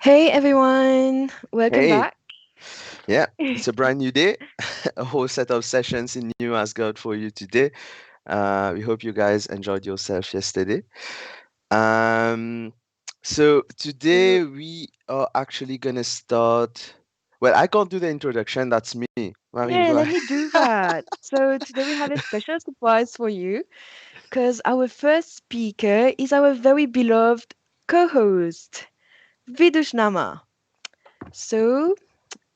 Hey everyone, welcome Hey, back. yeah, it's a brand new day, a whole set of sessions in new Asgard for you today. We hope you guys enjoyed yourself yesterday. Um, so So, today we are actually gonna start. Well, I can't do the introduction, that's me. Marine, yeah, go let ahead. me do that. So, today we have a special surprise for you because our first speaker is our very beloved co host, Vidush Nama. So,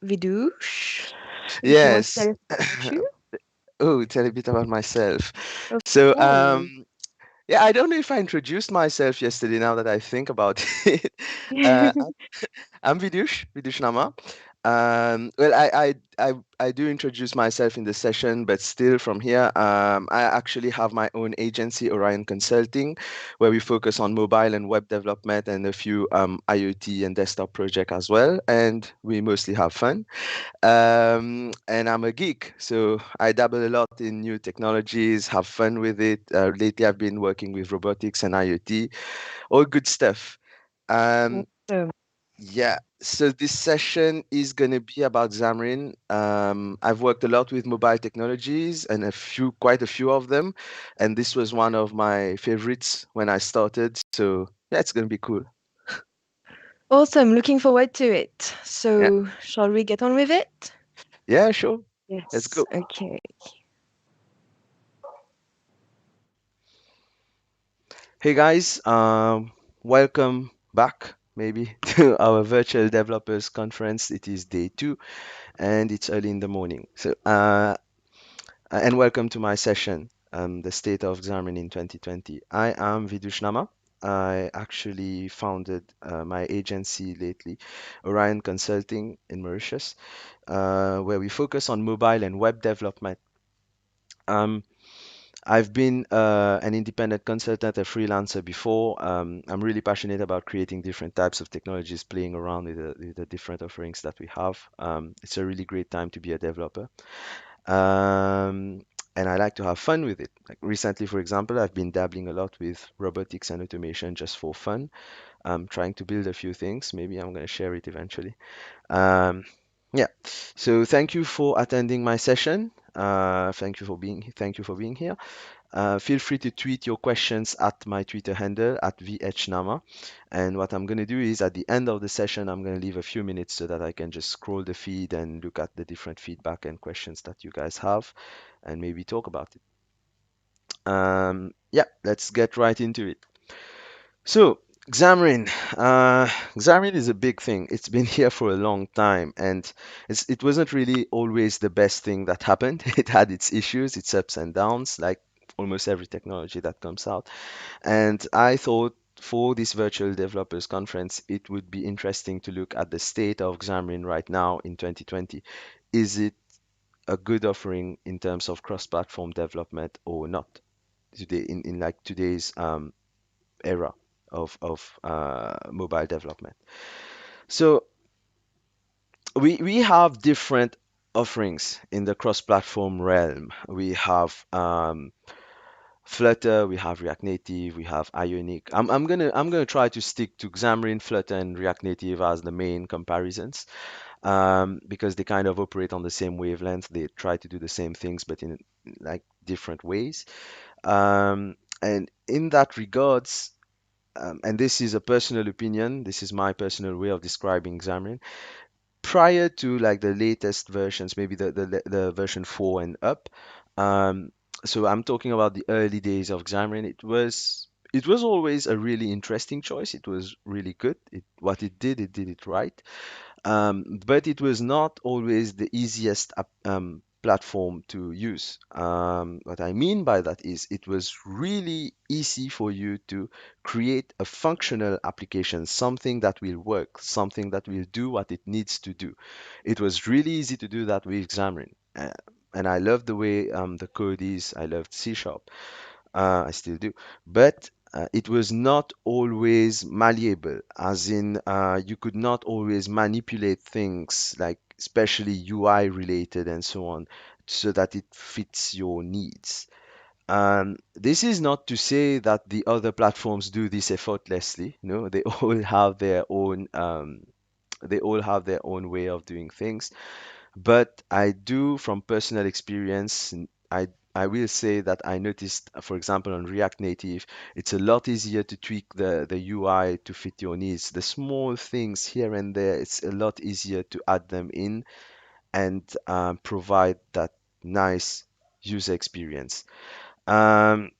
Vidush, if you want to Yes. tell us about you, Oh, tell a bit about myself. of So, course. yeah, I don't know if I introduced myself yesterday now that I think about it. Uh, I'm Vidush Nama. Well, I do introduce myself in the session, but still from here, I actually have my own agency, Orion Consulting, where we focus on mobile and web development and a few IoT and desktop projects as well. And we mostly have fun. And I'm a geek, so I dabble a lot in new technologies, have fun with it. Lately, I've been working with robotics and IoT, all good stuff. Um, Awesome. yeah, so this session is going to be about Xamarin. I've worked a lot with mobile technologies and quite a few of them, and this was one of my favorites when I started. So yeah, it's going to be cool. Awesome, looking forward to it. Yeah, So, shall we get on with it? yeah, sure. Let's Yes, go. okay. Hey guys, welcome back maybe to our virtual developers conference. It is day 2 and it's early in the morning. And welcome to my session, the state of Xamarin in 2020. I am Vidush Nama. I actually founded my agency lately, Orion Consulting in Mauritius, where we focus on mobile and web development. Um, I've been an independent consultant, a freelancer before. I'm really passionate about creating different types of technologies, playing around with the different offerings that we have. It's a really great time to be a developer. And I like to have fun with it. Like recently, for example, I've been dabbling a lot with robotics and automation just for fun. I'm trying to build a few things. Maybe I'm going to share it eventually. Um, yeah. So thank you for attending my session. Thank you for being here. Feel free to tweet your questions at my Twitter handle at VHNama. And what I'm going to do is at the end of the session, I'm going to leave a few minutes so that I can just scroll the feed and look at the different feedback and questions that you guys have and maybe talk about it. Yeah, let's get right into it. So, Xamarin. Xamarin is a big thing. It's been here for a long time, and it wasn't really always the best thing that happened. It had its issues, its ups and downs, like almost every technology that comes out. And I thought for this virtual developers conference, it would be interesting to look at the state of Xamarin right now in 2020. Is it a good offering in terms of cross-platform development or not today in like today's era of mobile development? So we have different offerings in the cross-platform realm. We have Flutter, we have React Native, we have Ionic. I'm gonna try to stick to Xamarin, Flutter, and React Native as the main comparisons, because they kind of operate on the same wavelength. They try to do the same things, but in like different ways. And in that regards, and this is a personal opinion, this is my personal way of describing Xamarin. Prior to like the latest versions, maybe the version 4 and up. Um, so I'm talking about the early days of Xamarin. It was always a really interesting choice. It was really good. What it did it right. But it was not always the easiest platform to use. What I mean by that is it was really easy for you to create a functional application, something that will work, something that will do what it needs to do. It was really easy to do that with Xamarin. And I love the way the code is. I loved C Sharp. I still do. But it was not always malleable, as in you could not always manipulate things, like especially UI related and so on, so that it fits your needs. This is not to say that the other platforms do this effortlessly. No, they all have their own. They all have their own way of doing things. But I do, from personal experience, I will say that I noticed, for example, on React Native, it's a lot easier to tweak the UI to fit your needs. The small things here and there, it's a lot easier to add them in and provide that nice user experience. Um,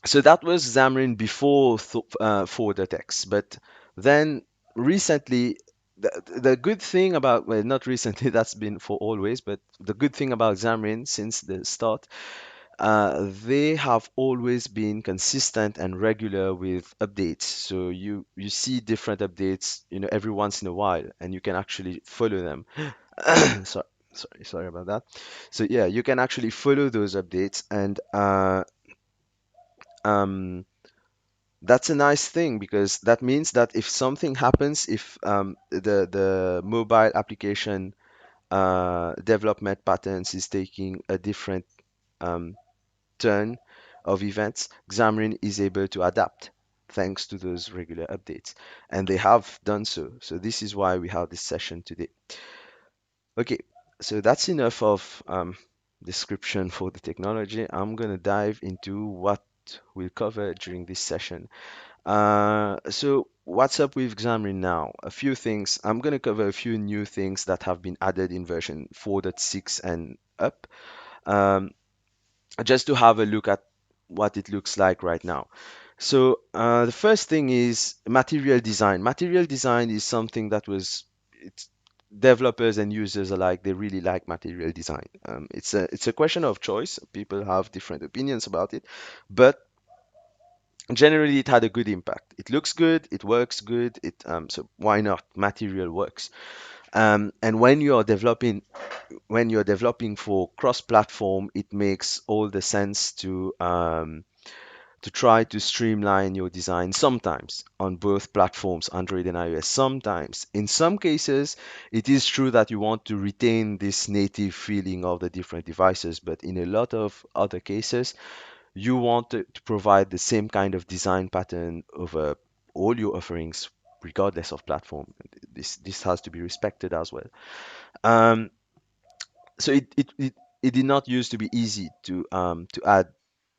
so that was Xamarin before Forward X, but then recently, the good thing about, well, not recently, that's been for always, but the good thing about Xamarin since the start, they have always been consistent and regular with updates. So you see different updates, every once in a while, and you can actually follow them. So, sorry about that. So yeah, you can actually follow those updates, and um, that's a nice thing because that means that if something happens, if the mobile application development patterns is taking a different um, turn of events, Xamarin is able to adapt thanks to those regular updates. And they have done so. So this is why we have this session today. Okay, so that's enough of description for the technology. I'm going to dive into what we'll cover during this session. So what's up with Xamarin now? A few things. I'm going to cover a few new things that have been added in version 4.6 and up. Um, just to have a look at what it looks like right now. So the first thing is material design. Material design is something that it's developers and users alike, they really like material design. It's a question of choice. People have different opinions about it, but generally it had a good impact. It looks good, it works good. So why not? Material works. And when you're developing for cross-platform, it makes all the sense to try to streamline your design sometimes on both platforms, Android and iOS. Sometimes, in some cases, it is true that you want to retain this native feeling of the different devices, but in a lot of other cases, you want to provide the same kind of design pattern over all your offerings, regardless of platform. This has to be respected as well. Um, so it did not used to be easy to add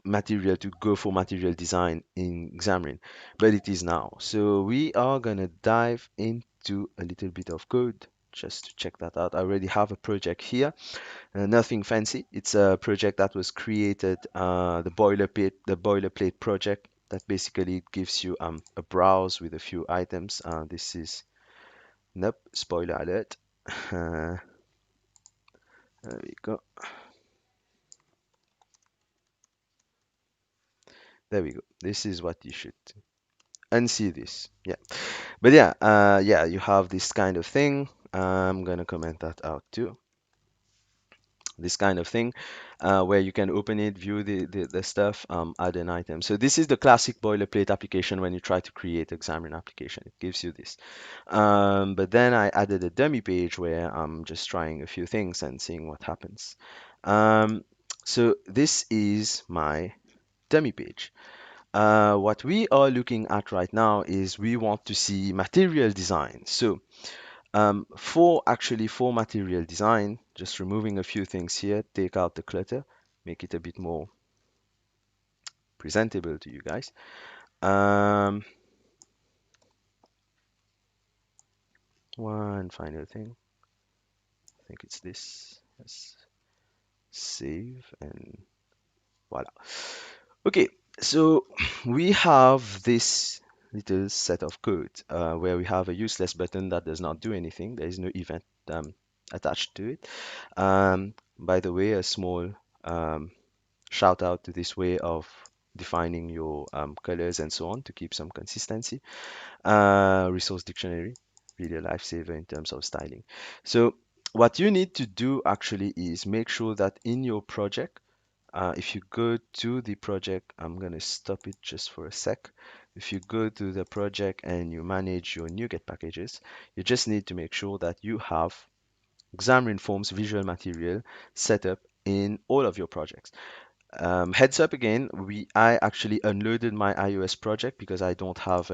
material to go for material design in Xamarin, but it is now. So we are gonna dive into a little bit of code just to check that out. I already have a project here, nothing fancy. It's a project that was created, the boilerplate project that basically gives you a browse with a few items. This is, nope, spoiler alert. There we go. There we go. This is what you should unsee this. Yeah. But yeah, yeah, you have this kind of thing. I'm gonna comment that out too. This kind of thing, where you can open it, view the stuff, add an item. So this is the classic boilerplate application when you try to create a Xamarin application. It gives you this. But then I added a dummy page where I'm just trying a few things and seeing what happens. Um, so this is my dummy page. What we are looking at right now is we want to see material design. So for material design, just removing a few things here, take out the clutter, make it a bit more presentable to you guys. Um, One final thing, I think it's this. Let's save and voila. Okay, so we have this little set of code where we have a useless button that does not do anything. There is no event attached to it. By the way, a small um, shout out to this way of defining your colors and so on to keep some consistency. Resource dictionary, really a lifesaver in terms of styling. So what you need to do actually is make sure that in your project, if you go to the project, I'm going to stop it just for a sec. If you go to the project and you manage your NuGet packages, you just need to make sure that you have Xamarin Forms visual material set up in all of your projects. Heads up again, I actually unloaded my iOS project because I don't have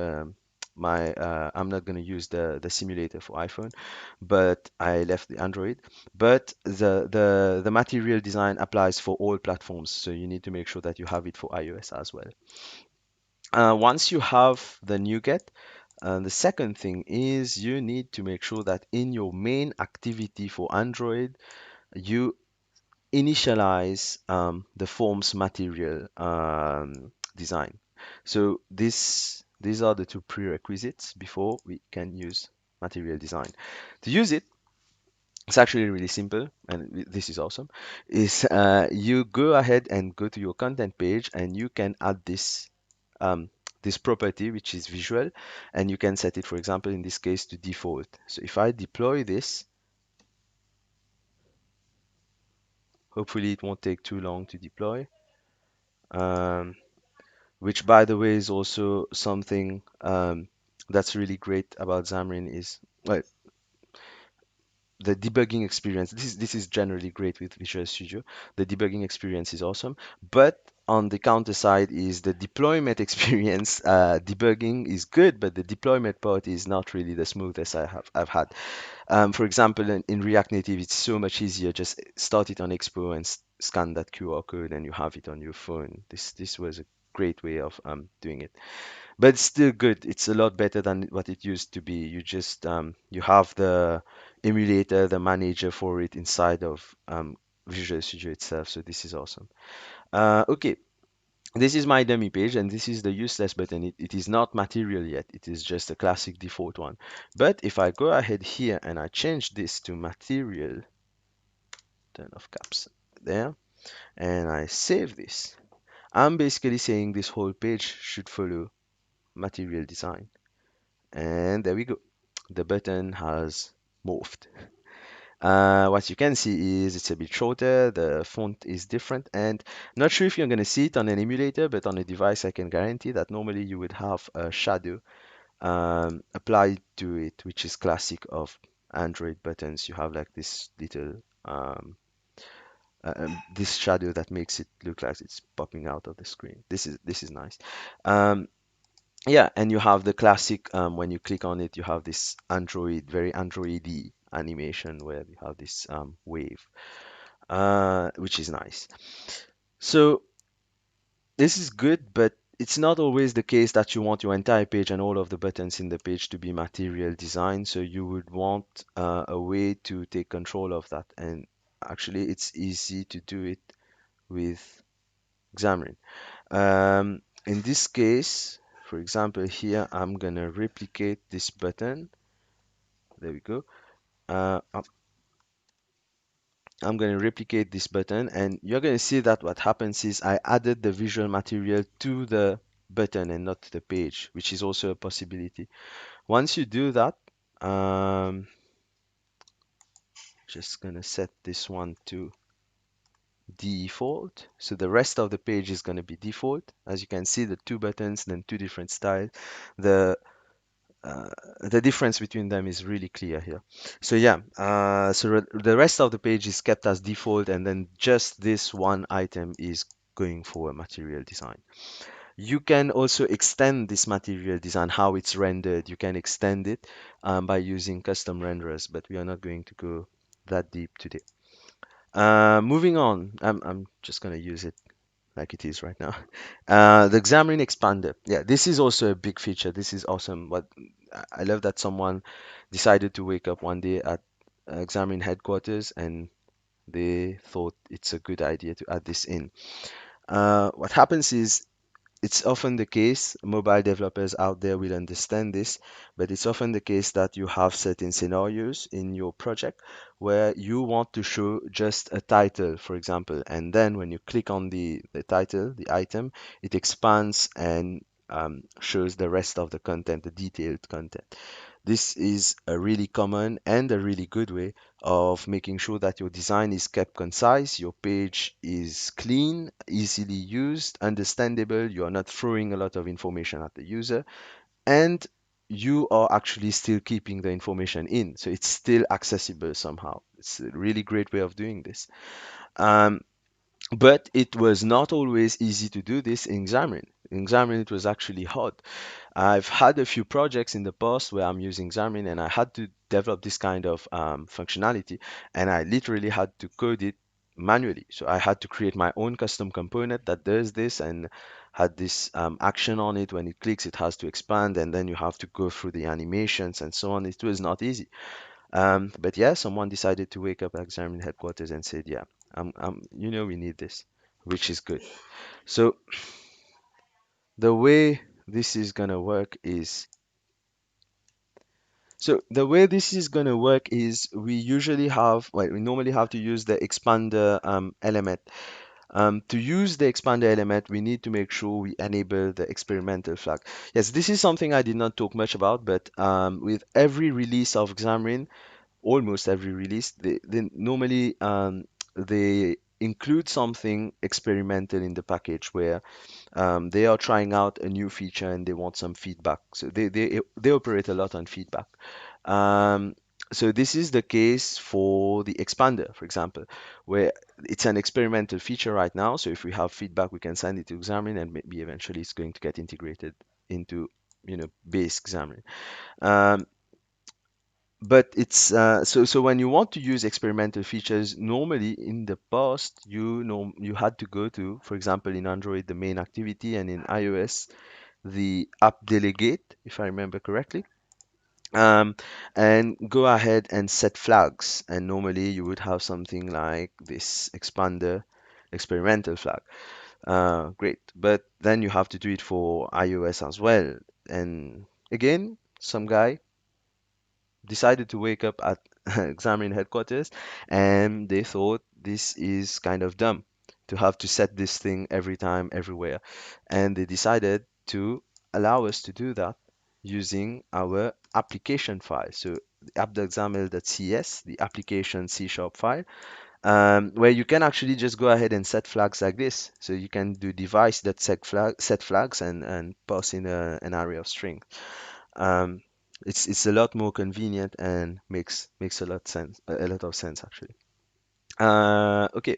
I'm not going to use the simulator for iPhone, but I left the Android. But the material design applies for all platforms, so you need to make sure that you have it for iOS as well. Once you have the NuGet, the second thing is you need to make sure that in your main activity for Android, you initialize the forms material design. So these are the two prerequisites before we can use material design. To use it, it's actually really simple, and this is awesome. Is you go ahead and go to your content page, and you can add um, this property, which is visual, and you can set it, for example, in this case, to default. So if I deploy this, hopefully it won't take too long to deploy. Um, which by the way is also something that's really great about Xamarin is well, the debugging experience. This is generally great with Visual Studio. The debugging experience is awesome, but on the counter side is the deployment experience. Debugging is good, but the deployment part is not really the smoothest I've had. For example, in React Native, it's so much easier. Just start it on Expo and scan that QR code, and you have it on your phone. This was a great way of doing it, but it's still good. It's a lot better than what it used to be. You just you have the emulator, the manager for it inside of Visual Studio itself. So this is awesome. Okay, this is my dummy page, and this is the useless button. It is not material yet. It is just a classic default one. But if I go ahead here and I change this to material, turn off caps there, and I save this, I'm basically saying this whole page should follow material design. And there we go. The button has morphed. What you can see is it's a bit shorter, the font is different, and not sure if you're going to see it on an emulator, but on a device I can guarantee that normally you would have a shadow applied to it, which is classic of Android buttons. You have like this little this shadow that makes it look like it's popping out of the screen. This is nice. Um, yeah, and you have the classic, when you click on it, you have this Android, very Android-y animation where you have this wave, which is nice. So this is good, but it's not always the case that you want your entire page and all of the buttons in the page to be material design. So you would want a way to take control of that. And actually, it's easy to do it with Xamarin. In this case, for example, here I'm gonna replicate this button. There we go. I'm gonna replicate this button, and you're gonna see that what happens is I added the visual material to the button and not to the page, which is also a possibility. Once you do that, um, just gonna set this one to default. So the rest of the page is gonna be default. As you can see, the two buttons, then two different styles. The uh, the difference between them is really clear here. So yeah, the rest of the page is kept as default, and then just this one item is going for a material design. You can also extend this material design, how it's rendered. You can extend it by using custom renderers, but we are not going to go that deep today. Moving on, I'm just going to use it like it is right now. The Xamarin Expander. Yeah, this is also a big feature. This is awesome. But I love that someone decided to wake up one day at Xamarin headquarters and they thought it's a good idea to add this in. What happens is it's often the case, mobile developers out there will understand this, but it's often the case that you have certain scenarios in your project where you want to show just a title, for example, and then when you click on the title, the item, it expands and shows the rest of the content, the detailed content. This is a really common and a really good way of making sure that your design is kept concise, your page is clean, easily used, understandable, you are not throwing a lot of information at the user, and you are actually still keeping the information in, so it's still accessible somehow. It's a really great way of doing this. Um, but it was not always easy to do this in Xamarin. In Xamarin, it was actually hard. I've had a few projects in the past where I'm using Xamarin and I had to develop this kind of functionality, and I literally had to code it manually. So I had to create my own custom component that does this and had this action on it. When it clicks, it has to expand, and then you have to go through the animations and so on. It was not easy. But yeah, someone decided to wake up at Xamarin headquarters and said, yeah, we need this, which is good. So the way this is gonna work is the way this is going to work is we normally have to use the expander element. To use the expander element, we need to make sure we enable the experimental flag. Yes, this is something I did not talk much about, but with every release of Xamarin, almost every release, they normally they include something experimental in the package where they are trying out a new feature and they want some feedback. So they operate a lot on feedback. Um, so this is the case for the expander, for example, where it's an experimental feature right now. So if we have feedback, we can send it to Xamarin, and maybe eventually it's going to get integrated into, base Xamarin. Um, but it's so when you want to use experimental features, normally in the past, you had to go to, for example, in Android, the main activity, and in iOS, the app delegate, if I remember correctly, um, and go ahead and set flags. And normally you would have something like this expander experimental flag. Great, but then you have to do it for iOS as well. And again, some guy decided to wake up at Xamarin headquarters and they thought this is kind of dumb to have to set this thing every time, everywhere. And they decided to allow us to do that using our application file. So app.xaml.cs, the application C# file, where you can actually just go ahead and set flags like this. So you can do device that set flags and pass in an array of string. Um, it's a lot more convenient and makes a lot of sense actually. Okay,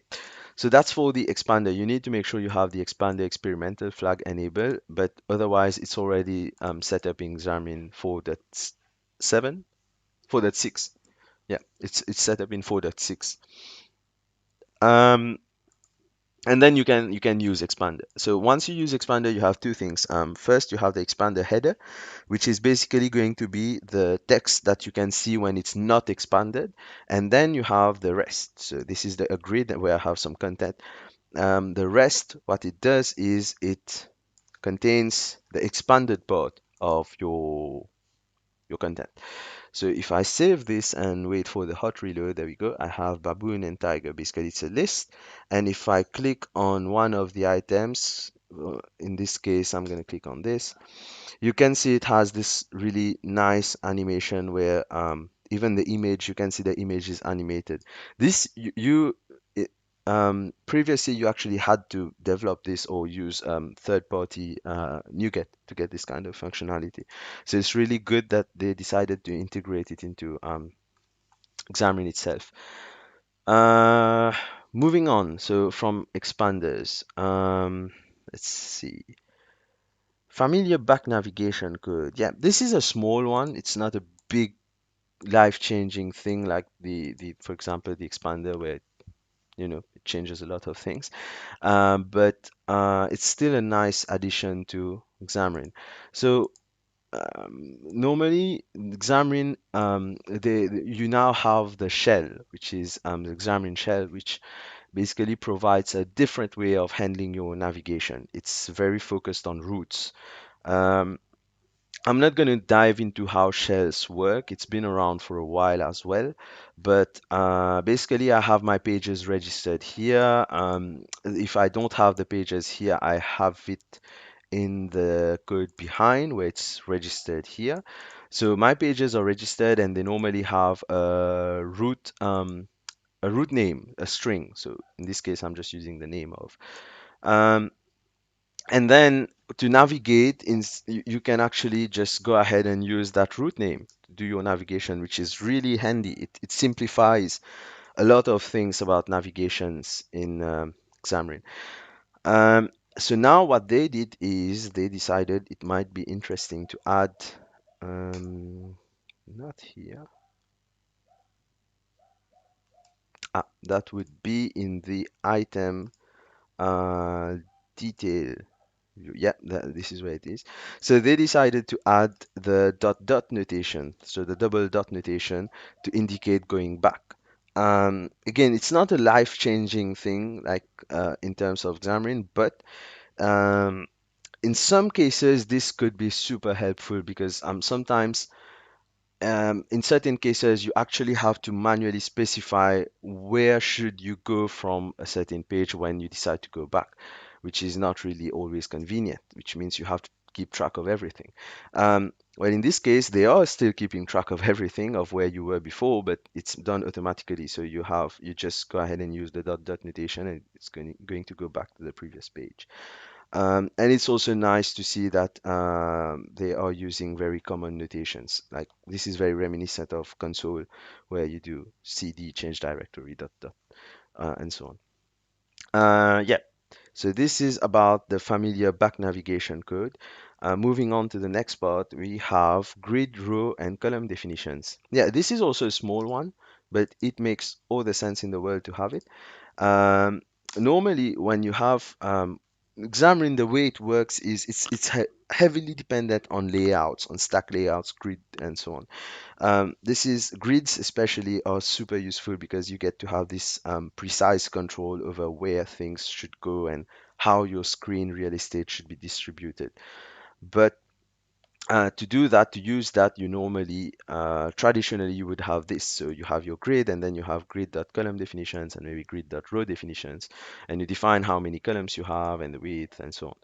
so that's for the expander. You need to make sure you have the expander experimental flag enabled, but otherwise it's already set up in Xamarin 4.7, 4.6. Yeah, it's set up in 4.6. Um, and then you can use expander. So once you use expander, you have two things. First, you have the expander header, which is basically going to be the text that you can see when it's not expanded. And then you have the rest. So this is the grid where I have some content. The rest, what it does is it contains the expanded part of your content. So if I save this and wait for the hot reload, there we go. I have baboon and tiger. Basically, it's a list. And if I click on one of the items, in this case, I'm going to click on this. You can see it has this really nice animation where even the image, you can see the image is animated. This previously you actually had to develop this or use third-party NuGet to get this kind of functionality. So it's really good that they decided to integrate it into Xamarin itself. Uh, Moving on, so from expanders, let's see. Familiar back navigation code. Yeah, this is a small one. It's not a big life-changing thing like for example, the expander where it changes a lot of things. But it's still a nice addition to Xamarin. So normally Xamarin, you now have the shell, which is the Xamarin shell, which basically provides a different way of handling your navigation. It's very focused on routes. Um, I'm not going to dive into how shells work. It's been around for a while as well. But basically, I have my pages registered here. If I don't have the pages here, I have it in the code behind where it's registered here. So my pages are registered and they normally have a root name, a string. So in this case, I'm just using the name of. Um, and then to navigate, you can actually just go ahead and use that root name to do your navigation, which is really handy. It simplifies a lot of things about navigations in Xamarin. So now what they did is they decided it might be interesting to add, not here. That would be in the item uh, detail. Yeah, this is where it is. So they decided to add the dot dot notation, so the double dot notation to indicate going back. Again, it's not a life-changing thing like in terms of Xamarin, but um, in some cases this could be super helpful because sometimes in certain cases, you actually have to manually specify where should you go from a certain page when you decide to go back, which is not really always convenient, which means you have to keep track of everything. Well, in this case, they are still keeping track of everything of where you were before, but it's done automatically. So you just go ahead and use the dot dot notation, and it's going to go back to the previous page. And it's also nice to see that they are using very common notations. Like this is very reminiscent of console, where you do cd change directory dot dot and so on. Yeah, so this is about the familiar back navigation code. Moving on to the next part, we have grid, row, and column definitions. Yeah, this is also a small one, but it makes all the sense in the world to have it. Um, Normally, when you have Xamarin, the way it works is it's heavily dependent on layouts, on stack layouts, grid, and so on. This is grids especially are super useful because you get to have this precise control over where things should go and how your screen real estate should be distributed. But to do that, to use that, you normally, traditionally, you would have this. So you have your grid, and then you have grid.column definitions and maybe grid.row definitions, and you define how many columns you have and the width and so on.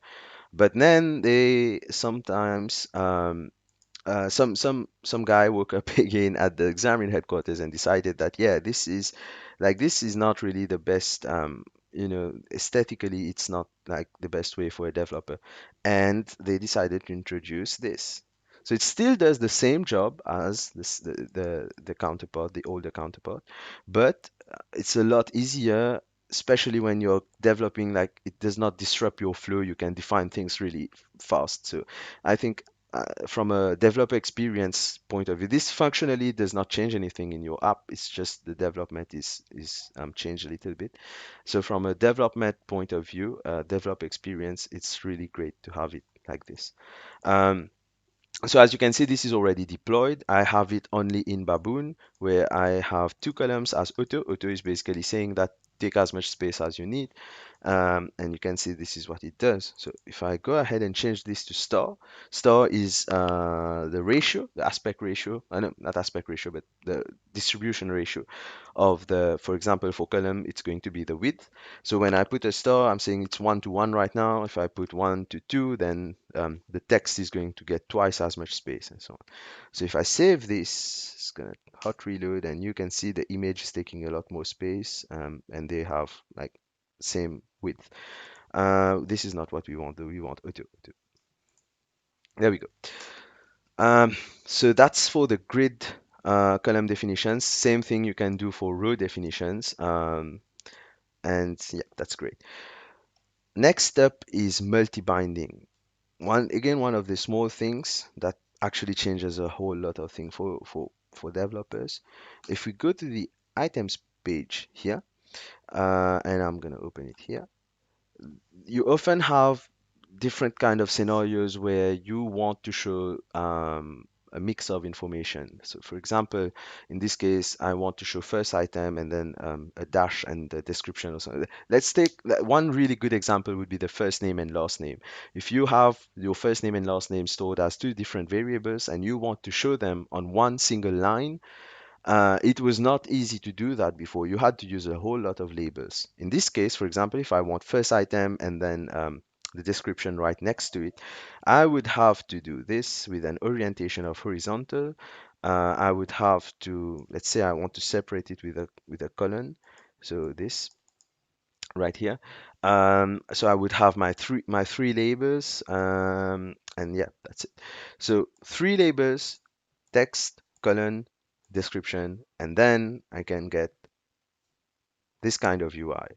But then they sometimes some guy woke up again at the Xamarin headquarters and decided that yeah, this is not really the best aesthetically it's not like the best way for a developer, and they decided to introduce this. So it still does the same job as the counterpart, the older counterpart, but it's a lot easier, especially when you're developing, like it does not disrupt your flow. You can define things really fast. So I think from a developer experience point of view, this functionally does not change anything in your app. It's just the development is changed a little bit. So from a development point of view, developer experience, it's really great to have it like this. Um, so as you can see, this is already deployed. I have it only in Baboon, where I have two columns as auto. Auto is basically saying that take as much space as you need. And you can see this is what it does. So if I go ahead and change this to star, star is the ratio, the aspect ratio, no, not aspect ratio, but the distribution ratio of the, for example, for column, it's going to be the width. So when I put a star, I'm saying it's 1 to 1 right now. If I put 1 to 2, then the text is going to get twice as much space and so on. So if I save this, it's going to hot reload, and you can see the image is taking a lot more space, and they have like same width. This is not what we want, though. We want auto, auto. There we go. Um, so that's for the grid column definitions. Same thing you can do for row definitions. And yeah, that's great. Next up is multi-binding. One of the small things that actually changes a whole lot of things for developers. If we go to the items page here, and I'm gonna open it here, you often have different kind of scenarios where you want to show a mix of information. So for example, in this case, I want to show first item and then a dash and the description or something. Let's take one really good example would be the first name and last name. If you have your first name and last name stored as two different variables and you want to show them on one single line, it was not easy to do that before. You had to use a whole lot of labels. In this case, for example, if I want first item and then the description right next to it, I would have to do this with an orientation of horizontal. I would have to, let's say I want to separate it with a colon. So this right here. So I would have my three labels, and yeah, that's it. So three labels, text, colon, description, and then I can get this kind of UI.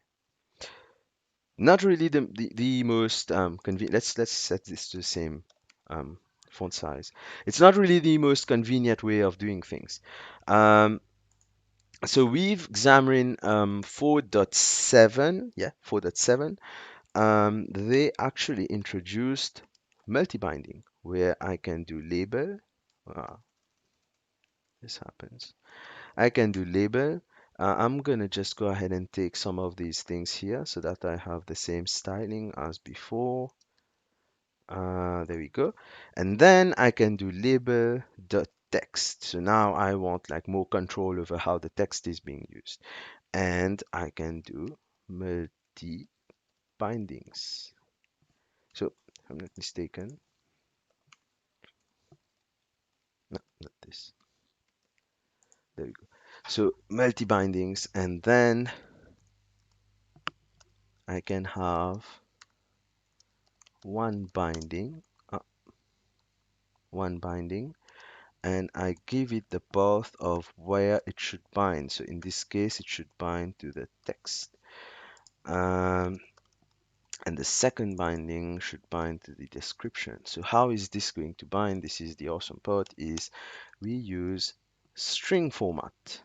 Not really the most convenient. Let's set this to the same um, font size. It's not really the most convenient way of doing things. Um, so we've Xamarin 4.7, yeah, 4.7. They actually introduced multi-binding where I can do label. Ah, this happens. I can do label. I'm gonna just go ahead and take some of these things here so that I have the same styling as before. There we go. And then I can do label dot text. So now I want like more control over how the text is being used. And I can do multi bindings. So if I'm not mistaken. No, not this. There we go. So multi bindings, and then I can have one binding, uh, one binding, and I give it the path of where it should bind. So in this case, it should bind to the text. Um, and the second binding should bind to the description. So how is this going to bind? This is the awesome part, is we use string format.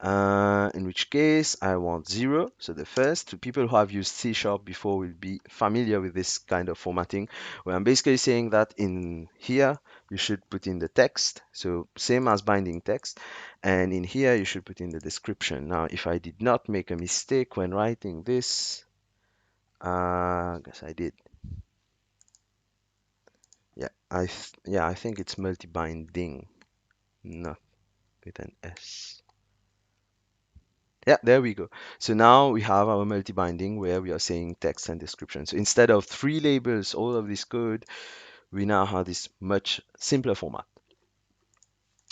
In which case I want 0. So the first, people who have used C# before will be familiar with this kind of formatting, where I'm basically saying that in here you should put in the text, so same as binding text, and in here you should put in the description. Now, if I did not make a mistake when writing this, I guess I did. Yeah, I think it's multi-binding, not with an S. Yeah, there we go. So now we have our multi-binding where we are saying text and description. So instead of 3 labels, all of this code, we now have this much simpler format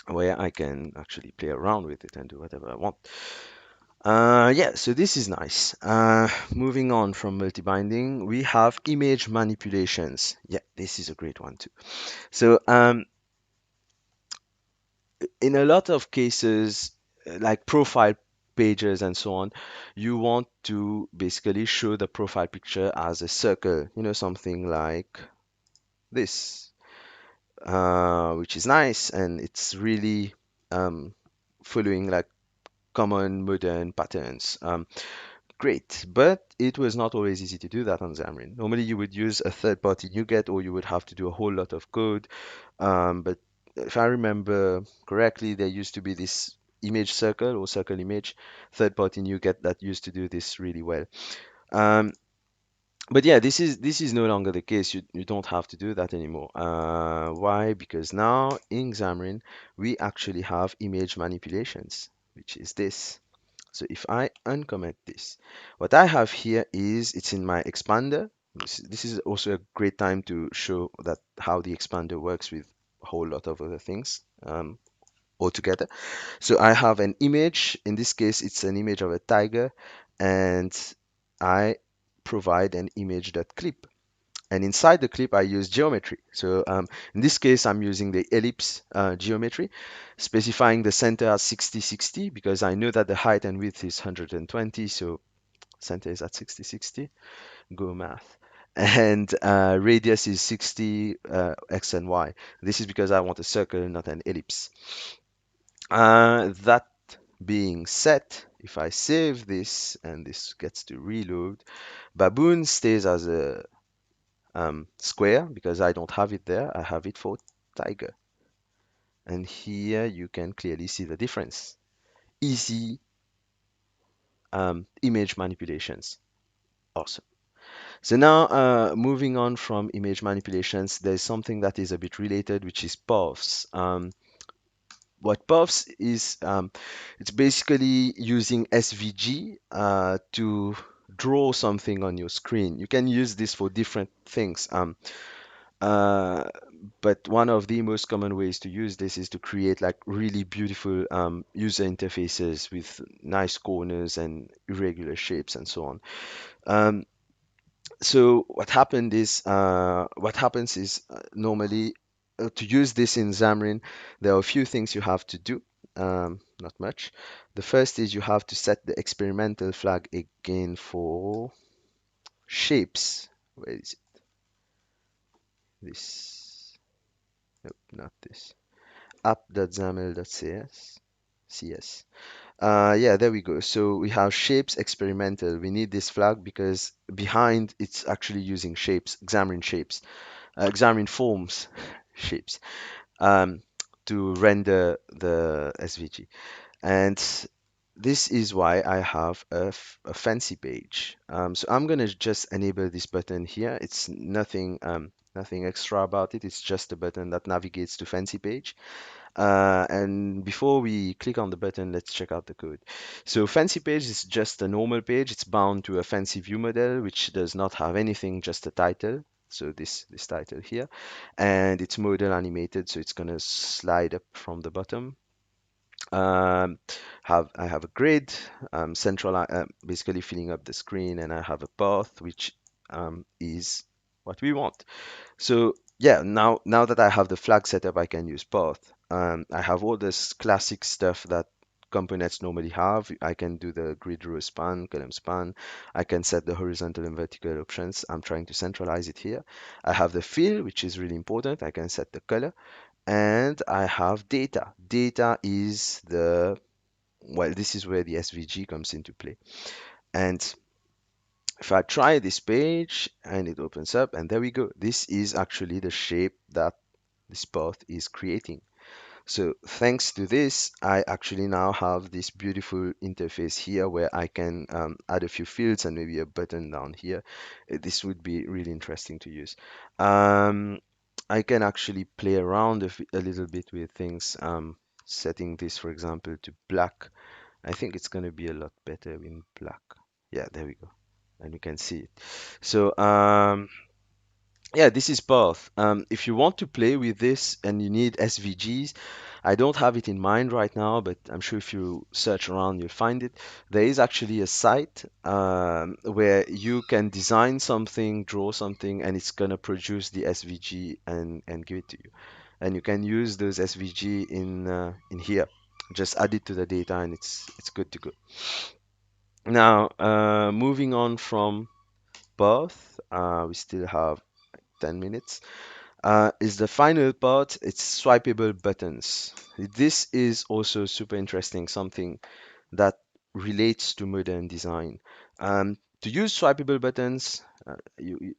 where I can actually play around with it and do whatever I want. Yeah, so this is nice. Moving on from multi-binding, we have image manipulations. Yeah, this is a great one too. So in a lot of cases, like profile pages and so on, you want to basically show the profile picture as a circle, something like this, which is nice, and it's really um, following like common modern patterns. Great, but it was not always easy to do that on Xamarin. Normally, you would use a third-party NuGet, or you would have to do a whole lot of code. But if I remember correctly, there used to be this image circle or circle image third-party NuGet that used to do this really well. Um, but yeah, this is no longer the case. You don't have to do that anymore. Why? Because now in Xamarin we actually have image manipulations, which is this. So if I uncomment this, what I have here is it's in my expander. This is also a great time to show that how the expander works with a whole lot of other things altogether. So I have an image. In this case, it's an image of a tiger, and I provide an image.clip. And inside the clip, I use geometry. So in this case, I'm using the ellipse geometry, specifying the center as 60-60 because I know that the height and width is 120. So center is at 60-60. Go math. And radius is 60 x and y. This is because I want a circle, not an ellipse. That being said, if I save this and this gets to reload, baboon stays as a square because I don't have it there. I have it for tiger. And here you can clearly see the difference. Easy image manipulations. Awesome. So now moving on from image manipulations, there's something that is a bit related, which is paths. What paths is, it's basically using SVG to draw something on your screen. You can use this for different things. Uh, but one of the most common ways to use this is to create like really beautiful user interfaces with nice corners and irregular shapes and so on. Um, so what happens is normally to use this in Xamarin, there are a few things you have to do. Not much. The first is you have to set the experimental flag again for. shapes. Where is it? This. Nope, not this. app.xaml.cs. CS. Yeah, there we go. So we have shapes experimental. We need this flag because behind it's actually using shapes, Xamarin shapes, Xamarin Forms shapes, um, to render the SVG. And this is why I have a fancy page. So I'm gonna just enable this button here. It's nothing extra about it. It's just a button that navigates to fancy page. And before we click on the button, let's check out the code. So fancy page is just a normal page. It's bound to a fancy view model, which does not have anything, just a title. So this title here, and it's model animated, so it's gonna slide up from the bottom. Um, I have a grid, basically filling up the screen, and I have a path, which is what we want. So yeah, now that I have the flag set up, I can use path. I have all this classic stuff that components normally have. I can do the grid row span, column span. I can set the horizontal and vertical options. I'm trying to centralize it here. I have the fill, which is really important. I can set the color. And I have data. Data is well, this is where the SVG comes into play. And if I try this page and it opens up, and there we go. This is actually the shape that this path is creating. So thanks to this, I actually now have this beautiful interface here where I can add a few fields and maybe a button down here. This would be really interesting to use. Um, I can actually play around a little bit with things, setting this, for example, to black. I think it's going to be a lot better in black. Yeah, there we go. And you can see it. So, yeah, this is both. If you want to play with this and you need SVGs, I don't have it in mind right now, but I'm sure if you search around, you'll find it. There is actually a site where you can design something, draw something, and it's gonna produce the SVG and give it to you. And you can use those SVG in here. Just add it to the data, and it's good to go. Now, moving on from both, we still have 10 minutes. Is the final part. It's swipeable buttons. This is also super interesting, something that relates to modern design. To use swipeable buttons,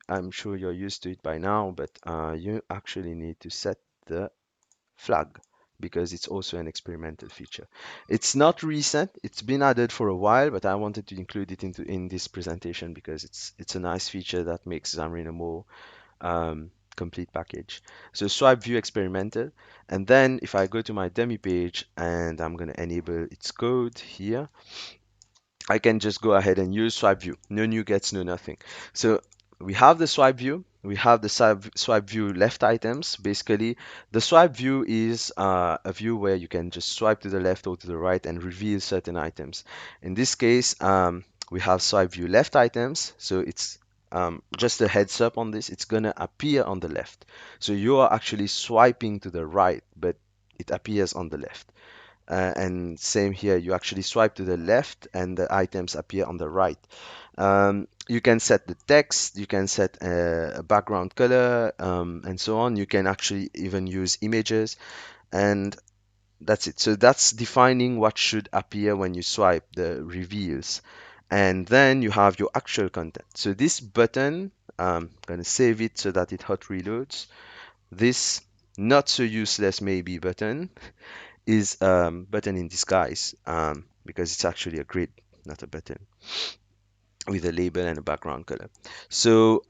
I'm sure you're used to it by now, but you actually need to set the flag because it's also an experimental feature. It's not recent, it's been added for a while, but I wanted to include it in this presentation because it's a nice feature that makes Xamarin a more complete package. So swipe view experimental, and then if I go to my dummy page and I'm going to enable its code here, I can just go ahead and use swipe view. No new gets, no nothing. So we have the swipe view. We have the swipe view left items. Basically, the swipe view is a view where you can just swipe to the left or to the right and reveal certain items. In this case, we have swipe view left items. So it's just a heads up on this. It's going to appear on the left. So you are actually swiping to the right, but it appears on the left. And same here, you actually swipe to the left and the items appear on the right. You can set the text, you can set a background color, and so on. You can actually even use images, and that's it. So that's defining what should appear when you swipe, the reveals. And then you have your actual content. So this button, I'm going to save it so that it hot reloads. This not so useless maybe button is button in disguise because it's actually a grid, not a button, with a label and a background color. So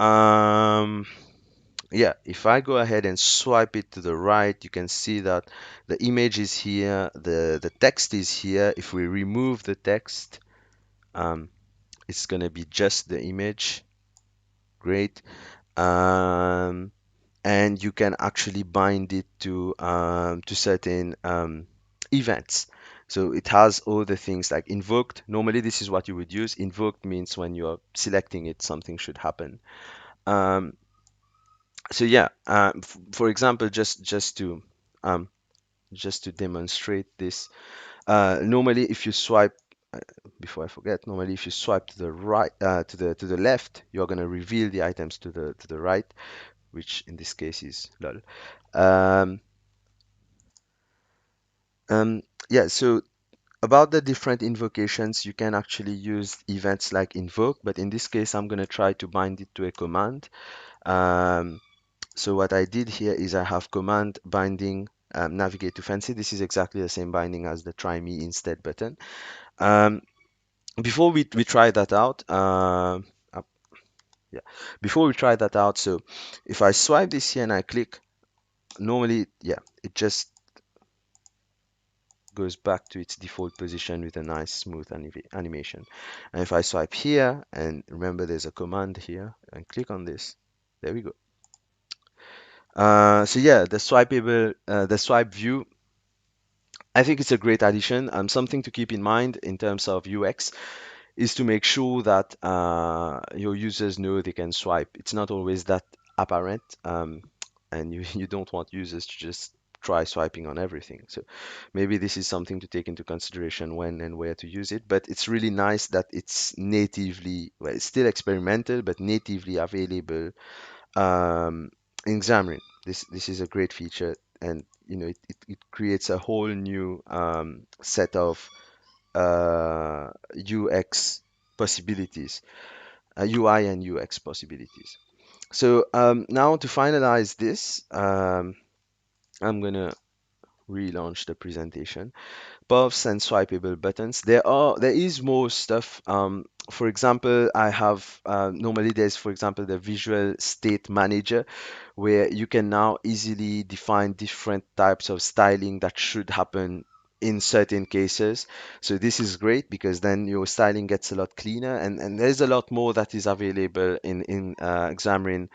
yeah, if I go ahead and swipe it to the right, you can see that the image is here, the text is here. If we remove the text, um, it's gonna be just the image. Great. Um, and you can actually bind it to certain events. So it has all the things like invoked. Normally, this is what you would use. Invoked means when you're selecting it, something should happen. Um, so yeah, for example, um, just to demonstrate this, normally if you swipe before I forget, normally if you swipe to the right, to the left, you're gonna reveal the items to the right, which in this case is lol. Um, um, yeah, so about the different invocations, you can actually use events like invoke, but in this case, I'm gonna try to bind it to a command. Um, so what I did here is I have command binding navigate to fancy. This is exactly the same binding as the try me instead button. Um, before we try that out, yeah, before we try that out, so if I swipe this here and I click, normally, yeah, it just goes back to its default position with a nice smooth animation. And if I swipe here, and remember there's a command here, and click on this, there we go. So yeah, the swipe view, I think it's a great addition. Something to keep in mind in terms of UX is to make sure that your users know they can swipe. It's not always that apparent, and you don't want users to just try swiping on everything. So maybe this is something to take into consideration when and where to use it. But it's really nice that it's natively, well, it's still experimental, but natively available in Xamarin. This is a great feature, and it creates a whole new set of UX possibilities, UI and UX possibilities. So now to finalize this, I'm gonna relaunch the presentation. Buffs and swipeable buttons. There is more stuff. For example, I have normally there's for example the visual state manager where you can now easily define different types of styling that should happen in certain cases. So this is great because then your styling gets a lot cleaner, and there's a lot more that is available in Xamarin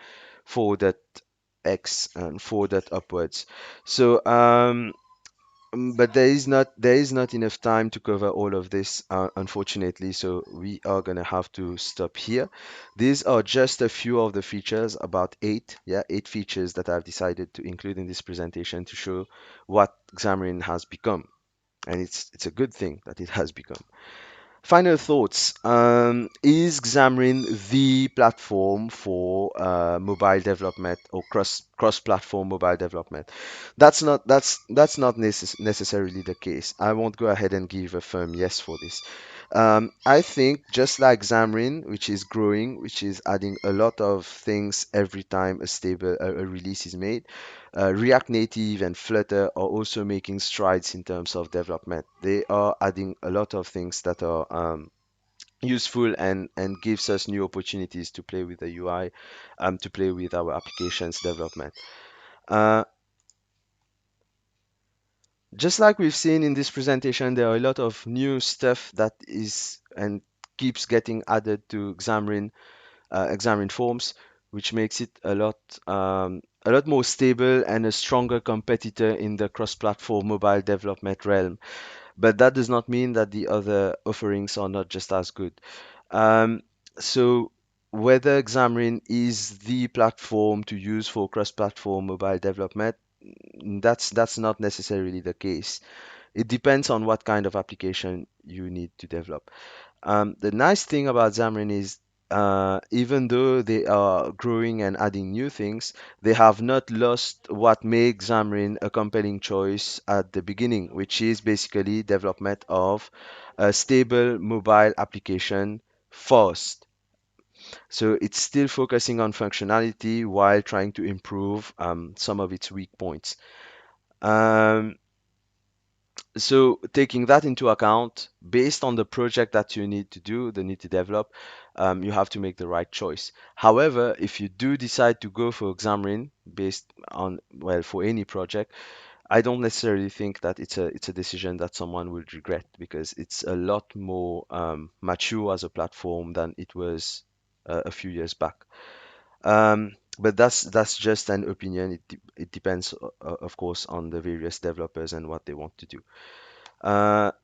4.x and 4. Upwards. So but there is not enough time to cover all of this, unfortunately. So we are gonna have to stop here. These are just a few of the features, about eight, yeah, eight features that I've decided to include in this presentation to show what Xamarin has become, and it's a good thing that it has become. Final thoughts. Is Xamarin the platform for mobile development or cross-platform mobile development? That's not necessarily the case. I won't go ahead and give a firm yes for this. I think just like Xamarin, which is growing, which is adding a lot of things every time a release is made, React Native and Flutter are also making strides in terms of development. They are adding a lot of things that are useful and gives us new opportunities to play with the UI, to play with our applications development. Uh, just like we've seen in this presentation, there are a lot of new stuff that is and keeps getting added to Xamarin Forms, which makes it a lot more stable and a stronger competitor in the cross-platform mobile development realm. But that does not mean that the other offerings are not just as good. Um, so whether Xamarin is the platform to use for cross-platform mobile development, that's not necessarily the case. It depends on what kind of application you need to develop. The nice thing about Xamarin is even though they are growing and adding new things, they have not lost what makes Xamarin a compelling choice at the beginning, which is basically development of a stable mobile application first. So it's still focusing on functionality while trying to improve some of its weak points. Um, so taking that into account, based on the project that you need to do, the need to develop, you have to make the right choice. However, if you do decide to go for Xamarin based on, well, for any project, I don't necessarily think that it's a decision that someone will regret because it's a lot more mature as a platform than it was a few years back. But that's just an opinion. It depends, of course, on the various developers and what they want to do.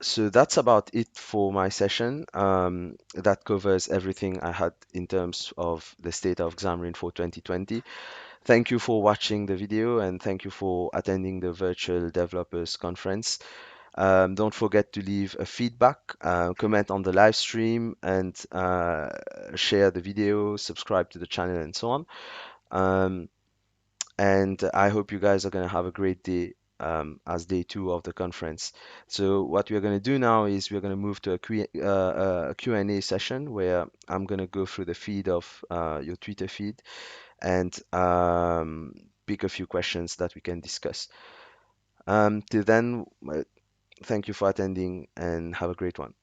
So that's about it for my session. That covers everything I had in terms of the state of Xamarin for 2020. Thank you for watching the video and thank you for attending the virtual developers conference. Don't forget to leave a feedback, comment on the live stream, and share the video, subscribe to the channel, and so on. Um, and I hope you guys are going to have a great day as day two of the conference. So what we're going to do now is we're going to move to a Q&A session where I'm going to go through the feed of your Twitter feed and pick a few questions that we can discuss. Till then, thank you for attending and have a great one.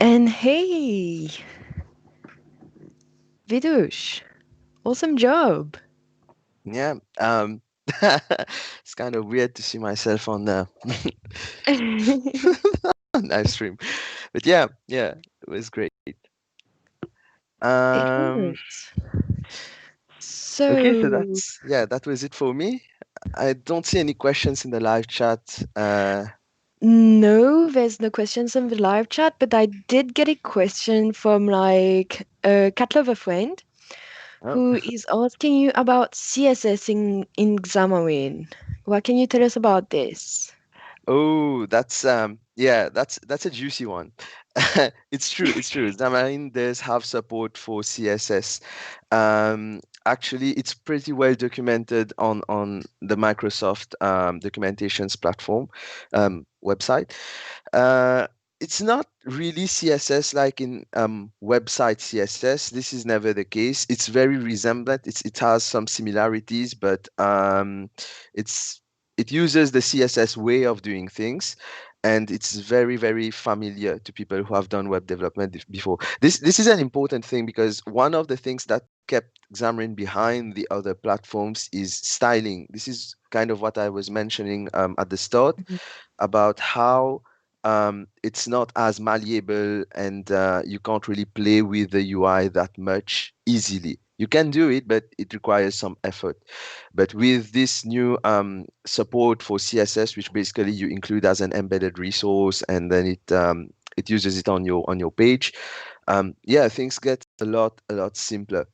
And hey, Vidush, awesome job. Yeah, it's kind of weird to see myself on the live stream, but yeah, it was great. It Um, was. okay, so So, that was it for me. I don't see any questions in the live chat. no, there's no questions in the live chat, but I did get a question from like a cat lover friend Oh, who is asking you about CSS in Xamarin. What can you tell us about this? oh, that's a juicy one. It's true, it's true. Xamarin does have support for CSS. Actually, it's pretty well documented on the Microsoft documentations platform website. Uh, it's not really CSS like in website CSS. This is never the case. It's very resemblant. It has some similarities, but it's it uses the CSS way of doing things, and it's very, very familiar to people who have done web development before. This is an important thing because one of the things that kept Xamarin behind the other platforms is styling. This is kind of what I was mentioning at the start Mhm. about how it's not as malleable and you can't really play with the UI that much easily. You can do it, but it requires some effort. But with this new support for CSS, which basically you include as an embedded resource, and then it uses it on your page, yeah, things get a lot simpler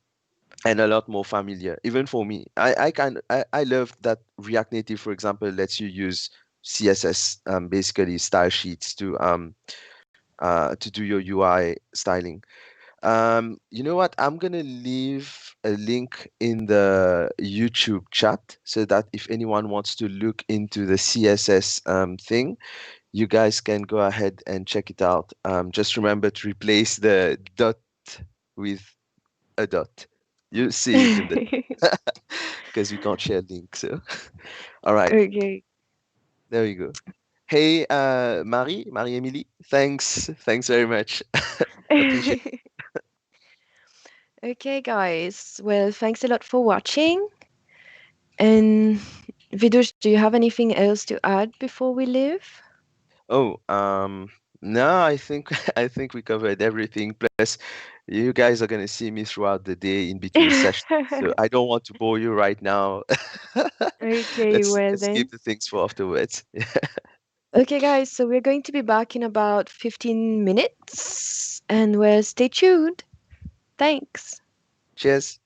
and a lot more familiar, even for me. I love that React Native, for example, lets you use CSS, basically style sheets to do your UI styling. You know what? I'm gonna leave a link in the YouTube chat so that if anyone wants to look into the CSS thing, you guys can go ahead and check it out. Just remember to replace the dot with a dot. You'll see it in the because we can't share links. So, all right, Okay. there we go. Hey, Marie-Emily, thanks very much. Appreciate. Okay, guys. Well, thanks a lot for watching. And Vidush, do you have anything else to add before we leave? Oh, no, I think I think we covered everything. Plus, you guys are gonna see me throughout the day in between sessions, so I don't want to bore you right now. Okay, well Let's keep then. the things for afterwards. Okay, guys, so we're going to be back in about 15 minutes, and well, stay tuned. Thanks. Cheers.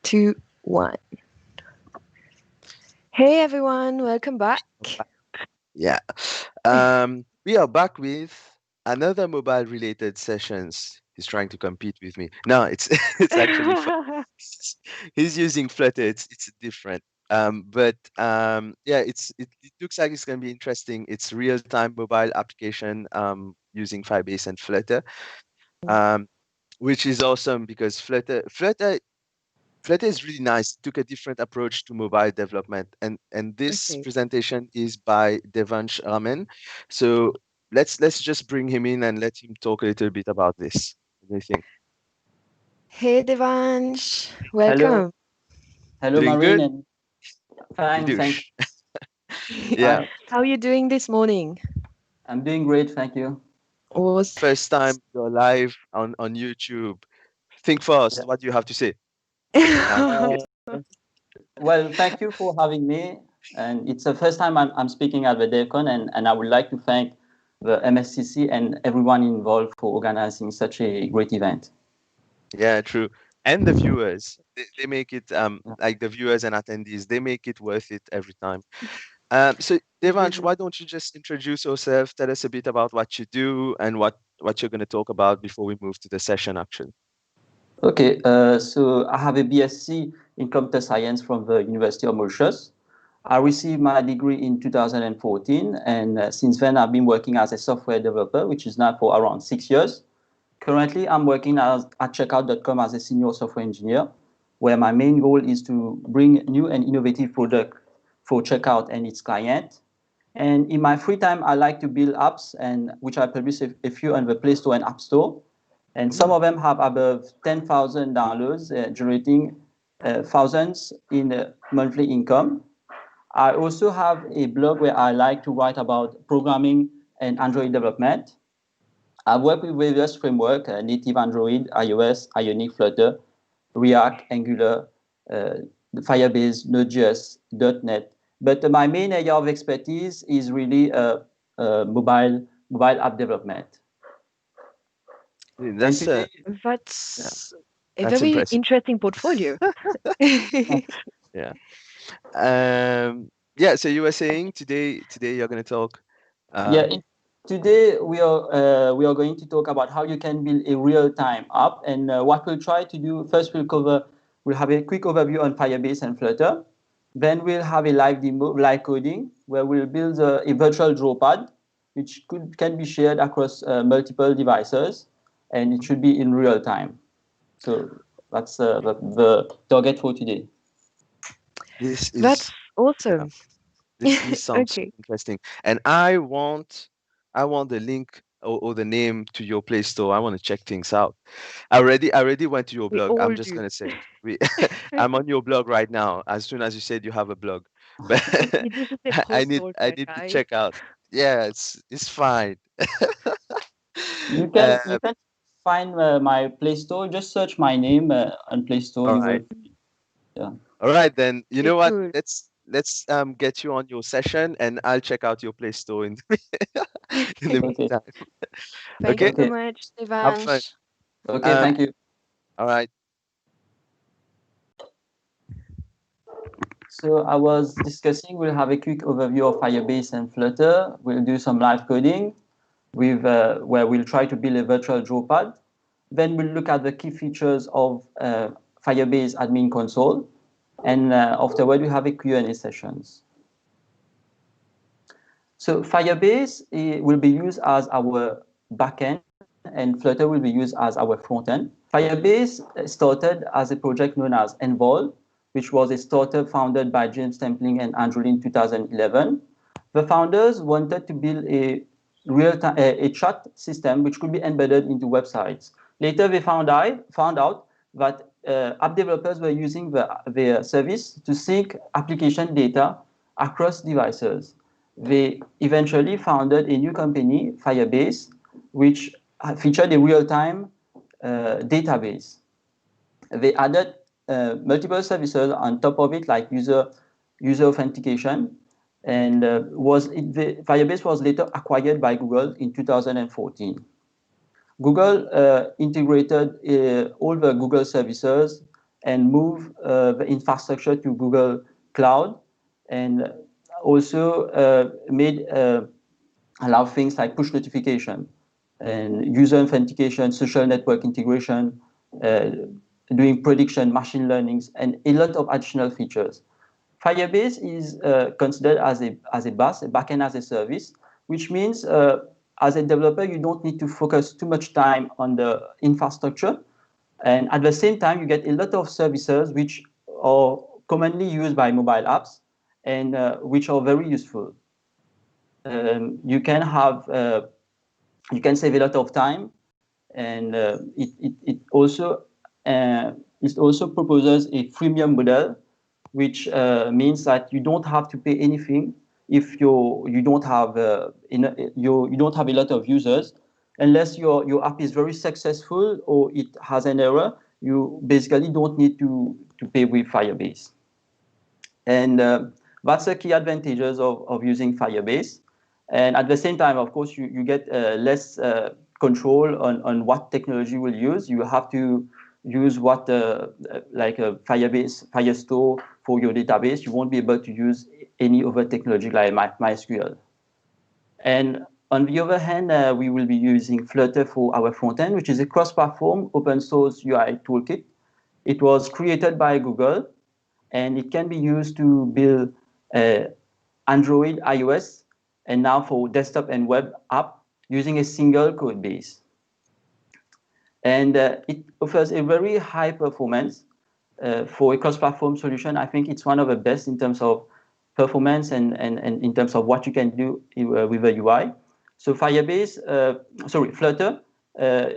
2, 1. Hey everyone, welcome back. Yeah. We are back with another mobile related sessions. He's trying to compete with me. No, it's it's actually fun. He's using Flutter. It's different. Yeah, it looks like it's gonna be interesting. It's real-time mobile application using Firebase and Flutter. Um, which is awesome because Flutter is really nice. It took a different approach to mobile development, and this Okay. presentation is by Devansh Raman. So let's just bring him in and let him talk a little bit about this. What do you think? Hey Devansh, Hello, welcome. hello, Doing Marine, good, and fine, thank Vidush? you. Yeah, How are you doing this morning? I'm doing great, thank you. Was first time you're live on YouTube. Think fast. Yeah. What do you have to say? Now, Uh, well, thank you for having me. And it's the first time I'm speaking at the DevCon, and I would like to thank the MSCC and everyone involved for organizing such a great event. yeah, true. And the viewers, they make it Yeah. like the viewers and attendees, they make it worth it every time. So Devansh, Really? why don't you just introduce yourself, tell us a bit about what you do and what you're going to talk about before we move to the session actually. Okay, so I have a BSc in computer science from the University of Mauritius. I received my degree in 2014, and since then I've been working as a software developer, which is now for around 6 years. Currently, I'm working at checkout.com as a senior software engineer, where my main goal is to bring new and innovative product for checkout and its client. And in my free time, I like to build apps, and which I publish a few on the Play Store and App Store. And some Mm, of them have above 10,000 downloads, generating thousands in monthly income. I also have a blog where I like to write about programming and Android development. I work with various frameworks, native Android, iOS, Ionic, Flutter, React, Angular, uh, Firebase, Node.js, .NET. But my main area of expertise is really mobile app development. And That's today, yeah, That's a that's very impressive. interesting portfolio. Yeah. Yeah, so you were saying today you're going to talk yeah. uh Today we are going to talk about how you can build a real-time app, and what we'll try to do first. We'll have a quick overview on Firebase and Flutter. Then we'll have a live demo, live coding, where we'll build a virtual draw pad, which can be shared across multiple devices, and it should be in real time. So that's the target for today. this That's is yeah, awesome. this sounds so Okay, interesting. And I want the link or the name to your Play Store. I want to check things out. I already went to your we blog. I'm all just do. gonna say we I'm on your blog right now. As soon as you said you have a blog, but This is a pro I soldier, need to guys. check out. Yeah, it's fine. You Uh, can find my Play Store. Just search my name on Play Store. all You right, will, yeah. all right then. You Okay, know what? cool. Let's get you on your session, and I'll check out your Play Store in in the Okay. meantime. Thank you Okay, so Okay. much, have fun. Devansh. Okay. Um, Thank you. all right. So I was discussing, we'll have a quick overview of Firebase and Flutter. We'll do some live coding with where we'll try to build a virtual draw pad. Then we'll look at the key features of Firebase admin console. And afterward, we have a Q&A sessions. So Firebase will be used as our backend, and Flutter will be used as our frontend. Firebase started as a project known as Envol, which was a startup founded by James Templing and Andrew in 2011. The founders wanted to build a a chat system which could be embedded into websites. Later, they found out that app developers were using their service to sync application data across devices. They eventually founded a new company, Firebase, which featured a real-time database. They added multiple services on top of it, like user authentication, and Firebase was later acquired by Google in 2014. Google integrated all the Google services and move the infrastructure to Google Cloud, and also made allow things like push notification and user authentication, social network integration, doing prediction, machine learnings, and a lot of additional features. Firebase is considered as a BaaS, a backend as a service, which means as a developer, you don't need to focus too much time on the infrastructure. And at the same time, you get a lot of services which are commonly used by mobile apps and which are very useful. You can have, you can save a lot of time, and it also proposes a freemium model, which means that you don't have to pay anything if you don't have you don't have a lot of users, unless your app is very successful or it has an error. You basically don't need to pay with Firebase, and that's the key advantages of using Firebase. And at the same time, of course, you get less control on what technology we'll use. You have to use what like a Firebase, Firestore for your database. You won't be able to use any other technology like MySQL. And on the other hand, we will be using Flutter for our front end, which is a cross-platform open source UI toolkit. It was created by Google, and it can be used to build Android, iOS, and now for desktop and web app using a single code base. And it offers a very high performance for a cross-platform solution. I think it's one of the best in terms of performance and in terms of what you can do with the UI. So Flutter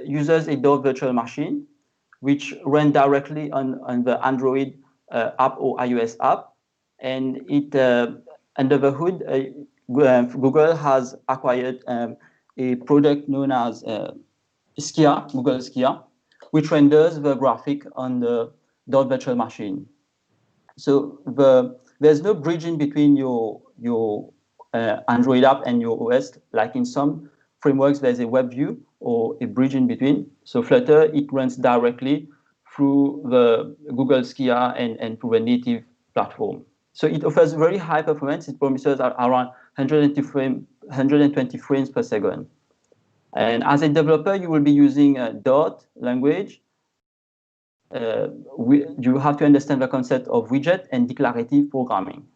uses a Dove virtual machine, which run directly on the Android app or iOS app. And it under the hood, Google has acquired a product known as Skia, Google Skia, which renders the graphic on the Dove virtual machine. So there's no bridge in between your Android app and your OS. Like in some frameworks, there's a web view or a bridge in between. So Flutter, it runs directly through the Google Skia and through a native platform. So it offers very high performance. It promises around 120 frames per second. And as a developer, you will be using Dot language. You have to understand the concept of widget and declarative programming.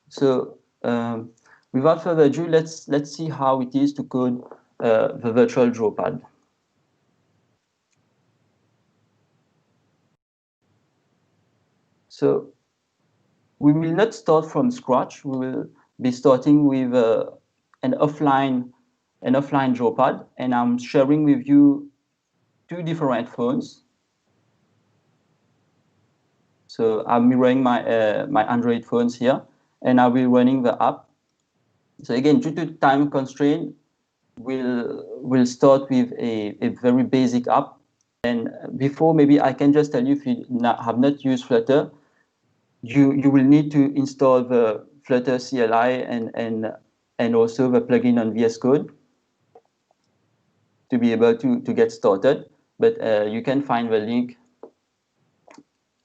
So without further ado, let's see how it is to code the virtual draw pad. So we will not start from scratch. We will be starting with an offline draw pad, and I'm sharing with you two different phones. So I'm mirroring my my Android phones here, and I'll be running the app. So again, due to time constraint, we'll start with a very basic app. And before, maybe I can just tell you, if you have not used Flutter, you will need to install the Flutter CLI and also the plugin on VS Code to be able to get started. But you can find the link.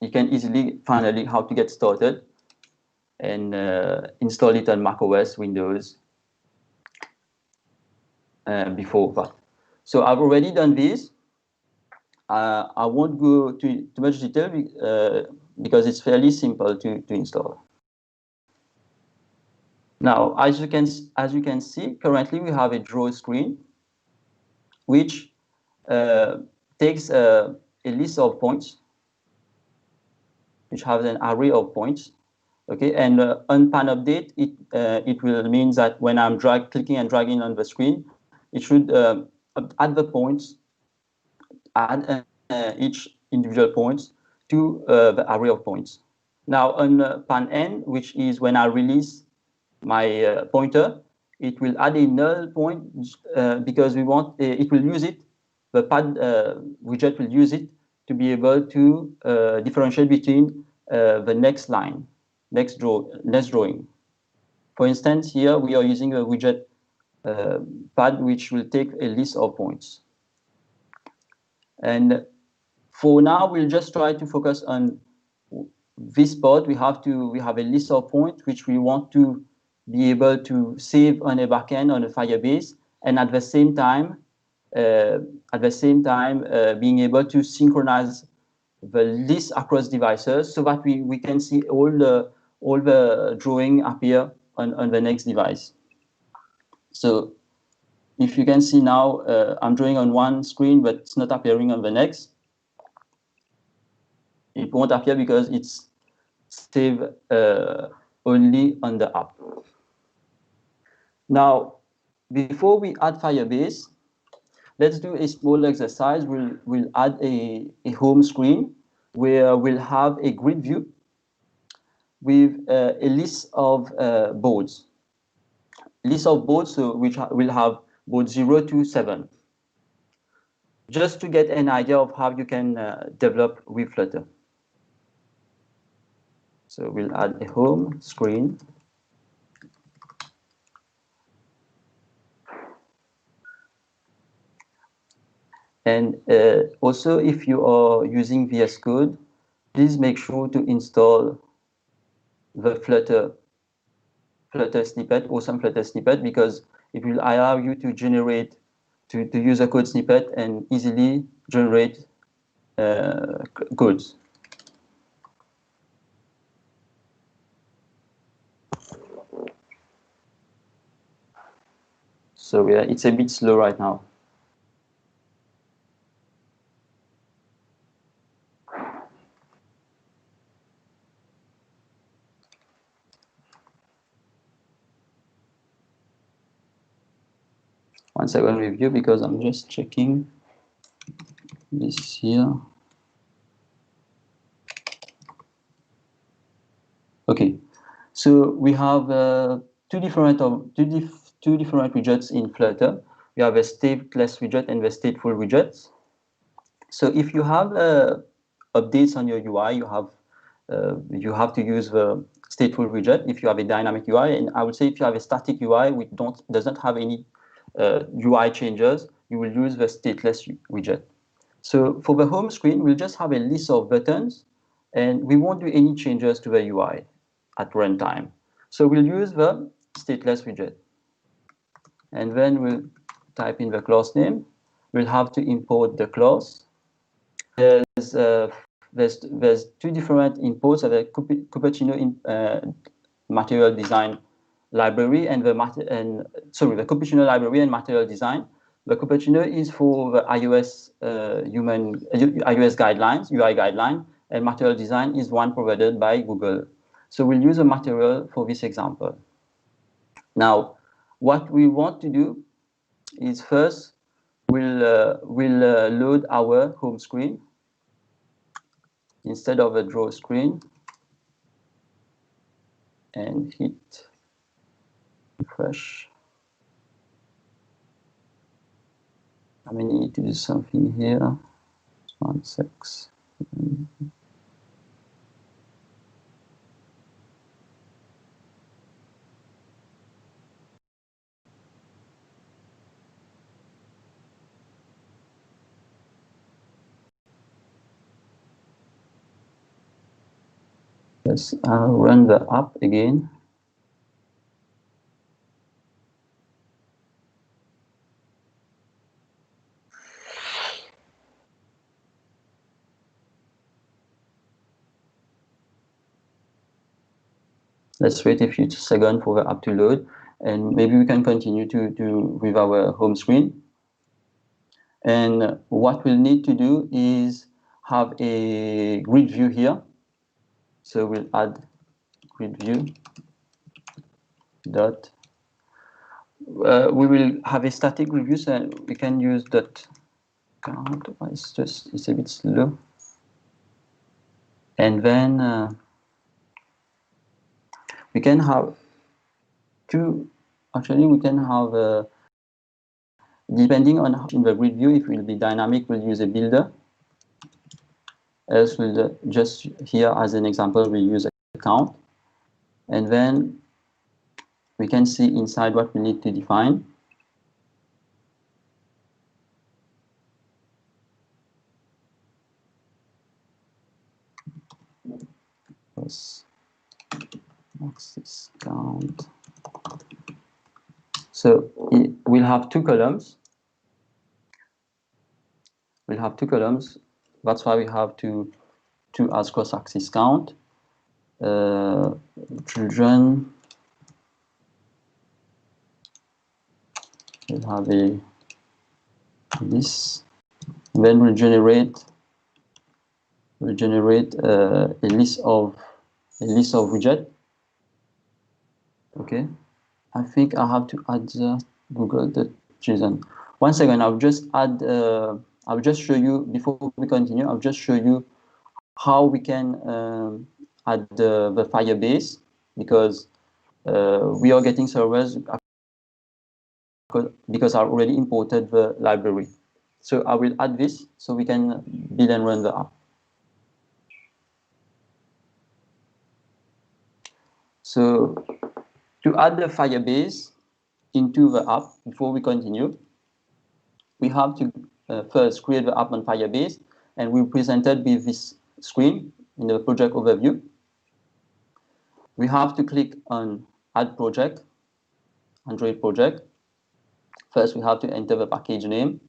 You can easily find a link how to get started and install it on macOS, Windows before that. So I've already done this. I won't go to too much detail because it's fairly simple to install. Now, as you can see, currently we have a draw screen, which takes a list of points, which has an array of points. Okay, and on pan update, it will mean that when I'm clicking and dragging on the screen, it should add the points, add each individual points to the array of points. Now on pan end, which is when I release my pointer, it will add a null point because we want it will use it. The pad widget will use it to be able to differentiate between the next line, next drawing. For instance, here we are using a widget pad which will take a list of points. And For now, we'll just try to focus on this part. We have a list of points which we want to be able to save on a backend on a Firebase, and at the same time, being able to synchronize the list across devices so that we can see all the drawing appear on the next device. So if you can see now, I'm drawing on one screen, but it's not appearing on the next. It won't appear because it's saved only on the app. Now, before we add Firebase, let's do a small exercise. We'll add a home screen where we'll have a grid view with a list of boards. List of boards, so which will have board 0 to 7. Just to get an idea of how you can develop with Flutter. So we'll add a home screen. And also, if you are using VS Code, please make sure to install the Flutter snippet, awesome Flutter snippet, because it will allow you to generate, to use a code snippet and easily generate codes. So yeah, it's a bit slow right now. One second review, because I'm just checking this here. Okay, so we have two different widgets in Flutter. We have a stateless widget and the stateful widget. So if you have updates on your UI, you have to use the stateful widget. If you have a dynamic UI, and I would say if you have a static UI which doesn't have any UI changes, you will use the stateless widget. So for the home screen, we'll just have a list of buttons, and we won't do any changes to the UI at runtime. So we'll use the stateless widget. And then we'll type in the class name. We'll have to import the class. There's two different imports of the Cupertino material design library and the Cupertino library and material design. The Cupertino is for the iOS iOS guidelines, UI guideline, and material design is one provided by Google. So we'll use a material for this example. Now, what we want to do is first we'll load our home screen instead of a draw screen and hit refresh. I may need to do something here. 1 6. Yes, I'll run the app again. Let's wait a few seconds for the app to load, and maybe we can continue with our home screen. And what we'll need to do is have a grid view here. So we'll add grid view dot. We will have a static grid view, so we can use dot count. It's a bit slow. And then we can have two. Actually, we can have depending on how in the grid view, if it will be dynamic, we'll use a builder. Else we'll just here as an example, we use a count. And then we can see inside what we need to define. So we'll have two columns. We'll have two columns. That's why we have to as cross-axis count. Children. We'll have this. Then we'll generate a list of widget. Okay. I think I have to add Google.json. One second, I'll just add, I'll just show you, before we continue, I'll just show you how we can add the Firebase, because we are getting servers because I already imported the library. So I will add this so we can build and run the app. So to add the Firebase into the app, before we continue, we have to first create the app on Firebase, and we presented with this screen in the project overview. We have to click on Add Project, Android project. First, we have to enter the package name.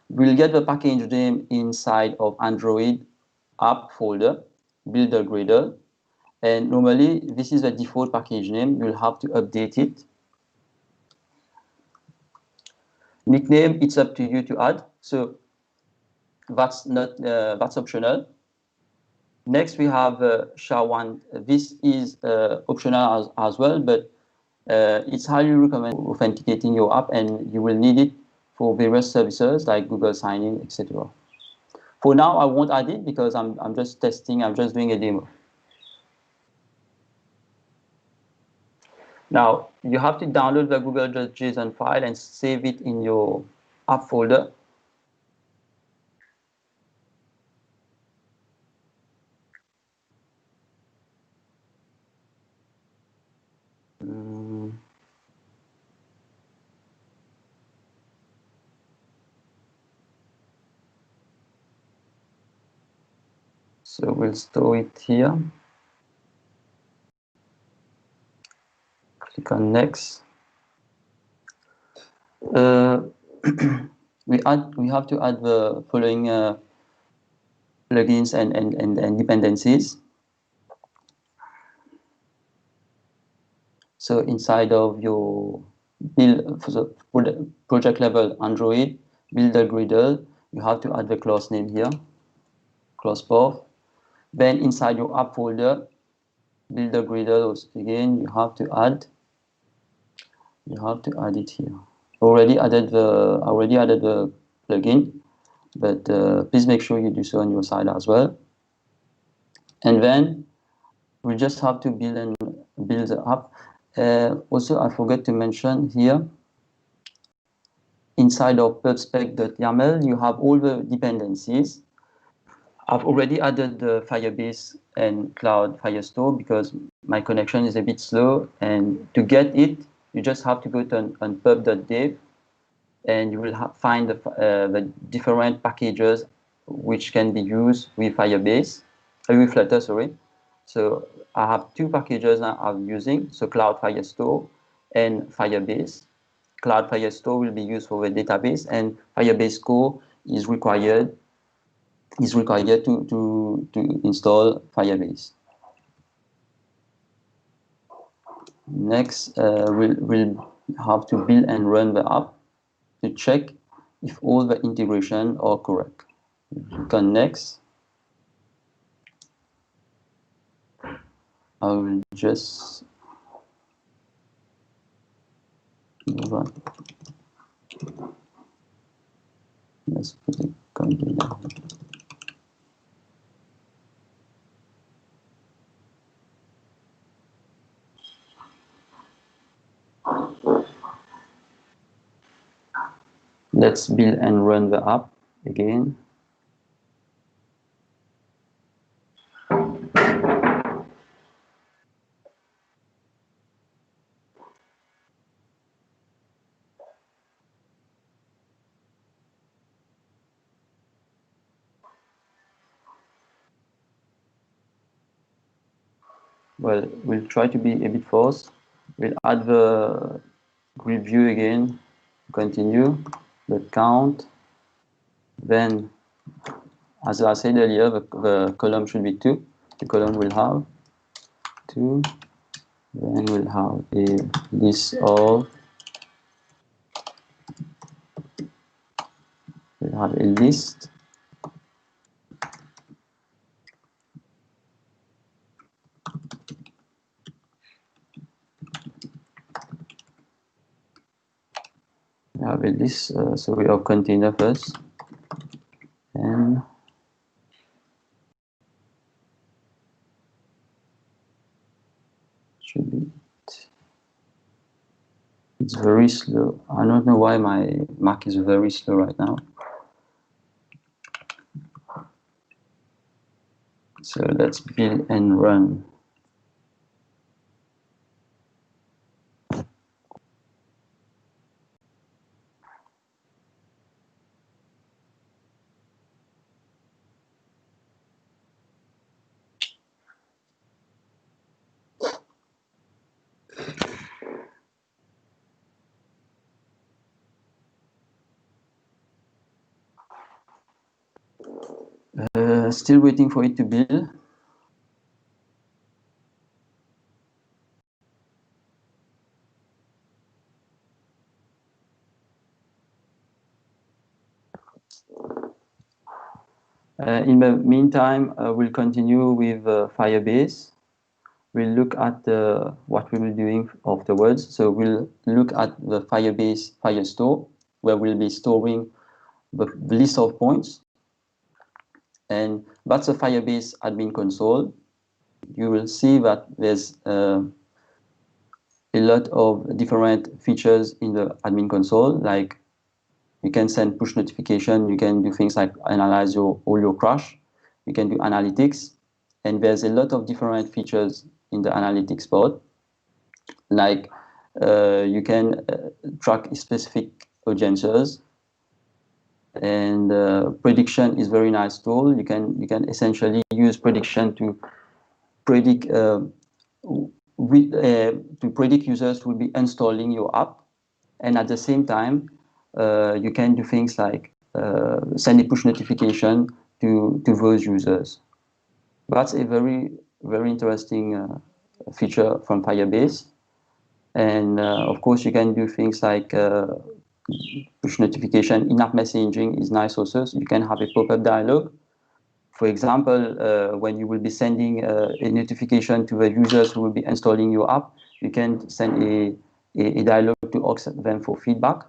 We'll get the package name inside of Android app folder, builder Gradle. And normally, this is the default package name. You'll have to update it. Nickname, it's up to you to add. So that's not that's optional. Next, we have SHA-1. This is optional as well, but it's highly recommended for authenticating your app, and you will need it for various services like Google Sign-in, etc. For now, I won't add it because I'm just testing. I'm just doing a demo. Now, you have to download the Google.json file and save it in your app folder. So we'll store it here. Click on next. We have to add the following plugins and dependencies. So inside of your build for the project level Android builder Gradle, you have to add the class name here, class path. Then inside your app folder, builder Gradle again, you have to add it here. Already added the plugin, but please make sure you do so on your side as well. And then we just have to build the app. Also, I forgot to mention here, inside of pubspec.yaml, you have all the dependencies. I've already added the Firebase and Cloud Firestore because my connection is a bit slow. And to get it, you just have to go to on pub.dev, and you will find the different packages which can be used with Firebase, with Flutter, sorry. So I have two packages now I'm using, so Cloud Firestore and Firebase. Cloud Firestore will be used for the database, and Firebase Core is required to install Firebase. Next, we'll have to build and run the app to check if all the integration are correct. Click on next. I will just move on. Let's put it continue. Let's build and run the app again. Well, we'll try to be a bit fast. We'll add the grid view again, continue, the count. Then, as I said earlier, the column should be 2. The column will have 2. Then we'll have a list of, we'll have a list. We have a list, so we have container first. And should be it. It's very slow. I don't know why my Mac is very slow right now. So let's build and run. Still waiting for it to build. In the meantime, we'll continue with Firebase. We'll look at what we will be doing afterwards. So we'll look at the Firebase Firestore, where we'll be storing the list of points. And that's the Firebase admin console. You will see that there's a lot of different features in the admin console, like you can send push notification, you can do things like analyze all your crash, you can do analytics, and there's a lot of different features in the analytics part, like you can track specific audiences, and prediction is very nice tool. You can essentially use prediction to predict users who will be installing your app, and at the same time you can do things like send a push notification to those users. That's a very interesting feature from Firebase. And of course you can do things like push notification. In-app messaging is nice also. So you can have a pop-up dialog. For example, when you will be sending a notification to the users who will be installing your app, you can send a dialog to ask them for feedback.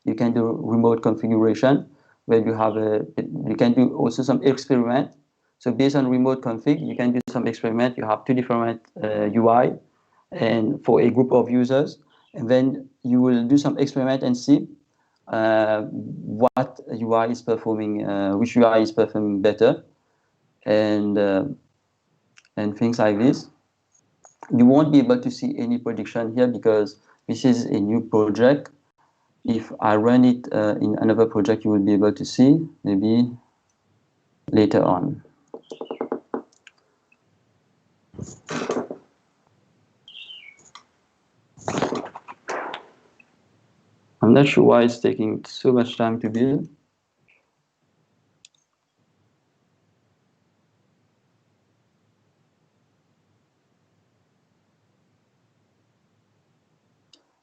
You can do remote configuration, where you can do also some experiment. So based on remote config, you can do some experiment. You have 2 different UI and for a group of users, and then you will do some experiment and see what UI is performing, which UI is performing better, and things like this. You won't be able to see any prediction here because this is a new project. If I run it in another project, you will be able to see maybe later on. I'm not sure why it's taking so much time to build.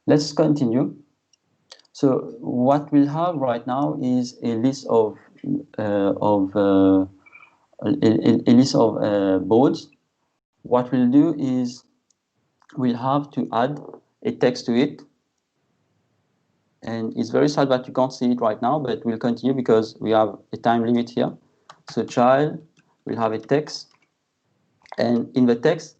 Let's continue. So what we'll have right now is a list of boards. What we'll do is we'll have to add a text to it, and it's very sad that you can't see it right now, but we'll continue because we have a time limit here. So child, we'll have a text, and in the text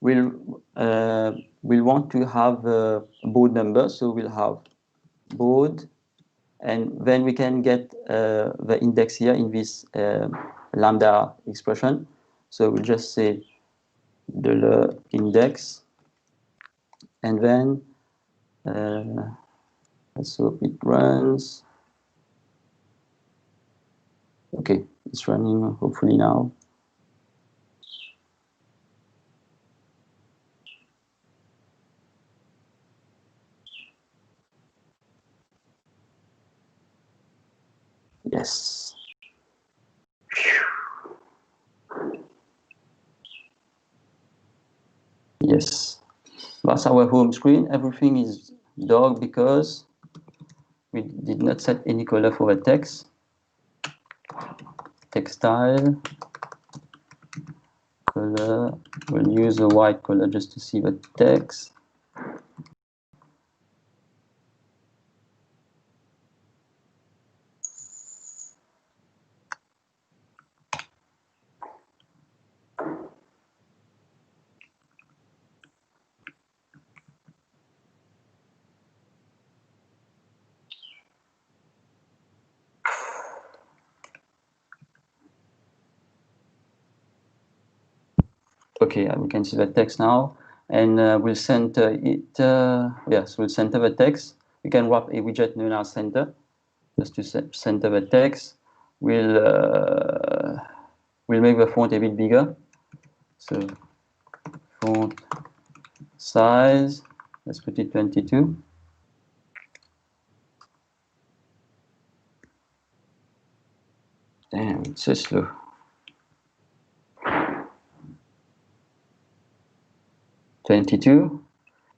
we'll want to have a board number. So we'll have board, and then we can get the index here in this lambda expression. So we'll just say the index, and then let's hope it runs. Okay, it's running hopefully now. Yes. Yes. That's our home screen. Everything is dark because we did not set any color for the text. Textile color. We'll use a white color just to see the text. Okay, we can see the text now, and we'll center it. Yes, we'll center the text. We can wrap a widget known as center, just to center the text. We'll make the font a bit bigger. So font size, let's put it 22. Damn, it's so slow. $22,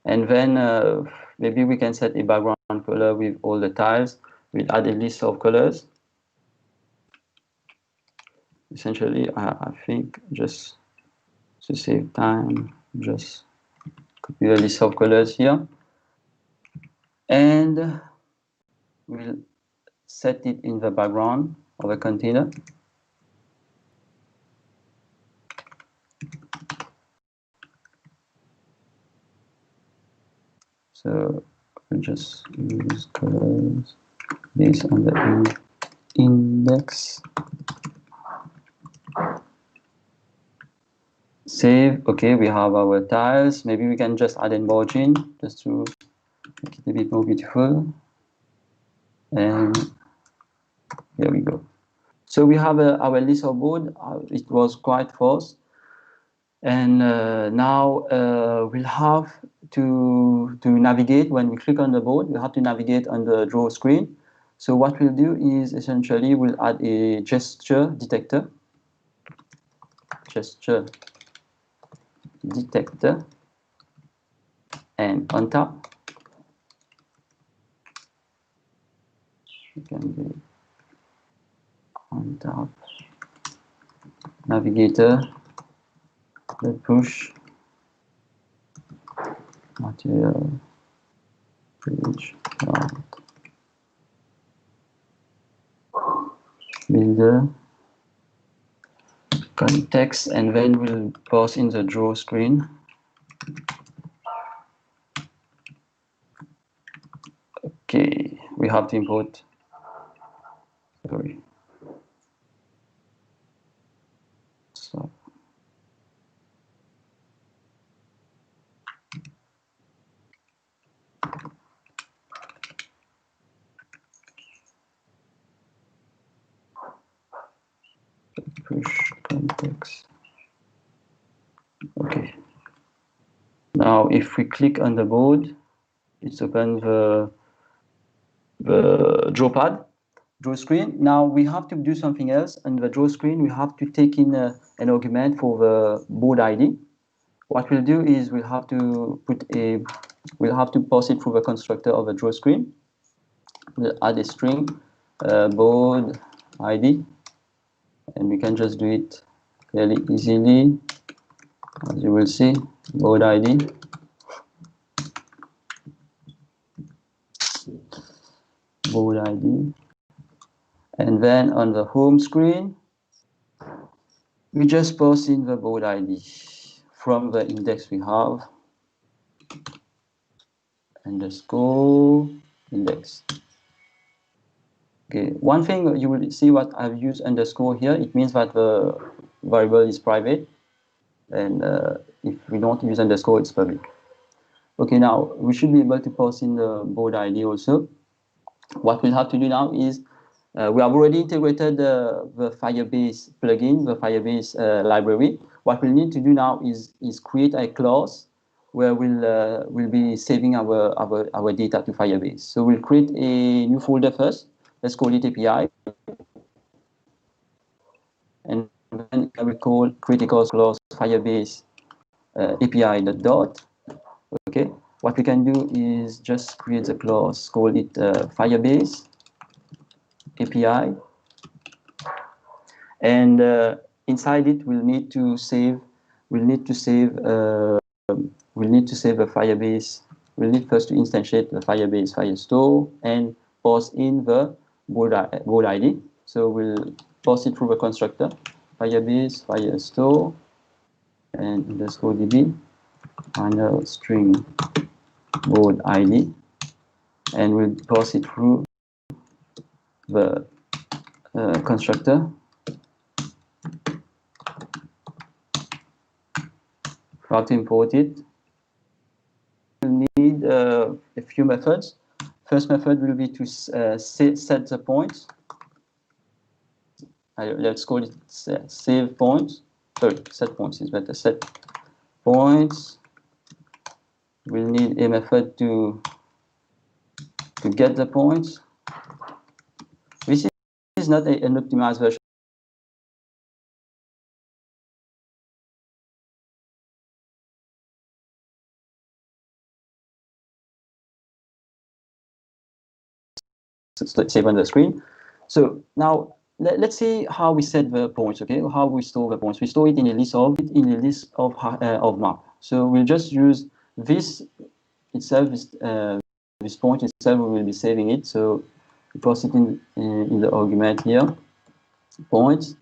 and then maybe we can set a background color with all the tiles. We'll add a list of colors. Essentially, I think just to save time, just copy the list of colors here, and we'll set it in the background of a container. So we'll just use colors based on the index. Save. Okay, we have our tiles. Maybe we can just add a margin just to make it a bit more beautiful. And here we go. So we have our list of board. It was quite fast. And now we'll have to navigate. When we click on the board, we have to navigate on the draw screen. So what we'll do is essentially we'll add a gesture detector. Gesture detector. And on top, it can be on top, navigator, the push, material, page, builder, context, and then we'll pause in the draw screen. Okay, we have to import, sorry. So push context. Okay. Now, if we click on the board, it's open the draw pad, draw screen. Now we have to do something else. On the draw screen, we have to take in an argument for the board ID. What we'll do is we'll have to pass it through the constructor of the draw screen. We'll add a string, board ID, and we can just do it fairly easily. As you will see, board ID. Board ID. And then on the home screen, we just pass in the board ID from the index we have, underscore index. Okay, one thing you will see what I've used underscore here, it means that the variable is private, and if we don't use underscore, it's public. Okay, now we should be able to pass in the board ID also. What we'll have to do now is we have already integrated the Firebase plugin, the Firebase library. What we'll need to do now is create a class where we'll be saving our data to Firebase. So we'll create a new folder first. Let's call it API. and then we call critical clause Firebase API dot. Okay, what we can do is just create the clause, call it Firebase API, and inside it we'll need to save a Firebase. We'll need first to instantiate the Firebase Firestore and pass in the board ID. So we'll pass it through the constructor Firebase Firestore and underscore db final string board ID, and we'll pass it through the constructor how to import it. We'll need a few methods. First method will be to set the points. Let's call it save points. Sorry, set points is better. Set points. We'll need a method to get the points. This is not an optimized version. Let's save on the screen. So now let's see how we set the points. Okay, how we store the points. We store it in a list of map. So we'll just use this itself. This point itself, we will be saving it. So we pass it in the argument here, points,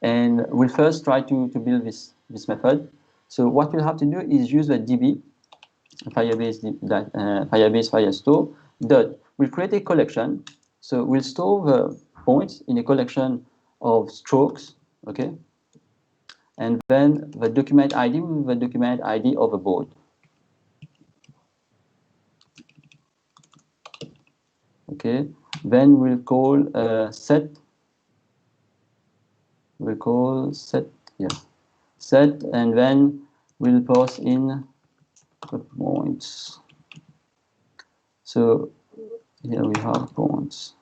and we'll first try to build this method. So what we'll have to do is use the DB Firebase Firestore dot. We'll create a collection. So we'll store the points in a collection of strokes, okay? And then the document ID with the document ID of a board. Okay, then we'll call set. We'll call set, yes, set, and then we'll pass in the points. So here we have points.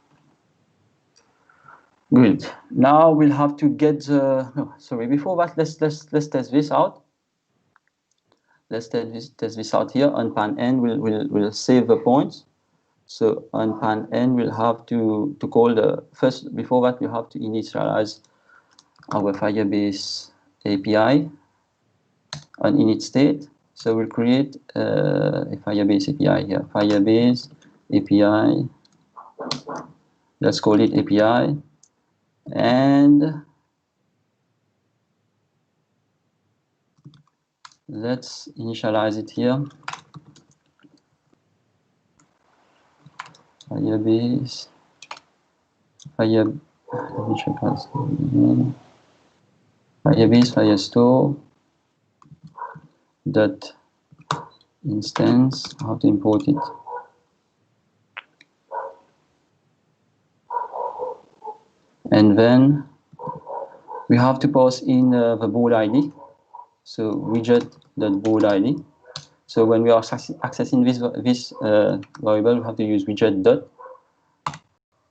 Good. Now we'll have to get the. No, sorry. Before that, let's test this out. Let's test this out here. On pan n, we'll save the points. So on pan n, we'll have to call the first. Before that, we have to initialize our Firebase API on init state. So we'll create a Firebase API here. Firebase API. Let's call it API. And let's initialize it here. Firebase. Firebase Firestore dot instance. How to import it? And then we have to pass in the board ID. So widget.board ID. So when we are accessing this variable, we have to use widget dot.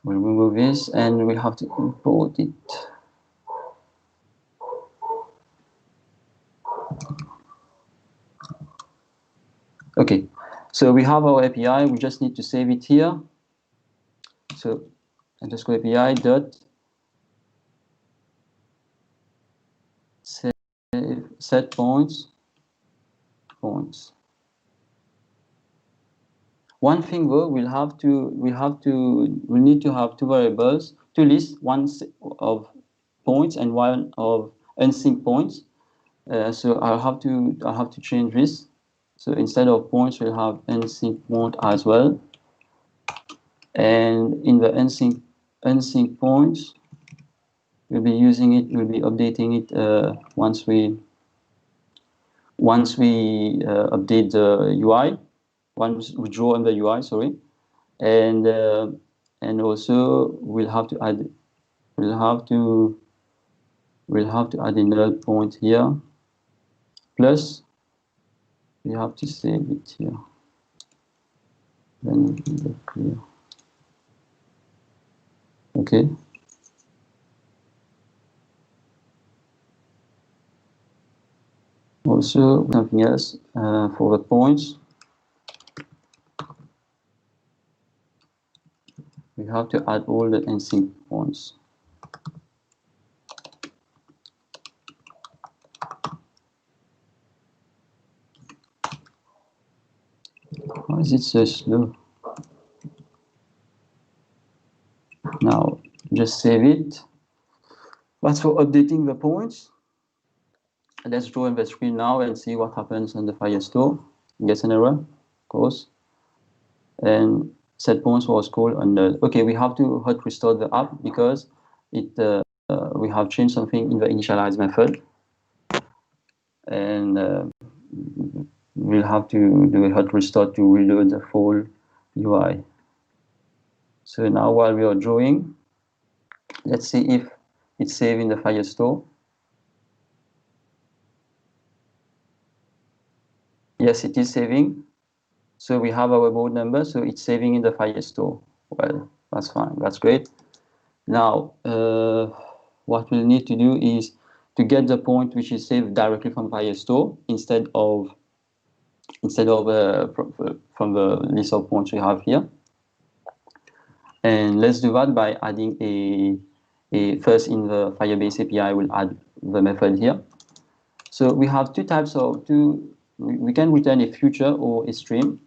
We'll remove this and we have to import it. Okay, so we have our API. We just need to save it here. So underscore API dot set points. One thing though, we'll need to have two variables, two lists, one of points and one of unsynced points. So I'll have to change this. So instead of points, we'll have unsynced point as well. And in the unsynced points, we'll be using it. We'll be updating it once we update the UI. Once we draw on the UI, sorry, and also we'll have to add a null point here. Plus, we have to save it here. Then clear. Okay. also something else for the points. We have to add all the NSYNC points. Why is it so slow? Now, just save it. That's for updating the points. Let's join the screen now and see what happens on the Firestore. Gets an error, of course. And set points was called on null. Okay, we have to hot restore the app because it we have changed something in the initialize method. And we'll have to do a hot restore to reload the full UI. So now while we are drawing, let's see if it's saved in the Firestore. Yes, it is saving. So we have our board number, so it's saving in the Firestore. Well, that's fine, that's great. Now, what we'll need to do is to get the point which is saved directly from Firestore instead of from the list of points we have here. And let's do that by adding a first in the Firebase API, we'll add the method here. So we have two types of we can return a future or a stream.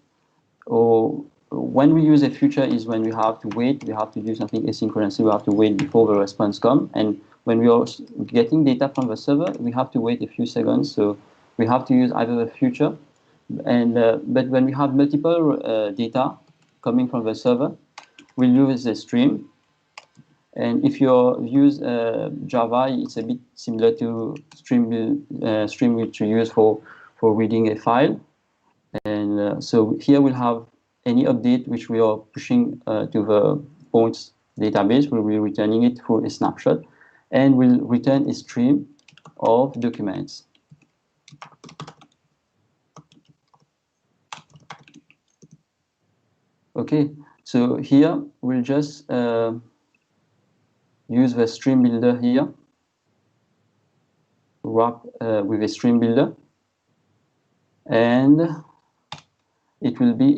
Or when we use a future is when we have to wait, we have to do something asynchronously, we have to wait before the response comes. And when we are getting data from the server, we have to wait a few seconds. So we have to use either the future, and but when we have multiple data coming from the server, we'll use a stream. And if you use Java, it's a bit similar to stream which you use for reading a file. And so here we'll have any update which we are pushing to the points database. We'll be returning it through a snapshot, and we'll return a stream of documents. Okay, so here we'll just use the stream builder here, wrap with a stream builder, and it will be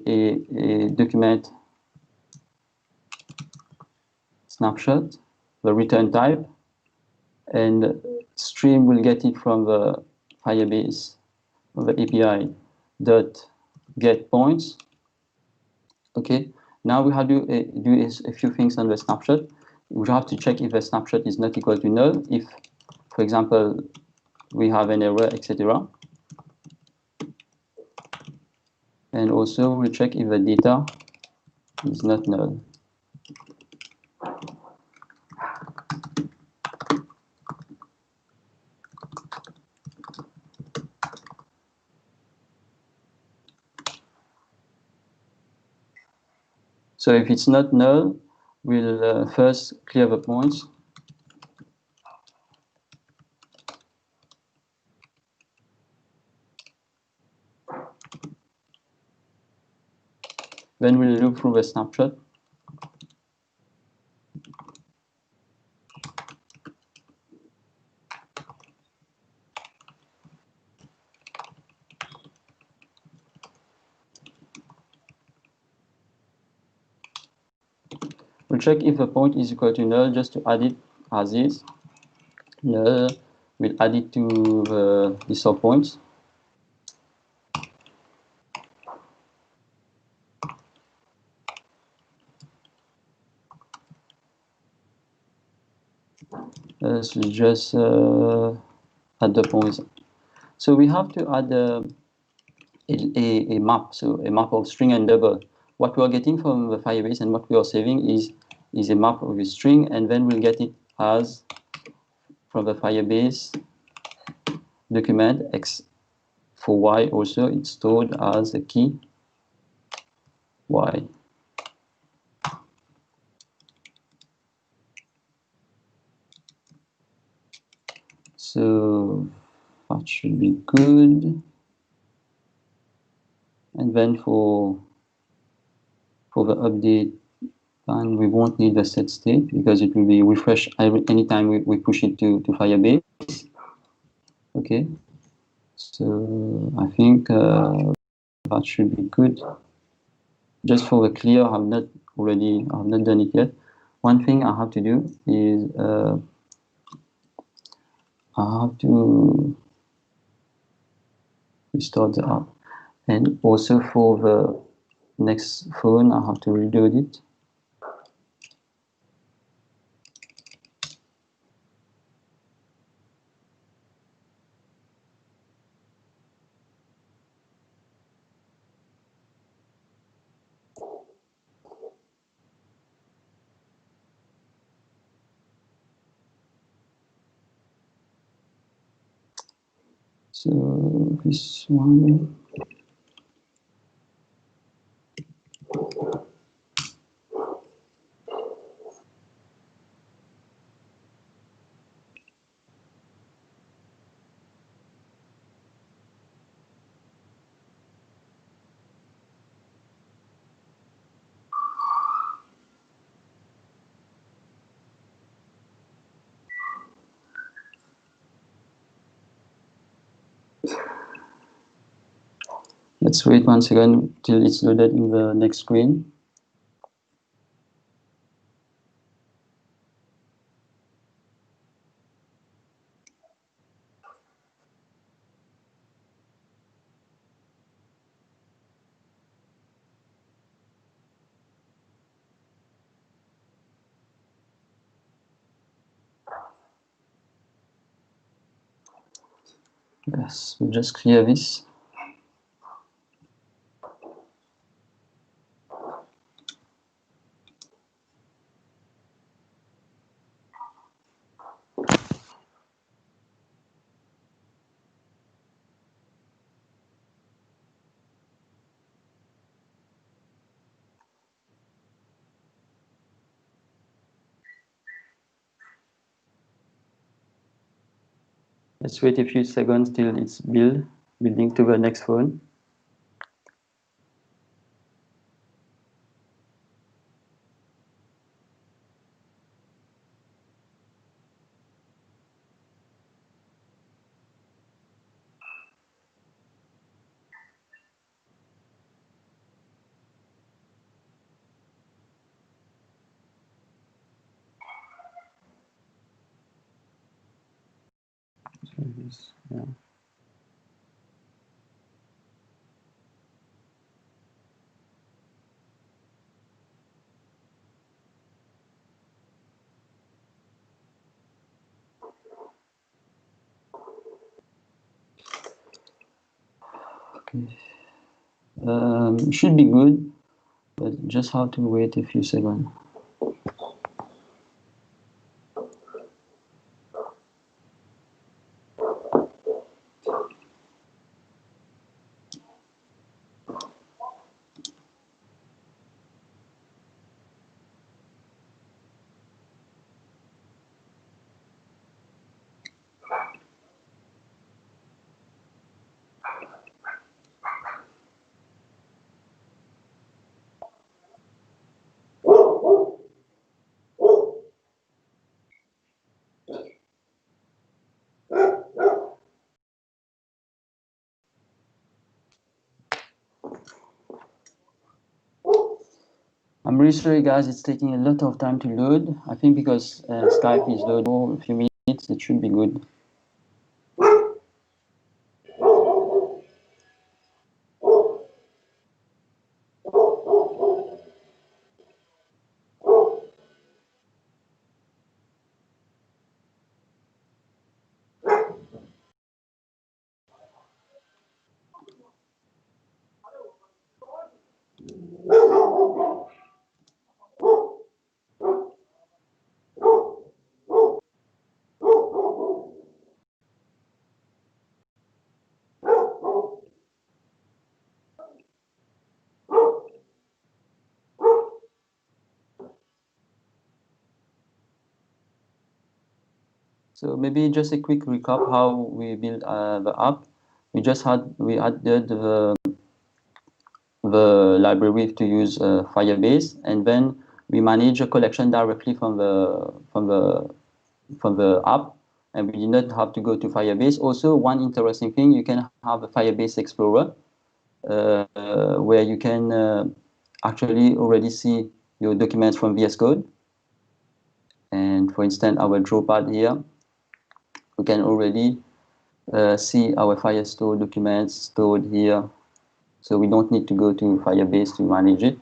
a document snapshot, the return type, and stream will get it from the Firebase, from the API dot get points. Okay, now we have to do a few things on the snapshot. We have to check if the snapshot is not equal to null, if, for example, we have an error, etc. And also we check if the data is not null. So if it's not null, we'll first clear the points. Then we'll look through the snapshot. We'll check if the point is equal to null just to add it as is. Null, we'll add it to the list of points. So just add the points. So we have to add a map, so a map of string and double. What we are getting from the Firebase and what we are saving is a map of a string, and then we'll get it as from the Firebase document X for Y also, it's stored as a key Y. So that should be good. And then for the update, and we won't need the set state because it will be refreshed anytime we push it to Firebase. Okay. So I think that should be good. Just for the clear, I've not done it yet. One thing I have to do is I have to restore the app, and also for the next phone, I have to reload it. So this one. Let's wait 1 second till it's loaded in the next screen. Yes, we'll just clear this. Let's wait a few seconds till it's building to the next phone. Yeah. Okay. Should be good, but just have to wait a few seconds. I'm really sorry, guys. It's taking a lot of time to load. I think because Skype is loading for a few minutes, it should be good. So maybe just a quick recap how we built the app. We added the library to use Firebase, and then we manage a collection directly from the app, and we did not have to go to Firebase. Also, one interesting thing, you can have a Firebase Explorer where you can actually already see your documents from VS Code. And for instance, our drawpad here, we can already see our Firestore documents stored here. So we don't need to go to Firebase to manage it.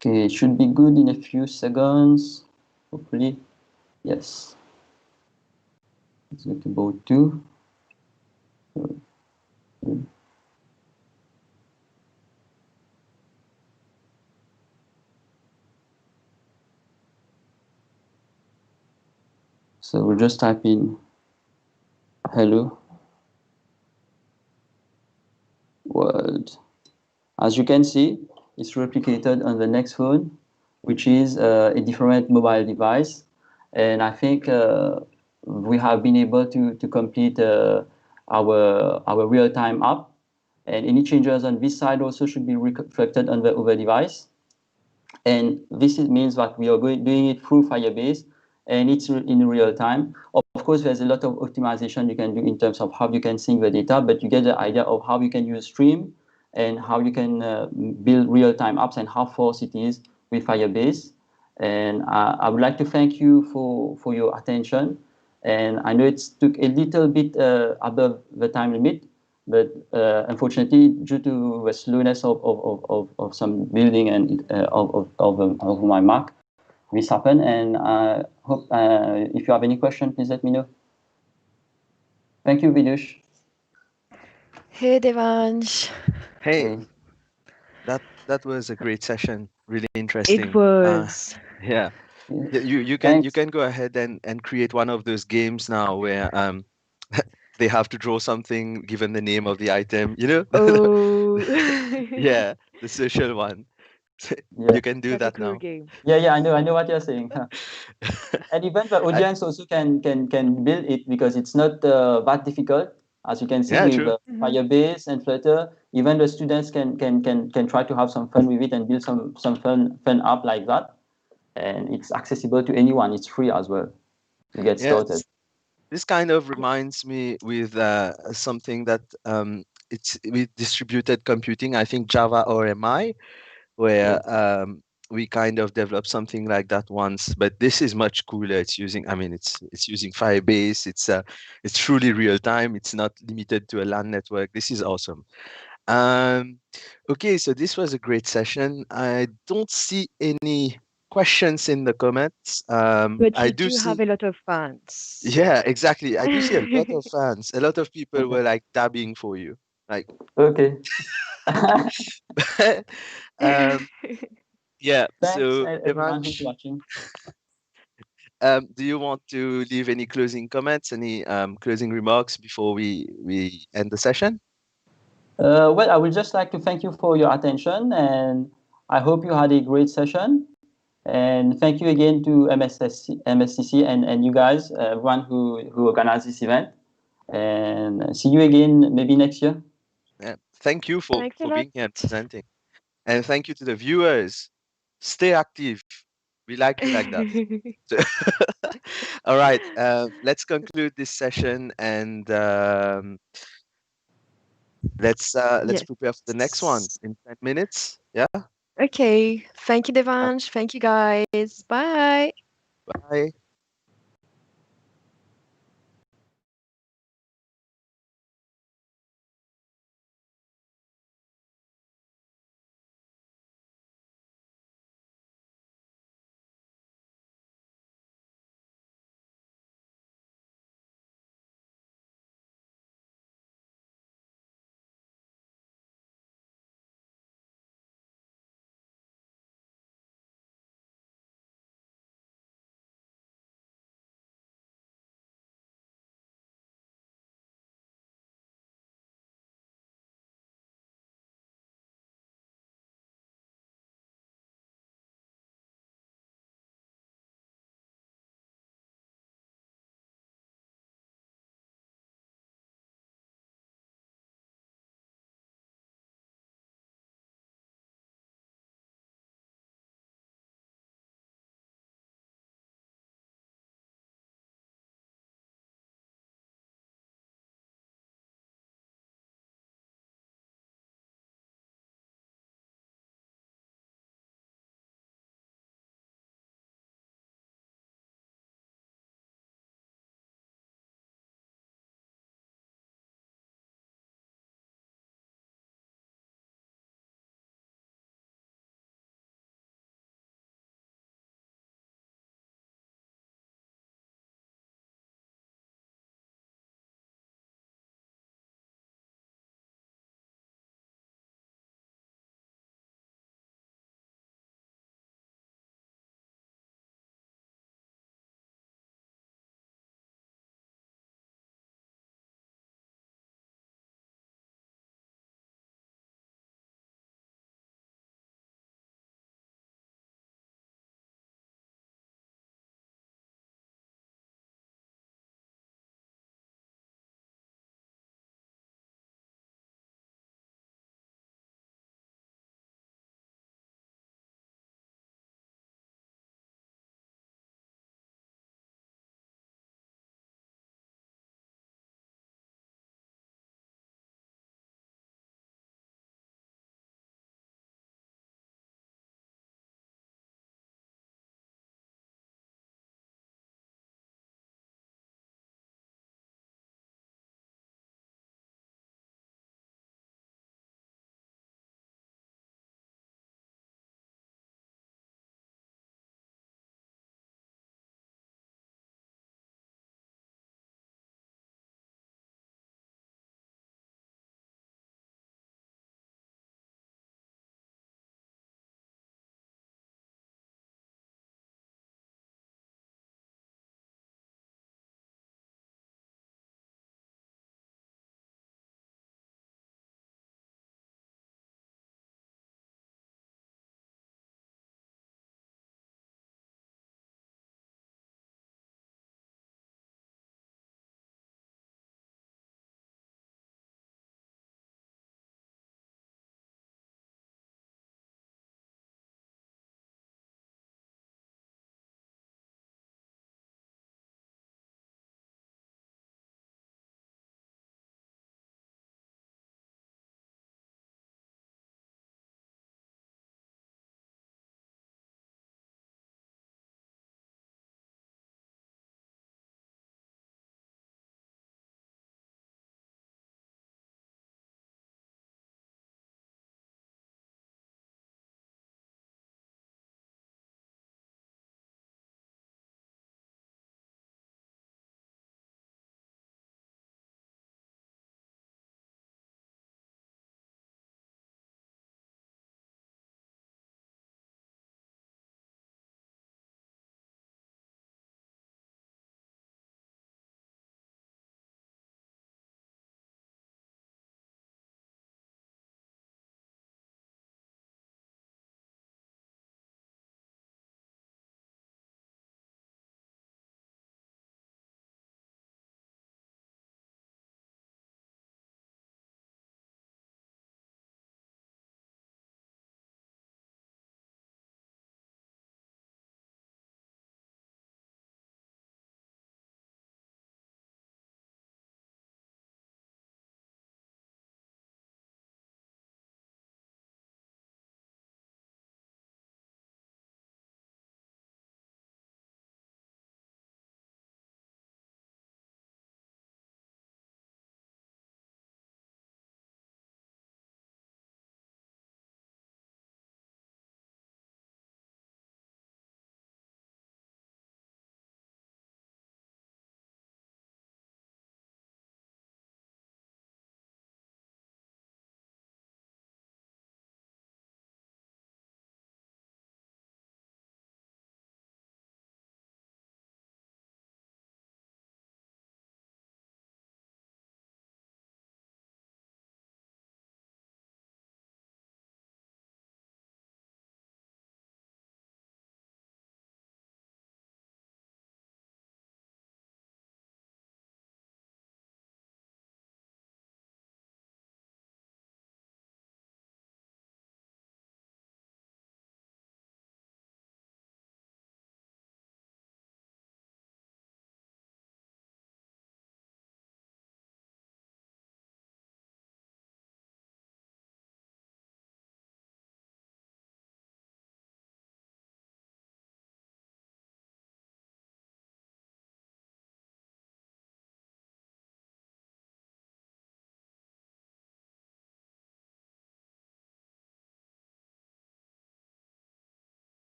Okay, it should be good in a few seconds, hopefully. Yes. Let's go to board 2. So we'll just type in hello world. As you can see, it's replicated on the next phone, which is a different mobile device. And I think we have been able to complete our real-time app. And any changes on this side also should be reflected on the other device. And this means that we are doing it through Firebase, and it's in real time. Of course, there's a lot of optimization you can do in terms of how you can sync the data, but you get the idea of how you can use Stream and how you can build real-time apps and how fast it is with Firebase. And I would like to thank you for your attention. And I know it took a little bit above the time limit, but unfortunately, due to the slowness of some building and of my Mac, this happened. And I hope if you have any question, please let me know. Thank you, Vidush. Hey, Devansh. Hey, Okay. that was a great session. Really It interesting. was. Yeah. Yes. Yeah, you Thanks. can go ahead and create one of those games now where they have to draw something given the name of the item, you know? Oh, Yeah, the social one. Yeah. You can do like a that cool now. game. Yeah, I know what you're saying. And even the I, audience also can build it because it's not that difficult. As you can see yeah, with true. Hmm. Firebase and Flutter, even the students can try to have some fun with it and build some fun app like that. And it's accessible to anyone. It's free as well to get Yeah, started. this kind of reminds me with something that it's with distributed computing, I think Java or MI, where Yes. we kind of developed something like that once, but this is much cooler. It's using, I mean, it's using Firebase. It's truly real time. It's not limited to a LAN network. This is awesome. Um, okay, so this was a great session. I don't see any questions in the comments. But I you do do have see, a lot of fans. yeah, exactly. I do see a lot of fans. A lot of people were like dabbing for you. Like, Okay. um, yeah. Thanks, So, everyone who's Devansh, watching. do you want to leave any closing comments, any closing remarks before we end the session? Well, I would just like to thank you for your attention, and I hope you had a great session. And thank you again to MSCC and you guys, everyone who organized this event. And see you again maybe next year. Yeah. Thank you Thanks a for lot. being here and presenting, and thank you to the viewers. Stay active. We like you like that. So, all right, let's conclude this session and let's prepare for the next one Yes. in 10 minutes. Yeah. Okay. Thank you, Devansh. Thank you, guys. Bye. Bye.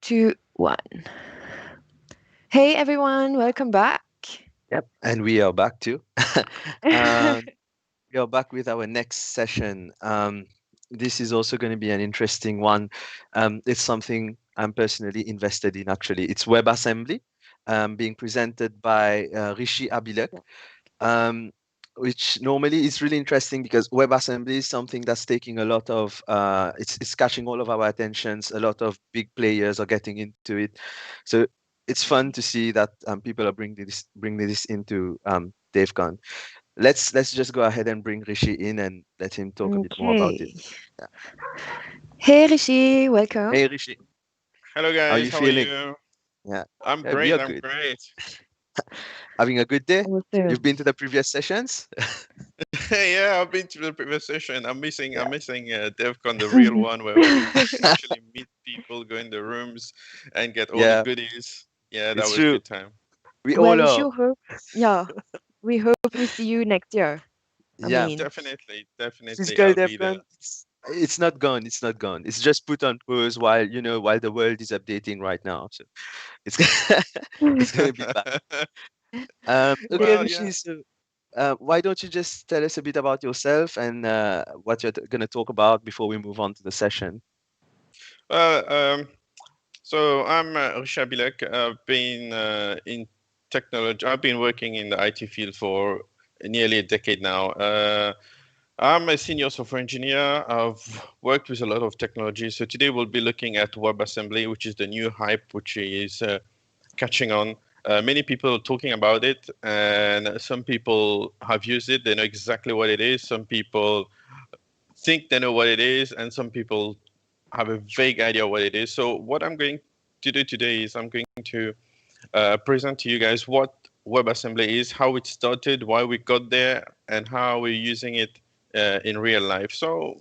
2, 1. Hey everyone, welcome back. Yep. And we are back too. Um, we are back with our next session. This is also going to be an interesting one. It's something I'm personally invested in, actually. It's WebAssembly, being presented by Rishi Abilek. Which normally is really interesting because WebAssembly is something that's taking a lot of, it's catching all of our attentions. A lot of big players are getting into it. So it's fun to see that people are bringing this into DevCon. Let's just go ahead and bring Rishi in and let him talk a bit more about it. Okay. Yeah. Hey Rishi, welcome. Hey Rishi, Hello how are you guys, how are feeling? you? Yeah, I'm yeah, we great, are I'm good. great. Having a good day? You've Awesome. been to the previous sessions? Yeah, I've been to the previous session. I'm missing DevCon, the real one where we actually meet people, go in the rooms and get all the Yeah, goodies. Yeah, that it's was a true. good time. We Well, all we are. sure hope, yeah, we hope we see you next year. I Yeah. mean, Definitely, Physical I'll be there. DevCon, it's not gone. It's not gone. It's just put on pause while while the world is updating right now. So it's it's gonna be back. Okay, Well, yeah. Rishi. So why don't you just tell us a bit about yourself and what you're gonna talk about before we move on to the session? Well, so I'm Risha Bilek. I've been in technology. I've been working in the IT field for nearly a decade now. I'm a senior software engineer. I've worked with a lot of technology. So today we'll be looking at WebAssembly, which is the new hype, which is catching on. Many people are talking about it, and some people have used it. They know exactly what it is. Some people think they know what it is, and some people have a vague idea what it is. So what I'm going to do today is I'm going to present to you guys what WebAssembly is, how it started, why we got there, and how we're using it in real life. So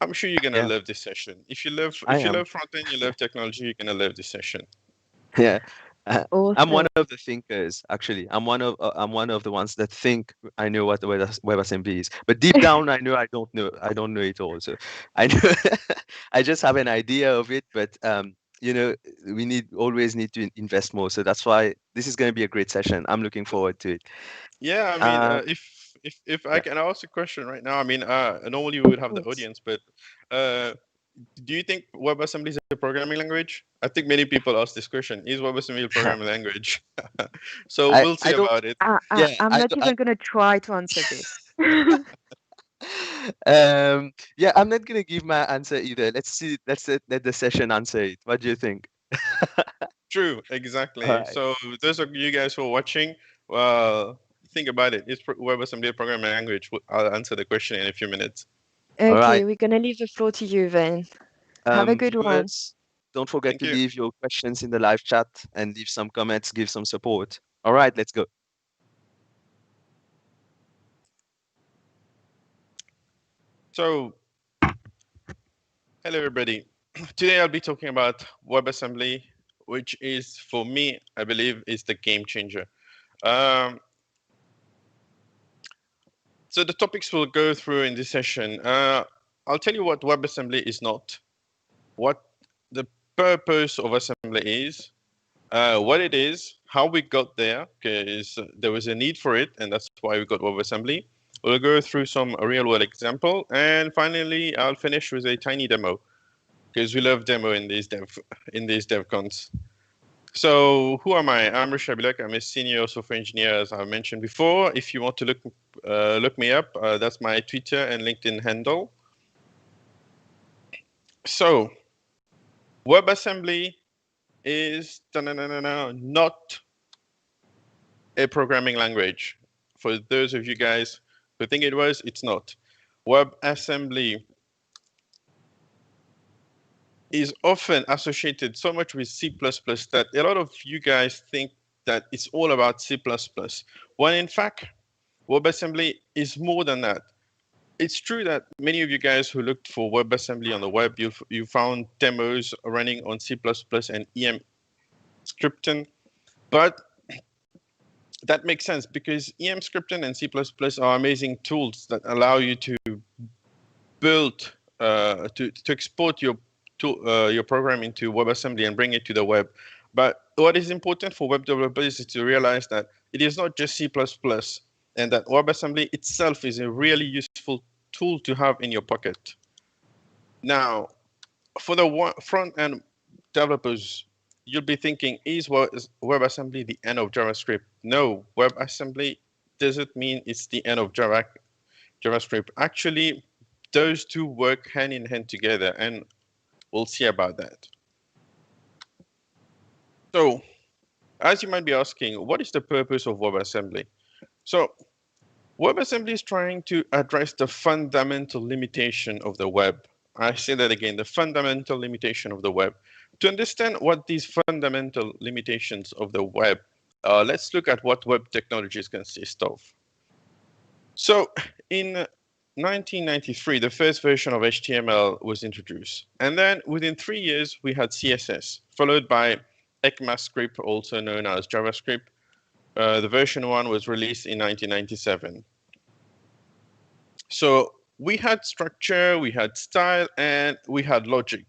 I'm sure you're gonna Yeah, love this session. I If you am. love front end, you love technology, you're gonna love this session. Yeah. I'm one awesome. of the thinkers, actually. I'm one of the ones that think I know what the WebAssembly is, but deep down I know I don't know. I don't know it all. So I know I just have an idea of it, but we always need to invest more. So that's why this is going to be a great session. I'm looking forward to it. Yeah, I mean, Uh, if I yeah, can ask a question right now, I mean, normally we would have the Course. audience, but uh, do you think WebAssembly is a programming language? I think many people ask this question: is WebAssembly a programming language? So we'll I see don't. about it. Yeah, I'm not even gonna try to answer this. Yeah, I'm not gonna give my answer either. Let's see. Let the session answer it. What do you think? True, All exactly. right. So those of you guys who are watching, well, think about it. Is WebAssembly a programming language? I'll answer the question in a few minutes. All Okay, right. we're gonna leave the floor to you then. Have a good one. Viewers, don't forget Thank to you. leave your questions in the live chat and leave some comments, give some support. All right, let's go. So hello, everybody. Today I'll be talking about WebAssembly, which is, for me, I believe, is the game changer. Um, so the topics we'll go through in this session. I'll tell you what WebAssembly is not, what the purpose of assembly is, what it is, how we got there, because there was a need for it, and that's why we got WebAssembly. We'll go through some real-world example, and finally, I'll finish with a tiny demo, because we love demo in these DevCons. So who am I? I'm Rishi Abilek. I'm a senior software engineer, as I mentioned before. If you want to look me up, that's my Twitter and LinkedIn handle. So WebAssembly is not a programming language. For those of you guys who think it was, it's not. WebAssembly is often associated so much with C++ that a lot of you guys think that it's all about C++. When in fact, WebAssembly is more than that. It's true that many of you guys who looked for WebAssembly on the web, you found demos running on C++ and EM scripting, but that makes sense because EM scripting and C++ are amazing tools that allow you to build, to export your your program into WebAssembly and bring it to the web. But what is important for web developers is to realize that it is not just C++, and that WebAssembly itself is a really useful tool to have in your pocket. Now, for the front-end developers, you'll be thinking, is WebAssembly the end of JavaScript? No, WebAssembly doesn't mean it's the end of JavaScript. Actually, those two work hand in hand together, and we'll see about that. So, as you might be asking, what is the purpose of WebAssembly? So, WebAssembly is trying to address the fundamental limitation of the web. I say that again, the fundamental limitation of the web. To understand what these fundamental limitations of the web are, let's look at what web technologies consist of. So, in 1993, the first version of HTML was introduced. And then within 3 years, we had CSS, followed by ECMAScript, also known as JavaScript. The version 1 was released in 1997. So we had structure, we had style, and we had logic.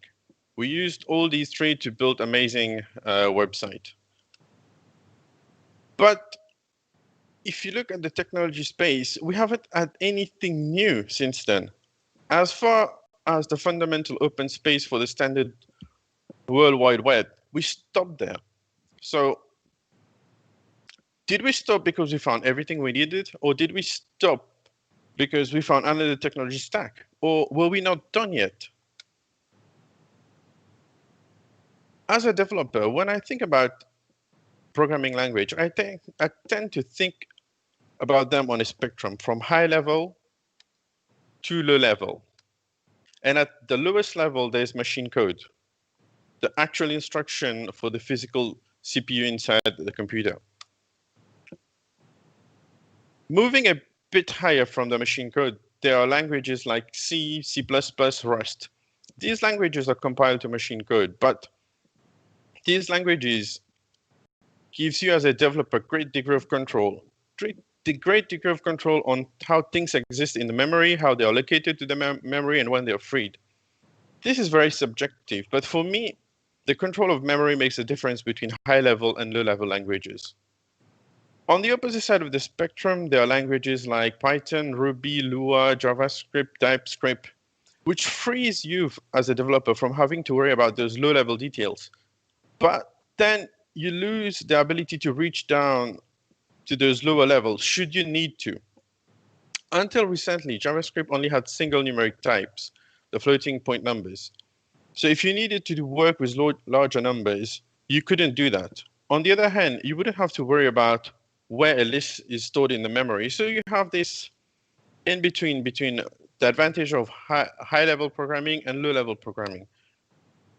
We used all these three to build amazing website. But if you look at the technology space, we haven't had anything new since then. As far as the fundamental open space for the standard World Wide Web, we stopped there. So did we stop because we found everything we needed, or did we stop because we found another technology stack, or were we not done yet? As a developer, when I think about programming language, I tend to think about them on a spectrum from high level to low level. And at the lowest level, there's machine code, the actual instruction for the physical CPU inside the computer. Moving a bit higher from the machine code, there are languages like C, C++, Rust. These languages are compiled to machine code, but these languages gives you as a developer great degree of control, great degree of control on how things exist in the memory, how they are located to the memory, and when they are freed. This is very subjective, but for me, the control of memory makes a difference between high-level and low-level languages. On the opposite side of the spectrum, there are languages like Python, Ruby, Lua, JavaScript, TypeScript, which frees you as a developer from having to worry about those low-level details. But then you lose the ability to reach down to those lower levels should you need to. Until recently, JavaScript only had single numeric types, the floating point numbers. So if you needed to do work with larger numbers, you couldn't do that. On the other hand, you wouldn't have to worry about where a list is stored in the memory. So you have this in between the advantage of high-level programming and low-level programming.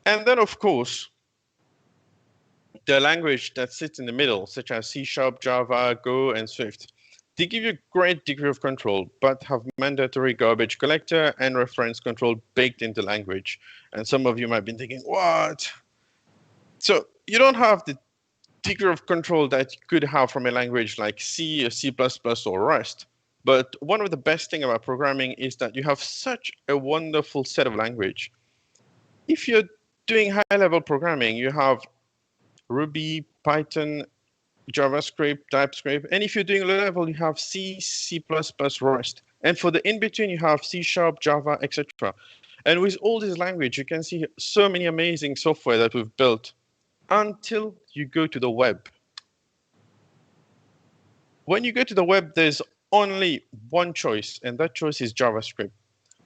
And then, of course, the language that sits in the middle, such as C#, Java, Go, and Swift, they give you a great degree of control, but have mandatory garbage collector and reference control baked into language. And some of you might be thinking, what? So you don't have the degree of control that you could have from a language like C or C++ or Rust. But one of the best things about programming is that you have such a wonderful set of language. If you're doing high-level programming, you have Ruby, Python, JavaScript, TypeScript. And if you're doing low level, you have C, C++, Rust. And for the in-between, you have C#, Java, etc. And with all this language, you can see so many amazing software that we've built until you go to the web. When you go to the web, there's only one choice, and that choice is JavaScript.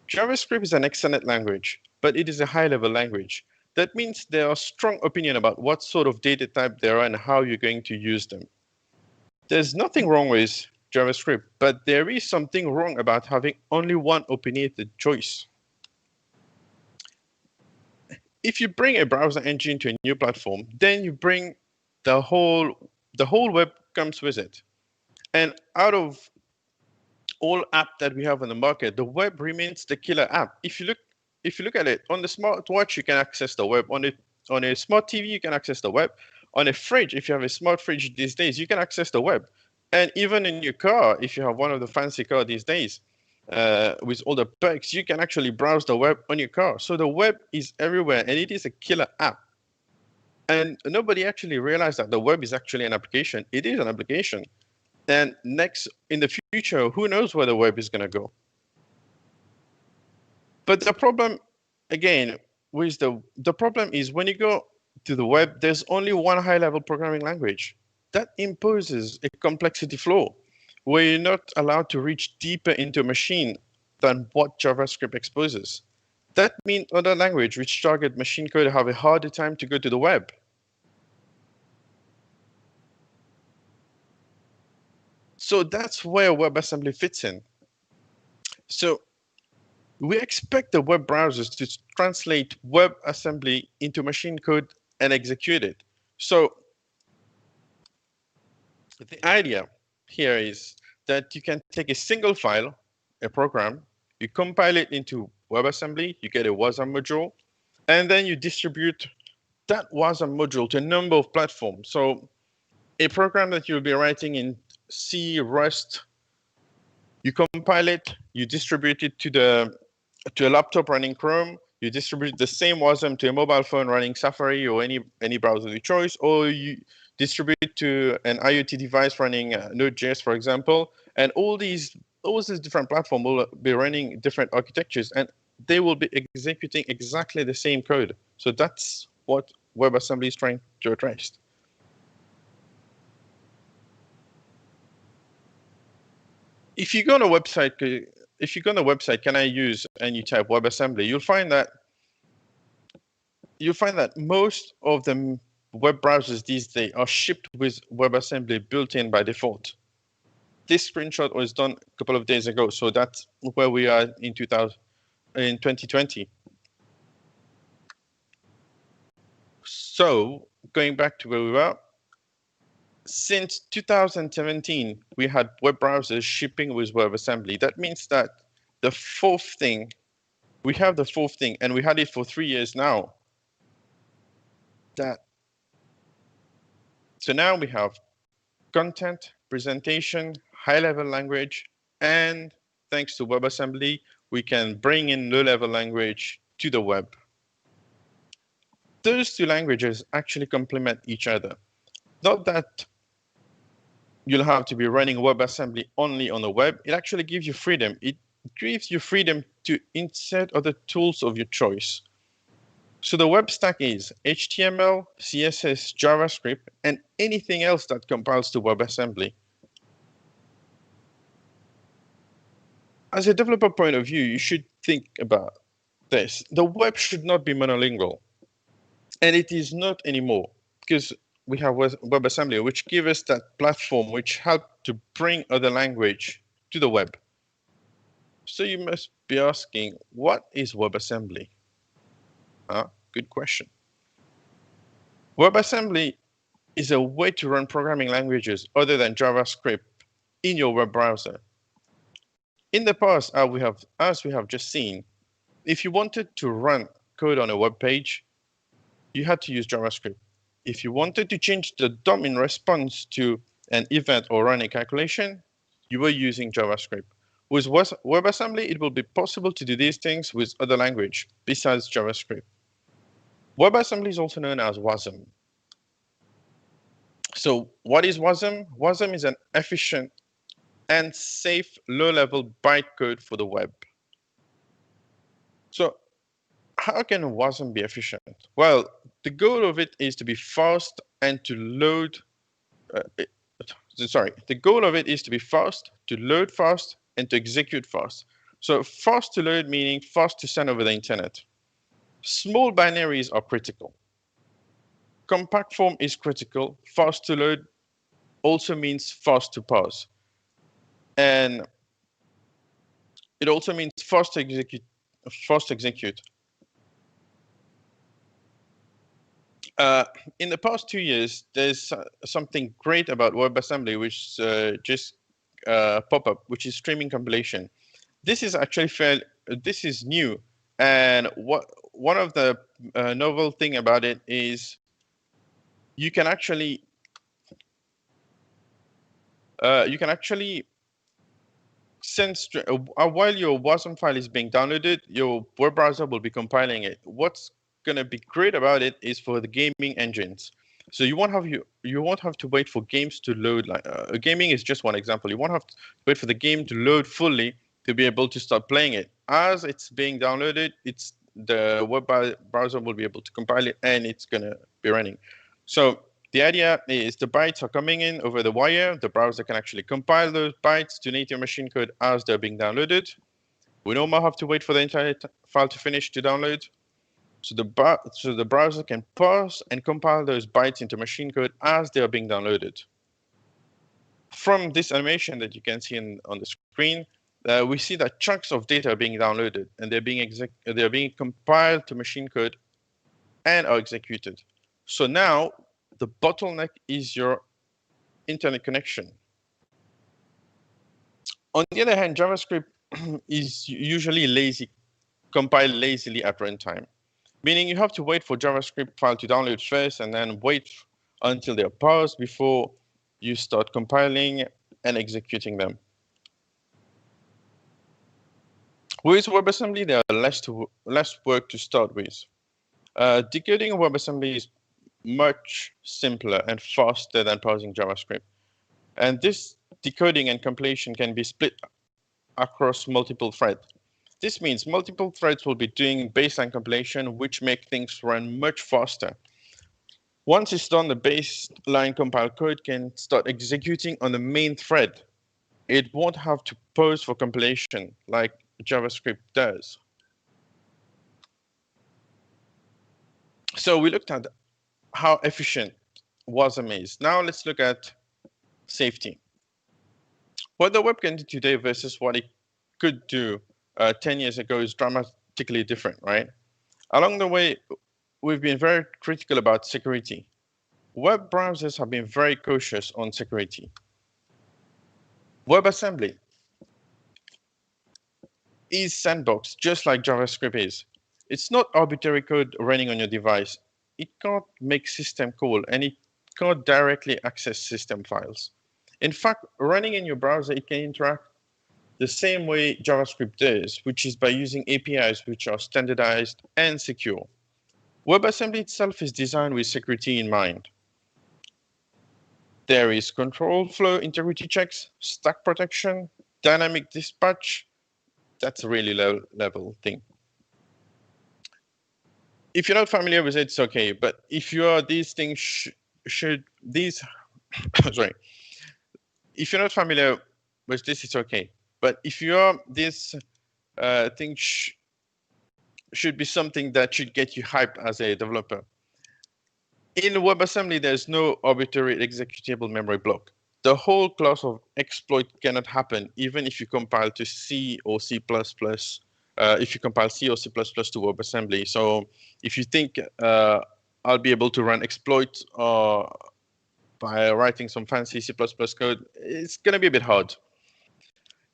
JavaScript is an excellent language, but it is a high-level language. That means there are strong opinions about what sort of data type there are and how you're going to use them. There's nothing wrong with JavaScript, but there is something wrong about having only one opinionated choice. If you bring a browser engine to a new platform, then you bring the whole web comes with it. And out of all apps that we have on the market, the web remains the killer app. If you look at it, on the smartwatch, you can access the web. On a smart TV, you can access the web. On a fridge, if you have a smart fridge these days, you can access the web. And even in your car, if you have one of the fancy cars these days, with all the perks, you can actually browse the web on your car. So the web is everywhere, and it is a killer app. And nobody actually realized that the web is actually an application. It is an application. And next, in the future, who knows where the web is going to go? But the problem, again, with the problem is when you go to the web, there's only one high-level programming language. That imposes a complexity floor where you're not allowed to reach deeper into a machine than what JavaScript exposes. That means other languages which target machine code have a harder time to go to the web. So that's where WebAssembly fits in. So we expect the web browsers to translate WebAssembly into machine code and execute it. So the idea here is that you can take a single file, a program, you compile it into WebAssembly, you get a WASM module, and then you distribute that WASM module to a number of platforms. So a program that you'll be writing in C, Rust, you compile it, you distribute it to a laptop running Chrome, you distribute the same WASM to a mobile phone running Safari or any browser of your choice, or you distribute it to an IoT device running Node.js, for example, and all these different platforms will be running different architectures, and they will be executing exactly the same code. So that's what WebAssembly is trying to address. If you go on a website, can I use, and you type WebAssembly, you'll find that most of the web browsers these days are shipped with WebAssembly built in by default. This screenshot was done a couple of days ago, so that's where we are in 2020. So going back to where we were, since 2017, we had web browsers shipping with WebAssembly. That means that we have the fourth thing, and we had it for 3 years now. So now we have content, presentation, high-level language, and thanks to WebAssembly, we can bring in low-level language to the web. Those two languages actually complement each other. Not that you'll have to be running WebAssembly only on the web. It actually gives you freedom. It gives you freedom to insert other tools of your choice. So the web stack is HTML, CSS, JavaScript, and anything else that compiles to WebAssembly. As a developer point of view, you should think about this. The web should not be monolingual. And it is not anymore, because we have WebAssembly, which gives us that platform which helps to bring other language to the web. So you must be asking, what is WebAssembly? Good question. WebAssembly is a way to run programming languages other than JavaScript in your web browser. In the past, as we have just seen, if you wanted to run code on a web page, you had to use JavaScript. If you wanted to change the DOM in response to an event or run a calculation, you were using JavaScript. With WebAssembly, it will be possible to do these things with other language besides JavaScript. WebAssembly is also known as WASM. So what is WASM? WASM is an efficient and safe low-level bytecode for the web. So how can WASM be efficient? Well, the goal of it is to be fast and to load. The goal of it is to be fast, to load fast, and to execute fast. So fast to load meaning fast to send over the internet. Small binaries are critical. Compact form is critical. Fast to load also means fast to parse. And it also means fast to execute. In the past 2 years, there's something great about WebAssembly, which just pop up, which is streaming compilation. This is actually this is new, and one of the novel thing about it is you can actually while your WASM file is being downloaded, your web browser will be compiling it. What's going to be great about it is for the gaming engines. So you won't have to wait for games to load. Like gaming is just one example. You won't have to wait for the game to load fully to be able to start playing it. As it's being downloaded, the web browser will be able to compile it and it's going to be running. So the idea is the bytes are coming in over the wire. The browser can actually compile those bytes to native machine code as they're being downloaded. We no more have to wait for the entire file to finish to download. So the browser can parse and compile those bytes into machine code as they are being downloaded. From this animation that you can see on the screen, we see that chunks of data are being downloaded and they're being compiled to machine code and are executed. So now the bottleneck is your internet connection. On the other hand, JavaScript is usually compiled lazily at runtime, meaning you have to wait for JavaScript file to download first and then wait until they're paused before you start compiling and executing them. With WebAssembly, there are less work to start with. Decoding WebAssembly is much simpler and faster than parsing JavaScript. And this decoding and compilation can be split across multiple threads. This means multiple threads will be doing baseline compilation, which make things run much faster. Once it's done, the baseline compiled code can start executing on the main thread. It won't have to pause for compilation like JavaScript does. So we looked at how efficient WASM is. Now let's look at safety. What the web can do today versus what it could do 10 years ago is dramatically different, right? Along the way, we've been very critical about security. Web browsers have been very cautious on security. WebAssembly is sandbox, just like JavaScript is. It's not arbitrary code running on your device. It can't make system call, and it can't directly access system files. In fact, running in your browser, it can interact the same way JavaScript does, which is by using APIs which are standardized and secure. WebAssembly itself is designed with security in mind. There is control flow integrity checks, stack protection, dynamic dispatch. That's a really low level thing. If you're not familiar with it, it's okay. But if you are, these things sorry. If you're not familiar with this, it's okay. But if you are, this thing should be something that should get you hyped as a developer. In WebAssembly, there's no arbitrary executable memory block. The whole class of exploit cannot happen, even if you compile to C or C++. If you compile C or C++ to WebAssembly. So if you think I'll be able to run exploit by writing some fancy C++ code, it's going to be a bit hard.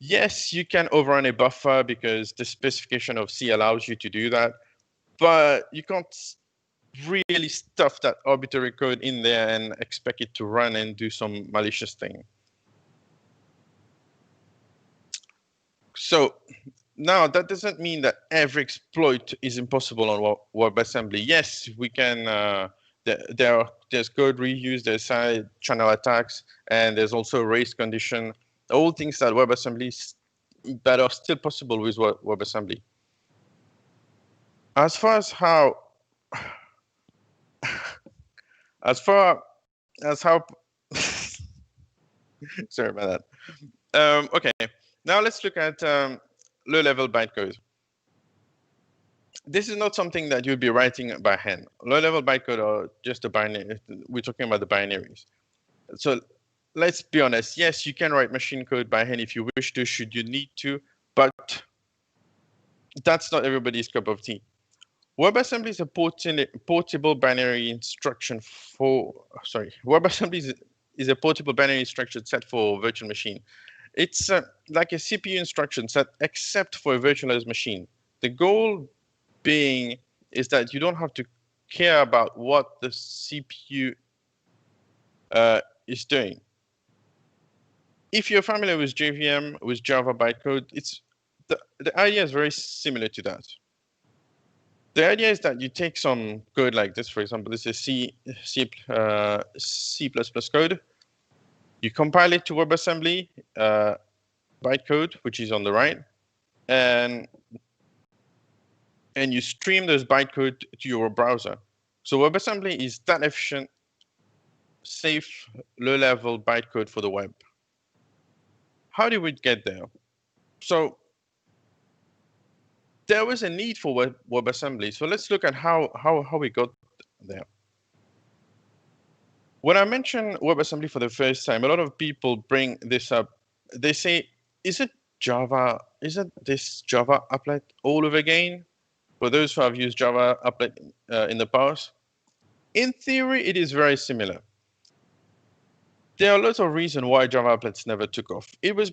Yes, you can overrun a buffer because the specification of C allows you to do that, but you can't really stuff that arbitrary code in there and expect it to run and do some malicious thing. So now that doesn't mean that every exploit is impossible on WebAssembly. Yes, we can. There's code reuse, there's side channel attacks, and there's also race condition. All things that WebAssembly that are still possible with WebAssembly. As far as how sorry about that. Okay, now let's look at low-level bytecode. This is not something that you'll be writing by hand. Low-level bytecode are just the binary. We're talking about the binaries. So let's be honest. Yes, you can write machine code by hand if you wish to, should you need to, but that's not everybody's cup of tea. WebAssembly is a portable binary instruction for, WebAssembly is a portable binary instruction set for virtual machine. It's like a CPU instruction set, except for a virtualized machine. The goal being is that you don't have to care about what the CPU is doing. If you're familiar with JVM, with Java bytecode, the idea is very similar to that. The idea is that you take some code like this, for example, this is C++ code. You compile it to WebAssembly bytecode, which is on the right, and you stream those bytecode to your browser. So WebAssembly is that efficient, safe, low-level bytecode for the web. How did we get there? So there was a need for WebAssembly. So let's look at how we got there. When I mention WebAssembly for the first time, a lot of people bring this up. They say, is it Java? Is it this Java applet all over again? For those who have used Java applet in the past, in theory, it is very similar. There are lots of reasons why Java applets never took off. It was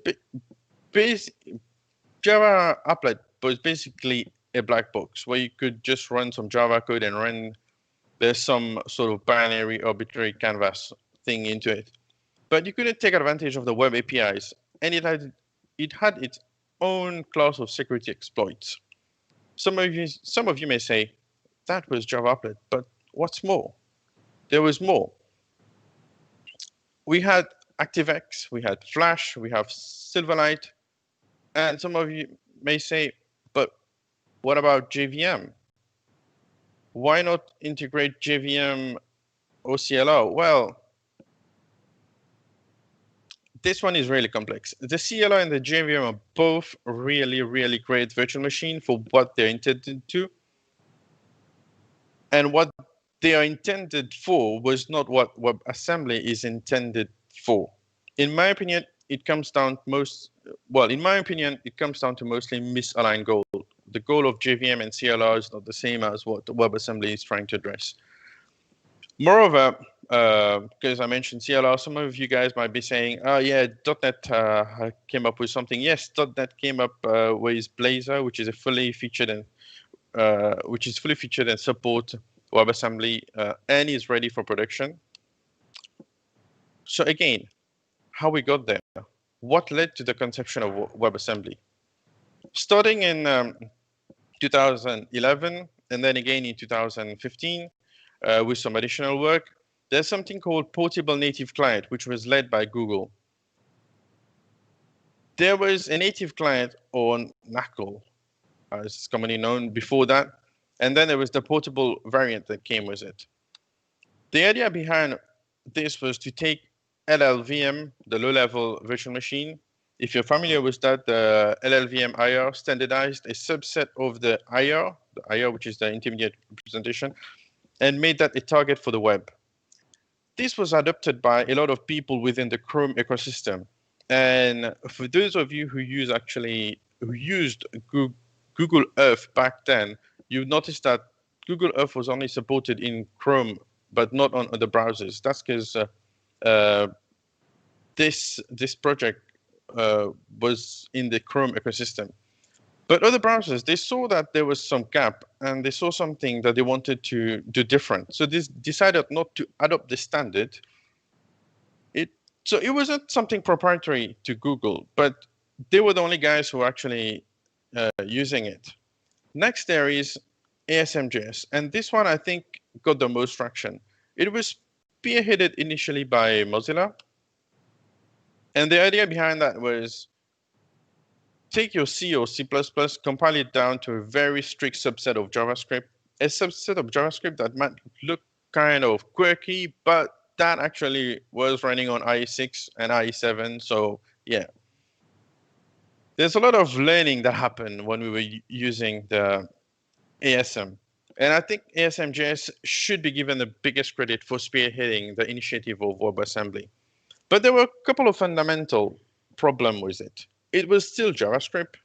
Java applet was basically a black box where you could just run some Java code and run there's some sort of binary arbitrary canvas thing into it. But you couldn't take advantage of the web APIs, and it had its own class of security exploits. Some of you may say, that was Java applet, but what's more? There was more. We had ActiveX, we had Flash, we have Silverlight, and some of you may say, but what about JVM? Why not integrate JVM or CLR? Well, this one is really complex. The CLR and the JVM are both really, really great virtual machine for what they're intended to. And what they are intended for was not what WebAssembly is intended for. In my opinion, it comes down to mostly misaligned goal. The goal of JVM and CLR is not the same as what WebAssembly is trying to address. Moreover, because I mentioned CLR, some of you guys might be saying, oh yeah, .NET came up with something. Yes, .NET came up with Blazor, which is fully featured and support WebAssembly and is ready for production. So again, how we got there? What led to the conception of WebAssembly? Starting in 2011 and then again in 2015 with some additional work, there's something called Portable Native Client, which was led by Google. There was a native client on NACL, as it's commonly known before that, and then there was the portable variant that came with it. The idea behind this was to take LLVM, the low-level virtual machine. If you're familiar with that, the LLVM IR standardized a subset of the IR, which is the intermediate representation, and made that a target for the web. This was adopted by a lot of people within the Chrome ecosystem. And for those of you who used Google Earth back then, you noticed that Google Earth was only supported in Chrome, but not on other browsers. That's because this project was in the Chrome ecosystem. But other browsers, they saw that there was some gap and they saw something that they wanted to do different. So they decided not to adopt the standard. So it wasn't something proprietary to Google, but they were the only guys who were actually using it. Next, there is ASM.js. And this one, I think, got the most traction. It was spearheaded initially by Mozilla. And the idea behind that was take your C or C++, compile it down to a very strict subset of JavaScript, a subset of JavaScript that might look kind of quirky, but that actually was running on IE6 and IE7. So yeah, there's a lot of learning that happened when we were using the ASM. And I think ASM.js should be given the biggest credit for spearheading the initiative of WebAssembly. But there were a couple of fundamental problems with it. It was still JavaScript.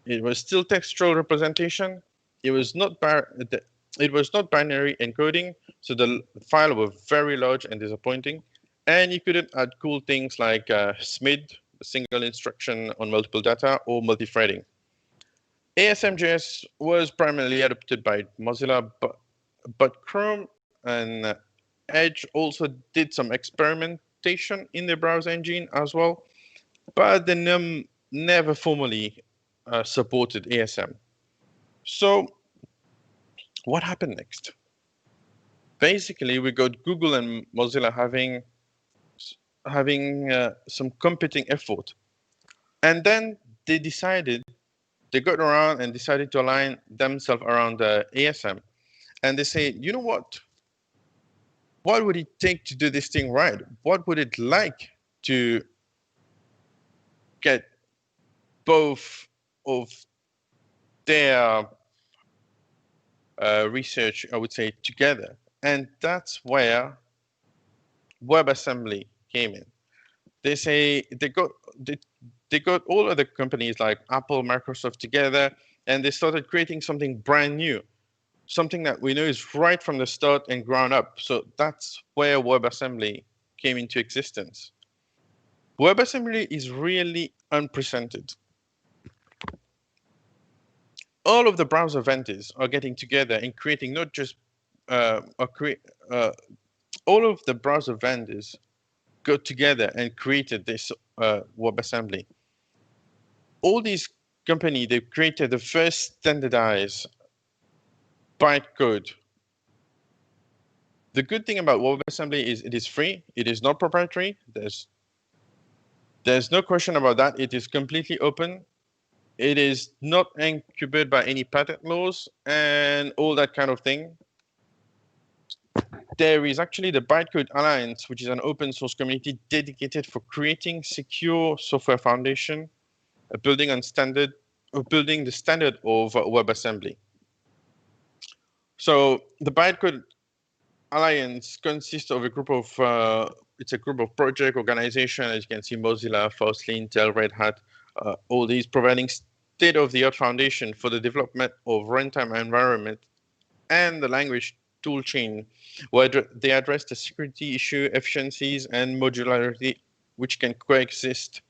It was still textual representation. It was not binary encoding, so the file was very large and disappointing. And you couldn't add cool things like SMID, single instruction on multiple data, or multi-threading. ASM.js was primarily adopted by Mozilla, but Chrome and Edge also did some experimentation in the browser engine as well. but they never formally supported ASM. So what happened next? Basically, we got Google and Mozilla having some competing effort, and then they got around and decided to align themselves around the ASM, and they say, you know what? What would it take to do this thing right? What would it like to get both of their research, I would say, together? And that's where WebAssembly came in. They say they got all other companies like Apple, Microsoft together, and they started creating something brand new, something that we know is right from the start and ground up. So that's where WebAssembly came into existence. WebAssembly is really unprecedented. All of the browser vendors are getting together and creating not just all of the browser vendors got together and created this WebAssembly. All these companies, they created the first standardized bytecode. The good thing about WebAssembly is it is free. It is not proprietary. There's no question about that. It is completely open. It is not incubated by any patent laws and all that kind of thing. There is actually the Bytecode Alliance, which is an open source community dedicated for creating secure software foundation, building the standard of WebAssembly. So the Bytecode Alliance consists of a group of project organization, as you can see, Mozilla, Fastly, Intel, Red Hat, all these providing state-of-the-art foundation for the development of runtime environment and the language toolchain, where they address the security issue, efficiencies, and modularity, which can coexist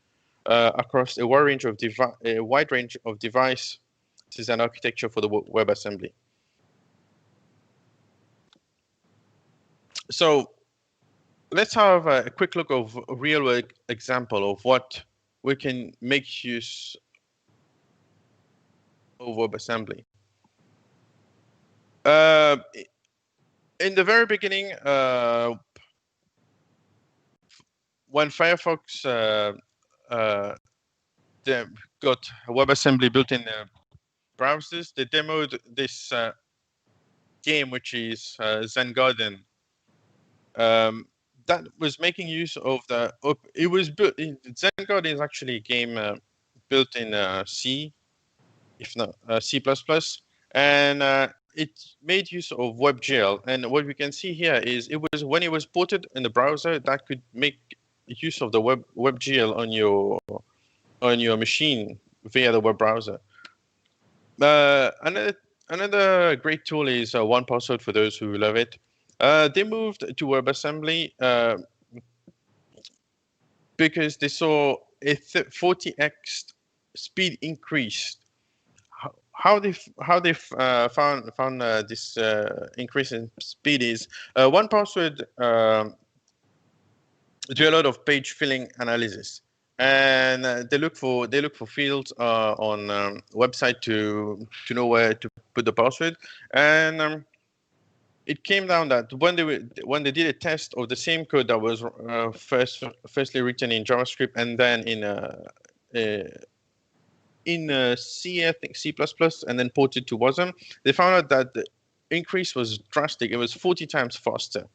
across a wide range of devices and architecture for the WebAssembly. So let's have a quick look of a real-world example of what we can make use of WebAssembly. In the very beginning, when Firefox got WebAssembly built in their browsers, they demoed this game, which is Zen Garden. That was making use of the. It was built. Zen Garden is actually a game built in C, if not C++, and it made use of WebGL. And what we can see here is it was when it was ported in the browser that could make use of the WebGL on your machine via the web browser. Another great tool is One Password for those who love it. They moved to WebAssembly because they saw a 40x speed increase. How they found this increase in speed is One Password do a lot of page filling analysis, and they look for fields on website to know where to put the password, and it came down that when they did a test of the same code that was firstly written in JavaScript and then in C, I think C++, and then ported to WASM, they found out that the increase was drastic. It was 40 times faster.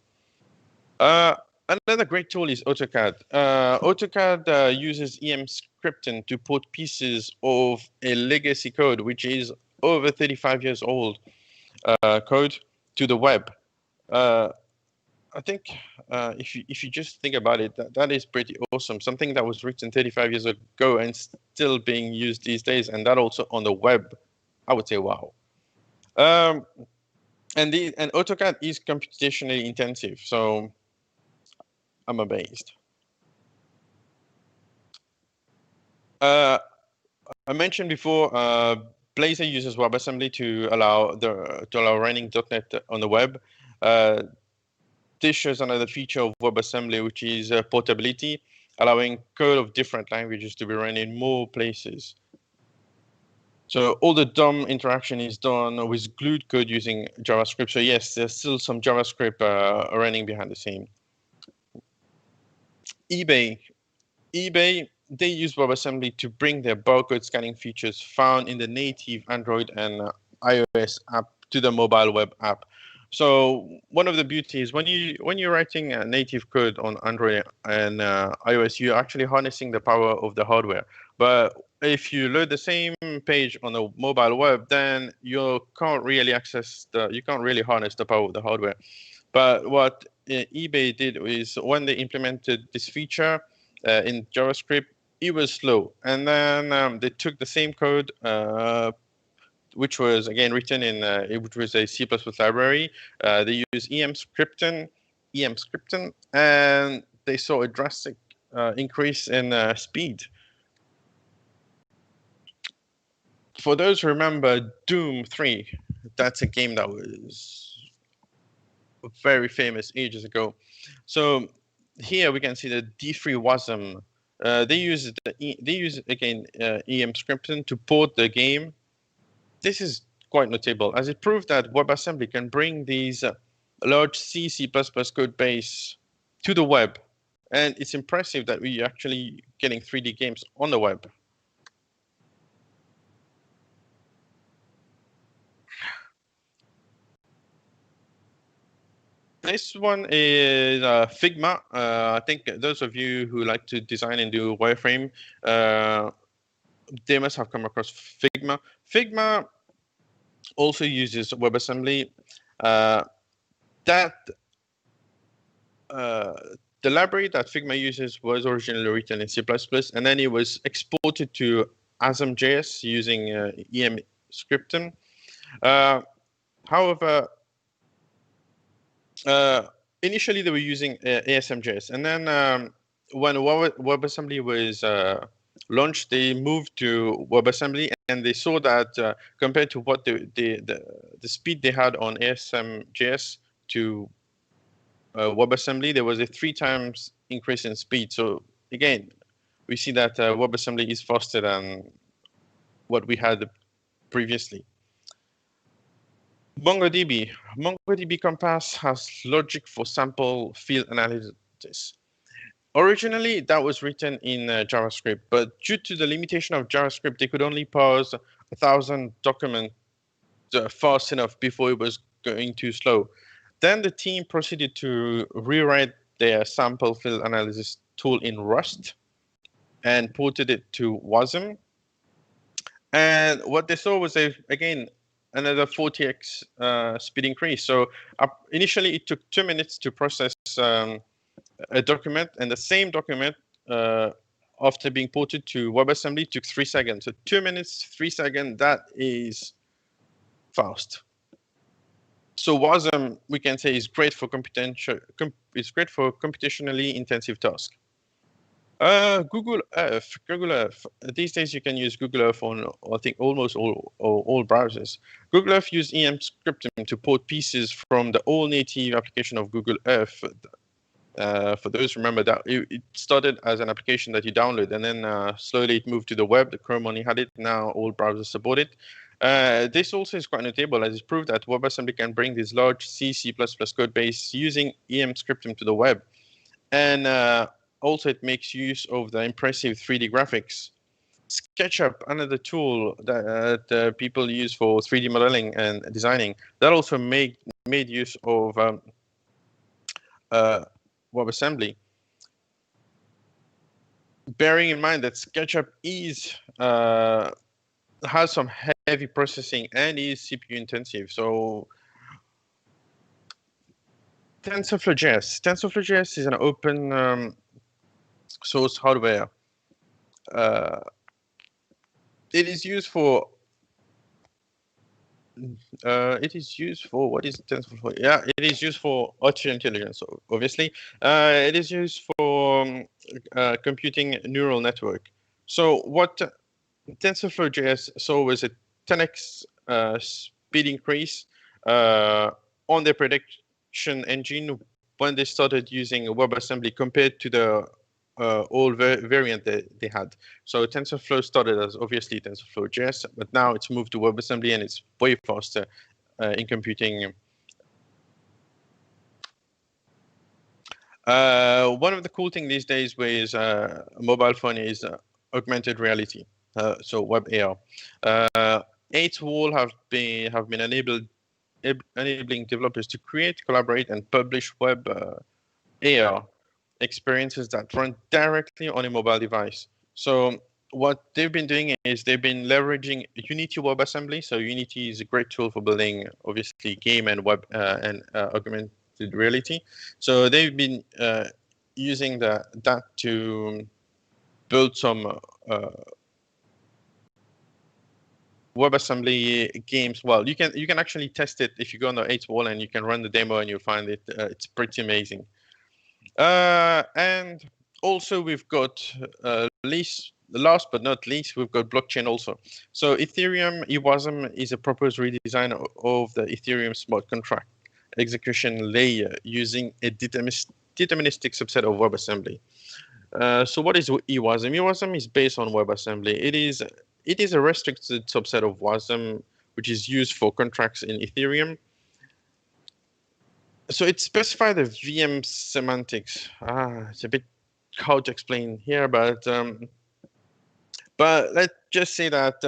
Another great tool is AutoCAD. AutoCAD uses EM scripting to port pieces of a legacy code, which is over 35 years old code, to the web. I think if you just think about it, that is pretty awesome. Something that was written 35 years ago and still being used these days, and that also on the web, I would say, wow. And AutoCAD is computationally intensive, so I'm amazed. I mentioned before, Blazor uses WebAssembly to allow running .NET on the web. This shows another feature of WebAssembly, which is portability. allowing code of different languages to be run in more places. So all the DOM interaction is done with glued code using JavaScript. So yes, there's still some JavaScript running behind the scene. eBay, they use WebAssembly to bring their barcode scanning features found in the native Android and iOS app to the mobile web app. So one of the beauties when you're writing a native code on Android and iOS, you're actually harnessing the power of the hardware. But if you load the same page on the mobile web, then you can't really harness the power of the hardware. But what eBay did is when they implemented this feature in JavaScript, it was slow, and then they took the same code, which was again written in which was a C++ library. They used EM scripting, and they saw a drastic increase in speed. For those who remember Doom 3, that's a game that was very famous ages ago. So here we can see the D3 WASM. They use again EM scripting to port the game. This is quite notable, as it proved that WebAssembly can bring these large C++ code base to the web, and it's impressive that we're actually getting 3D games on the web. This one is Figma. I think those of you who like to design and do wireframe, they must have come across Figma. Figma also uses WebAssembly. The library that Figma uses was originally written in C++, and then it was exported to ASM.js using EM scripting. However, initially they were using ASM.js, and then when WebAssembly was launched, they moved to WebAssembly, and they saw that compared to what the speed they had on ASM.js to WebAssembly, there was a 3 times increase in speed. So again, we see that WebAssembly is faster than what we had previously. MongoDB Compass has logic for sample field analysis. Originally, that was written in JavaScript, but due to the limitation of JavaScript, they could only parse 1,000 documents fast enough before it was going too slow. Then the team proceeded to rewrite their sample field analysis tool in Rust and ported it to WASM. And what they saw was again another 40x speed increase. So initially it took 2 minutes to process a document, and the same document after being ported to WebAssembly took 3 seconds. So 2 minutes, 3 seconds, that is fast. So WASM, we can say, is great for computationally intensive tasks. Google Earth. These days you can use Google Earth on, I think, almost all browsers. Google Earth used EM scripting to port pieces from the all-native application of Google Earth. For those who remember that it started as an application that you download, and then slowly it moved to the web. The Chrome only had it. Now all browsers support it. This also is quite notable, as it proved that WebAssembly can bring this large C++ code base using EM scripting to the web. And also it makes use of the impressive 3D graphics. SketchUp, another tool that people use for 3D modeling and designing, that also made use of WebAssembly. Bearing in mind that SketchUp has some heavy processing and is CPU intensive. So TensorFlow.js is an open source hardware. It is used for what is TensorFlow? Yeah, it is used for artificial intelligence, obviously. It is used for computing neural network. So what TensorFlow.js saw was a 10x speed increase on their prediction engine when they started using WebAssembly compared to the all variant they had. So TensorFlow started as obviously TensorFlow JS, but now it's moved to WebAssembly and it's way faster in computing. One of the cool things these days with a mobile phone is augmented reality, so web AR. 8wall have been enabling developers to create, collaborate, and publish web AR experiences that run directly on a mobile device. So what they've been doing is they've been leveraging Unity WebAssembly. So Unity is a great tool for building, obviously, game and web and augmented reality. So they've been using that to build some WebAssembly games. Well, you can actually test it if you go on the 8wall and you can run the demo and you'll find it. It's pretty amazing. And also we've got last but not least, we've got blockchain also. So Ethereum EWASM is a proposed redesign of the Ethereum smart contract execution layer using a deterministic subset of WebAssembly. So what is EWASM? EWASM is based on WebAssembly. It is a restricted subset of WASM, which is used for contracts in Ethereum. So it specifies the VM semantics. It's a bit hard to explain here, but let's just say that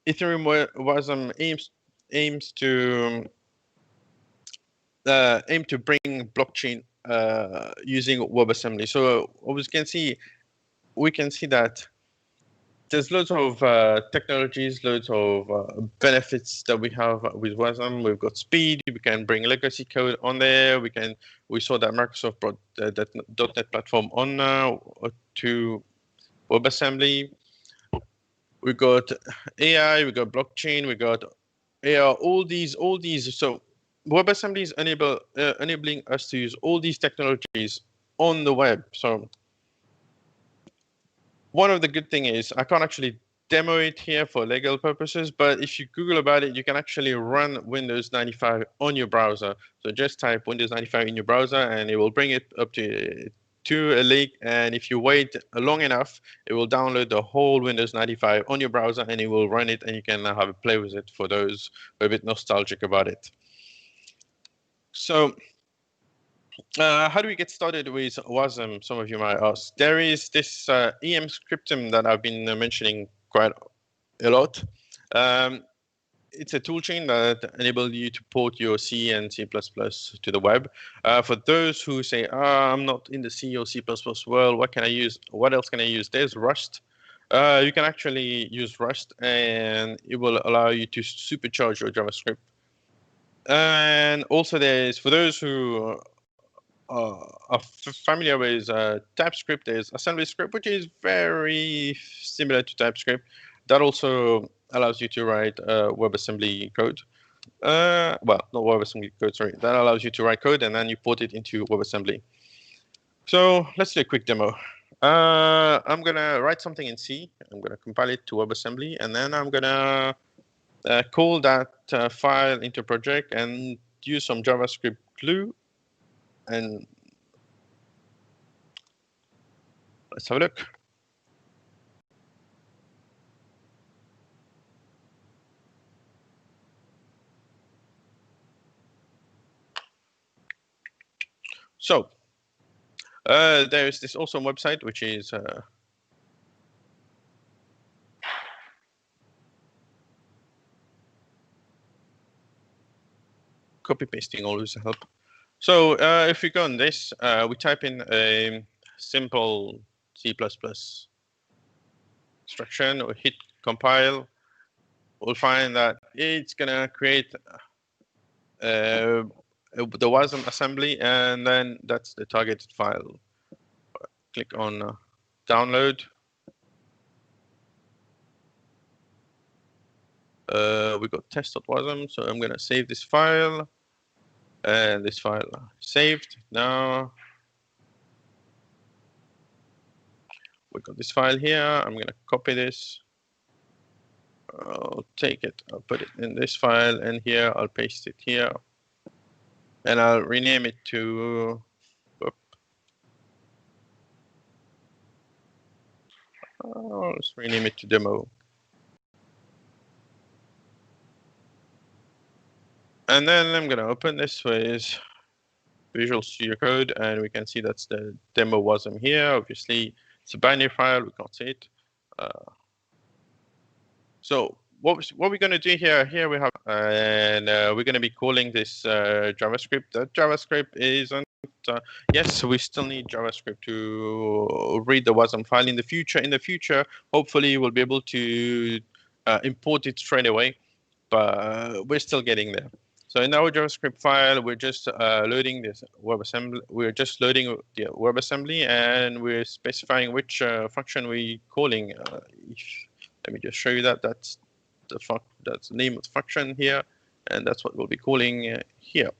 Ethereum WASM aims to bring blockchain using WebAssembly. So we can see that there's loads of technologies, loads of benefits that we have with WASM. We've got speed. We can bring legacy code on there. We saw that Microsoft brought that .NET platform on to WebAssembly. We got AI. We got blockchain. We got AR. All these. So WebAssembly is enabling us to use all these technologies on the web. So one of the good things is I can't actually demo it here for legal purposes, but if you Google about it, you can actually run Windows 95 on your browser. So just type Windows 95 in your browser and it will bring it up to a link. And if you wait long enough, it will download the whole Windows 95 on your browser and it will run it and you can have a play with it for those who are a bit nostalgic about it. So how do we get started with WASM? Some of you might ask. There is this EM scriptum that I've been mentioning quite a lot. It's a toolchain that enables you to port your C and C++ to the web. For those who say, I'm not in the C or C++ world, what can I use? What else can I use? There's Rust. You can actually use Rust and it will allow you to supercharge your JavaScript. And also there's, for those who are familiar with TypeScript, there's AssemblyScript, which is very similar to TypeScript. That also allows you to write WebAssembly code. Well, not WebAssembly code, sorry. That allows you to write code and then you port it into WebAssembly. So let's do a quick demo. I'm going to write something in C. I'm going to compile it to WebAssembly, and then I'm going to call that file into a project and use some JavaScript glue. And let's have a look. So there's this awesome website, which is copy pasting always help. So if we go on this, we type in a simple C++ instruction or hit compile. We'll find that it's gonna create the WASM assembly, and then that's the targeted file. Click on download. We got test.wasm, so I'm gonna save this file. And this file saved. Now we got this file here. I'm gonna copy this. I'll take it, I'll put it in this file, and here I'll paste it here. And I'll rename it to Let's rename it to demo. And then I'm gonna open this with Visual Studio Code, and we can see that's the demo wasm here. Obviously, it's a binary file, we can't see it. So what we're going to do here we have, and we're going to be calling this JavaScript. That JavaScript isn't, yes, we still need JavaScript to read the WASM file in the future. In the future, hopefully we'll be able to import it straight away, but we're still getting there. So in our JavaScript file, we're just loading this WebAssembly. We're just loading the WebAssembly, and we're specifying which function we're calling. Let me just show you that. That's the name of the function here, and that's what we'll be calling here.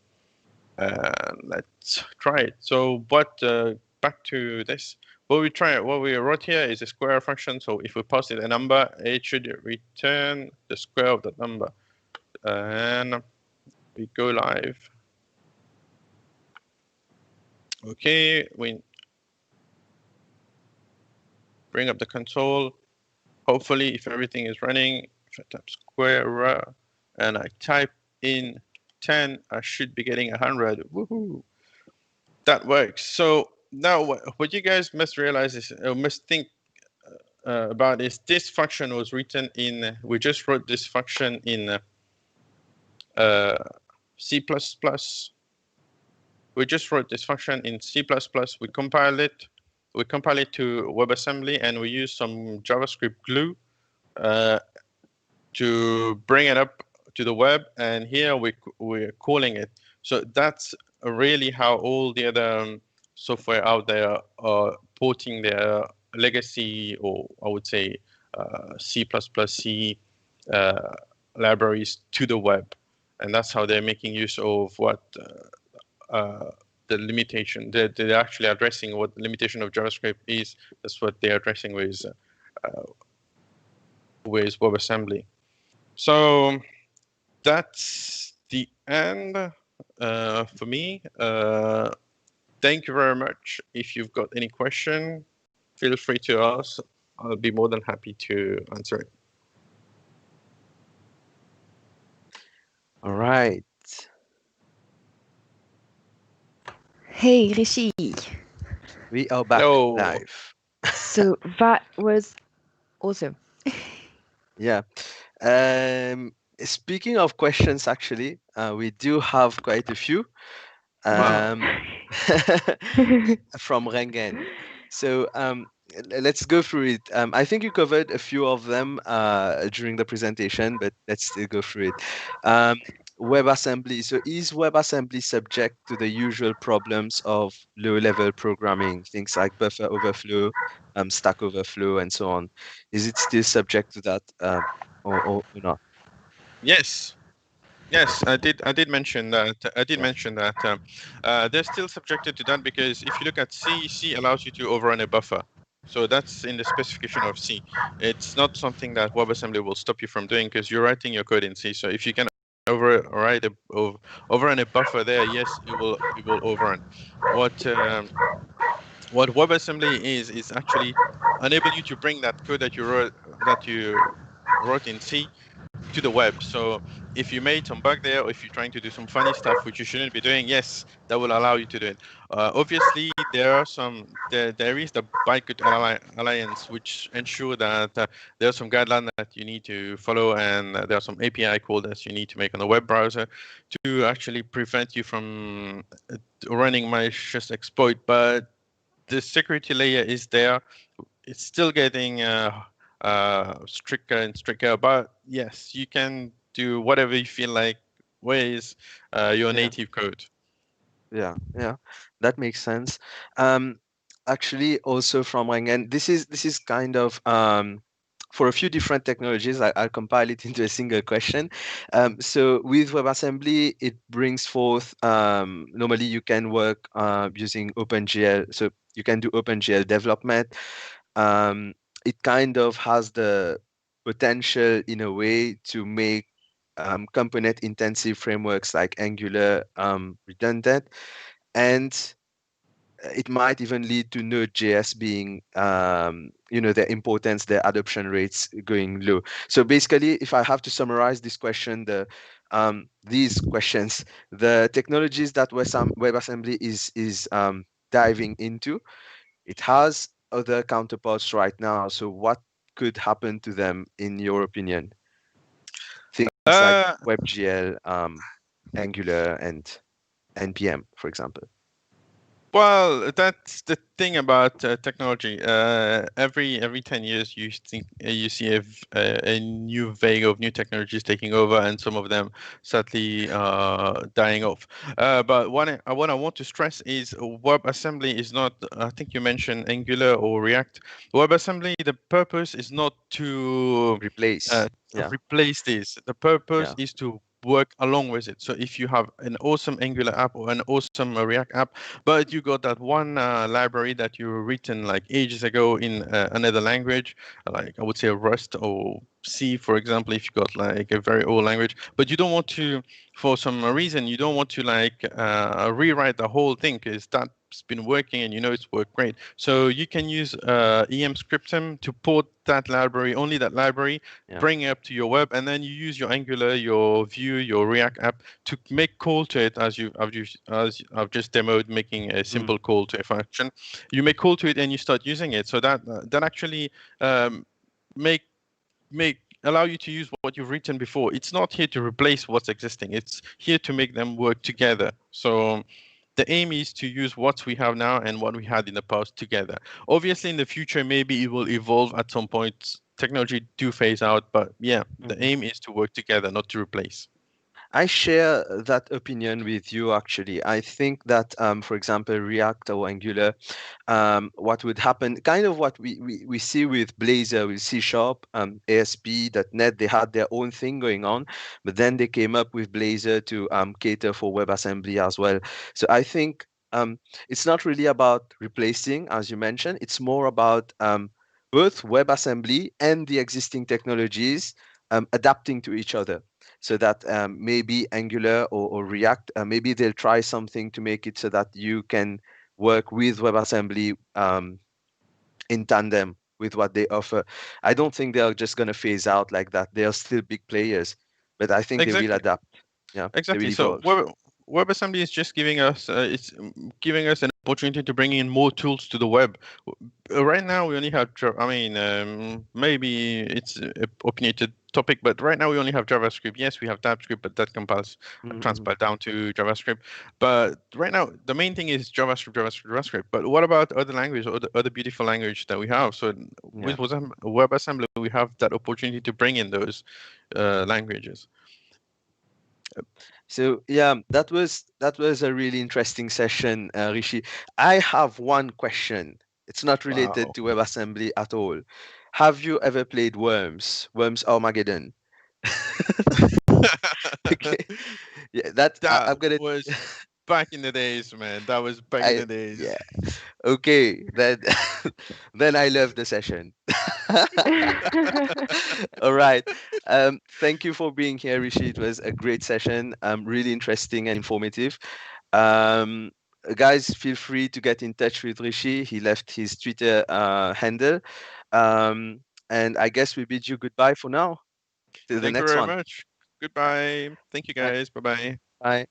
Let's try it. So, back to this. What we wrote here is a square function. So if we pass it a number, it should return the square of that number. And we go live. Okay, we bring up the console. Hopefully, if everything is running, if I type square and I type in 10, I should be getting 100. Woohoo! That works. So now what you guys must realize is, must think about is this function was written in, we just wrote this function in C++. We just wrote this function in C++. We compile it to WebAssembly, and we use some JavaScript glue to bring it up to the web, and here we're calling it. So that's really how all the other software out there are porting their legacy, or I would say C++ C libraries to the web. And that's how they're making use of what the limitation. They're actually addressing what the limitation of JavaScript is. That's what they're addressing with WebAssembly. So that's the end for me. Thank you very much. If you've got any question, feel free to ask. I'll be more than happy to answer it. All right. Hey, Rishi. We are back Hello. live. So that was awesome. Yeah. Speaking of questions, actually, we do have quite a few from Rengen. So let's go through it. I think you covered a few of them during the presentation, but let's still go through it. WebAssembly. So is WebAssembly subject to the usual problems of low-level programming, things like buffer overflow, Stack Overflow, and so on? Is it still subject to that, or not? Yes. Yes, I did mention that. I did mention that they're still subjected to that, because if you look at C, C allows you to overrun a buffer. So that's in the specification of C. It's not something that WebAssembly will stop you from doing, because you're writing your code in C. So if you can overrun a buffer there, yes, it will overrun. What WebAssembly is actually enable you to bring that code that you wrote in C to the web. So if you made some bug there, or if you're trying to do some funny stuff which you shouldn't be doing, yes, that will allow you to do it. Obviously, there is the Bytecode Alliance, which ensure that there are some guidelines that you need to follow, and there are some API call that you need to make on the web browser to actually prevent you from running malicious exploit. But the security layer is there. It's still getting stricter and stricter, but yes, you can do whatever you feel like with your native code. Yeah, that makes sense. Actually, also from Rengen, this is kind of for a few different technologies. I'll compile it into a single question. So with WebAssembly, it brings forth normally you can work using OpenGL, so you can do OpenGL development. It kind of has the potential in a way to make component intensive frameworks like Angular redundant. And it might even lead to Node.js being, their importance, their adoption rates going low. So basically, if I have to summarize this question, these questions, the technologies that WebAssembly is diving into, it has other counterparts right now. So what could happen to them, in your opinion? Things like Uh, WebGL, Angular, and NPM, for example. Well, that's the thing about technology. Every 10 years, you see a new vague of new technologies taking over, and some of them sadly dying off. But what I want to stress is WebAssembly is not. I think you mentioned Angular or React. WebAssembly, the purpose is not to Replace. Yeah. replace this. The purpose Yeah. is to work along with it. So if you have an awesome Angular app or an awesome React app, but you got that one library that you written like ages ago in another language, like I would say Rust or C, for example, if you got like a very old language, but you don't want to, for some reason, you don't want to like rewrite the whole thing because that's been working and you know it's worked great. So you can use EM Scriptum to port that library, only that library, Yeah. bring it up to your web, and then you use your Angular, your Vue, your React app to make call to it as I've just demoed making a simple call to a function. You make call to it and you start using it. So that actually make allow you to use what you've written before. It's not here to replace what's existing. It's here to make them work together. So the aim is to use what we have now and what we had in the past together. Obviously, in the future, maybe it will evolve at some point. Technology do phase out, but yeah, the aim is to work together, not to replace. I share that opinion with you, actually. I think that, for example, React or Angular, what would happen, kind of what we see with Blazor, with C Sharp, ASP.NET, they had their own thing going on, but then they came up with Blazor to cater for WebAssembly as well. So I think it's not really about replacing, as you mentioned, it's more about both WebAssembly and the existing technologies adapting to each other, so that maybe Angular or React, maybe they'll try something to make it so that you can work with WebAssembly in tandem with what they offer. I don't think they're just going to phase out like that. They are still big players, but I think they will Exactly. adapt. Yeah, they will Exactly. So evolve. WebAssembly is just giving us giving us an opportunity to bring in more tools to the web. Right now we only have I mean maybe it's a opinionated topic, but right now we only have JavaScript. Yes, we have TypeScript, but that compiles Mhm. transpile down to JavaScript. But right now the main thing is JavaScript, JavaScript, JavaScript. But what about other language, other beautiful language that we have? So Yeah. with WebAssembly, we have that opportunity to bring in those languages. So yeah, that was a really interesting session, Rishi. I have one question. It's not related Wow. to WebAssembly at all. Have you ever played Worms? Worms Armageddon? Okay. Yeah, That I'm gonna was back in the days, man. That was back in I the days. yeah. Okay, then then I love the session. All right. Thank you for being here, Rishi. It was a great session. Really interesting and informative. Um, guys, feel free to get in touch with Rishi. He left his Twitter handle. Um, and I guess we bid you goodbye for now. Till the Thank you next very one. much. Goodbye. Thank you, Bye. guys. Bye bye. Bye.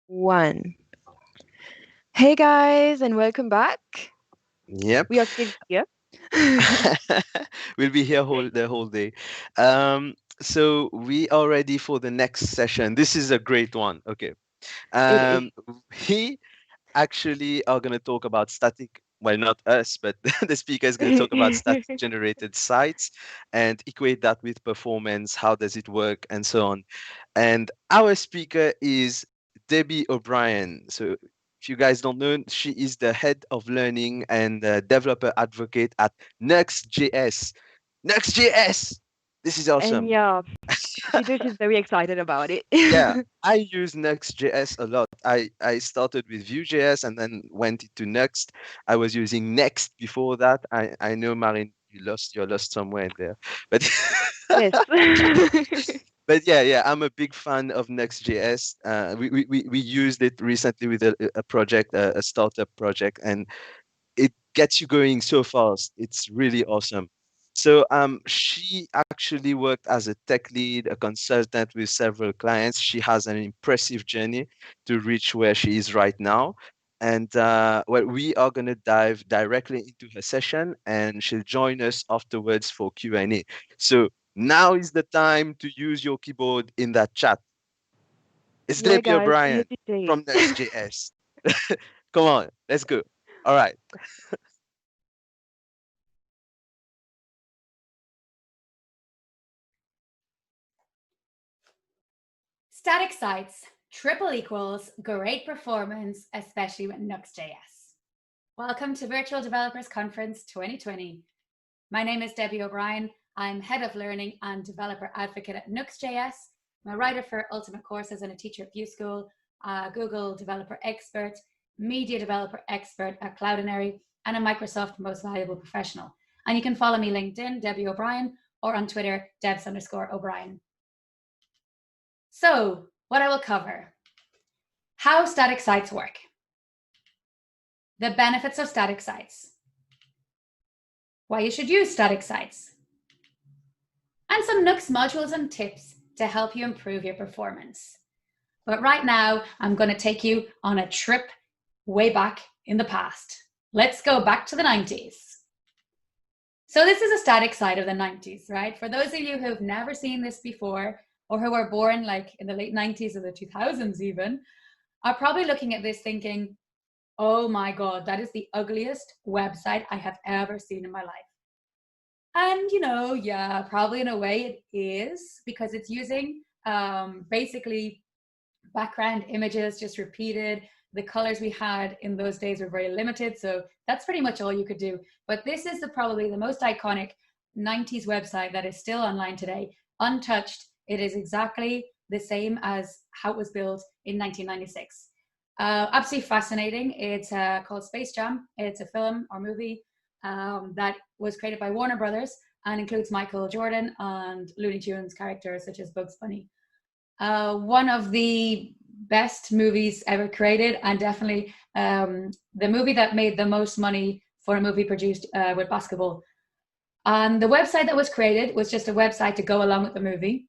One. Hey guys, and welcome back. Yep. We are still here. We'll be here the whole day. So we are ready for the next session. This is a great one. Okay. It is. Um, we actually are going to talk about static. Well, not us, but the speaker is going to talk about static generated sites and equate that with performance. How does it work, and so on. And our speaker is Debbie O'Brien. So if you guys don't know, she is the head of learning and developer advocate at Nuxt.js. Nuxt.js! This is And awesome. yeah, Vidush is very excited about it. Yeah, I use Nuxt.js a lot. I started with Vue.js and then went into Nuxt. I was using Next before that. I know, Marin, you're lost somewhere in there. But Yes. but yeah, I'm a big fan of Next.js. We used it recently with a project, a startup project, and it gets you going so fast. It's really awesome. So she actually worked as a tech lead, a consultant with several clients. She has an impressive journey to reach where she is right now. And well, we are going to dive directly into her session, and she'll join us afterwards for Q&A. So now is the time to use your keyboard in that chat. It's Yeah, Debbie guys, don't O'Brien hesitate. from Next.js. Come on, let's go. All right. Static sites, triple equals, great performance, especially with Nuxt.js. Welcome to Virtual Developers Conference 2020. My name is Debbie O'Brien. I'm Head of Learning and Developer Advocate at Nuxt.js. I'm a writer for Ultimate Courses and a teacher at Vue School, a Google Developer Expert, Media Developer Expert at Cloudinary, and a Microsoft Most Valuable Professional. And you can follow me LinkedIn, Debbie O'Brien, or on Twitter, Debs_O'Brien. So, what I will cover: how static sites work, the benefits of static sites, why you should use static sites, and some Nuxt modules and tips to help you improve your performance. But right now, I'm going to take you on a trip way back in the past. Let's go back to the 90s. So this is a static site of the 90s, right? For those of you who've never seen this before, or who were born like in the late 90s or the 2000s even, are probably looking at this thinking, oh my God, that is the ugliest website I have ever seen in my life. And you know, yeah, probably in a way it is, because it's using basically background images just repeated. The colors we had in those days were very limited, so that's pretty much all you could do. But this is probably the most iconic 90s website that is still online today, untouched. It is exactly the same as how it was built in 1996. Absolutely fascinating. It's called Space Jam. It's a film or movie that was created by Warner Brothers and includes Michael Jordan and Looney Tunes characters such as Bugs Bunny. One of the best movies ever created, and definitely the movie that made the most money for a movie produced with basketball. And the website that was created was just a website to go along with the movie,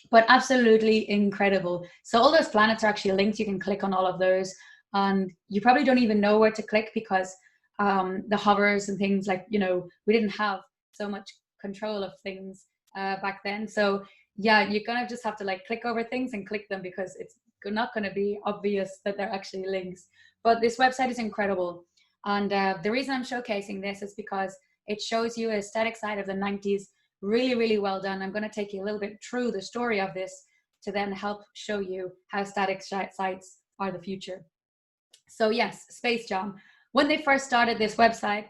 but absolutely incredible. So all those planets are actually linked. You can click on all of those, and you probably don't even know where to click because the hovers and things, like, you know, we didn't have so much control of things back then. So yeah, you're gonna just have to like click over things and click them because it's not going to be obvious that they're actually links. But this website is incredible, and the reason I'm showcasing this is because it shows you a static site of the 90s. Really, really well done. I'm going to take you a little bit through the story of this to then help show you how static sites are the future. So yes, Space Jam. When they first started this website,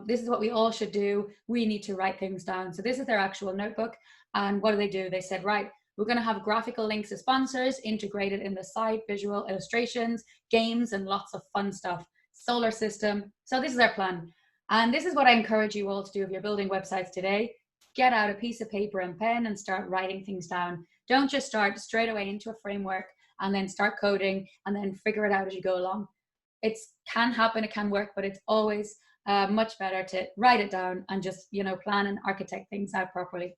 this is what we all should do. We need to write things down. So this is their actual notebook. And what do? They said, right, we're going to have graphical links to sponsors integrated in the site, visual illustrations, games, and lots of fun stuff. Solar system. So this is our plan. And this is what I encourage you all to do if you're building websites today. Get out a piece of paper and pen and start writing things down. Don't just start straight away into a framework and then start coding and then figure it out as you go along. It can happen, it can work, but it's always much better to write it down and just, you know, plan and architect things out properly.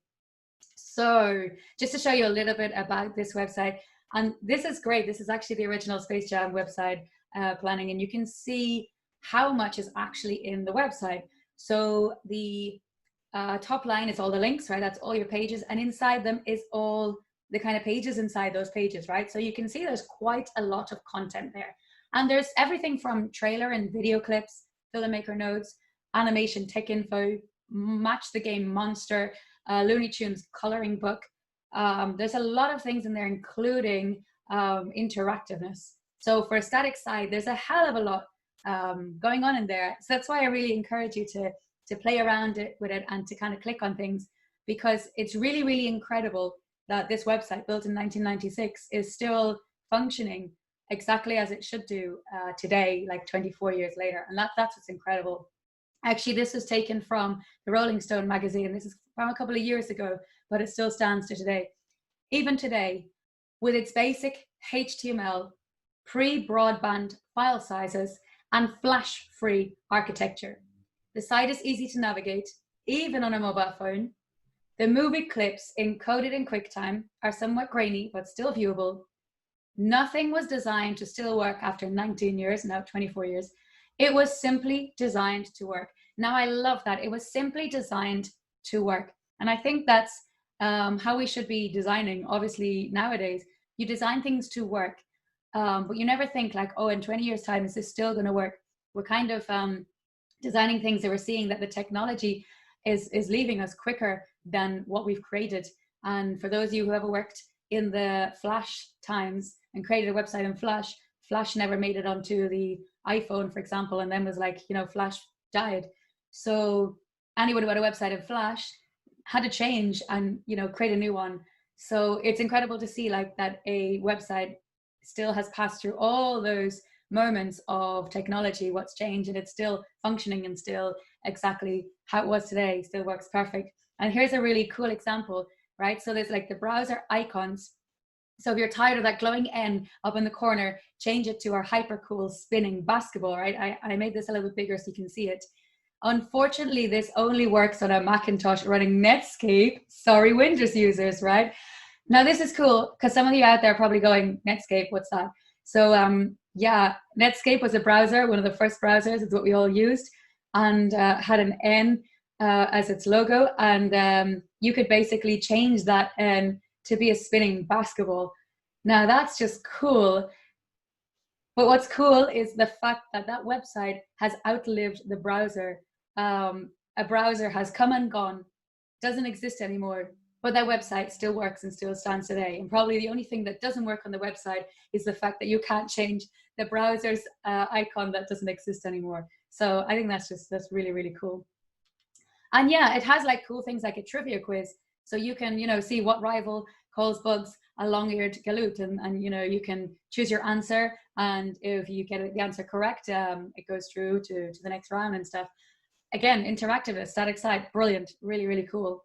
So just to show you a little bit about this website, And this is great. This is actually the original Space Jam website planning, and you can see how much is actually in the website. So the top line is all the links, right? That's all your pages, and inside them is all the kind of pages inside those pages, right? So you can see there's quite a lot of content there. And there's everything from trailer and video clips, filmmaker notes, animation, tech info, match the game monster, Looney Tunes coloring book. There's a lot of things in there, including interactiveness. So for a static site, there's a hell of a lot going on in there. So that's why I really encourage you to play around with it and to kind of click on things, because it's really, really incredible that this website, built in 1996, is still functioning exactly as it should do today, like 24 years later. And that's what's incredible. Actually, this was taken from the Rolling Stone magazine. This is from a couple of years ago, but it still stands to today. Even today, with its basic HTML, pre-broadband file sizes, and Flash-free architecture, the site is easy to navigate, even on a mobile phone. The movie clips encoded in QuickTime are somewhat grainy, but still viewable. Nothing was designed to still work after 19 years, now 24 years. It was simply designed to work. Now, I love that. It was simply designed to work. And I think that's how we should be designing, obviously, nowadays. You design things to work, but you never think like, oh, in 20 years' time, is this still going to work? We're kind of designing things that we're seeing that the technology is leaving us quicker than what we've created. And for those of you who ever worked in the Flash times and created a website in Flash, Flash never made it onto the iPhone, for example, and then was like, you know, Flash died. So anyone who had a website in Flash had to change and, you know, create a new one. So it's incredible to see like that a website still has passed through all those moments of technology, what's changed, and it's still functioning and still exactly how it was today, still works perfect. And here's a really cool example, right? So there's like the browser icons. So if you're tired of that glowing N up in the corner, change it to our hyper cool spinning basketball, right? I made this a little bit bigger so you can see it. Unfortunately, this only works on a Macintosh running Netscape. Sorry, Windows users, right? Now this is cool because some of you out there are probably going, Netscape, what's that? So yeah, Netscape was a browser, one of the first browsers. It's what we all used, and had an N as its logo, and you could basically change that N to be a spinning basketball. Now that's just cool. But what's cool is the fact that that website has outlived the browser. A browser has come and gone, doesn't exist anymore, but that website still works and still stands today. And probably the only thing that doesn't work on the website is the fact that you can't change the browser's icon that doesn't exist anymore. So I think that's really, really cool. And yeah, it has like cool things like a trivia quiz. So you can, you know, see what rival calls bugs a long-eared galoot, and you know, you can choose your answer, and if you get the answer correct, it goes through to the next round and stuff. Again, interactive, static site, brilliant, really, really cool.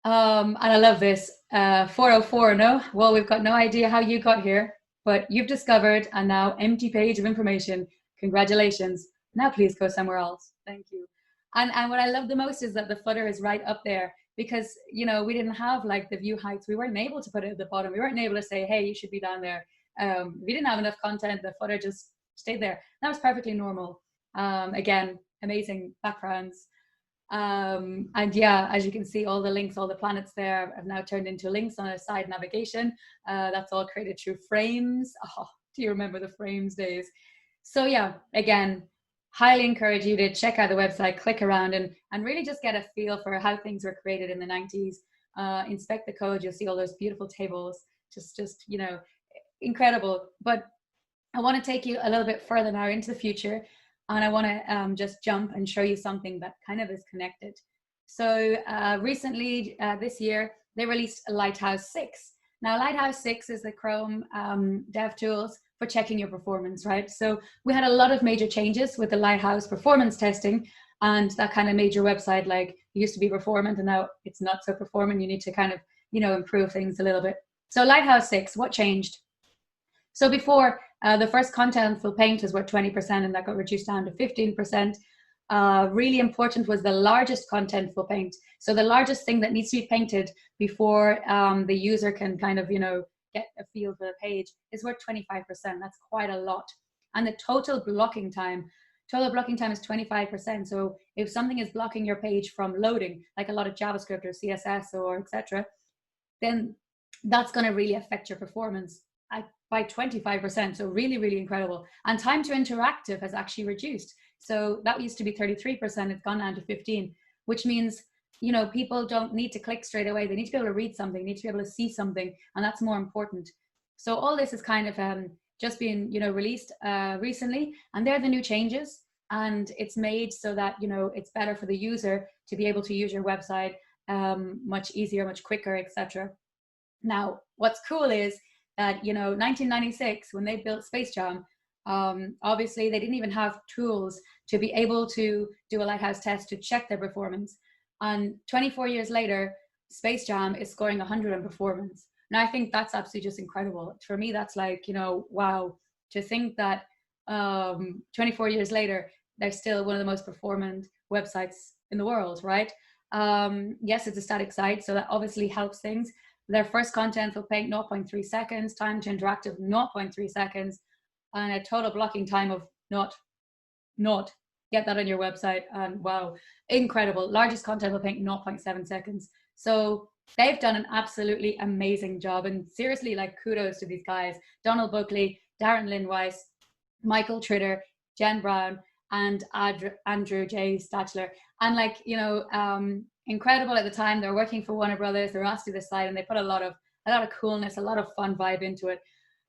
And I love this 404. No, well, we've got no idea how you got here, but you've discovered a now empty page of information. Congratulations. Now please go somewhere else. Thank you. And what I love the most is that the footer is right up there, because, you know, we didn't have like the view heights. We weren't able to put it at the bottom. We weren't able to say, hey, you should be down there. We didn't have enough content. The footer just stayed there. That was perfectly normal. Again, amazing backgrounds. And yeah, as you can see, all the links, all the planets there have now turned into links on a side navigation. That's all created through frames. Oh, do you remember the frames days? So yeah, again, highly encourage you to check out the website, click around, and really just get a feel for how things were created in the 90s. Inspect the code, you'll see all those beautiful tables, just you know, incredible. But I want to take you a little bit further now into the future, and I want to just jump and show you something that kind of is connected. So recently, this year, they released Lighthouse 6. Now, Lighthouse 6 is the Chrome dev tools for checking your performance, right? So we had a lot of major changes with the Lighthouse performance testing, and that kind of made your website, like, it used to be performant and now it's not so performant. You need to kind of, you know, improve things a little bit. So Lighthouse 6, what changed? So before, the first contentful paint was what, 20%, and that got reduced down to 15%. Really important was the largest contentful paint. So the largest thing that needs to be painted before the user can kind of, you know, get a feel for the page is worth 25%. That's quite a lot. And the total blocking time is 25%. So if something is blocking your page from loading, like a lot of JavaScript or CSS or etc., then that's going to really affect your performance by 25%. So really, really incredible. And time to interactive has actually reduced. So that used to be 33%. It's gone down to 15, which means, you know, people don't need to click straight away. They need to be able to read something, need to be able to see something, and that's more important. So all this is kind of just being, you know, released recently, and they're the new changes. And it's made so that, you know, it's better for the user to be able to use your website much easier, much quicker, etc. Now, what's cool is that, you know, 1996, when they built Space Jam, obviously they didn't even have tools to be able to do a lighthouse test to check their performance. And 24 years later, Space Jam is scoring 100 on performance. And I think that's absolutely just incredible. For me, that's like, you know, wow, to think that 24 years later, they're still one of the most performant websites in the world, right? Yes, it's a static site, so that obviously helps things. Their first content will take 0.3 seconds, time to interactive 0.3 seconds, and a total blocking time of not. Get that on your website, and wow, incredible. Largest content will take 0.7 seconds. So they've done an absolutely amazing job, and seriously, like, kudos to these guys: Donald Buckley, Darren Lindweiss, Michael Tritter, Jen Brown, and Andrew J. Statchler. And like, you know, incredible at the time. They're working for Warner Brothers. They're asked to do this site, and they put a lot of coolness, a lot of fun vibe into it.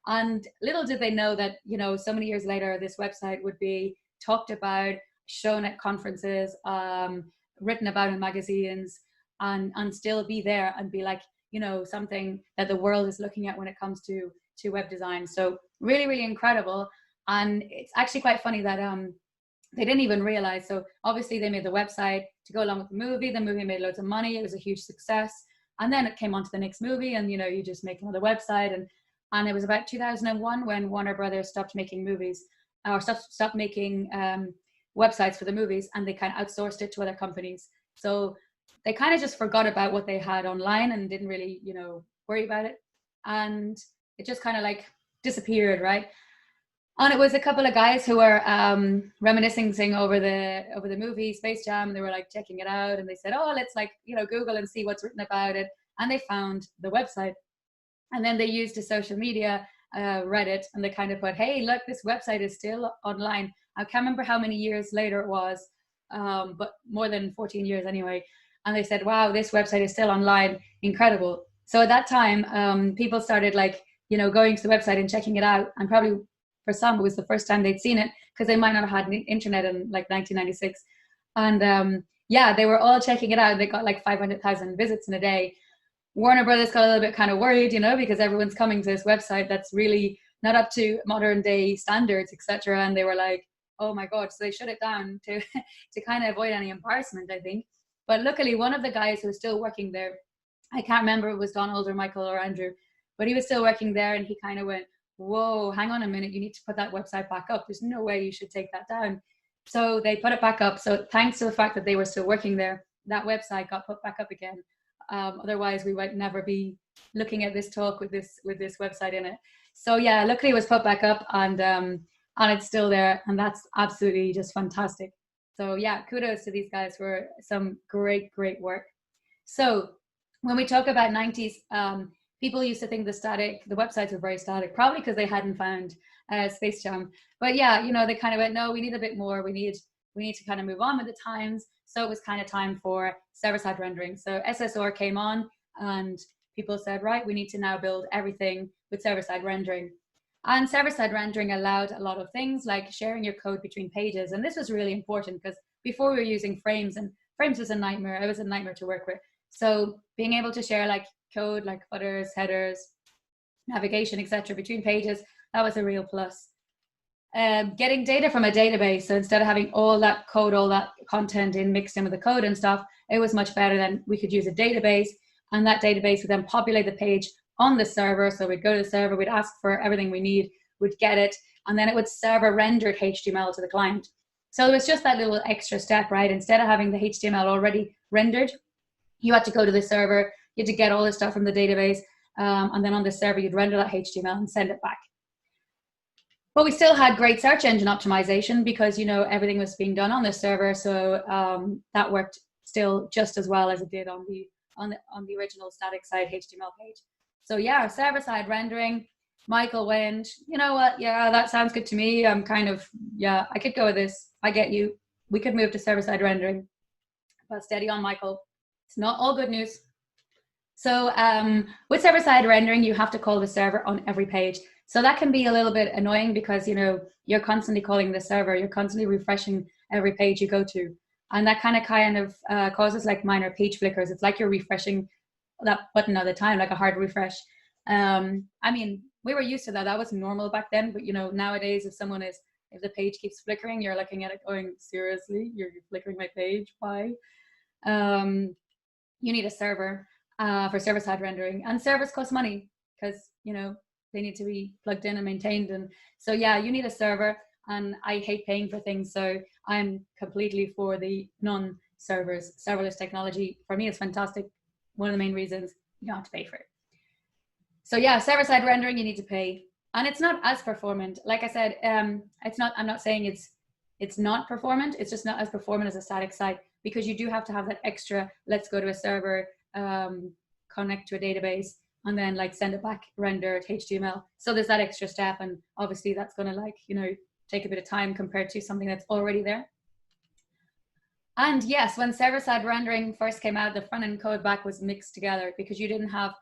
And little did they know that, you know, so many years later, this website would be talked about, shown at conferences, written about in magazines, and still be there and be like, you know, something that the world is looking at when it comes to web design. So really, really incredible. And it's actually quite funny that they didn't even realize. So obviously they made the website to go along with the movie. The movie made loads of money. It was a huge success. And then it came on to the next movie, and, you know, you just make another website. And it was about 2001 when Warner Brothers stopped making movies, or stopped making websites for the movies, and they kind of outsourced it to other companies. So they kind of just forgot about what they had online and didn't really, you know, worry about it. And it just kind of like disappeared, right? And it was a couple of guys who were reminiscing over the movie Space Jam. They were like checking it out, and they said, oh, let's, like, you know, Google and see what's written about it. And they found the website. And then they used a social media, Reddit, and they kind of put, hey, look, this website is still online. I can't remember how many years later it was, but more than 14 years anyway. And they said, wow, this website is still online. Incredible. So at that time, people started, like, you know, going to the website and checking it out. And probably for some, it was the first time they'd seen it, because they might not have had internet in like 1996. And yeah, they were all checking it out. They got like 500,000 visits in a day. Warner Brothers got a little bit kind of worried, you know, because everyone's coming to this website that's really not up to modern day standards, etc. And they were like, oh my God. So they shut it down to kind of avoid any embarrassment, I think. But luckily, one of the guys who was still working there, I can't remember if it was Donald or Michael or Andrew, but he was still working there, and he kind of went, whoa, hang on a minute, you need to put that website back up. There's no way you should take that down. So they put it back up. So thanks to the fact that they were still working there, that website got put back up again. Otherwise, we might never be looking at this talk with this website in it. So yeah, luckily it was put back up, and it's still there, and that's absolutely just fantastic. So yeah, kudos to these guys for some great work. So when we talk about 90s, people used to think the websites were very static, probably because they hadn't found Space Jam. But yeah, you know, they kind of went, no, we need a bit more. We need to kind of move on with the times. So it was kind of time for server-side rendering. So SSR came on, and people said, right, we need to now build everything with server-side rendering. And server-side rendering allowed a lot of things, like sharing your code between pages. And this was really important, because before we were using frames, and frames was a nightmare. It was a nightmare to work with. So being able to share like code, like footers, headers, navigation, etc. between pages, that was a real plus. Getting data from a database, so instead of having all that code, all that content mixed in with the code and stuff, it was much better than we could use a database, and that database would then populate the page on the server. So we'd go to the server, we'd ask for everything we need, we'd get it, and then it would serve a rendered HTML to the client. So it was just that little extra step, right? Instead of having the HTML already rendered, you had to go to the server, you had to get all the stuff from the database, And then on the server, you'd render that HTML and send it back. But we still had great search engine optimization because, you know, everything was being done on the server. So that worked still just as well as it did on the original static side HTML page. So yeah, server side rendering. Michael went, you know what? Yeah, that sounds good to me. I'm kind of, yeah, I could go with this. I get you. We could move to server side rendering. But steady on, Michael. It's not all good news. So with server side rendering, you have to call the server on every page. So that can be a little bit annoying because, you know, you're constantly calling the server, you're constantly refreshing every page you go to. And that kind of causes like minor page flickers. It's like you're refreshing that button all the time, like a hard refresh. I mean, we were used to that. That was normal back then. But, you know, nowadays, if the page keeps flickering, you're looking at it going, seriously, you're flickering my page? Why? You need a server for server-side rendering. And servers cost money because, you know, they need to be plugged in and maintained. And so, yeah, you need a server. And I hate paying for things. So I'm completely for the non-servers. Serverless technology, for me, is fantastic. One of the main reasons you don't have to pay for it. So yeah, server-side rendering, you need to pay. And it's not as performant. Like I said, I'm not saying it's not performant. It's just not as performant as a static site because you do have to have that extra, let's go to a server, connect to a database, and then like send it back rendered HTML. So there's that extra step. And obviously that's going to like, you know, take a bit of time compared to something that's already there. And yes, when server-side rendering first came out, the front-end code back was mixed together because you didn't have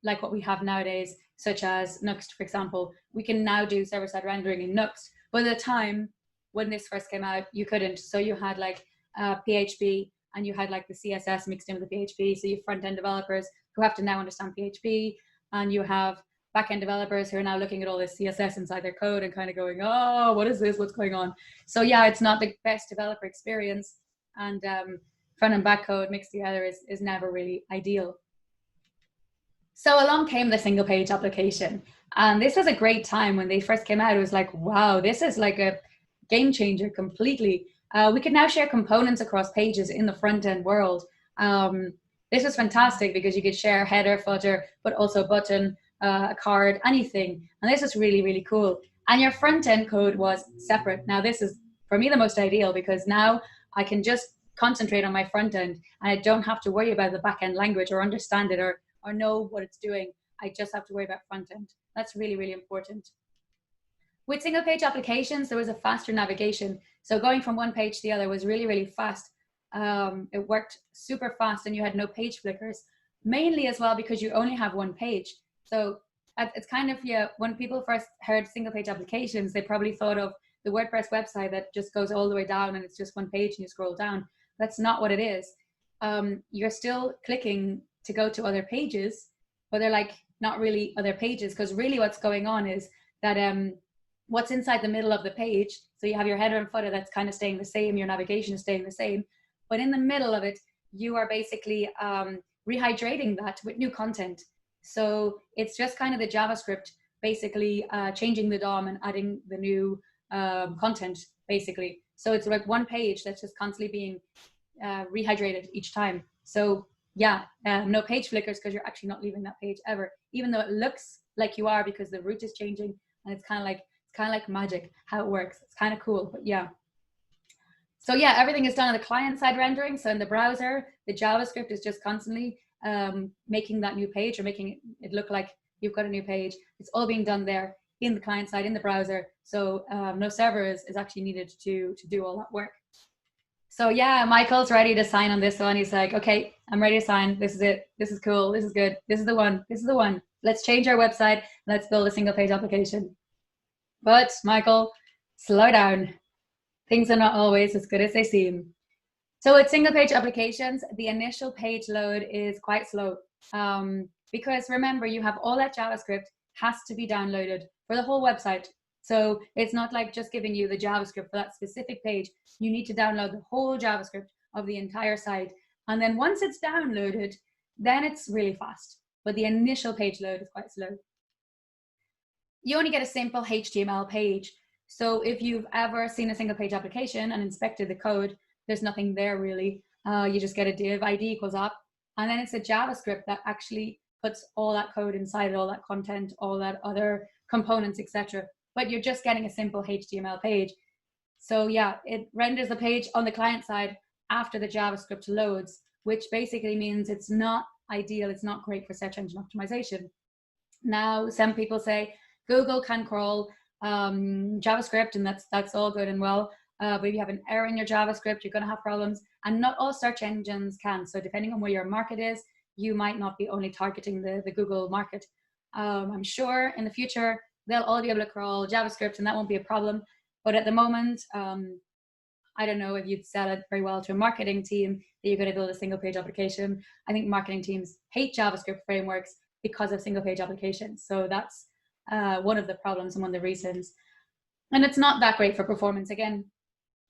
like what we have nowadays, such as Nuxt, for example. We can now do server-side rendering in Nuxt. But at the time when this first came out, you couldn't. So you had like PHP and you had like the CSS mixed in with the PHP. So you have front-end developers who have to now understand PHP, and you have back-end developers who are now looking at all this CSS inside their code and kind of going, oh, what is this? What's going on? So yeah, it's not the best developer experience, and front and back code mixed together is never really ideal. So along came the single page application. And this was a great time when they first came out. It was like, wow, this is like a game changer completely. We could now share components across pages in the front end world. This was fantastic because you could share header, footer, but also button, a card, anything. And this is really, really cool. And your front end code was separate. Now this is, for me, the most ideal because now I can just concentrate on my front end and I don't have to worry about the back end language or understand it or know what it's doing. I just have to worry about front end. That's really, really important. With single page applications, there was a faster navigation. So going from one page to the other was really, really fast. It worked super fast and you had no page flickers, mainly as well because you only have one page. So it's kind of, yeah, when people first heard single page applications, they probably thought of the WordPress website that just goes all the way down and it's just one page and you scroll down. That's not what it is. You're still clicking to go to other pages, but they're like not really other pages because really what's going on is that what's inside the middle of the page, so you have your header and footer that's kind of staying the same, your navigation is staying the same, but in the middle of it, you are basically rehydrating that with new content. So it's just kind of the JavaScript basically changing the DOM and adding the new content basically. So it's like one page that's just constantly being rehydrated each time. So yeah, no page flickers because you're actually not leaving that page ever, even though it looks like you are because the route is changing and it's kind of like magic how it works. It's kind of cool, but yeah. So yeah, everything is done on the client side rendering. So in the browser, the JavaScript is just constantly making that new page or making it look like you've got a new page. It's all being done there in the client side, in the browser. So no server is actually needed to do all that work. So yeah, Michael's ready to sign on this one. He's like, okay, I'm ready to sign. This is it. This is cool. This is good. This is the one. This is the one. Let's change our website. Let's build a single page application. But Michael, slow down. Things are not always as good as they seem. So with single page applications, the initial page load is quite slow because remember, you have all that JavaScript has to be downloaded for the whole website. So it's not like just giving you the JavaScript for that specific page. You need to download the whole JavaScript of the entire site. And then once it's downloaded, then it's really fast. But the initial page load is quite slow. You only get a simple HTML page. So if you've ever seen a single page application and inspected the code, there's nothing there really. You just get a div ID equals up. And then it's a JavaScript that actually puts all that code inside it, all that content, all that other components, etc. But you're just getting a simple HTML page. So yeah, it renders the page on the client side after the JavaScript loads, which basically means it's not ideal. It's not great for search engine optimization. Now, some people say Google can crawl JavaScript, and that's all good and well. But if you have an error in your JavaScript, you're going to have problems. And not all search engines can. So depending on where your market is, you might not be only targeting the Google market. I'm sure in the future, they'll all be able to crawl JavaScript, and that won't be a problem. But at the moment, I don't know if you'd sell it very well to a marketing team that you're going to build a single page application. I think marketing teams hate JavaScript frameworks because of single page applications. So that's one of the problems and one of the reasons. And it's not that great for performance. Again,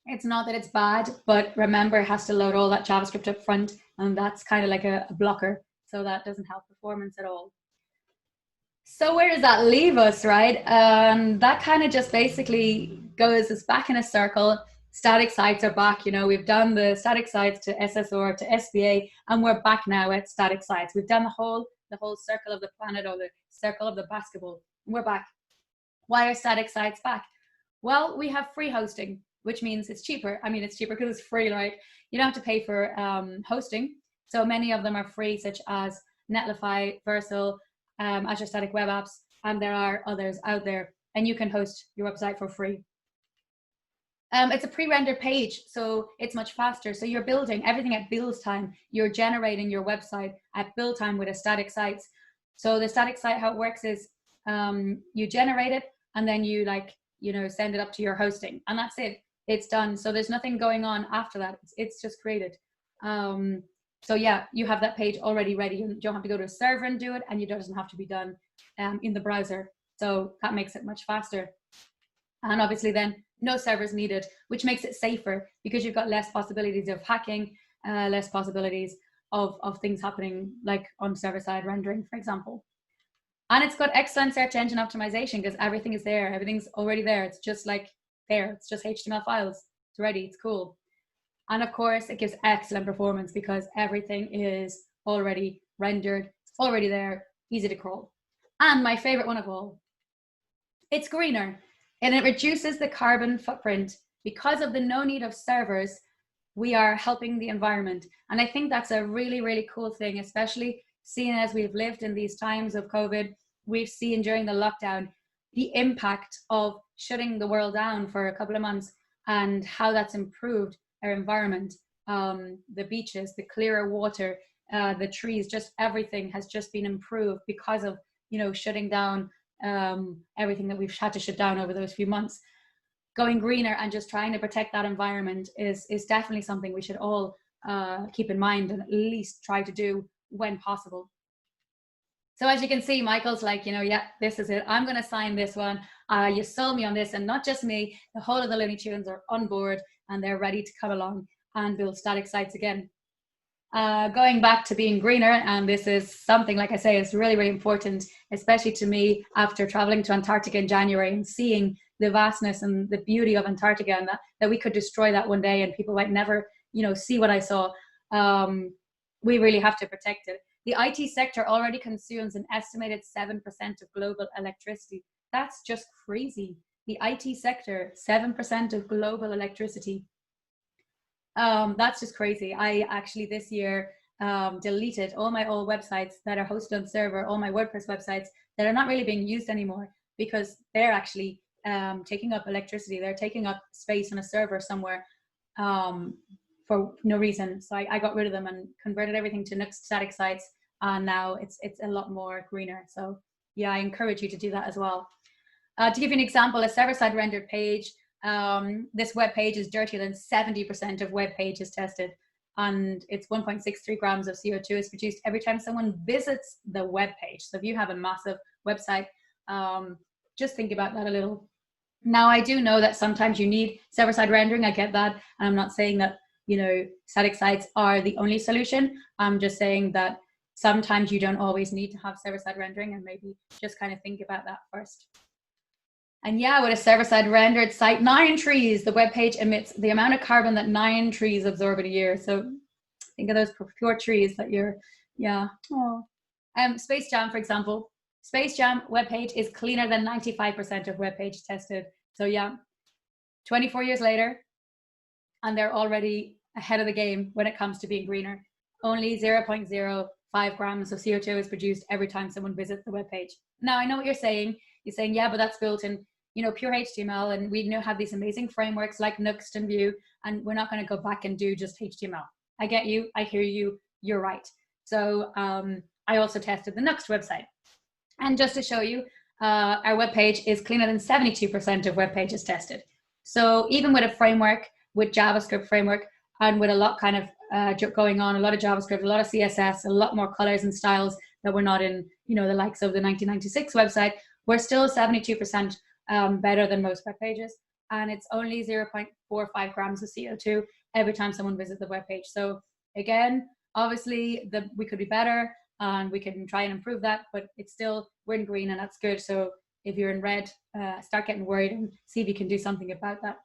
it's not that it's bad, but remember, it has to load all that JavaScript up front, and that's kind of like a blocker. So that doesn't help performance at all. So where does that leave us, right? That kind of just basically goes us back in a circle. Static sites are back. You know, we've done the static sites to SSR to SBA, and we're back now at static sites. We've done the whole circle of the planet, or the circle of the basketball. We're back. Why are static sites back? Well, we have free hosting, which means it's cheaper. I mean, it's cheaper because it's free, right? You don't have to pay for hosting. So many of them are free, such as Netlify, Versal, Azure Static Web Apps, and there are others out there, and you can host your website for free. It's a pre-rendered page, so it's much faster. So you're building everything at build time. You're generating your website at build time with a static site. So the static site, how it works is you generate it, and then you send it up to your hosting, and that's it. It's done. So there's nothing going on after that. It's just created. So yeah, you have that page already ready. You don't have to go to a server and do it, and it doesn't have to be done in the browser. So that makes it much faster. And obviously then no servers needed, which makes it safer because you've got less possibilities of hacking, less possibilities of things happening like on server-side rendering, for example. And it's got excellent search engine optimization because everything is there. Everything's already there. It's just like there. It's just HTML files. It's ready. It's cool. And of course, it gives excellent performance because everything is already rendered. It's already there. Easy to crawl. And my favorite one of all, it's greener. And it reduces the carbon footprint. Because of the no need of servers, we are helping the environment. And I think that's a really, really cool thing, especially seeing as we've lived in these times of COVID. We've seen during the lockdown the impact of shutting the world down for a couple of months and how that's improved our environment. The beaches, the clearer water, the trees, just everything has just been improved because of, shutting down everything that we've had to shut down over those few months. Going greener and just trying to protect that environment is definitely something we should all keep in mind and at least try to do when possible. So as you can see, Michael's like, yeah, this is it. I'm going to sign this one. You sold me on this, and not just me. The whole of the Looney Tunes are on board and they're ready to come along and build static sites again. Going back to being greener, and this is something, like I say, is really, really important, especially to me after traveling to Antarctica in January and seeing the vastness and the beauty of Antarctica, and that we could destroy that one day and people might never, see what I saw. We really have to protect it. The IT sector already consumes an estimated 7% of global electricity. That's just crazy. The IT sector, 7% of global electricity. That's just crazy. I actually this year deleted all my old websites that are hosted on server, all my WordPress websites that are not really being used anymore because they're actually taking up electricity. They're taking up space on a server somewhere for no reason. So I got rid of them and converted everything to Nuxt static sites. And now it's a lot more greener. So yeah, I encourage you to do that as well. To give you an example, a server-side rendered page, this web page is dirtier than 70% of web pages tested, and it's 1.63 grams of CO2 is produced every time someone visits the web page. So if you have a massive website, just think about that a little. Now, I do know that sometimes you need server-side rendering. I get that, and I'm not saying that static sites are the only solution. I'm just saying that sometimes you don't always need to have server-side rendering, and maybe just kind of think about that first. And yeah, with a server-side rendered site, 9 trees, the web page emits the amount of carbon that 9 trees absorb in a year. So think of those pure trees that you're, yeah. Oh. Space Jam, for example, Space Jam webpage is cleaner than 95% of webpages tested. So yeah, 24 years later, and they're already ahead of the game when it comes to being greener. Only 0.05 grams of CO2 is produced every time someone visits the webpage. Now, I know what you're saying. You're saying, yeah, but that's built in, pure HTML, and we have these amazing frameworks like Nuxt and Vue, and we're not going to go back and do just HTML. I get you. I hear you. You're right. So I also tested the Nuxt website. And just to show you, our webpage is cleaner than 72% of web pages tested. So even with a framework, with JavaScript framework, and with a lot kind of going on, a lot of JavaScript, a lot of CSS, a lot more colors and styles that were not in, the likes of the 1996 website, we're still 72% better than most web pages. And it's only 0.45 grams of CO2 every time someone visits the webpage. So again, obviously we could be better, and we can try and improve that, but it's still, we're in green, and that's good. So if you're in red, start getting worried and see if you can do something about that.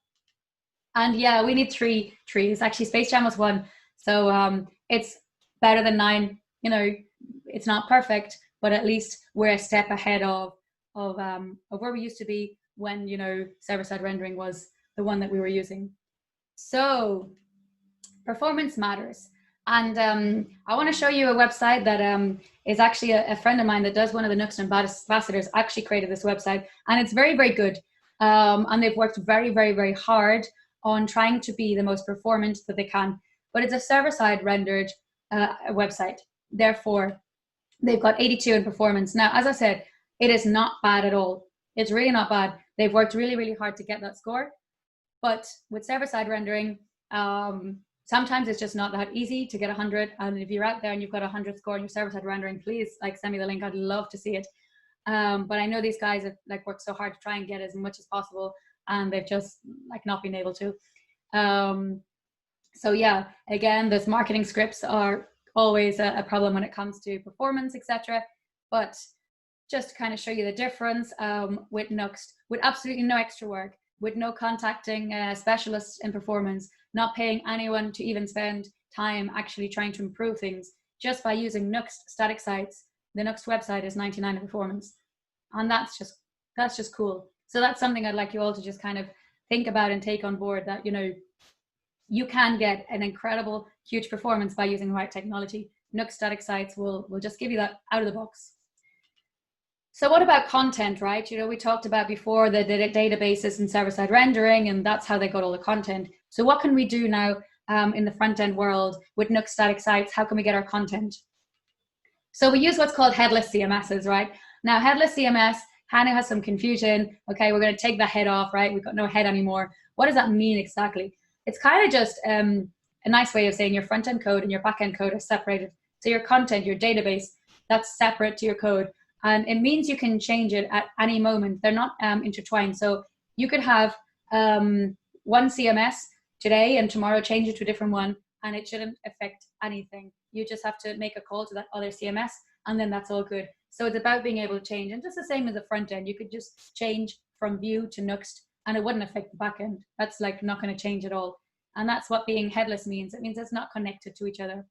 And yeah, we need 3 trees. Actually, Space Jam was 1. So it's better than 9. It's not perfect, but at least we're a step ahead of where we used to be when, server-side rendering was the one that we were using. So performance matters. And I want to show you a website that is actually a friend of mine that does one of the Nuxt ambassadors actually created this website. And it's very, very good. And they've worked very, very, very hard on trying to be the most performant that they can. But it's a server-side rendered website. Therefore, they've got 82 in performance. Now, as I said, it is not bad at all. It's really not bad. They've worked really, really hard to get that score. But with server-side rendering, sometimes it's just not that easy to get 100. And if you're out there and you've got 100 score in your server-side rendering, please send me the link. I'd love to see it. But I know these guys have worked so hard to try and get as much as possible, and they've just not been able to. So yeah, again, those marketing scripts are always a problem when it comes to performance, etc. But just to kind of show you the difference with Nuxt, with absolutely no extra work, with no contacting specialists in performance, not paying anyone to even spend time actually trying to improve things, just by using Nuxt static sites, the Nuxt website is 99 in performance. And that's just cool. So that's something I'd like you all to just kind of think about and take on board, that, you can get an incredible, huge performance by using the right technology. Nuxt static sites will just give you that out of the box. So what about content, right? We talked about before the databases and server-side rendering, and that's how they got all the content. So what can we do now in the front-end world with Nuxt static sites? How can we get our content? So we use what's called headless CMSs, right? Now, headless CMS kind of has some confusion. Okay, we're going to take the head off, right? We've got no head anymore. What does that mean exactly? It's kind of just a nice way of saying your front-end code and your back-end code are separated. So your content, your database, that's separate to your code. And it means you can change it at any moment. They're not intertwined. So you could have one CMS today and tomorrow change it to a different one, and it shouldn't affect anything. You just have to make a call to that other CMS, and then that's all good. So it's about being able to change. And just the same as the front end, you could just change from Vue to Nuxt, and it wouldn't affect the back end. That's not going to change at all. And that's what being headless means. It means it's not connected to each other.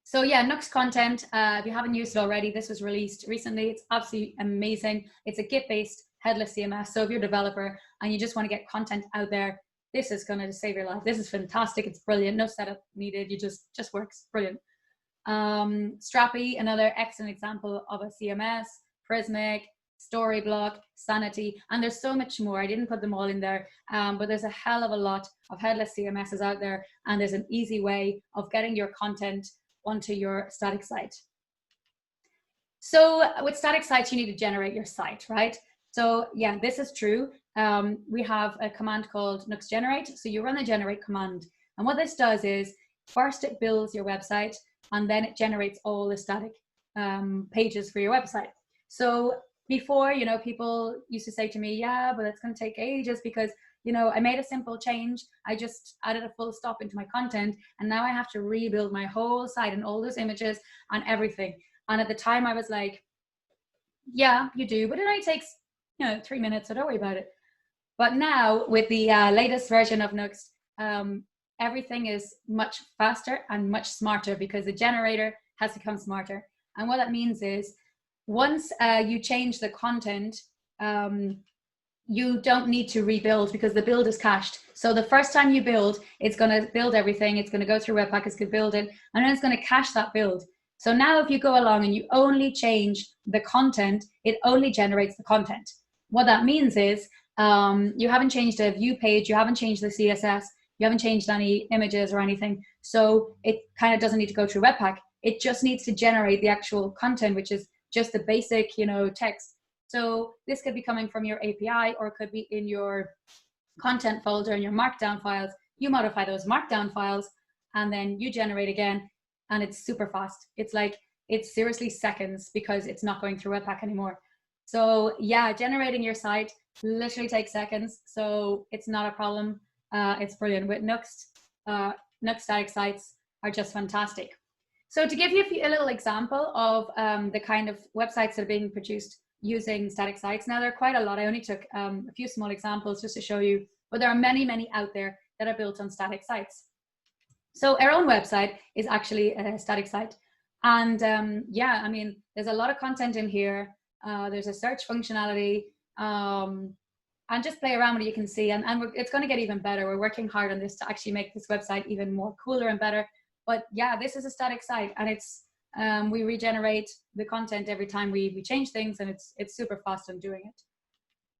So yeah, Nuxt content, if you haven't used it already, this was released recently. It's absolutely amazing. It's a Git-based headless CMS. So if you're a developer and you just want to get content out there, this is going to save your life. This is fantastic. It's brilliant. No setup needed. You just works. Brilliant. Strapi, another excellent example of a CMS, Prismic, Storyblock, Sanity, and there's so much more. I didn't put them all in there, but there's a hell of a lot of headless CMSs out there, and there's an easy way of getting your content onto your static site. So with static sites, you need to generate your site, right? So yeah, this is true. We have a command called Nuxt generate. So you run the generate command. And what this does is, first it builds your website, and then it generates all the static pages for your website. So before, people used to say to me, yeah, but it's going to take ages because, I made a simple change. I just added a full stop into my content, and now I have to rebuild my whole site and all those images and everything. And at the time I was like, yeah, you do, but it only takes, 3 minutes, so don't worry about it. But now with the latest version of Nuxt, everything is much faster and much smarter because the generator has become smarter. And what that means is once you change the content, you don't need to rebuild because the build is cached. So the first time you build, it's going to build everything. It's going to go through Webpack, it's going to build it, and then it's going to cache that build. So now if you go along and you only change the content, it only generates the content. What that means is you haven't changed a view page, you haven't changed the CSS, you haven't changed any images or anything. So it kind of doesn't need to go through Webpack. It just needs to generate the actual content, which is just the basic, text. So this could be coming from your API, or it could be in your content folder in your markdown files. You modify those markdown files and then you generate again, and it's super fast. It's seriously seconds because it's not going through Webpack anymore. So yeah, generating your site literally takes seconds. So it's not a problem. It's brilliant with Nuxt. Nuxt static sites are just fantastic. So to give you a little example of the kind of websites that are being produced using static sites. Now, there are quite a lot. I only took a few small examples just to show you, but there are many, many out there that are built on static sites. So our own website is actually a static site. And yeah, I mean, there's a lot of content in here. There's a search functionality, and just play around with it, you can see, and it's going to get even better. We're working hard on this to actually make this website even more cooler and better. But yeah, this is a static site, and it's we regenerate the content every time we change things, and it's super fast on doing it.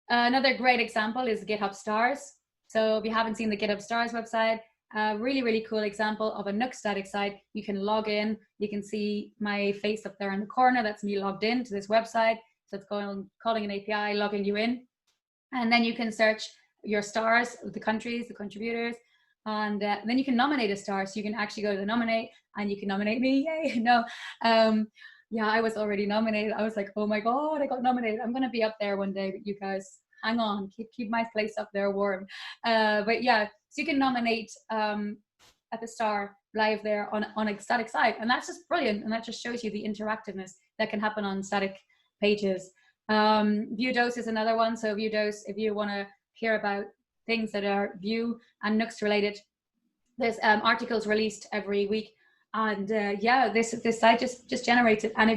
Another great example is GitHub Stars. So if you haven't seen the GitHub Stars website, really, really cool example of a Nuxt static site. You can log in. You can see my face up there in the corner. That's me logged in to this website. So it's calling an API, logging you in. And then you can search your stars, the countries, the contributors, and then you can nominate a star. So you can actually go to the nominate, and you can nominate me. Yay! No, yeah, I was already nominated. I was like, oh my god, I got nominated. I'm gonna be up there one day, but you guys, hang on, keep my place up there warm. But yeah, so you can nominate at the star live there on a static site, and that's just brilliant. And that just shows you the interactiveness that can happen on static pages. ViewDose is another one. So ViewDose, if you want to hear about things that are Vue and Nuxt related, there's articles released every week, and yeah, this site just generates it. And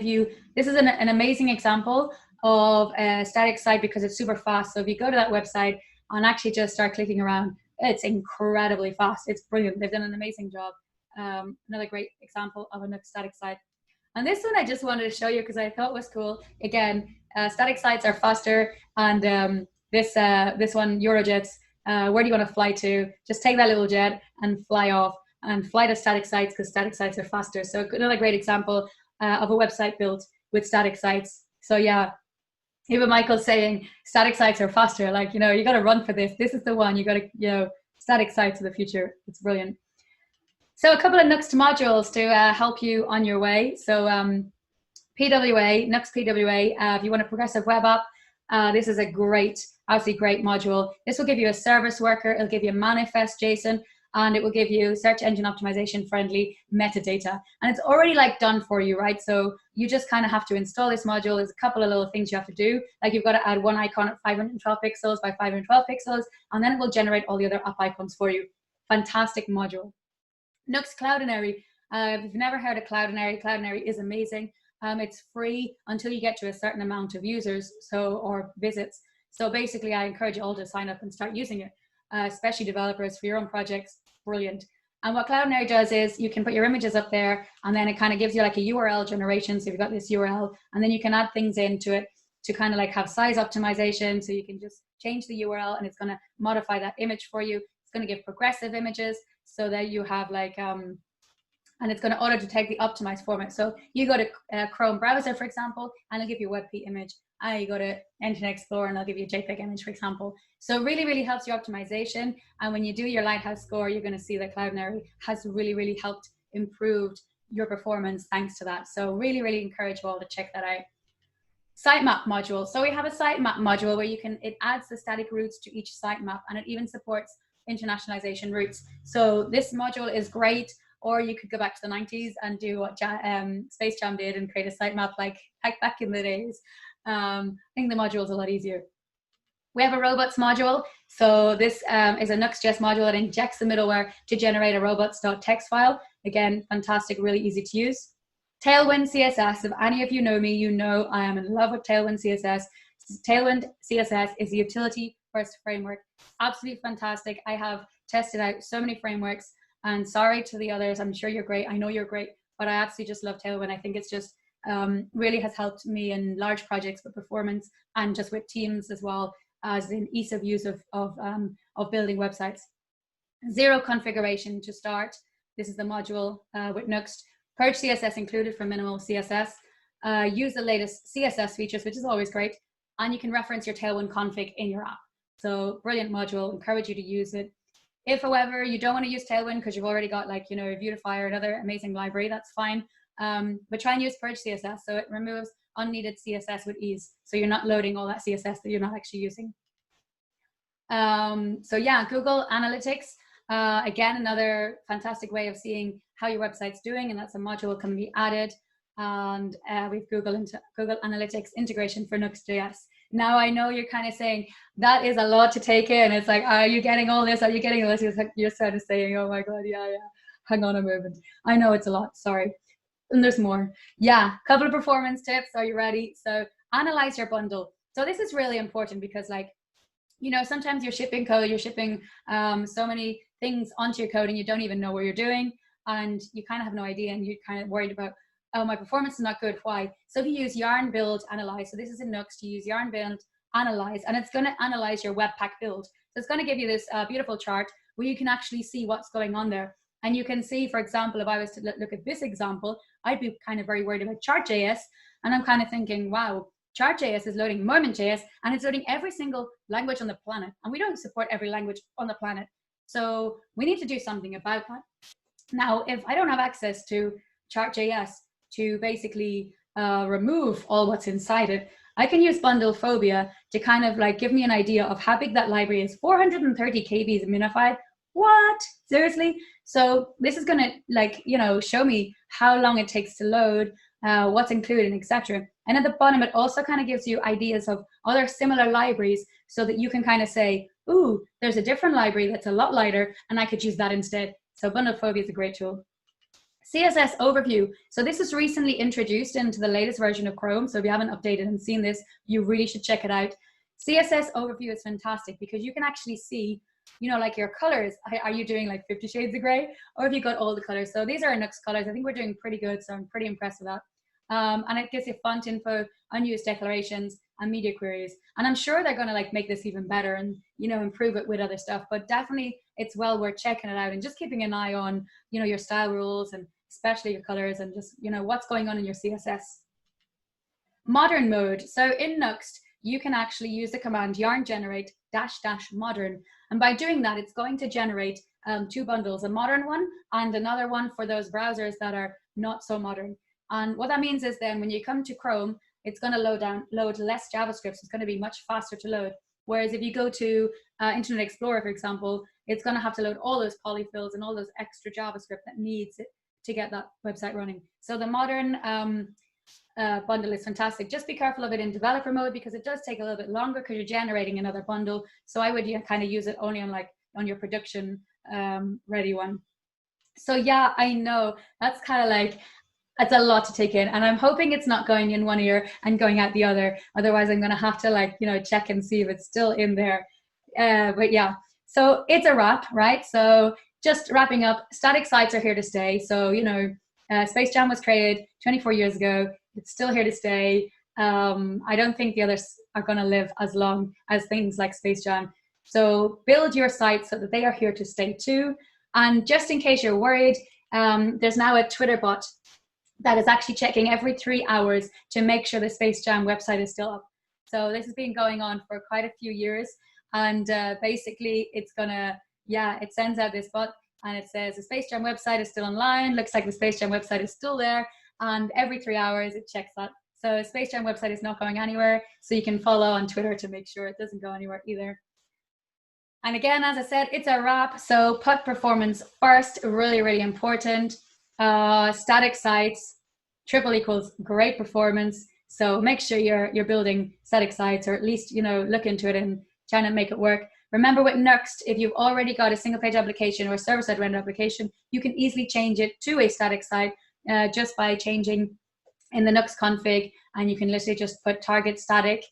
this is an amazing example of a static site because it's super fast. So if you go to that website and actually just start clicking around, it's incredibly fast. It's brilliant. They've done an amazing job. Another great example of a Nuxt static site. And this one I just wanted to show you because I thought it was cool. Again, static sites are faster, and this one, Eurojets, where do you want to fly to? Just take that little jet and fly off and fly to static sites because static sites are faster. So another great example of a website built with static sites. So yeah, even Michael's saying static sites are faster. Like, you got to run for this. This is the one. You got to, static sites of the future. It's brilliant. So a couple of Nuxt modules to help you on your way. So PWA, Nuxt PWA, if you want a progressive web app, this is a absolutely great module. This will give you a service worker, it'll give you a manifest JSON, and it will give you search engine optimization friendly metadata. And it's already done for you, right? So you just kind of have to install this module. There's a couple of little things you have to do. Like you've got to add one icon at 512 pixels by 512 pixels, and then it will generate all the other app icons for you. Fantastic module. Nuxt Cloudinary. If you've never heard of Cloudinary, Cloudinary is amazing. It's free until you get to a certain amount of users or visits. So basically, I encourage you all to sign up and start using it, especially developers for your own projects. Brilliant. And what Cloudinary does is you can put your images up there, and then it kind of gives you like a URL generation. So you've got this URL, and then you can add things into it to kind of have size optimization. So you can just change the URL, and it's going to modify that image for you. It's going to give progressive images so that you have and it's going to auto detect the optimized format. So you go to Chrome browser, for example, and it'll give you a WebP image. And you go to Internet Explorer, and it'll give you a JPEG image, for example. So really, really helps your optimization. And when you do your Lighthouse score, you're going to see that Cloudinary has really, really helped improve your performance thanks to that. So really, really encourage you all to check that out. Sitemap module. So we have a sitemap module where it adds the static routes to each sitemap, and it even supports internationalization routes. So this module is great. Or you could go back to the 90s and do what Space Jam did and create a sitemap like back in the days. I think the module is a lot easier. We have a robots module. So this is a Nuxt.js module that injects the middleware to generate a robots.txt file. Again, fantastic, really easy to use. Tailwind CSS, if any of you know me, you know I am in love with Tailwind CSS. Tailwind CSS is a utility-first framework. Absolutely fantastic. I have tested out so many frameworks, and sorry to the others. I'm sure you're great. I know you're great, but I absolutely just love Tailwind. I think it's just really has helped me in large projects with performance and just with teams as well as in ease of use of building websites. Zero configuration to start. This is the module with Nuxt. Purge CSS included for minimal CSS. Use the latest CSS features, which is always great. And you can reference your Tailwind config in your app. So brilliant module, encourage you to use it. If, however, you don't want to use Tailwind because you've already got like, Beautify or another amazing library, that's fine. But try and use Purge CSS. So it removes unneeded CSS with ease. So you're not loading all that CSS that you're not actually using. So yeah, Google Analytics. Again, another fantastic way of seeing how your website's doing, and that's a module can be added. And we've Google Analytics integration for Nuxt.js. Now I know you're kind of saying that is a lot to take in. It's like, are you getting all this? Are you getting all this? You're sort of saying, oh my God, yeah. Hang on a moment. I know it's a lot, sorry. And there's more. Yeah, couple of performance tips. Are you ready? So analyze your bundle. So this is really important because sometimes you're shipping code, you're shipping so many things onto your code and you don't even know what you're doing and you kind of have no idea and you're kind of worried about, oh, my performance is not good, why? So if you use yarn build analyze, so this is in Nuxt, you use yarn build analyze and it's going to analyze your Webpack build. So it's going to give you this beautiful chart where you can actually see what's going on there. And you can see, for example, if I was to look at this example, I'd be kind of very worried about Chart.js and I'm kind of thinking, wow, Chart.js is loading Moment.js and it's loading every single language on the planet. And we don't support every language on the planet. So we need to do something about that. Now, if I don't have access to Chart.js to basically remove all what's inside it, I can use bundle phobia to kind of like give me an idea of how big that library is. 430 KB is minified. What? Seriously? So this is going to show me how long it takes to load, what's included, etc. And at the bottom, it also kind of gives you ideas of other similar libraries so that you can kind of say, ooh, there's a different library that's a lot lighter and I could use that instead. So bundle phobia is a great tool. CSS overview. So this is recently introduced into the latest version of Chrome. So if you haven't updated and seen this, you really should check it out. CSS overview is fantastic because you can actually see, like your colors. Are you doing like 50 shades of gray or have you got all the colors? So these are Nuxt colors. I think we're doing pretty good. So I'm pretty impressed with that. And it gives you font info, unused declarations, and media queries. And I'm sure they're going to make this even better and, improve it with other stuff. But definitely it's well worth checking it out and just keeping an eye on, your style rules and especially your colors and just, what's going on in your CSS. Modern mode. So in Nuxt, you can actually use the command yarn generate -- modern. And by doing that, it's going to generate two bundles, a modern one and another one for those browsers that are not so modern. And what that means is then when you come to Chrome, it's going to load less JavaScript. So it's going to be much faster to load. Whereas if you go to Internet Explorer, for example, it's going to have to load all those polyfills and all those extra JavaScript that needs it to get that website running. So the modern bundle is fantastic. Just be careful of it in developer mode because it does take a little bit longer because you're generating another bundle. So I would kind of use it only on your production ready one. So yeah, I know that's kind of it's a lot to take in, and I'm hoping it's not going in one ear and going out the other. Otherwise, I'm going to have to check and see if it's still in there. But yeah, so it's a wrap, right? So just wrapping up, static sites are here to stay. So Space Jam was created 24 years ago. It's still here to stay. I don't think the others are going to live as long as things like Space Jam. So build your sites so that they are here to stay too. And just in case you're worried, there's now a Twitter bot that is actually checking every 3 hours to make sure the Space Jam website is still up. So this has been going on for quite a few years. And basically it's it sends out this bot and it says the Space Jam website is still online. Looks like the Space Jam website is still there. And every 3 hours it checks that. So Space Jam website is not going anywhere. So you can follow on Twitter to make sure it doesn't go anywhere either. And again, as I said, it's a wrap. So put performance first, really, really important. Static sites, triple equals great performance. So make sure you're building static sites, or at least, look into it and trying to make it work. Remember with Nuxt, if you've already got a single page application or a server-side rendered application, you can easily change it to a static site just by changing in the Nux config, and you can literally just put target static,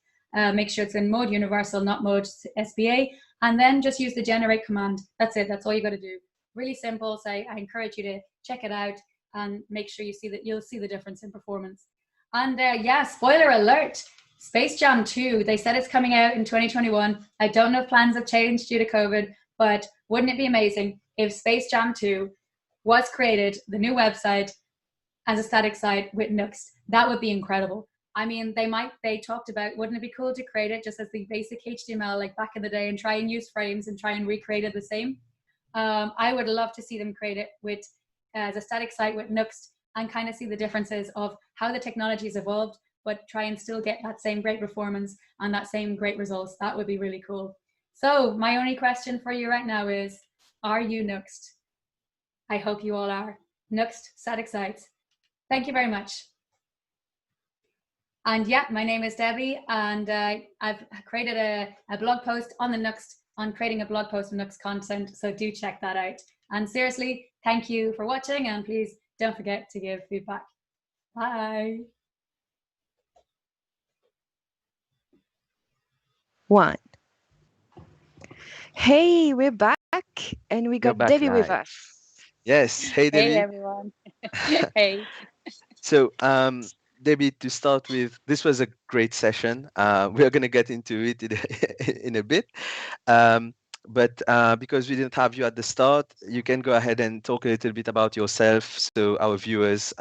make sure it's in mode universal, not mode SBA, and then just use the generate command. That's it. That's all you got to do. Really simple. So I encourage you to check it out and make sure you see that you'll see the difference in performance. And yeah, spoiler alert, Space Jam 2, they said it's coming out in 2021. I don't know if plans have changed due to COVID, but wouldn't it be amazing if Space Jam 2 was created, the new website, as a static site with Nuxt? That would be incredible. I mean, they talked about, wouldn't it be cool to create it just as the basic HTML like back in the day and try and use frames and try and recreate it the same? I would love to see them create it with as a static site with Nuxt and kind of see the differences of how the technology has evolved, but try and still get that same great performance and that same great results. That would be really cool. So my only question for you right now is, are you Nuxt? I hope you all are. Nuxt static sites. Thank you very much. And yeah, my name is Debbie, and I've created a blog post on the Nuxt, on creating a blog post of Nuxt content, so do check that out. And seriously, thank you for watching, and please don't forget to give feedback. Bye. One. Hey, we're back, and we got Debbie with us. Yes. Hey, Debbie. Hey, everyone. Hey. So, Debbie, to start with, this was a great session. We are going to get into it in a bit. But because we didn't have you at the start, you can go ahead and talk a little bit about yourself, so our viewers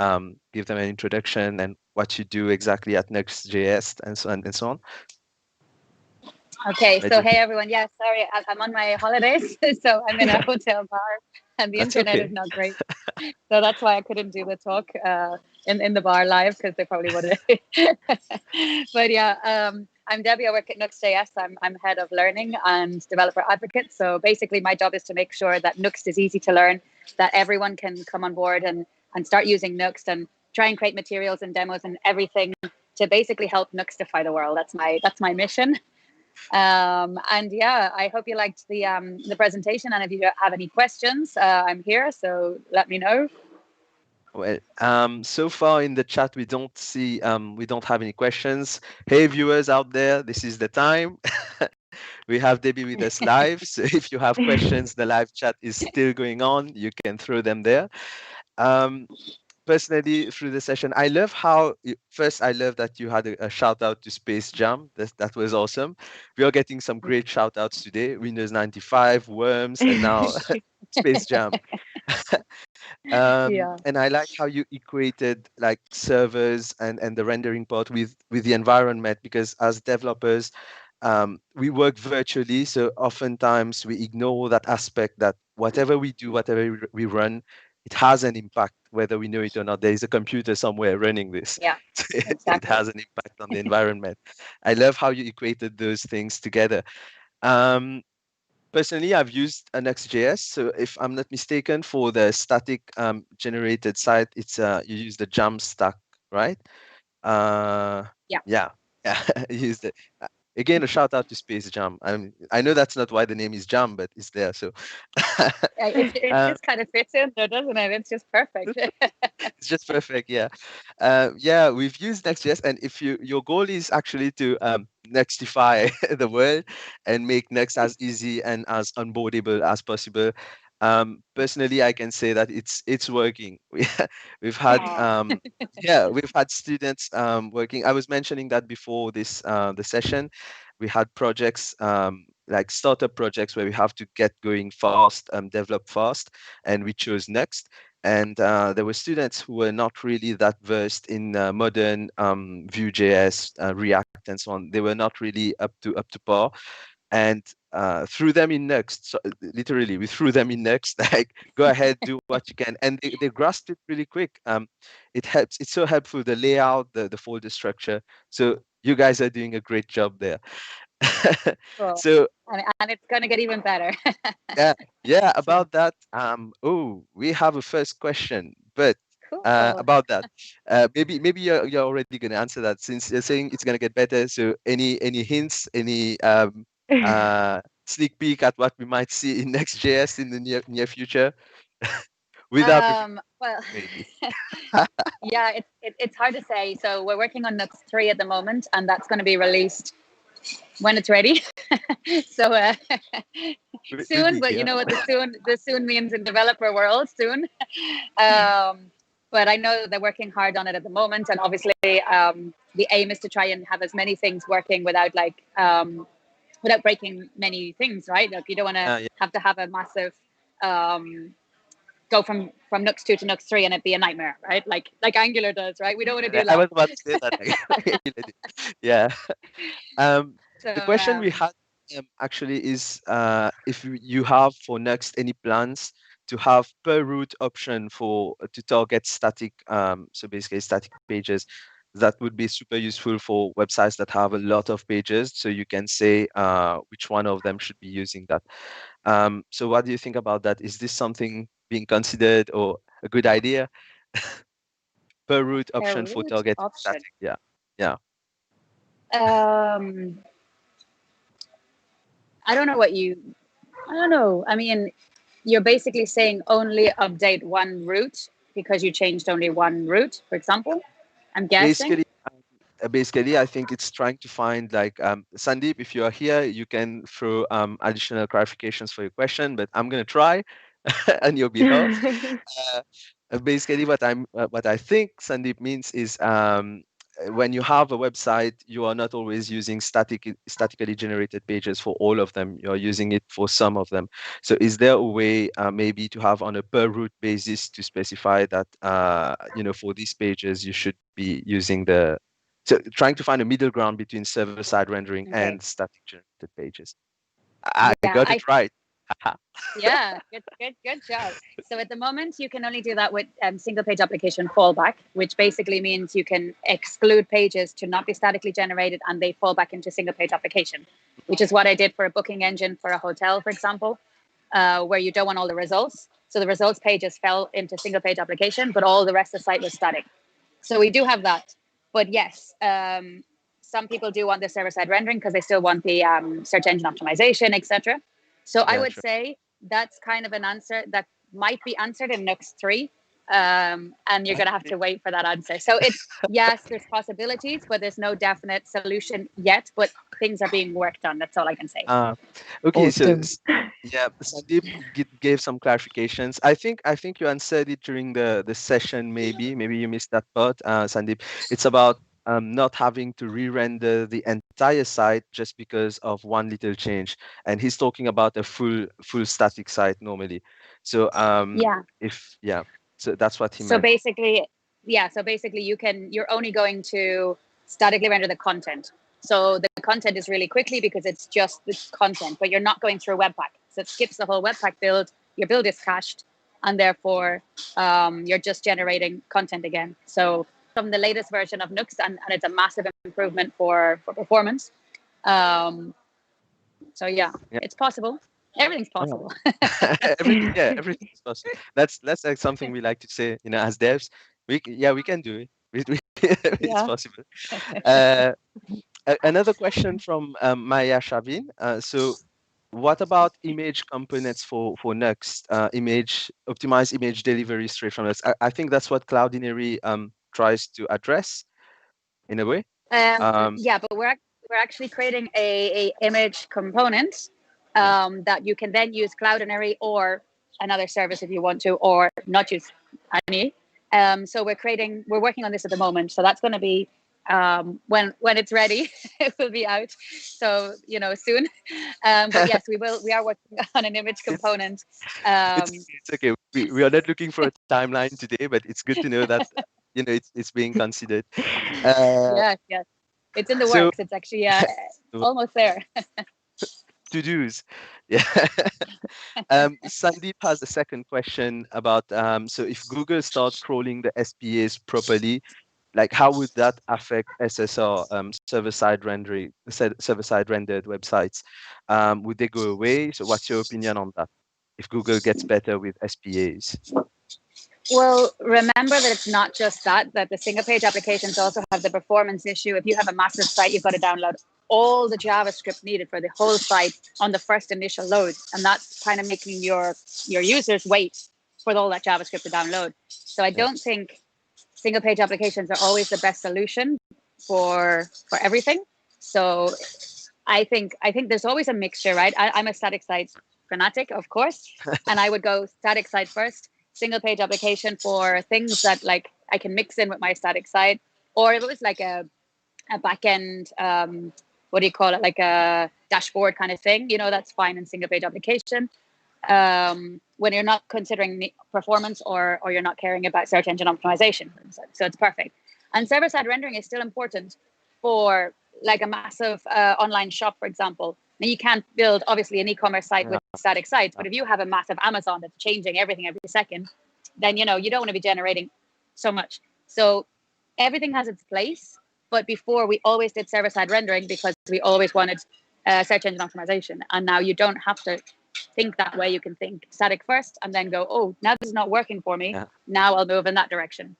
give them an introduction and what you do exactly at Next.js and so on and so on. Okay, so hey, everyone. Yeah, sorry, I'm on my holidays, so I'm in a hotel bar, and the internet is not great. So that's why I couldn't do the talk in the bar live, because they probably would have. But yeah, I'm Debbie. I work at Next.js. I'm head of learning and developer advocate. So basically, my job is to make sure that Nuxt is easy to learn, that everyone can come on board and start using Nuxt and try and create materials and demos and everything to basically help Nuxtify the world. That's my mission. And yeah, I hope you liked the presentation, and if you have any questions, I'm here, so let me know. Well, so far in the chat, we don't have any questions. Hey, viewers out there, this is the time. We have Debbie with us live, so if you have questions, the live chat is still going on. You can throw them there. Personally, through the session, I love I love that you had a shout out to Space Jam. That was awesome. We are getting some great shout outs today. Windows 95, Worms, and now Space Jam. Yeah. And I like how you equated like servers and the rendering part with the environment, because as developers, we work virtually, so oftentimes we ignore that aspect that whatever we do, whatever we run, it has an impact, whether we know it or not. There is a computer somewhere running this. Yeah, exactly. It has an impact on the environment. I love how you equated those things together. Personally, I've used an Next.js. So if I'm not mistaken, for the static generated site, it's you use the Jamstack, right? Yeah. Use it. Again, a shout out to Space Jam. I know that's not why the name is Jam, but it's there. So it just kind of fits in there, doesn't it? It's just perfect. It's just perfect. Yeah. Yeah, we've used Next.js, and if your goal is actually to Nextify the world and make Next as easy and as onboardable as possible, personally, I can say that it's working. We've had we've had students working. I was mentioning that before this the session. We had projects like startup projects where we have to get going fast, develop fast, and we chose Next. And there were students who were not really that versed in modern Vue.js, React, and so on. They were not really up to par. And threw them in Next. So literally, we threw them in Next. Like, go ahead, do what you can, and they grasped it really quick. It helps. It's so helpful. The layout, the folder structure. So you guys are doing a great job there. Cool. So and it's going to get even better. yeah. About that. We have a first question, but Cool. about that, maybe you're already going to answer that, since you're saying it's going to get better. So any hints, any sneak peek at what we might see in Next.js in the near future? Without Well, maybe. yeah, it's hard to say. So we're working on Nux 3 at the moment, and that's going to be released when it's ready. So With soon, me, but you yeah. know what the soon means in developer world, soon. But I know they're working hard on it at the moment, and obviously the aim is to try and have as many things working without without breaking many things, right? Like you don't want Yeah. to have a massive go from Nux 2 to Nux 3 and it be a nightmare, right? Like Angular does, right? We don't want to do I was that. about to say that. Yeah. So The question we had actually is if you have for Next any plans to have per route option for to target static, so basically static pages. That would be super useful for websites that have a lot of pages, so you can say which one of them should be using that. So what do you think about that? Is this something being considered or a good idea? Per route per option for route targeting option. static. Yeah. Yeah. I don't know I don't know. I mean, you're basically saying only update one route because you changed only one route, for example. I'm guessing. Basically, basically, I think it's trying to find like Sandeep, if you are here, you can throw additional clarifications for your question, but I'm gonna try on your behalf. Basically, what I think Sandeep means is when you have a website, you are not always using statically generated pages for all of them. You're using it for some of them. So, is there a way maybe to have on a per route basis to specify that for these pages you should be using the so trying to find a middle ground between server-side rendering Okay. and static generated pages. I Yeah, got it right. yeah, good job. So at the moment, you can only do that with single page application fallback, which basically means you can exclude pages to not be statically generated and they fall back into single page application, which is what I did for a booking engine for a hotel, for example, where you don't want all the results. So the results pages fell into single page application, but all the rest of the site was static. So we do have that. But yes, some people do want the server-side rendering because they still want the search engine optimization, etc. So I Yeah, would sure. say that's kind of an answer that might be answered in Nux 3. And you're going to have to wait for that answer. So it's, yes, there's possibilities, but there's no definite solution yet. But things are being worked on. That's all I can say. Okay, so Awesome. yeah, Sandeep gave some clarifications. I think you answered it during the session. Maybe you missed that part, Sandeep. It's about not having to re-render the entire site just because of one little change. And he's talking about a full static site normally. So Yeah. so that's what he So meant. basically, yeah. So basically, you're only going to statically render the content. So the content is really quickly because it's just the content, but you're not going through Webpack. So it skips the whole Webpack build. Your build is cached, and therefore you're just generating content again. So from the latest version of Nux, and it's a massive improvement for performance. So yeah, Yeah. it's possible. Everything's possible. Everything is possible. That's like something we like to say, as devs. We can do it. It's Yeah. possible. Uh, Another question from Maya Shavin. So, what about image components for Next? Optimized image delivery straight from Next. I think that's what Cloudinary tries to address in a way. Yeah, but we're actually creating a image component that you can then use Cloudinary or another service if you want to, or not use any. So we're working on this at the moment. So that's going to be when it's ready, it will be out. So soon. But yes, we are working on an image It's component. it's okay. We are not looking for a timeline today, but it's good to know that it's being considered. Uh, Yes, yes, it's in the so works. It's actually almost there. to do's, yeah. Sandeep has a second question about so if Google starts crawling the SPAs properly, like how would that affect SSR, server-side rendered websites? Would they go away? So what's your opinion on that? If Google gets better with SPAs? Well, remember that it's not just that the single page applications also have the performance issue. If you have a massive site, you've got to download all the JavaScript needed for the whole site on the first initial load. And that's kind of making your users wait for all that JavaScript to download. So I don't think single page applications are always the best solution for everything. So I think there's always a mixture, right? I'm a static site fanatic, of course, and I would go static site first, single page application for things that like I can mix in with my static site, or if it was like a backend, what do you call it, like a dashboard kind of thing, that's fine in single page application. When you're not considering performance or you're not caring about search engine optimization, so it's perfect. And server-side rendering is still important for like a massive online shop, for example. Now you can't build obviously an e-commerce site with static sites, but if you have a massive Amazon that's changing everything every second, then you don't want to be generating so much. So everything has its place, but before we always did server-side rendering because we always wanted search engine optimization, and now you don't have to think that way. You can think static first and then go, oh, now this is not working for me. Now I'll move in that direction.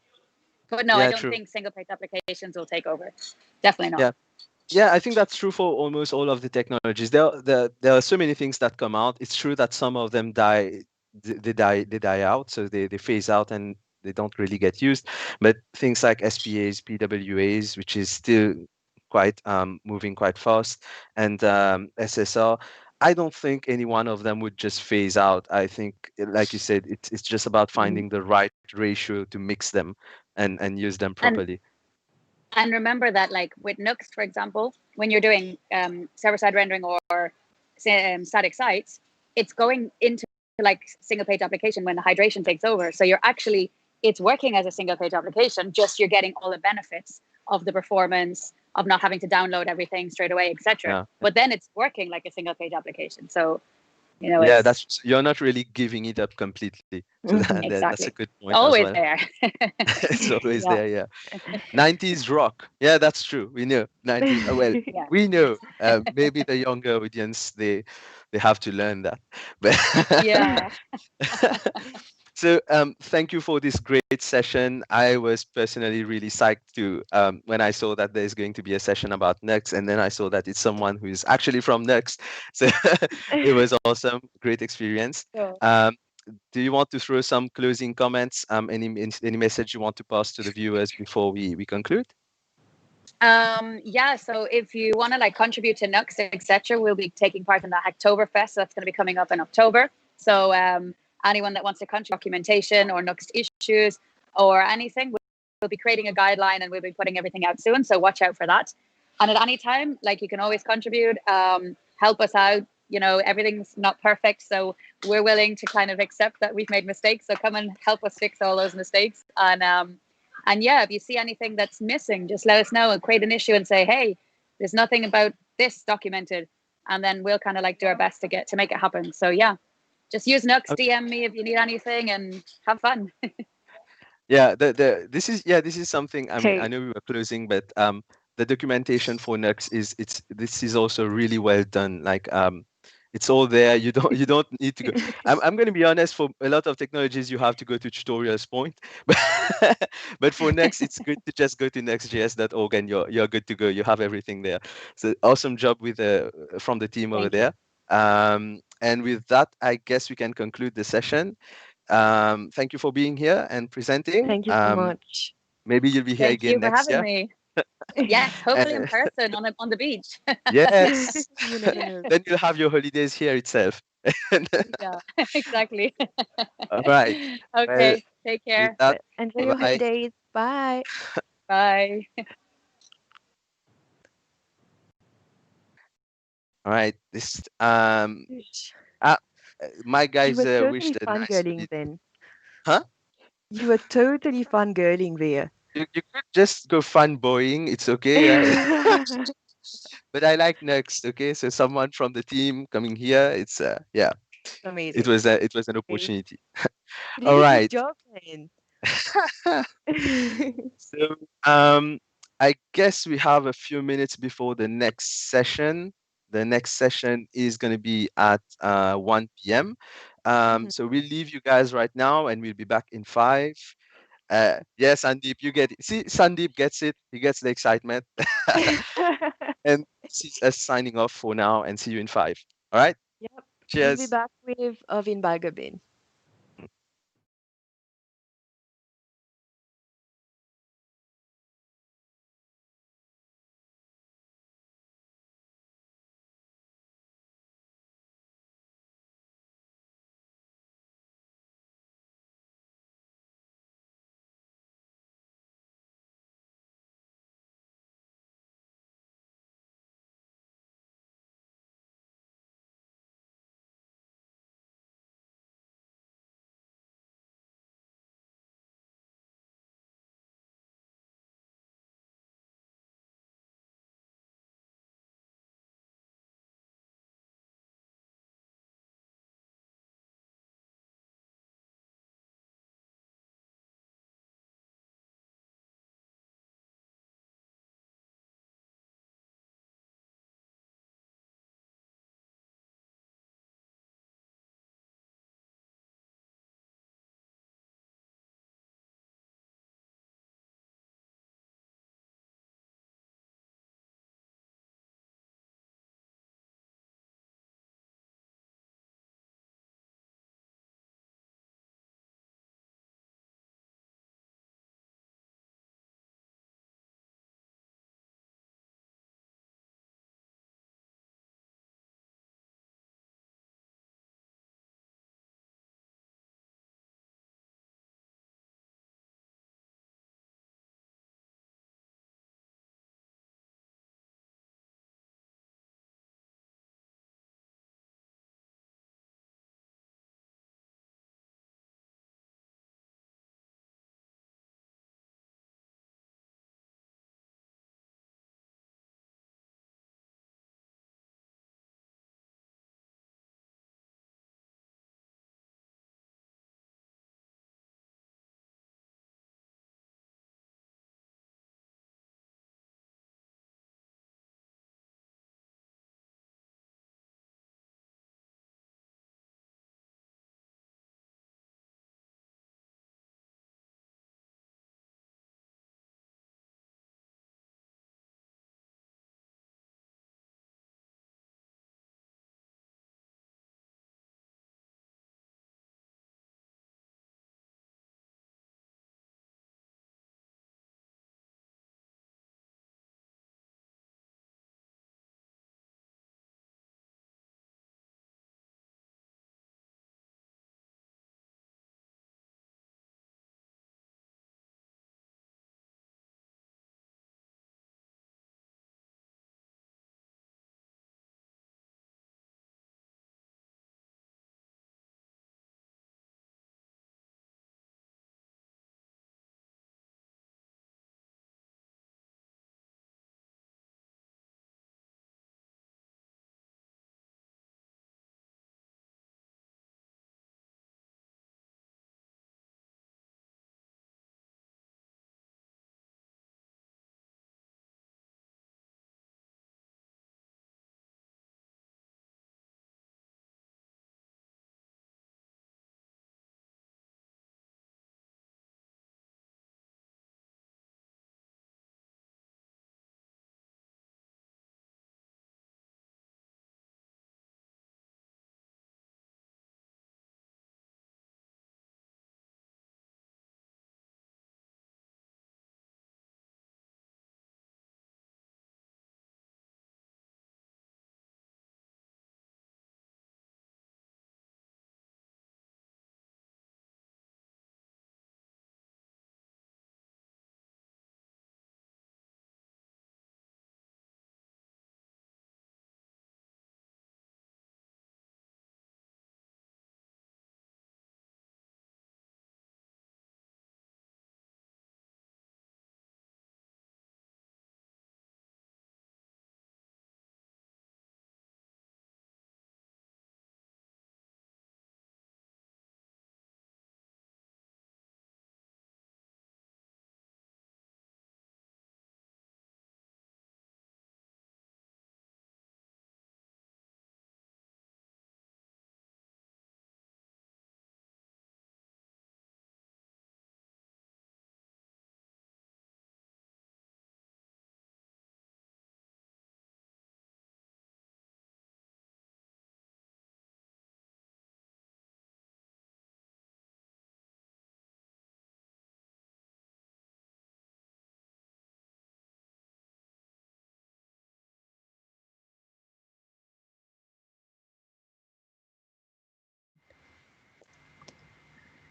But no, I don't think single page applications will take over. Definitely not. Yeah, I think that's true for almost all of the technologies. There are so many things that come out. It's true that some of them die out, so they phase out and they don't really get used. But things like SPAs, PWAs, which is still quite moving quite fast, and SSR, I don't think any one of them would just phase out. I think, like you said, it's just about finding the right ratio to mix them and use them properly. And remember that, like with Nuxt, for example, when you're doing server-side rendering or static sites, it's going into like single-page application when the hydration takes over. So it's working as a single-page application, just you're getting all the benefits of the performance, of not having to download everything straight away, etc. But then it's working like a single-page application. So, that's, you're not really giving it up completely. So exactly. That's a good point. Always as well. there. It's always there. Yeah. 90s rock. Yeah, that's true. We know 90s. Well, we know. Maybe the younger audience, they have to learn that. But so thank you for this great session. I was personally really psyched to when I saw that there's going to be a session about Nuxt, and then I saw that it's someone who is actually from Nuxt. So it was awesome, great experience. Do you want to throw some closing comments? Any message you want to pass to the viewers before we conclude? So if you want to like contribute to Nuxt, etc., we'll be taking part in the Hacktoberfest. So that's going to be coming up in October. So anyone that wants to contribute documentation or Nuxt issues or anything, we'll be creating a guideline and we'll be putting everything out soon. So watch out for that. And at any time, like you can always contribute, help us out. Everything's not perfect, so we're willing to kind of accept that we've made mistakes. So come and help us fix all those mistakes. And if you see anything that's missing, just let us know and create an issue and say, hey, there's nothing about this documented. And then we'll kind of like do our best to make it happen. So just use Nuxt, DM me if you need anything and have fun. This is something, I mean, I know we were closing, but the documentation for Nuxt this is also really well done. Like it's all there. You don't need to go. I'm going to be honest, for a lot of technologies you have to go to tutorials point, but for Nuxt it's good to just go to nextjs.org and you're good to go. You have everything there. So awesome job with from the team over there. And with that, I guess we can conclude the session. Thank you for being here and presenting. Thank you so much. Maybe you'll be here again next year. Thank you for having me. Yes, hopefully in person on the beach. Yes. You never know. Then you'll have your holidays here itself. Yeah, exactly. All right. Okay, well, take care. Enjoy your holidays. Bye. Bye. All right. This my guys wish the nice fangirling then. Huh? You were totally fangirling there. You could just go fanboying. It's okay. Yeah. But I like Nuxt. Okay, so someone from the team coming here. It's amazing. It was an opportunity. All right. Good job, man. So I guess we have a few minutes before the next session. The next session is going to be at 1 p.m. So we'll leave you guys right now and we'll be back in 5. Yes, Sandeep, you get it. See, Sandeep gets it. He gets the excitement. And this is us signing off for now and see you in 5. All right? Yep. Cheers. We'll be back with Ovin Balgobin.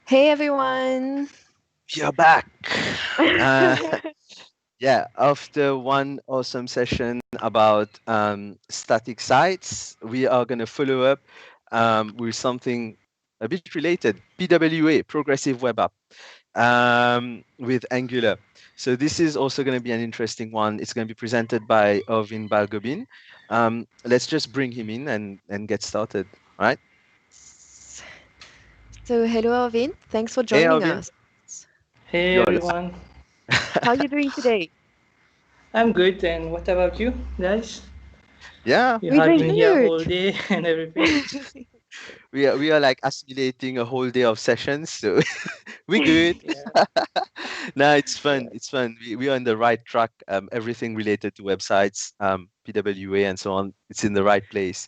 Hey everyone. We are back. Uh, yeah, after one awesome session about static sites, we are going to follow up with something a bit related, PWA, Progressive Web App, with Angular. So this is also going to be an interesting one. It's going to be presented by Ovin Balgobin. Let's just bring him in and get started, all right? So hello Alvin, thanks for Hey, joining Ovin, us. Hey you are live. everyone, How are you doing today? I'm good. And what about you guys? Yeah, You We're had doing me here good. all day and everything. we are like assimilating a whole day of sessions, so we good. Yeah, No, it's fun. yeah. It's fun. We are on the right track. Everything related to websites, PWA, and so on. It's in the right place.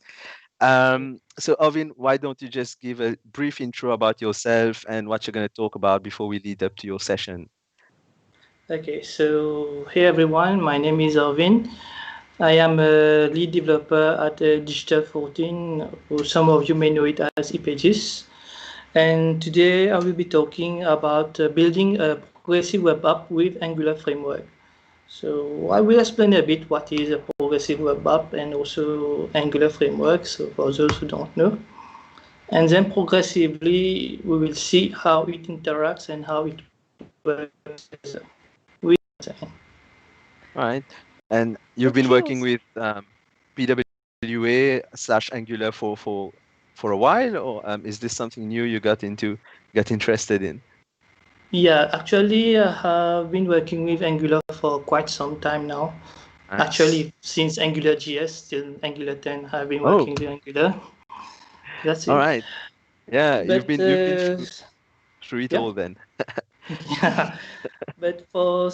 So, Ovin, why don't you just give a brief intro about yourself and what you're going to talk about before we lead up to your session? Okay, so hey everyone, my name is Arvin. I am a lead developer at Digital 14, or some of you may know it as ePages. And today I will be talking about building a progressive web app with Angular framework. So I will explain a bit what is a progressive web app and also Angular framework, so for those who don't know. And then progressively we will see how it interacts and how it works with. All right. And you've been Okay. working with PWA / Angular for a while, or is this something new you got interested in? Yeah, actually I have been working with Angular for quite some time now. Nice. Actually, since Angular JS till Angular 10, I've been Oh, working with Angular. That's all it. right. Yeah, But you've been through it yeah, all then. yeah. But for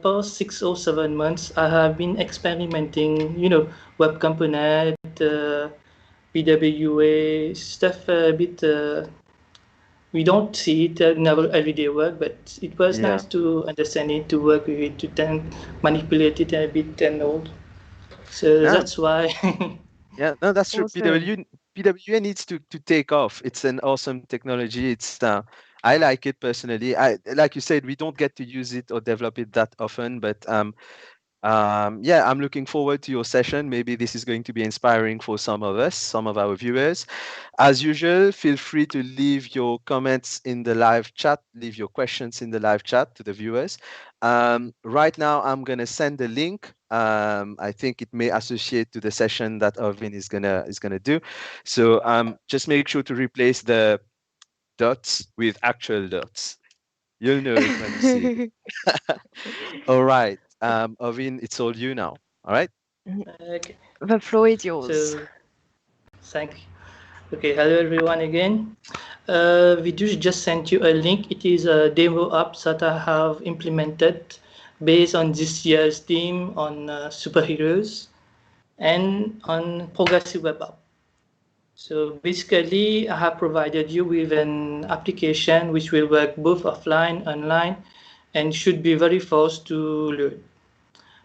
past 6 or 7 months, I have been experimenting, web component, PWA stuff a bit. We don't see it in our everyday work, but it was Yeah. nice to understand it, to work with it, to then manipulate it a bit and all. So No, that's why. yeah, no, that's true. Awesome. PWA needs to take off. It's an awesome technology. I like it personally. Like you said, we don't get to use it or develop it that often, but yeah, I'm looking forward to your session. Maybe this is going to be inspiring for some of us, some of our viewers. As usual, feel free to leave your comments in the live chat, leave your questions in the live chat to the viewers. Right now, I'm going to send the link. I think it may associate to the session that Irvin is gonna do. So just make sure to replace the dots with actual dots. You'll know it when you see it. All right. Irvin, it's all you now. All right. Okay, The floor is yours. so thank you. Okay, hello everyone again. We just sent you a link. It is a demo app that I have implemented based on this year's theme on superheroes and on progressive web app. So basically, I have provided you with an application which will work both offline, online, and should be very fast to load.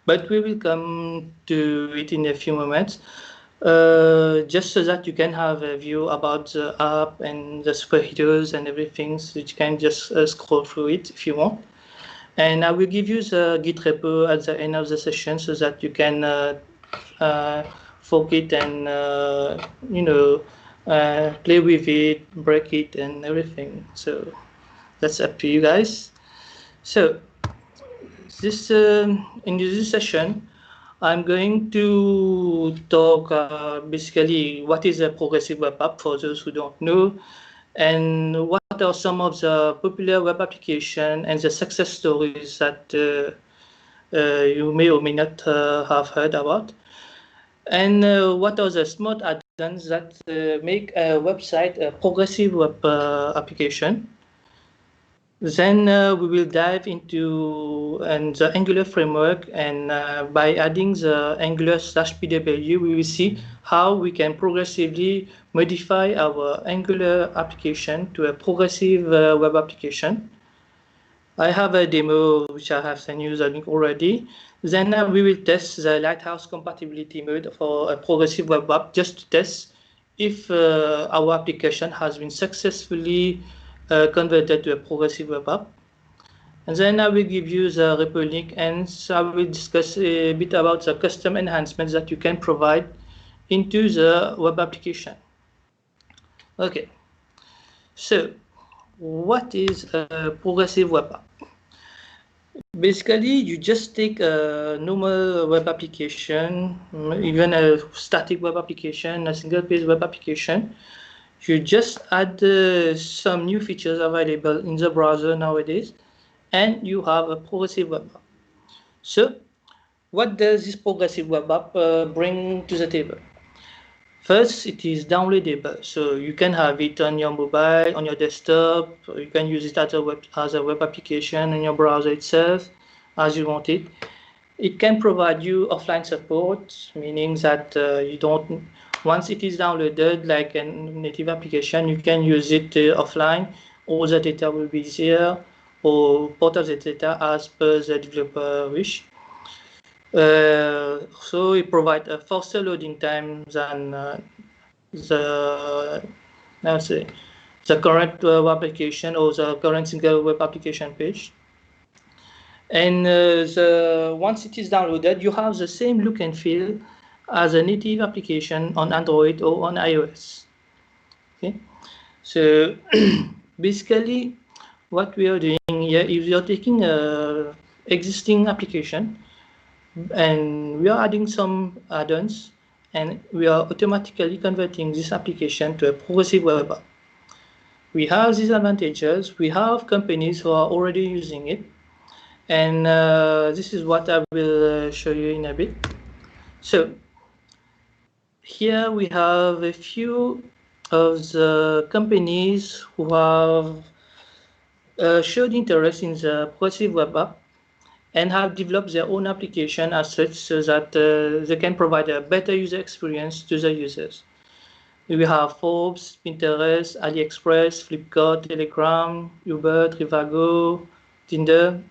But we will come to it in a few moments. Just so that you can have a view about the app and the superheroes and everything, so you can just scroll through it if you want. And I will give you the Git repo at the end of the session so that you can fork it and play with it, break it, and everything. So that's up to you guys. So this in this session, I'm going to talk basically what is a progressive web app for those who don't know, and what are some of the popular web application and the success stories that you may or may not have heard about, and what are the smart add-ons that make a website a progressive web application. Then we will dive into the Angular framework, and by adding the Angular / PWA, we will see how we can progressively modify our Angular application to a progressive web application. I have a demo which I have sent you the link already. Then we will test the Lighthouse compatibility mode for a progressive web app, just to test if our application has been successfully converted to a progressive web app. And then I will give you the repo link, and so I will discuss a bit about the custom enhancements that you can provide into the web application. Okay, so what is a progressive web app? Basically, you just take a normal web application, even a static web application, a single page web application. You just add some new features available in the browser nowadays, and you have a progressive web app. So what does this progressive web app bring to the table? First, it is downloadable, so you can have it on your mobile, on your desktop, or you can use it as a web application in your browser itself, as you want it. It can provide you offline support, meaning that you don't, once it is downloaded like a native application, you can use it offline. All the data will be there, or part of the data as per the developer wish. So it provides a faster loading time than the current web application or the current single web application page. And once it is downloaded, you have the same look and feel as a native application on Android or on iOS. Okay, so basically, what we are doing here is we are taking a existing application, and we are adding some add-ons, and we are automatically converting this application to a progressive web app. We have these advantages. We have companies who are already using it, and this is what I will show you in a bit. So here we have a few of the companies who have showed interest in the progressive web app and have developed their own application as such, so that they can provide a better user experience to the users. We have Forbes, Pinterest, AliExpress, Flipkart, Telegram, Uber, Trivago, Tinder.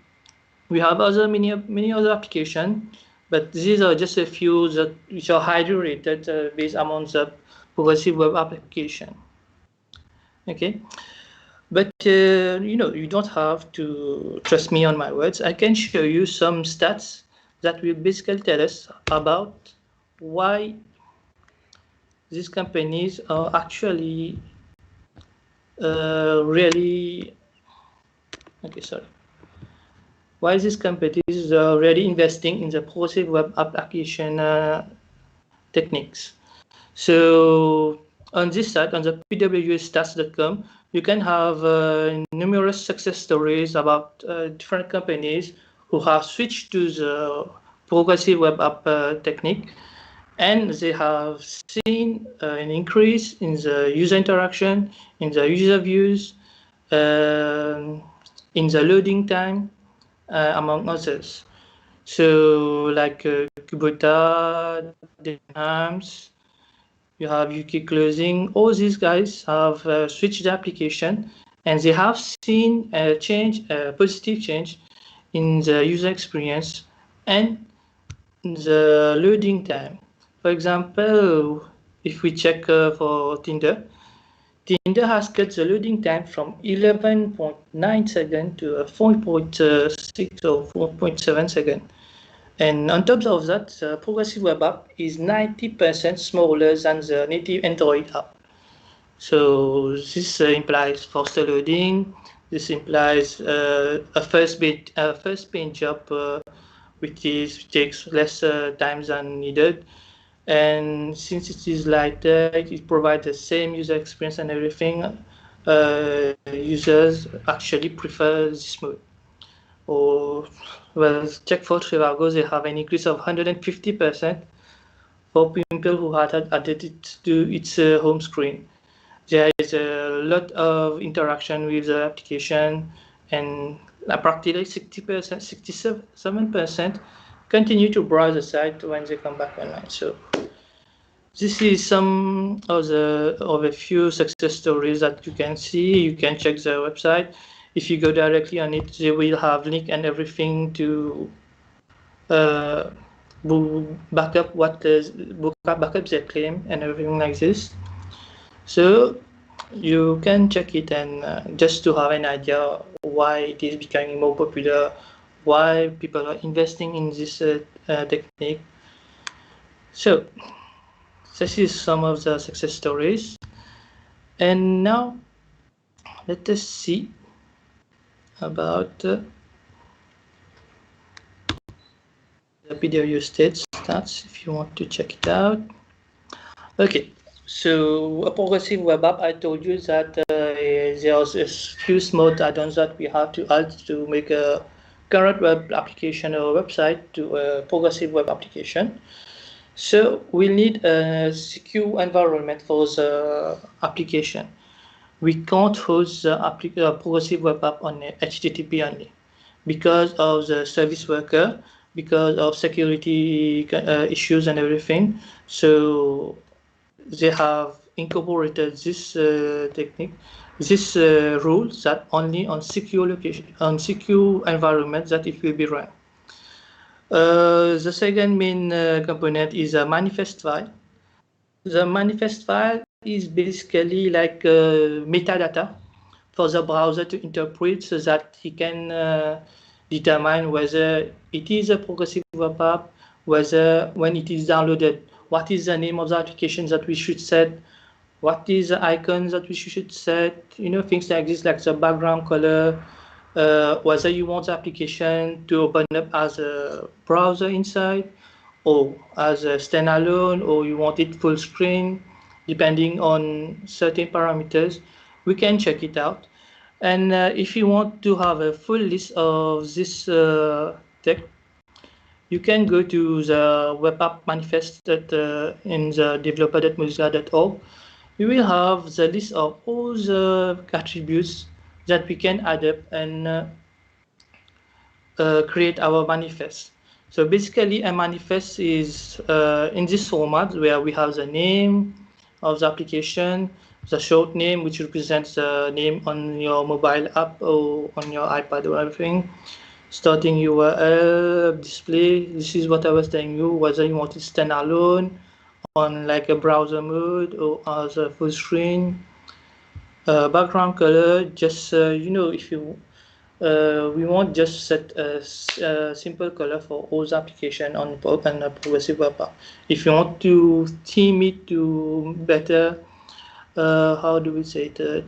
We have many other applications, but these are just a few which are highly rated based among the progressive web application. Okay. But you don't have to trust me on my words. I can show you some stats that will basically tell us about why these companies are actually why these companies are really investing in the progressive web application techniques. So on this site, on the pwstats.com, you can have numerous success stories about different companies who have switched to the progressive web app technique, and they have seen an increase in the user interaction, in the user views, in the loading time, among others. So like Kubota, Denhams, you have UK Closing. All these guys have switched the application, and they have seen a change, a positive change in the user experience and the loading time. For example, if we check for Tinder has cut the loading time from 11.9 seconds to 4.6 or 4.7 seconds. And on top of that, the progressive web app is 90% smaller than the native Android app. So this implies faster loading. This implies a first page job, which takes less time than needed. And since it is lighter, it provides the same user experience and everything. Users actually prefer this mode. Or, well, check for Trivago, they have an increase of 150% for people who had added it to its home screen. There is a lot of interaction with the application, and practically 60%, 67% continue to browse the site when they come back online. So this is some of a few success stories that you can see. You can check the website. If you go directly on it, they will have link and everything to back up their claim and everything like this. So you can check it and just to have an idea why it is becoming more popular, why people are investing in this technique. So this is some of the success stories. And now let us see about the video stats if you want to check it out. Okay, so a progressive web app, I told you that there's a few small add-ons that we have to add to make a current web application or website to a progressive web application. So we need a secure environment for the application. We can't host the progressive web app on HTTP only because of the service worker, because of security issues and everything. So they have incorporated this technique, this rule that only on secure location, on secure environment that it will be run. The second main component is a manifest file. The manifest file is basically like metadata for the browser to interpret so that he can determine whether it is a progressive web app, whether when it is downloaded, what is the name of the application that we should set, what is the icons that we should set, things like this, like the background color, whether you want the application to open up as a browser inside or as a standalone, or you want it full screen, depending on certain parameters. We can check it out. And if you want to have a full list of this tech, you can go to the web app manifest that in the developer.mozilla.org. We will have the list of all the attributes that we can add up and create our manifest. So basically, a manifest is in this format where we have the name of the application, the short name, which represents the name on your mobile app or on your iPad or everything, starting URL, display. This is what I was telling you, whether you want it standalone on like a browser mode or as a full screen. Background color, just if you we won't just set a simple color for all the application on a progressive web app. If you want to theme it to better, how do we say it,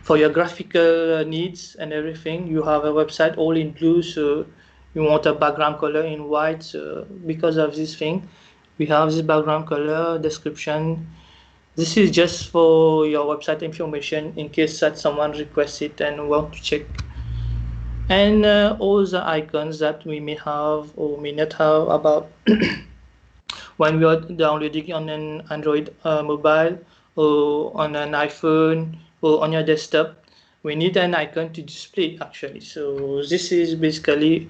for your graphical needs and everything, you have a website all in blue, so you want a background color in white. So because of this thing, we have this background color description. This is just for your website information in case that someone requests it and want to check. And all the icons that we may have or may not have about when we are downloading on an Android mobile or on an iPhone or on your desktop, we need an icon to display actually. So this is basically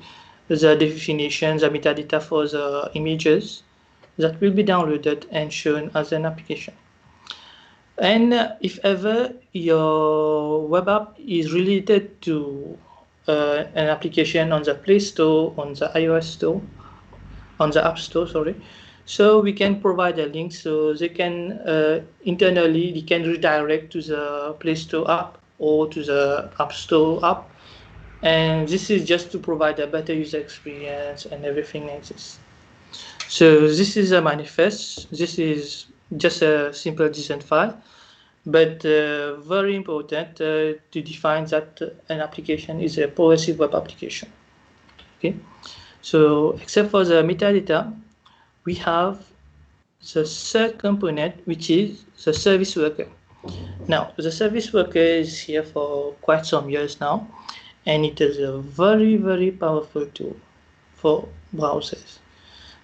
the definition, the metadata for the images that will be downloaded and shown as an application. And if ever your web app is related to an application on the Play Store, on the iOS Store, on the App Store, sorry, so we can provide a link so they can internally, they can redirect to the Play Store app or to the App Store app. And this is just to provide a better user experience and everything like this. So this is a manifest. This is just a simple JSON file, but very important to define that an application is a progressive web application. Okay, so except for the metadata, we have the third component, which is the service worker. Now, the service worker is here for quite some years now, and it is a very, very powerful tool for browsers.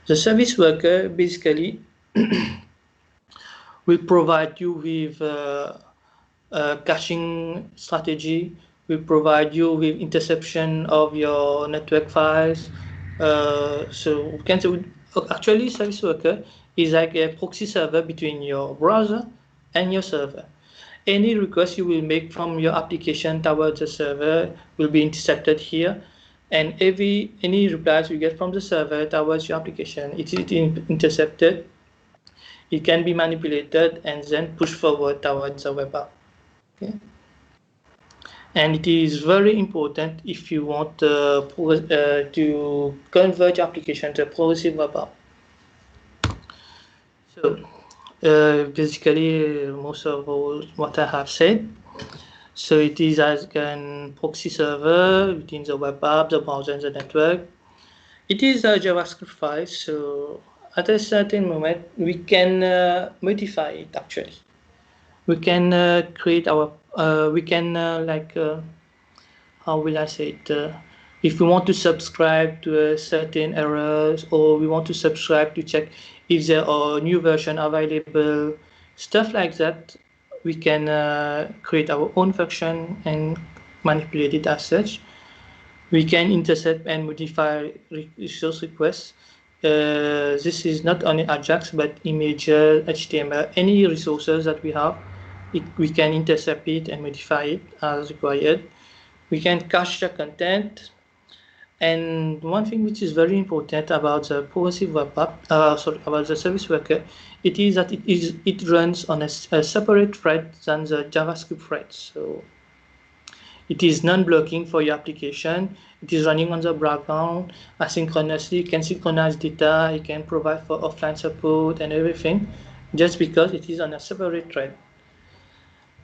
The service worker basically will provide you with a caching strategy, will provide you with interception of your network files. So we can say, actually, service worker is like a proxy server between your browser and your server. Any request you will make from your application towards the server will be intercepted here, and any replies you get from the server towards your application, it is intercepted. it can be manipulated and then pushed forward towards the web app. Okay. And it is very important if you want to convert your application to a progressive web app. So basically, most of all what I have said. So it is as a proxy server within the web app, the browser, and the network. It is a JavaScript file, so at a certain moment we can modify it actually. We can create our, we can how will I say it? If we want to subscribe to a certain errors, or we want to subscribe to check if there are new version available, stuff like that, we can create our own function and manipulate it as such. We can intercept and modify resource requests. This is not only Ajax, but images, HTML, any resources that we have, we can intercept it and modify it as required. We can cache the content. And one thing which is very important about the progressive web app, about the service worker, it is that it runs on a separate thread than the JavaScript thread. So it is non-blocking for your application. It is running on the background asynchronously. You can synchronize data. You can provide for offline support and everything, just because it is on a separate thread.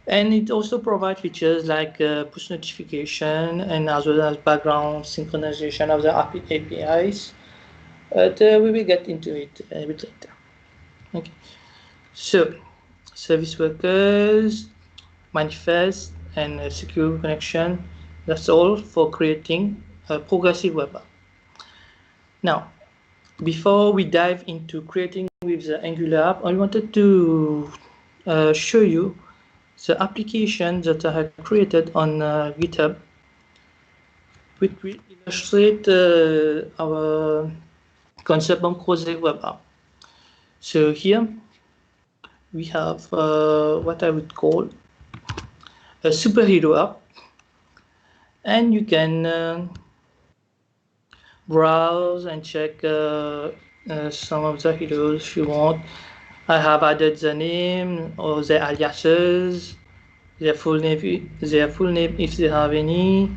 And it also provides features like push notification and as well as background synchronization of the APIs. But we will get into it a bit later. Okay. So, service workers, manifest, and a secure connection. That's all for creating a progressive web app. Now, before we dive into creating with the Angular app, I wanted to show you the application that I had created on GitHub, which will illustrate our concept of progressive web app. So here we have what I would call a superhero app, and you can browse and check some of the heroes if you want. I have added the name or the aliases, their full name if they have any,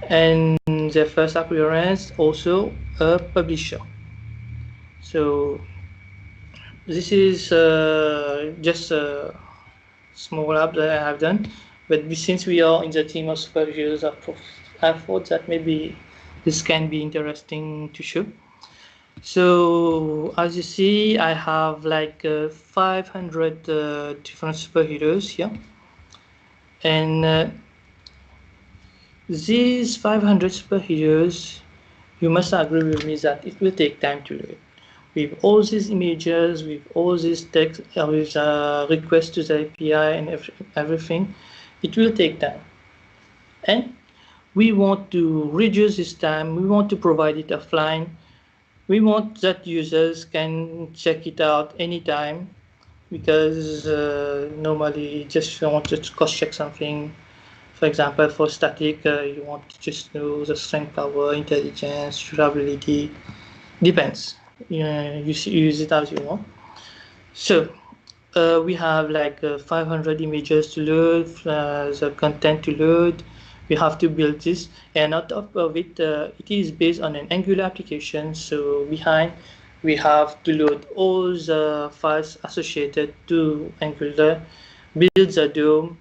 and their first appearance, also a publisher. So this is just a small app that I have done, but since we are in the team of superheroes, I thought that maybe this can be interesting to show. So as you see, I have like 500 different superheroes here, and these 500 superheroes, you must agree with me that it will take time to load. With all these images, with all these text, with requests to the API and everything, it will take time. And we want to reduce this time. We want to provide it offline. We want that users can check it out anytime, because normally just you want to cross check something. For example, for static, you want to just know the strength, power, intelligence, durability. Depends. You use it as you want. So we have like 500 images to load, the content to load. We have to build this, and on top of it, it is based on an Angular application. So behind, we have to load all the files associated to Angular, build the DOM,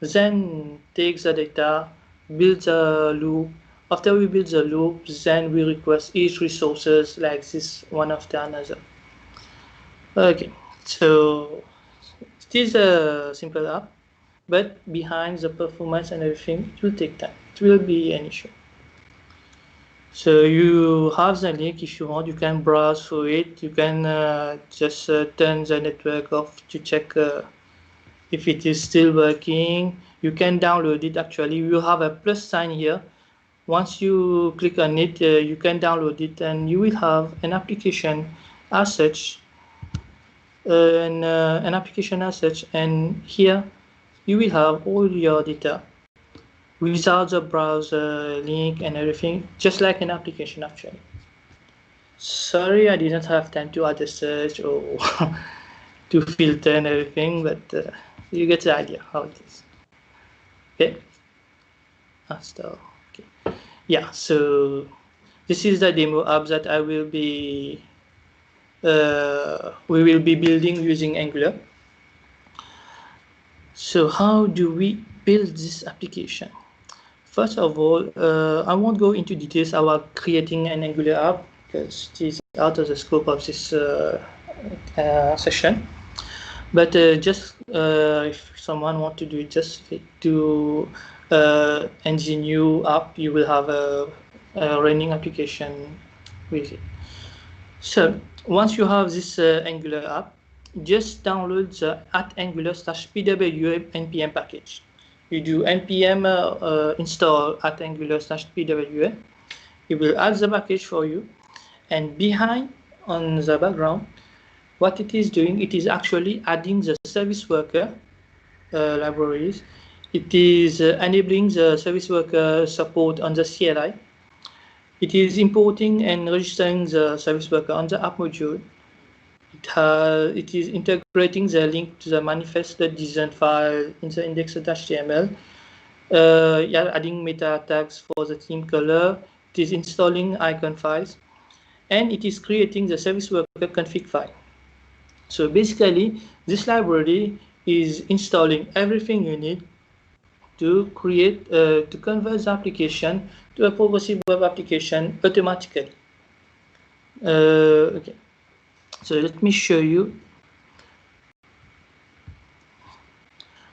then take the data, build the loop. After we build the loop, then we request each resources like this, one after another. Okay, so it is a simple app, but behind the performance and everything, it will take time. It will be an issue. So you have the link if you want. You can browse through it. You can just turn the network off to check if it is still working. You can download it. Actually, you have a plus sign here. Once you click on it, you can download it, and you will have an application as such. An application as such, and here you will have all your data without the browser link and everything, just like an application actually. Sorry, I didn't have time to add a search or to filter and everything, but you get the idea how it is. Okay. Okay. Yeah. So this is the demo app that I will be. We will be building using Angular. So how do we build this application? First of all, I won't go into details about creating an Angular app because it is out of the scope of this session. But just if someone wants to do it, just to engine new app, you will have a running application with it. So once you have this Angular app, just download the @angular/pwa npm package. You do npm install @angular/pwa. It will add the package for you, and behind on the background, what it is doing, it is actually adding the service worker libraries. It is enabling the service worker support on the CLI. It is importing and registering the service worker on the app module. It is integrating the link to the manifest.design file in the index.html. Adding meta tags for the theme color. It is installing icon files, and it is creating the service worker config file. So basically, this library is installing everything you need to create, to convert the application to a progressive web application automatically. Okay, so let me show you.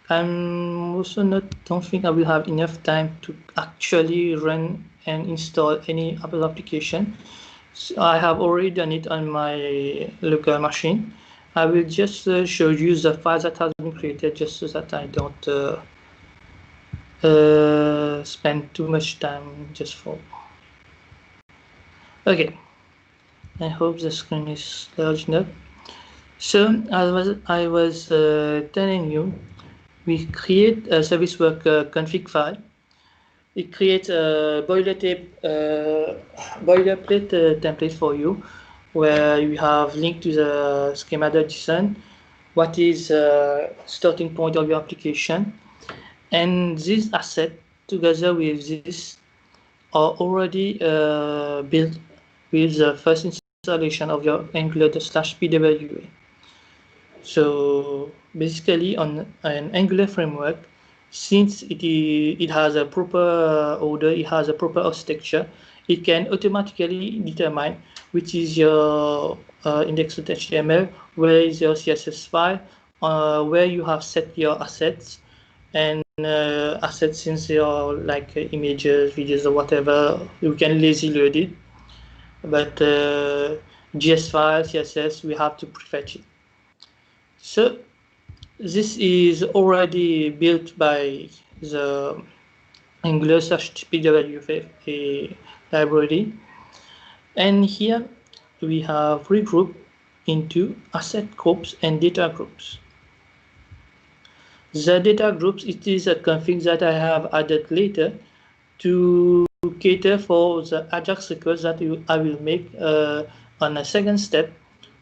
I'm also don't think I will have enough time to actually run and install any Apple application. So I have already done it on my local machine. I will just show you the file that has been created, just so that I don't spend too much time just for. Okay, I hope the screen is large enough. So I was telling you, we create a service worker config file. It creates a boilerplate template for you, where you have linked to the schema.json, what is starting point of your application, and this asset together with this are already built with the first installation of your Angular/pwa. So basically, on an Angular framework, since it has a proper order, it has a proper architecture, it can automatically determine which is your index.html, where is your CSS file, where you have set your assets, and assets, since they are like images, videos, or whatever, you can lazy load it. But JS file, CSS, we have to prefetch it. So this is already built by the Angular/pwa library, and here we have regrouped into asset groups and data groups. The data groups, it is a config that I have added later to cater for the Ajax request that I will make on a second step,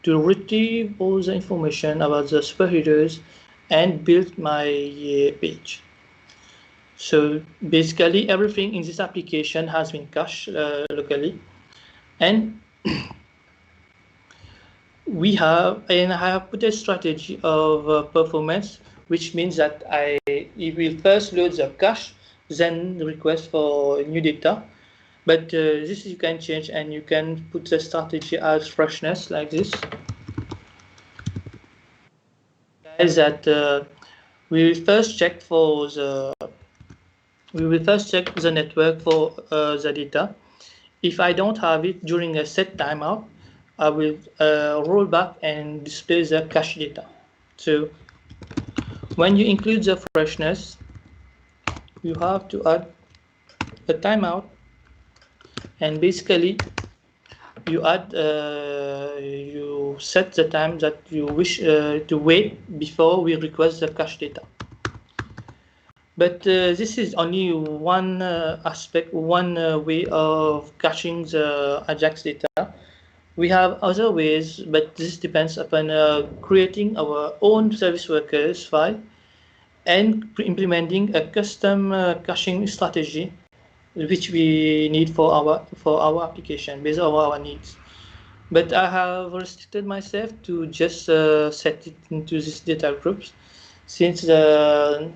to retrieve all the information about the superheaders and build my page. So basically, everything in this application has been cached locally, and I have put a strategy of performance, which means that it will first load the cache, then request for new data. But this you can change, and you can put the strategy as freshness, like this. Guys, that we will first check the network for the data. If I don't have it during a set timeout, I will roll back and display the cache data. So when you include the freshness, you have to add a timeout, and basically you add you set the time that you wish to wait before we request the cache data. But this is only one aspect, one way of caching the Ajax data. We have other ways, but this depends upon creating our own service workers file and implementing a custom caching strategy which we need for our application based on our needs. But I have restricted myself to just set it into these data groups, since the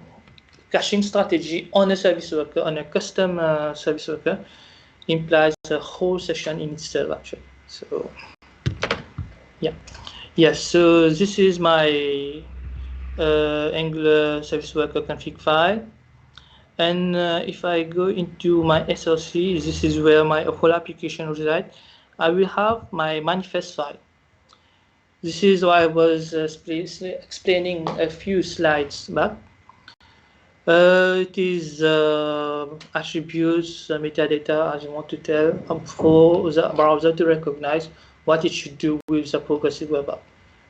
caching strategy on a service worker, on a custom service worker, implies a whole session in itself actually. So yeah, yes. So this is my Angular service worker config file. And if I go into my SLC, this is where my whole application resides. I will have my manifest file. This is what I was explaining a few slides back. It is attributes, metadata, as you want to tell, for the browser to recognize what it should do with the progressive web app.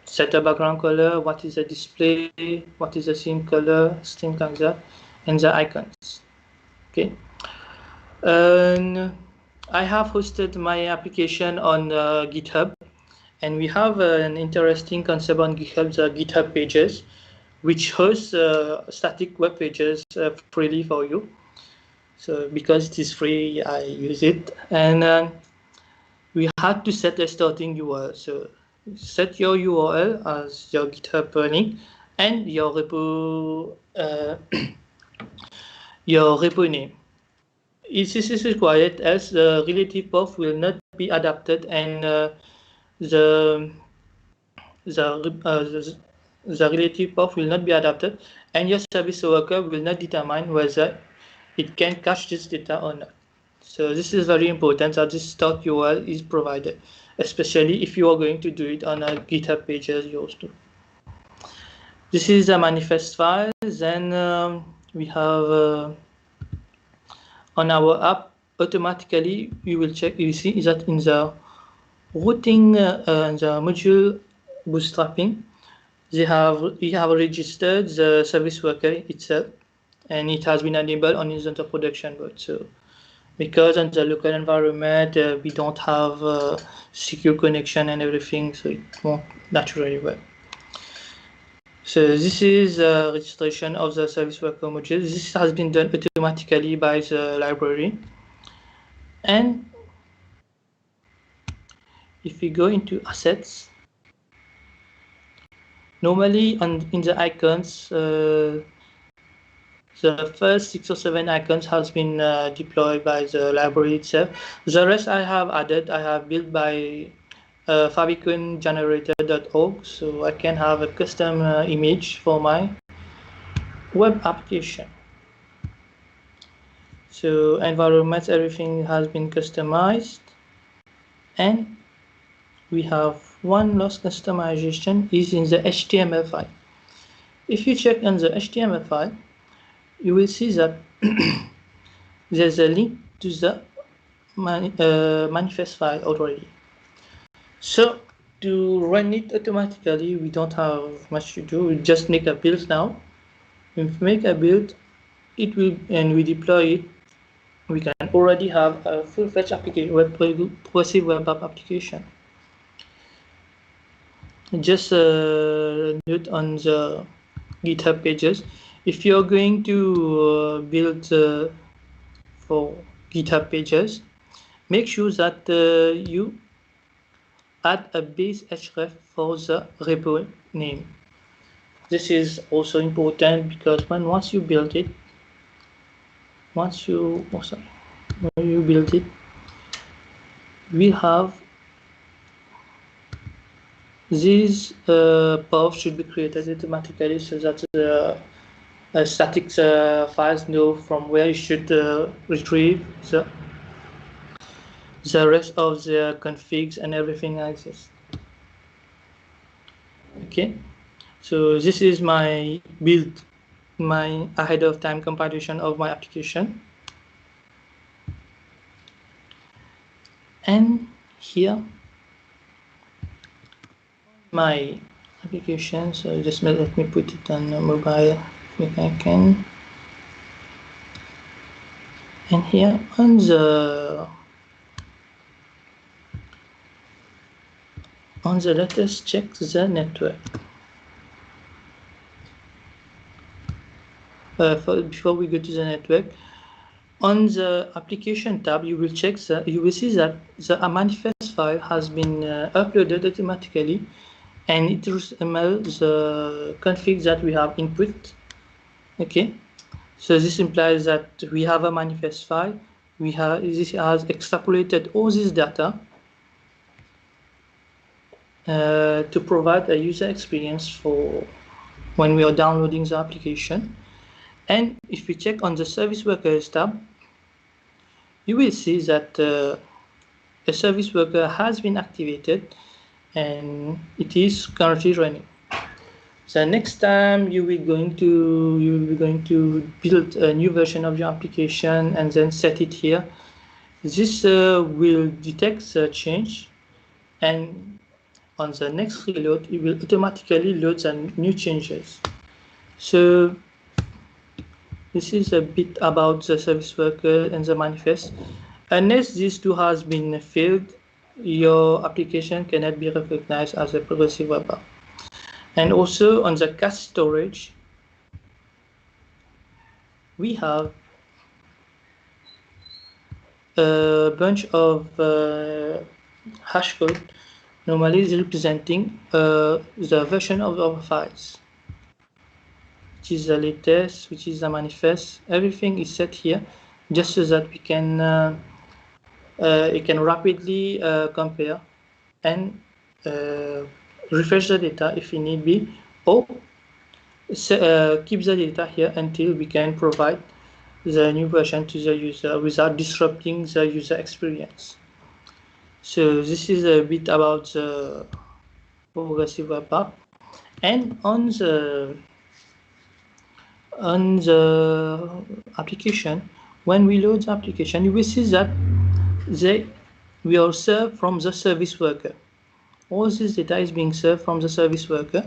Set a background color, what is the display, what is the scene color, things like that, and the icons. Okay. And I have hosted my application on GitHub, and we have an interesting concept on GitHub, the GitHub pages, which hosts static web pages freely for you. So because it is free, I use it. And we had to set a starting URL. So set your URL as your GitHub link and your repo name. This is required as the relative path will not be adapted, and the relative path will not be adapted, and your service worker will not determine whether it can cache this data or not. So this is very important that this start URL is provided, especially if you are going to do it on a GitHub page as yours too. This is a manifest file. Then we have on our app automatically you will check. You see that in the routing the module bootstrapping, we have registered the service worker itself, and it has been enabled on the production mode. So because on the local environment we don't have secure connection and everything, so it won't naturally work. So this is registration of the service worker module. This has been done automatically by the library. And if we go into assets, normally in the icons, the first 6 or 7 icons has been deployed by the library itself. The rest I have added, I have built by fabicongenerator.org, so I can have a custom image for my web application. So environments, everything has been customized, and we have one last customization is in the HTML file. If you check on the HTML file, you will see that there's a link to the manifest file already. So to run it automatically, we don't have much to do. We just make a build now. If we make a build, it will, and we deploy it, we can already have a full-fledged application, progressive web app application. Just note on the GitHub pages, if you're going to build for GitHub pages, make sure that you add a base href for the repo name. This is also important because once you build it, we have these paths should be created automatically so that the static files know from where you should retrieve the rest of the configs and everything like this. Okay, so this is my build, my ahead of time compilation of my application. And here my application, so just let me put it on mobile if I can. And here on the let us check the network. Before we go to the network, on the application tab, you will see that the manifest file has been uploaded automatically, and it resembles the config that we have input. Okay, so this implies that we have a manifest file. This has extrapolated all this data to provide a user experience for when we are downloading the application. And if we check on the service workers tab, you will see that a service worker has been activated and it is currently running. So next time you will be going to build a new version of your application and then set it here. This will detect the change, and on the next reload, it will automatically load the new changes. So this is a bit about the service worker and the manifest. Unless these two has been filled, your application cannot be recognized as a progressive web app. And also on the cache storage, we have a bunch of hash code, normally representing the version of our files, which is the latest, which is the manifest. Everything is set here just so that we can rapidly compare and refresh the data if it need be, or keep the data here until we can provide the new version to the user without disrupting the user experience. So this is a bit about the progressive web app. And on the application, when we load the application, you will see that we are served from the service worker. All this data is being served from the service worker.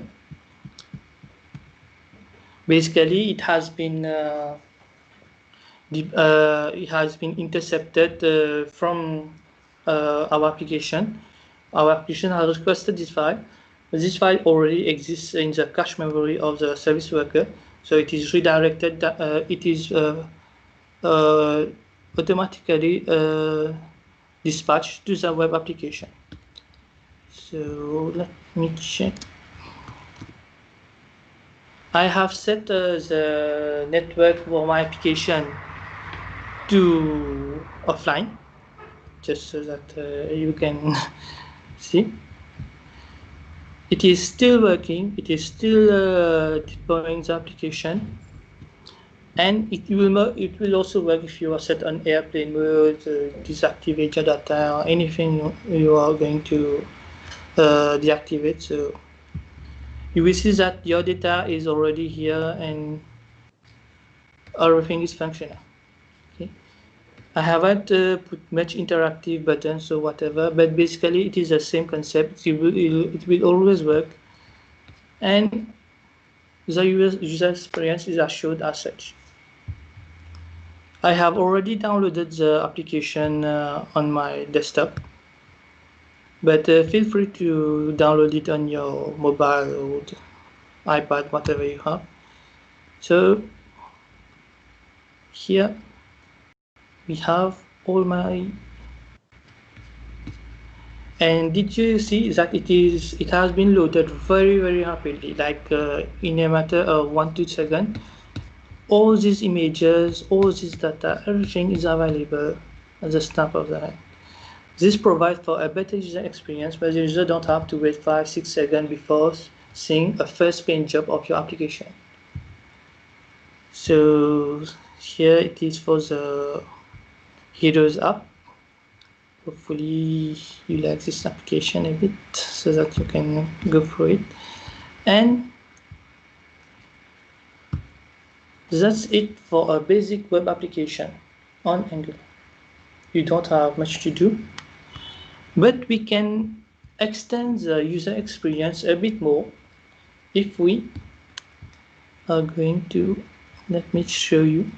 Basically, it has been intercepted from our application. Our application has requested this file, but this file already exists in the cache memory of the service worker. So it is redirected. It is automatically dispatched to the web application. So let me check. I have set the network for my application to offline, just so that you can see. It is still working. It is still deploying the application, and it will also work if you are set on airplane mode, deactivate your data, or anything you are going to deactivate. So you will see that your data is already here and everything is functional. Okay, I haven't put much interactive buttons or whatever, but basically it is the same concept. It will always work, and the user experience is assured as such. I have already downloaded the application on my desktop, but feel free to download it on your mobile or iPad, whatever you have. So here we have all my, and did you see that it has been loaded very rapidly, like in a matter of 1 to 2 seconds. All these images, all this data, everything is available at the snap of the hand. This provides for a better user experience where the user don't have to wait 5-6 seconds before seeing a first screen job of your application. So here it is for the Heroes app. Hopefully you like this application a bit so that you can go through it. And that's it for a basic web application on Angular. You don't have much to do, but we can extend the user experience a bit more if we are going to, let me show you.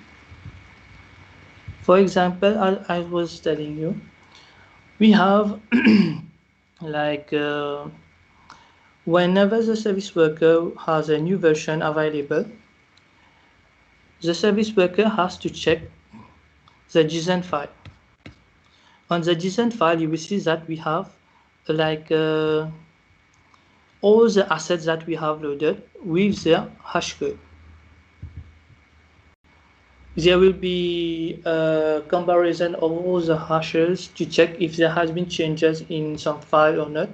For example, I was telling you, we have like whenever the service worker has a new version available, the service worker has to check the JSON file. On the JSON file, you will see that we have like all the assets that we have loaded with their hash code. There will be a comparison of all the hashes to check if there has been changes in some file or not.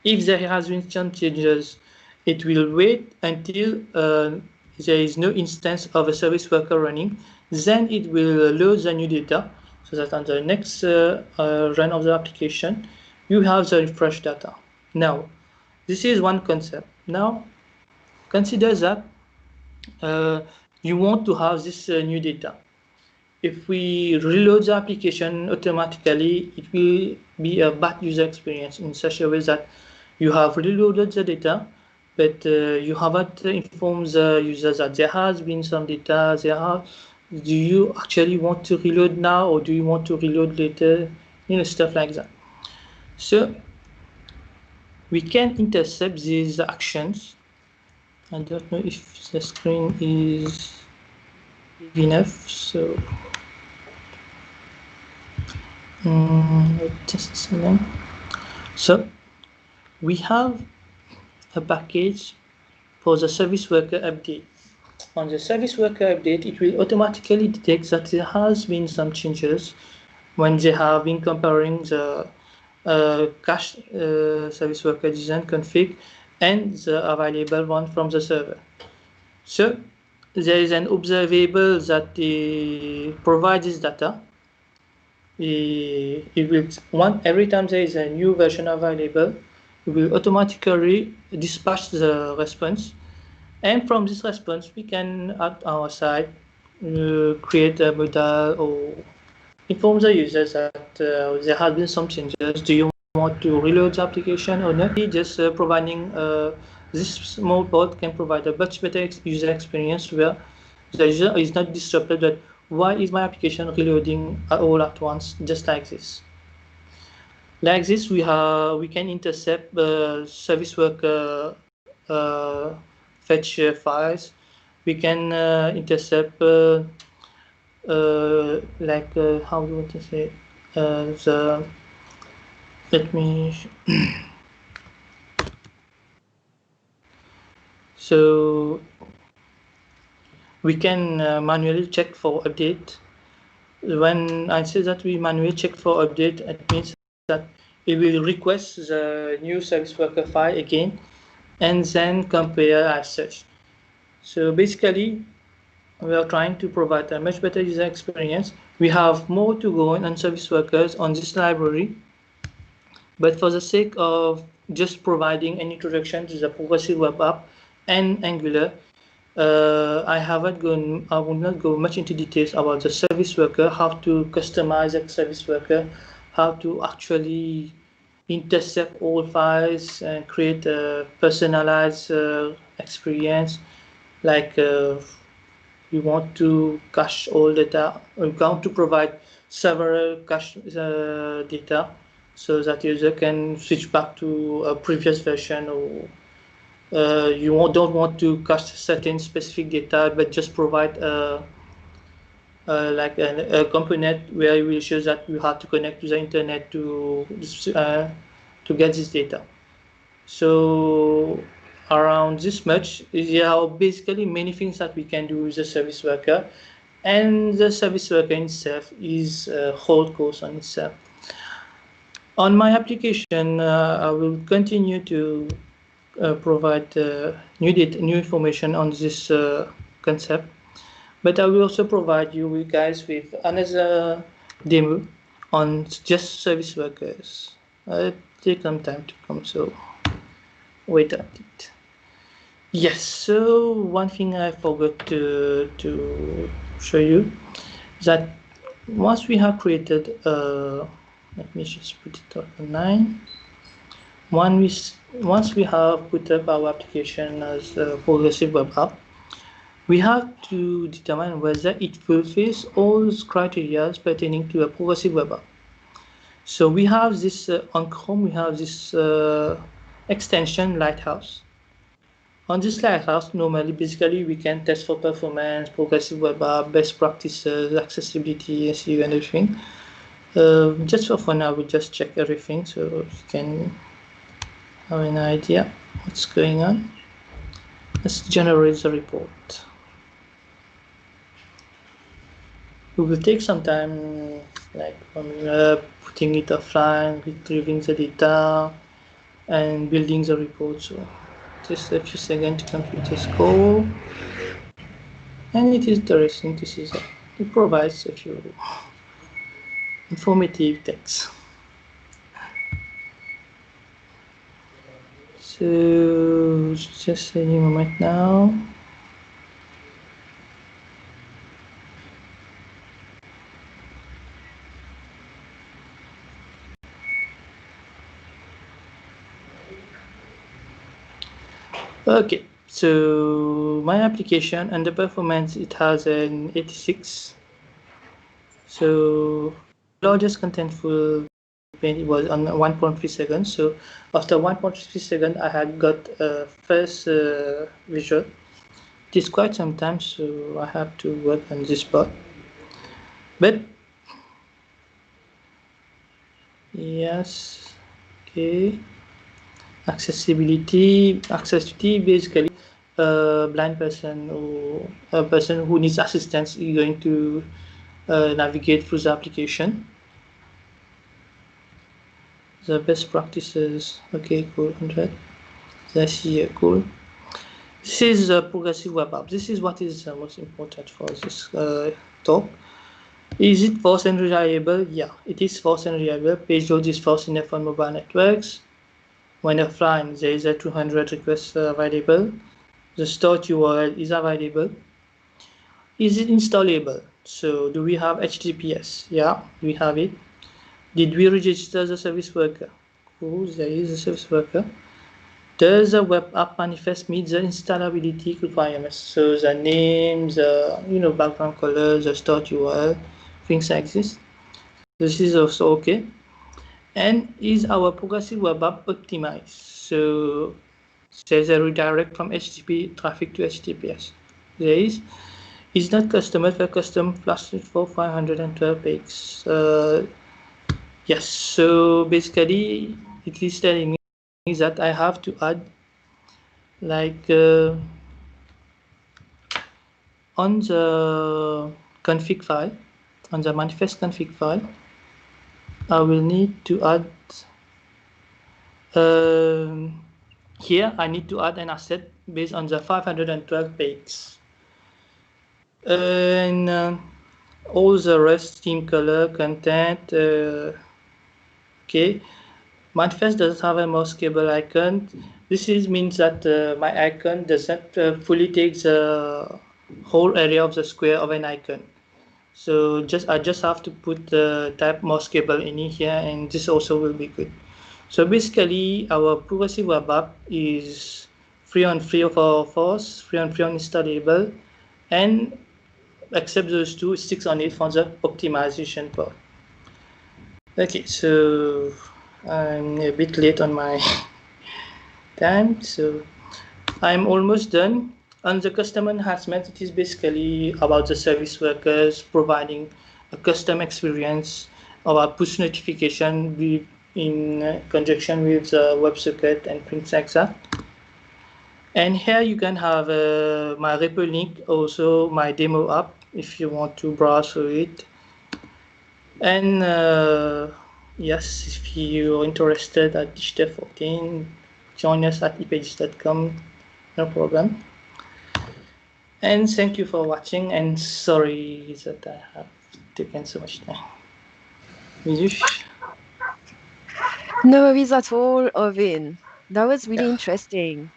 If there has been some changes, it will wait until there is no instance of a service worker running. Then it will load the new data so that on the next run of the application, you have the refresh data. Now, this is one concept. Now, consider that you want to have this new data. If we reload the application automatically, it will be a bad user experience in such a way that you have reloaded the data, but you haven't informed the user that there has been some data. Do you actually want to reload now, or do you want to reload later? Stuff like that. So we can intercept these actions. I don't know if the screen is big enough, so just a second. So we have a package for the service worker update. On the service worker update, it will automatically detect that there has been some changes when they have been comparing the cache service worker design config and the available one from the server. So there is an observable that provides this data. It will every time there is a new version available, it will automatically dispatch the response, and from this response we can at our side create a model or inform the users that there has been some changes. Do you want to reload the application or not? Just providing this small part can provide a much better user experience where the user is not disrupted that why is my application reloading all at once, just like this. Like this, we can intercept service worker fetch files. We can intercept like how do you want to say let me so we can manually check for update. When I say that we manually check for update, it means that it will request the new service worker file again and then compare as such. So basically, we are trying to provide a much better user experience. We have more to go on service workers on this library, but for the sake of just providing an introduction to the progressive web app and Angular, I will not go much into details about the service worker, how to customize a service worker, how to actually intercept all files and create a personalized experience. Like we want to cache all data, we want to provide several cache data so that user can switch back to a previous version, or don't want to cache certain specific data, but just provide like a component where you will show that you have to connect to the internet to get this data. So around this much, there are basically many things that we can do with the service worker, and the service worker itself is a whole course on itself. On my application, I will continue to provide new information on this concept, but I will also provide you guys with another demo on just service workers. It'll take some time to come, so wait a bit. Yes, so one thing I forgot to show you is that once we have created, let me just put it on 9. Once we have put up our application as a progressive web app, we have to determine whether it fulfills all criteria pertaining to a progressive web app. So we have this on Chrome, we have this extension Lighthouse. On this Lighthouse, normally, basically, we can test for performance, progressive web app, best practices, accessibility, SEO, and everything. Just for now, we just check everything so you can have an idea what's going on. Let's generate the report. It will take some time, like putting it offline, retrieving the data, and building the report. So just a few seconds to complete this call. And it is interesting to see that it provides a few informative text. So just a moment now. Okay, so my application and the performance, it has an 86. So largest contentful it was on 1.3 seconds. So after 1.3 seconds, I had got a first visual. It is quite some time, so I have to work on this part. But yes, okay. Accessibility basically a blind person or a person who needs assistance is going to navigate through the application. The best practices, okay, cool, 100. Let's see, cool. This is a progressive web app. This is what is most important for this talk. Is it fast and reliable? Yeah, it is fast and reliable. Page load is fast enough on mobile networks. When offline, there is a 200 requests available. The start URL is available. Is it installable? So do we have HTTPS? Yeah, we have it. Did we register the service worker? Cool, there is a service worker. Does the web app manifest meet the installability requirements? So the name, the background color, the start URL, things like this. This is also okay. And is our progressive web app optimized? So there's a redirect from HTTP traffic to HTTPS. There is. Is not customized for custom plus for 512 pages. Yes, so basically it is telling me that I have to add like on the config file, on the manifest config file, I will need to add here I need to add an asset based on the 512 pages. And all the rest, theme color, content, okay. Manifest doesn't have a mouse cable icon. This means that my icon doesn't fully take the whole area of the square of an icon. So I just have to put the type mouse cable in here, and this also will be good. So basically, our progressive web app is free on free of our force, free on installable, and except those two, 6 on it for the optimization part. Okay, so I'm a bit late on my time, so I'm almost done. On the custom enhancement, it is basically about the service workers providing a custom experience about push notification in conjunction with the WebSocket and things like that. And here you can have my repo link, also my demo app, if you want to browse through it. And yes, if you're interested at Digital 14, join us at epages.com, no problem. And thank you for watching, and sorry that I have taken so much time. Vidush? No worries at all, Ovin. That was really interesting.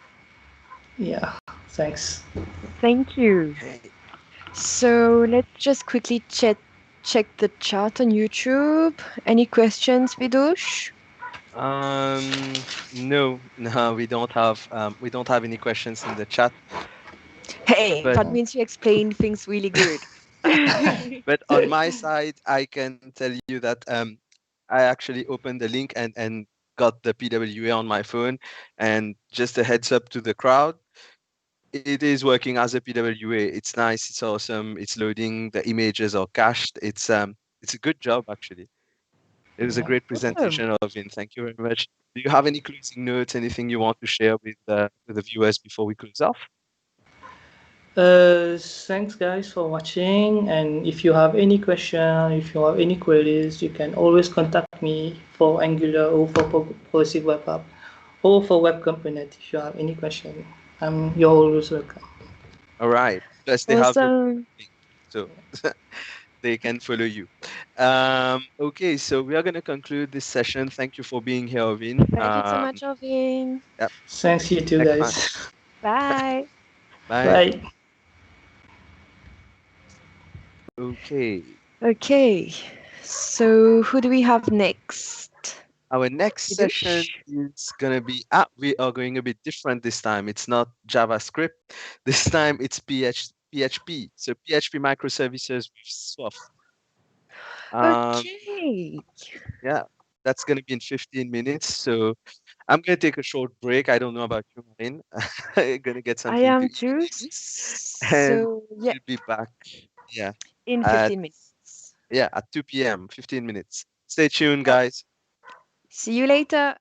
Yeah, thanks. Thank you. So let's just quickly check the chat on YouTube. Any questions, Vidush? No, we don't have any questions in the chat. Hey, But that means you explained things really good. but on my side, I can tell you that I actually opened the link and got the PWA on my phone, and just a heads up to the crowd, it is working as a PWA. It's nice, it's awesome, it's loading, the images are cached. It's a good job actually. It was a Yeah. great Awesome. presentation, Alvin. Thank you very much. Do you have any closing notes, anything you want to share with the viewers before we close off? Thanks guys for watching, and if you have any question, if you have any queries, you can always contact me for Angular or for Progressive Web App or for Web Component. If you have any question, you're always welcome. All right. Plus they have your Awesome. link, so they can follow you. Okay, so we are going to conclude this session. Thank you for being here, Alvin. Thank you so much, Alvin. Yep. Thanks you too Next time. guys. Bye. Bye. Bye. Okay. Okay. So who do we have next? Our next session Vidush? is gonna be we are going a bit different this time. It's not JavaScript. This time it's PHP. So PHP microservices with SWAF. Okay. Yeah, that's gonna be in 15 minutes. So I'm gonna take a short break. I don't know about you, Marine. I'm gonna get I something to am eat too. maybe, and So yeah, we'll be back. Yeah, in at 15 minutes. at 2 p.m. 15 minutes. Stay tuned, Oh, guys. see you later.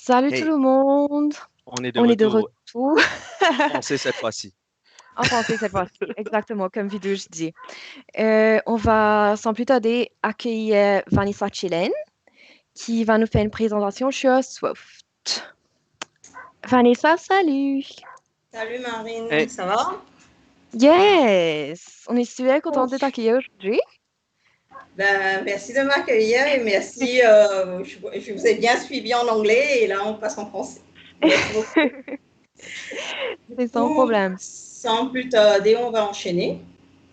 Salut tout Hey, le monde. on est de On est de retour retour en français cette fois-ci. en français cette fois-ci, exactement comme Vidouche dit. On va sans plus tarder accueillir Vanessa Chilen qui va nous faire une présentation sur Swift. Vanessa, salut. Salut Marine, Hey, ça va? Yes, on est super content de Ouf. t'accueillir aujourd'hui. Ben, merci de m'accueillir et merci, je vous ai bien suivi en anglais et là on passe en français. Merci beaucoup. Du C'est sans coup, problème. sans plus tarder, on va enchaîner.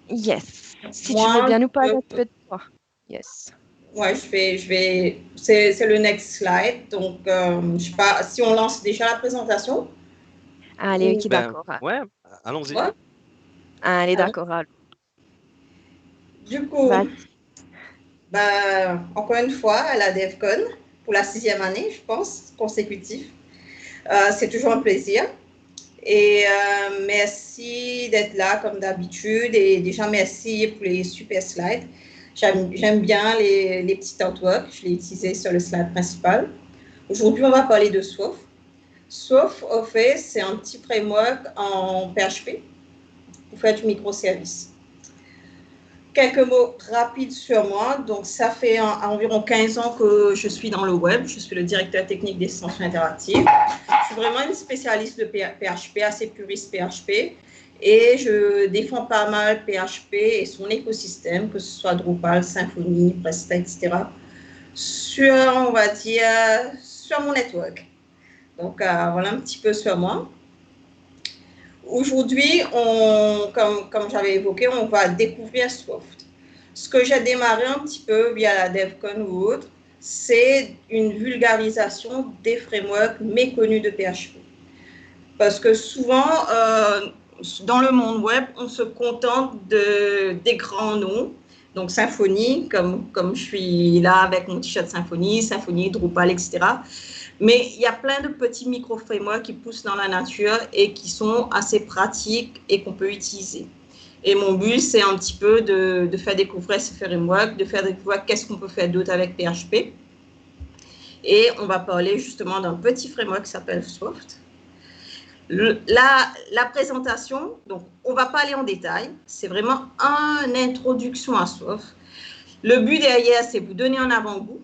Yes. Si tu veux Moi, bien nous parler un petit peu de toi. Yes. ouais, c'est le next slide. Donc, je sais pas si on lance déjà la présentation. Allez, Ou, ok, ben d'accord. ouais, allons-y. ouais. Allez, Alors, d'accord. Alors, du coup, vas-y. ben, encore une fois, à la DevCon, pour la 6e année, je pense, consécutive. C'est toujours un plaisir. Et merci d'être là comme d'habitude. Et déjà, merci pour les super slides. J'aime bien les petits artworks. Je l'ai utilisé sur le slide principal. Aujourd'hui, on va parler de Swift. Swift, au fait, c'est un petit framework en PHP pour faire du microservice. Quelques mots rapides sur moi. Donc, ça fait environ 15 ans que je suis dans le web. Je suis le directeur technique des extensions interactives. Je suis vraiment une spécialiste de PHP, assez puriste PHP. Et je défends pas mal PHP et son écosystème, que ce soit Drupal, Symfony, Presta, etc. Sur, on va dire, sur mon network. Donc, voilà un petit peu sur moi. Aujourd'hui, comme j'avais évoqué, on va découvrir Swift. Ce que j'ai démarré un petit peu via la DevCon ou autre, c'est une vulgarisation des frameworks méconnus de PHP. Parce que souvent, dans le monde web, on se contente des grands noms. Donc, Symfony, comme je suis là avec mon t-shirt Symfony, Drupal, etc. Mais il y a plein de petits micro-frameworks qui poussent dans la nature et qui sont assez pratiques et qu'on peut utiliser. Et mon but, c'est un petit peu de faire découvrir ces frameworks, de faire découvrir qu'est-ce qu'on peut faire d'autre avec PHP. Et on va parler justement d'un petit framework qui s'appelle Swift. La présentation, donc on ne va pas aller en détail, c'est vraiment une introduction à Swift. Le but derrière, c'est vous donner un avant-goût,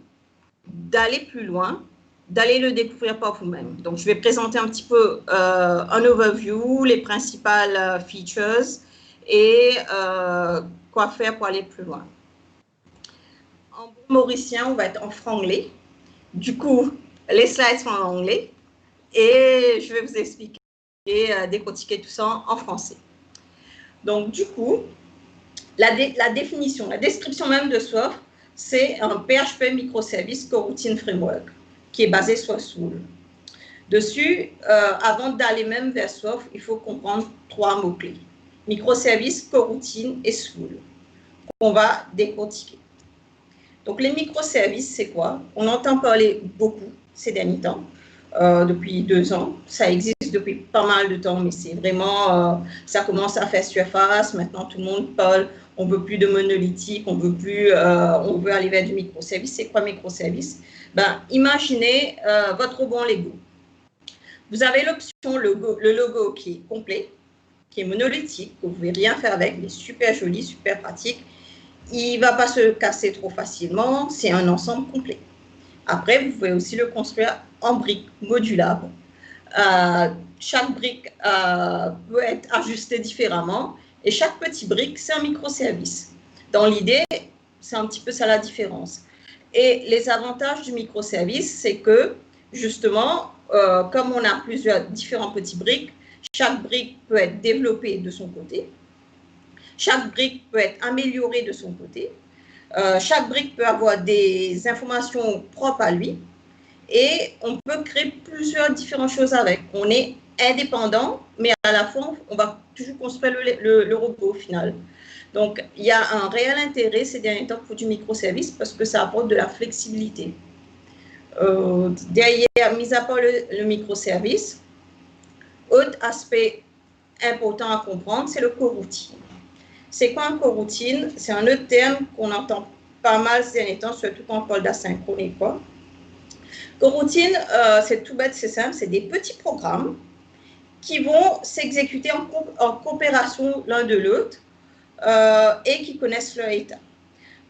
d'aller plus loin, d'aller le découvrir par vous-même. Donc, je vais présenter un petit peu un overview, les principales features et quoi faire pour aller plus loin. En bon mauricien, on va être en franglais. Du coup, les slides sont en anglais et je vais vous expliquer et décortiquer tout ça en français. Donc, du coup, la définition, la description même de Swift, c'est un PHP microservice coroutine framework qui est basé sur Swift. Dessus, avant d'aller même vers Swift, il faut comprendre 3 mots-clés. Microservice, coroutine et Swift, qu'on va décortiquer. Donc, les microservices, c'est quoi? On entend parler beaucoup ces derniers temps, depuis 2 ans. Ça existe depuis pas mal de temps, mais c'est vraiment, ça commence à faire surface. Maintenant, tout le monde parle, on ne veut plus de monolithique, on veut aller vers du microservice. C'est quoi microservice? Ben, imaginez votre rebond Lego. Vous avez l'option le logo qui est complet, qui est monolithique, que vous ne pouvez rien faire avec, il est super joli, super pratique. Il ne va pas se casser trop facilement, c'est un ensemble complet. Après, vous pouvez aussi le construire en briques modulables. Chaque brique peut être ajustée différemment et chaque petit brique, c'est un microservice. Dans l'idée, c'est un petit peu ça la différence. Et les avantages du microservice, c'est que, justement, comme on a plusieurs différents petits briques, chaque brique peut être développée de son côté. Chaque brique peut être améliorée de son côté. Chaque brique peut avoir des informations propres à lui. Et on peut créer plusieurs différentes choses avec. On est indépendant, mais à la fois, on va toujours construire le robot au final. Donc, il y a un réel intérêt ces derniers temps pour du microservice parce que ça apporte de la flexibilité. Derrière, mis à part le microservice, autre aspect important à comprendre, c'est le coroutine. C'est quoi un coroutine? C'est un autre terme qu'on entend pas mal ces derniers temps, surtout quand on parle d'asynchrone et quoi. Coroutine, c'est tout bête, c'est simple, c'est des petits programmes qui vont s'exécuter en coopération l'un de l'autre et qui connaissent leur état.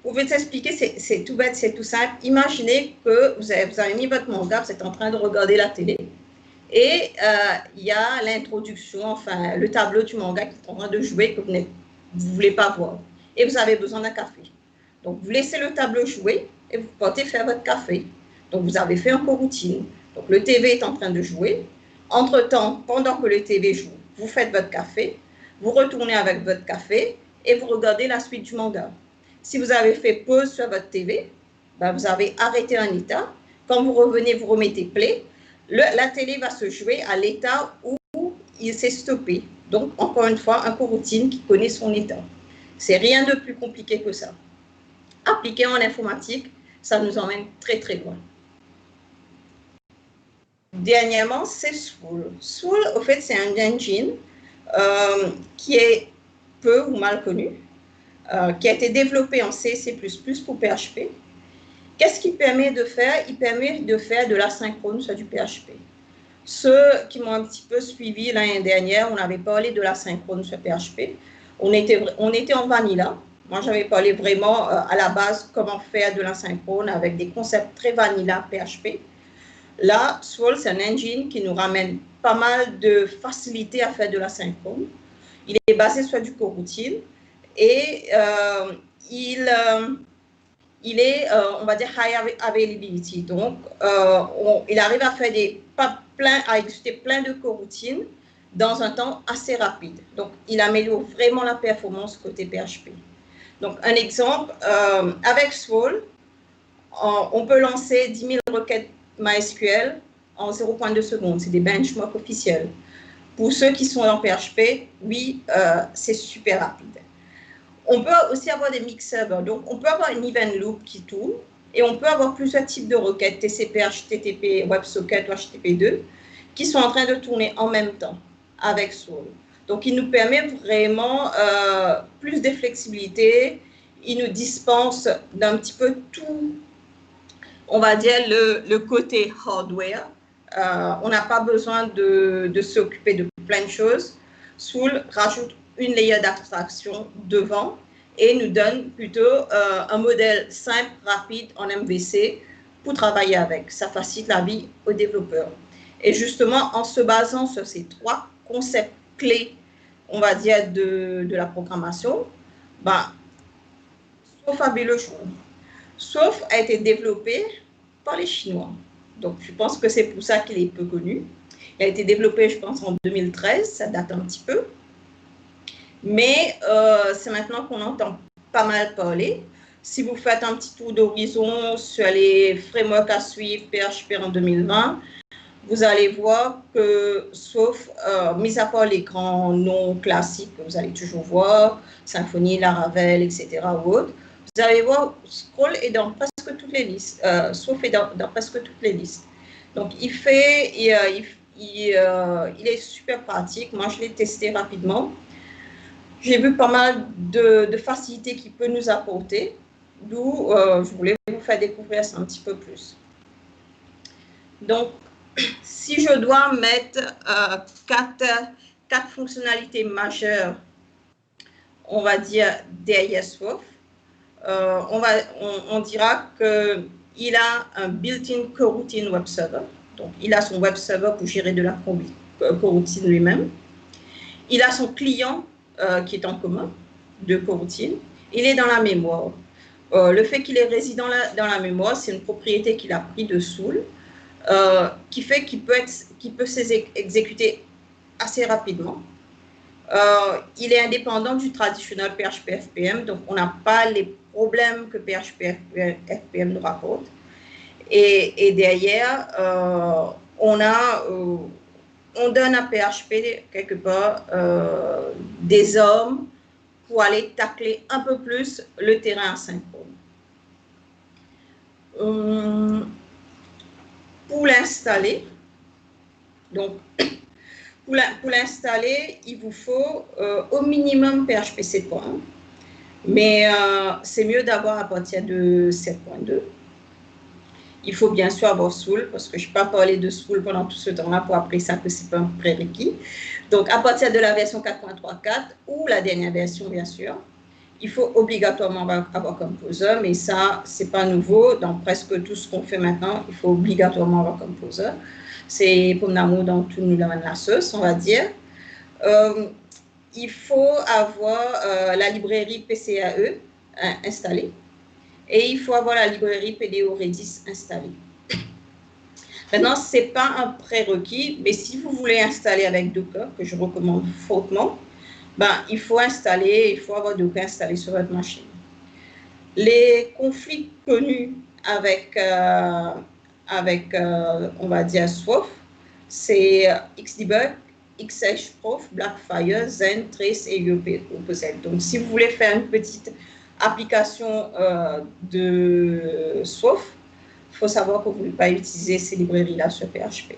Pour vous expliquer, c'est tout bête, c'est tout simple. Imaginez que vous avez mis votre manga, vous êtes en train de regarder la télé et il y a l'introduction, enfin le tableau du manga qui est en train de jouer que vous ne voulez pas voir et vous avez besoin d'un café. Donc vous laissez le tableau jouer et vous partez faire votre café. Donc vous avez fait un coroutine. Donc le TV est en train de jouer. Entre-temps, pendant que le TV joue, vous faites votre café, vous retournez avec votre café et vous regardez la suite du manga. Si vous avez fait pause sur votre TV, ben vous avez arrêté un état. Quand vous revenez, vous remettez play. La télé va se jouer à l'état où il s'est stoppé. Donc, encore une fois, un coroutine qui connaît son état. C'est rien de plus compliqué que ça. Appliqué en informatique, ça nous emmène très, très loin. Dernièrement, c'est SWAN. SWAN, au fait, c'est un engine qui est peu ou mal connu, qui a été développé en C++ pour PHP. Qu'est-ce qu'il permet de faire? Il permet de faire de l'asynchrone sur du PHP. Ceux qui m'ont un petit peu suivi l'année dernière, on avait parlé de l'asynchrone sur PHP. On était en vanilla. Moi, j'avais parlé vraiment à la base comment faire de l'asynchrone avec des concepts très vanilla PHP. Là, SWAN, c'est un engine qui nous ramène pas mal de facilité à faire de l'asynchrone. Il est basé sur du coroutine et il est, on va dire, high availability. Donc, il arrive à faire à exécuter plein de coroutines dans un temps assez rapide. Donc, il améliore vraiment la performance côté PHP. Donc, un exemple, avec SWAN, on peut lancer 10 000 requêtes MySQL en 0,2 secondes. C'est des benchmarks officiels. Pour ceux qui sont en PHP, oui, c'est super rapide. On peut aussi avoir des mixers. Donc, on peut avoir une event loop qui tourne et on peut avoir plusieurs types de requêtes, TCP, HTTP, WebSocket ou HTTP2, qui sont en train de tourner en même temps avec SWAN. Donc, il nous permet vraiment plus de flexibilité. Il nous dispense d'un petit peu tout, on va dire, le côté hardware. On n'a pas besoin de s'occuper de plein de choses. SWAN rajoute une layer d'abstraction devant et nous donne plutôt un modèle simple, rapide en MVC pour travailler avec. Ça facilite la vie aux développeurs. Et justement, en se basant sur ces trois concepts clés, on va dire, de la programmation, SWAN fabuleux. SWAN a été développé par les Chinois. Donc, je pense que c'est pour ça qu'il est peu connu. Il a été développé, je pense, en 2013, ça date un petit peu. Mais c'est maintenant qu'on entend pas mal parler. Si vous faites un petit tour d'horizon sur les frameworks à suivre PHP en 2020, vous allez voir que, sauf, mis à part les grands noms classiques que vous allez toujours voir, Symfony, Laravel, etc. ou autres, vous allez voir, Scroll est dans presque toutes les listes, sauf est dans presque toutes les listes. Donc, il est super pratique. Moi, je l'ai testé rapidement. J'ai vu pas mal de facilités qu'il peut nous apporter, d'où je voulais vous faire découvrir ça un petit peu plus. Donc, si je dois mettre quatre fonctionnalités majeures, on va dire derrière SWAN, on dira qu'il a un built-in coroutine web server. Donc, il a son web server pour gérer de la coroutine lui-même. Il a son client qui est en commun de coroutine. Il est dans la mémoire. Le fait qu'il est résident dans la mémoire, c'est une propriété qu'il a pris de SWAN, qui fait qu'il peut s'exécuter assez rapidement. Il est indépendant du traditionnel PHP FPM, donc on n'a pas les problèmes que PHP FPM nous rapporte. Et derrière, on donne à PHP quelque part des hommes pour aller tacler un peu plus le terrain asynchrone. Pour l'installer, donc pour l'installer, il vous faut au minimum PHP 7.1, mais c'est mieux d'avoir à partir de 7.2. Il faut bien sûr avoir SWOL, parce que je n'ai pas parlé de SWOL pendant tout ce temps-là pour appeler ça que ce n'est pas un prérequis. Donc, à partir de la version 4.34 ou la dernière version, bien sûr, il faut obligatoirement avoir Composer, mais ça, ce n'est pas nouveau. Dans presque tout ce qu'on fait maintenant, il faut obligatoirement avoir Composer. C'est pour Namo dans tout le monde la sauce, on va dire. Il faut avoir la librairie PCAE installée et il faut avoir la librairie PDO Redis installée. Maintenant, ce n'est pas un prérequis, mais si vous voulez installer avec Docker, que je recommande fortement, il faut avoir Docker installé sur votre machine. Les conflits connus avec on va dire, SWOF, c'est Xdebug, XHProf, Blackfire, Zen, Trace et Opposite. Donc, si vous voulez faire une petite application de SWOF, il faut savoir que vous ne pouvez pas utiliser ces librairies-là sur PHP.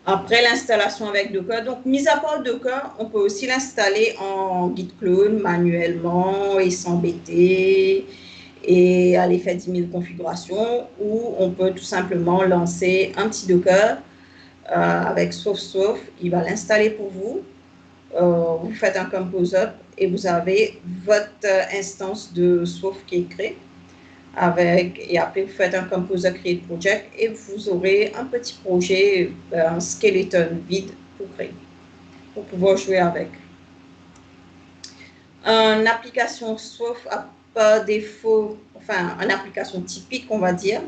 Après l'installation avec Docker, donc mis à part Docker, on peut aussi l'installer en Git clone manuellement et s'embêter et aller faire 10 000 configurations, ou on peut tout simplement lancer un petit Docker avec SWOF, il va l'installer pour vous. Vous faites un compose-up et vous avez votre instance de SWOF qui est créée. Et après, vous faites un Composer Create Project et vous aurez un petit projet, un skeleton vide pour créer, pour pouvoir jouer avec. Une application SWOF a par défaut, enfin, une application typique, on va dire,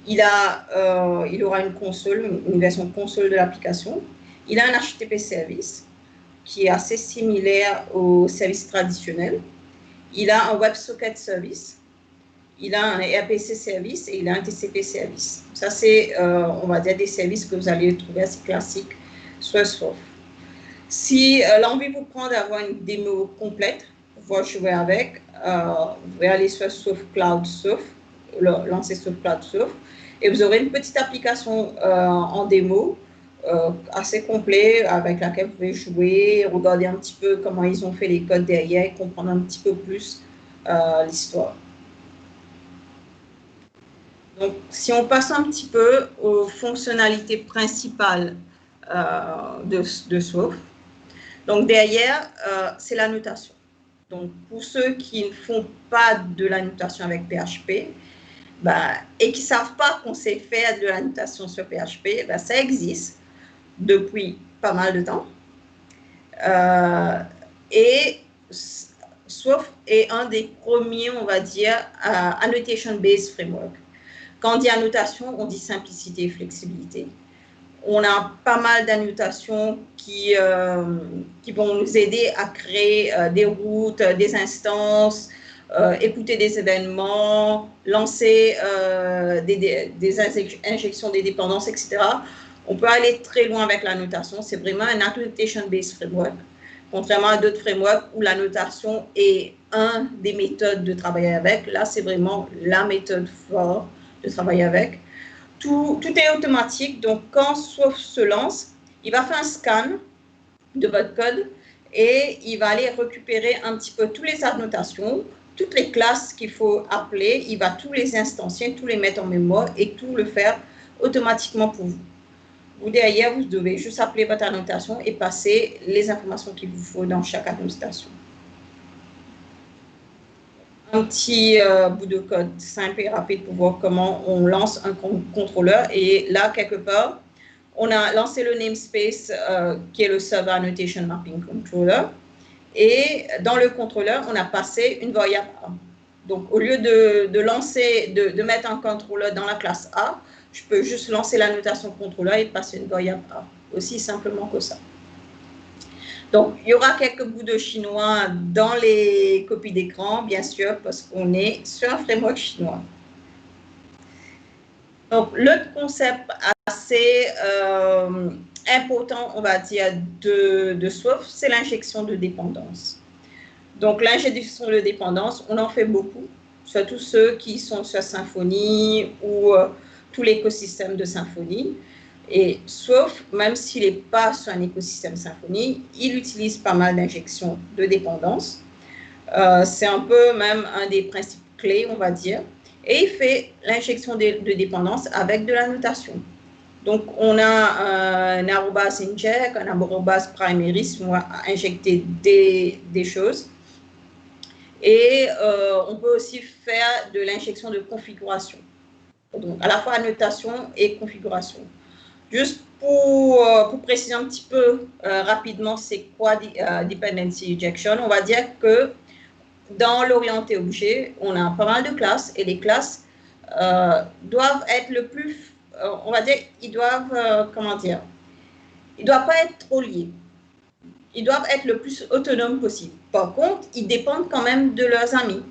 il aura une console, une version console de l'application. Il a un HTTP service qui est assez similaire au service traditionnel. Il a un WebSocket service. Il a un RPC service et il a un TCP service. Ça, c'est, on va dire, des services que vous allez trouver assez classiques sur SWOF. Si l'envie vous prend d'avoir une démo complète, pour pouvoir jouer avec, vous pouvez aller sur SWOF Cloud SWOF, lancer SWOF Cloud SWOF, et vous aurez une petite application en démo assez complet avec laquelle vous pouvez jouer, regarder un petit peu comment ils ont fait les codes derrière et comprendre un petit peu plus l'histoire. Donc, si on passe un petit peu aux fonctionnalités principales de SWOF, donc derrière, c'est la notation. Donc, pour ceux qui ne font pas de la notation avec PHP et qui ne savent pas qu'on sait faire de la notation sur PHP, ça existe depuis pas mal de temps. Et SWOF est un des premiers, on va dire, annotation-based framework. Quand on dit annotation, on dit simplicité et flexibilité. On a pas mal d'annotations qui vont nous aider à créer des routes, des instances, écouter des événements, lancer des injections des dépendances, etc. On peut aller très loin avec l'annotation. C'est vraiment un annotation-based framework, contrairement à d'autres frameworks où l'annotation est un des méthodes de travailler avec. Là, c'est vraiment la méthode forte de travailler avec. Tout est automatique, donc quand SWOF se lance, il va faire un scan de votre code et il va aller récupérer un petit peu toutes les annotations, toutes les classes qu'il faut appeler, il va tous les instancier, tous les mettre en mémoire et tout le faire automatiquement pour vous. Vous, derrière, vous devez juste appeler votre annotation et passer les informations qu'il vous faut dans chaque annotation. Un petit bout de code simple et rapide pour voir comment on lance un contrôleur. Et là, quelque part, on a lancé le namespace qui est le Server Annotation Mapping Controller. Et dans le contrôleur, on a passé une variable A. Donc, au lieu de mettre un contrôleur dans la classe A, je peux juste lancer l'annotation contrôleur et passer une variable A. Aussi simplement que ça. Donc, il y aura quelques bouts de chinois dans les copies d'écran, bien sûr, parce qu'on est sur un framework chinois. Donc, l'autre concept assez important, on va dire, de SWOF, c'est l'injection de dépendance. Donc, l'injection de dépendance, on en fait beaucoup, surtout ceux qui sont sur Symfony ou tout l'écosystème de Symfony. Et SWOF, même s'il n'est pas sur un écosystème Symfony, il utilise pas mal d'injections de dépendance. C'est un peu même un des principes clés, on va dire. et il fait l'injection de dépendance avec de la notation. Donc, on a un arrobas inject, un arrobas primaris, on va injecter des choses. Et on peut aussi faire de l'injection de configuration. Donc, à la fois notation et configuration. Juste pour préciser un petit peu rapidement c'est quoi dependency injection, on va dire que dans l'orienté objet, on a pas mal de classes et les classes doivent être le plus, on va dire, ils doivent, comment dire, ils ne doivent pas être trop liés. Ils doivent être le plus autonomes possible. Par contre, ils dépendent quand même de leurs amis.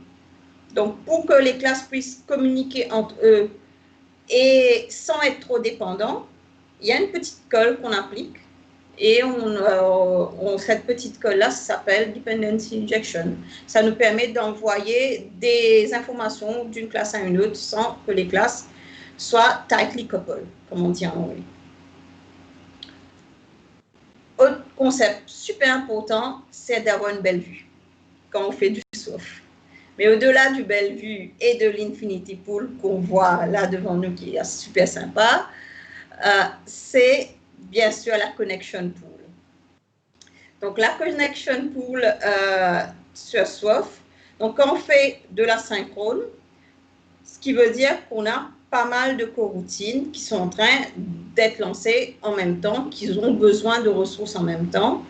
Donc, pour que les classes puissent communiquer entre eux et sans être trop dépendants, il y a une petite colle qu'on applique et cette petite colle-là s'appelle Dependency Injection. Ça nous permet d'envoyer des informations d'une classe à une autre sans que les classes soient tightly coupled, comme on dit en anglais. Autre concept super important, c'est d'avoir une belle vue quand on fait du SWAN. Mais au-delà du belle vue et de l'Infinity Pool qu'on voit là devant nous, qui est super sympa, c'est bien sûr la Connection Pool. Donc, la Connection Pool sur SWAN, donc quand on fait de la synchrone, ce qui veut dire qu'on a pas mal de coroutines qui sont en train d'être lancées en même temps, qui ont besoin de ressources en même temps,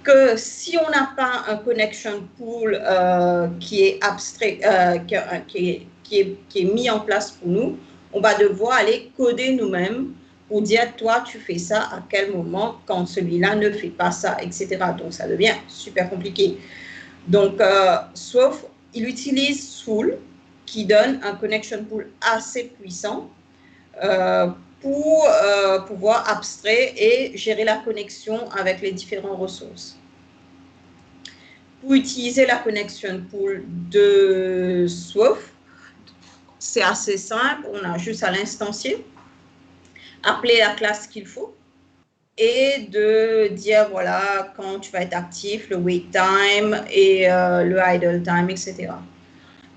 que si on n'a pas un connection pool qui est abstrait, qui est mis en place pour nous, on va devoir aller coder nous-mêmes pour dire, toi, tu fais ça à quel moment, quand celui-là ne fait pas ça, etc. Donc, ça devient super compliqué. Donc, sauf, il utilise Soul, qui donne un connection pool assez puissant pour pouvoir abstraire et gérer la connexion avec les différentes ressources. Pour utiliser la connection pool de SWAN, c'est assez simple, on a juste à l'instancier, appeler la classe qu'il faut et de dire, voilà, quand tu vas être actif, le wait time et le idle time, etc.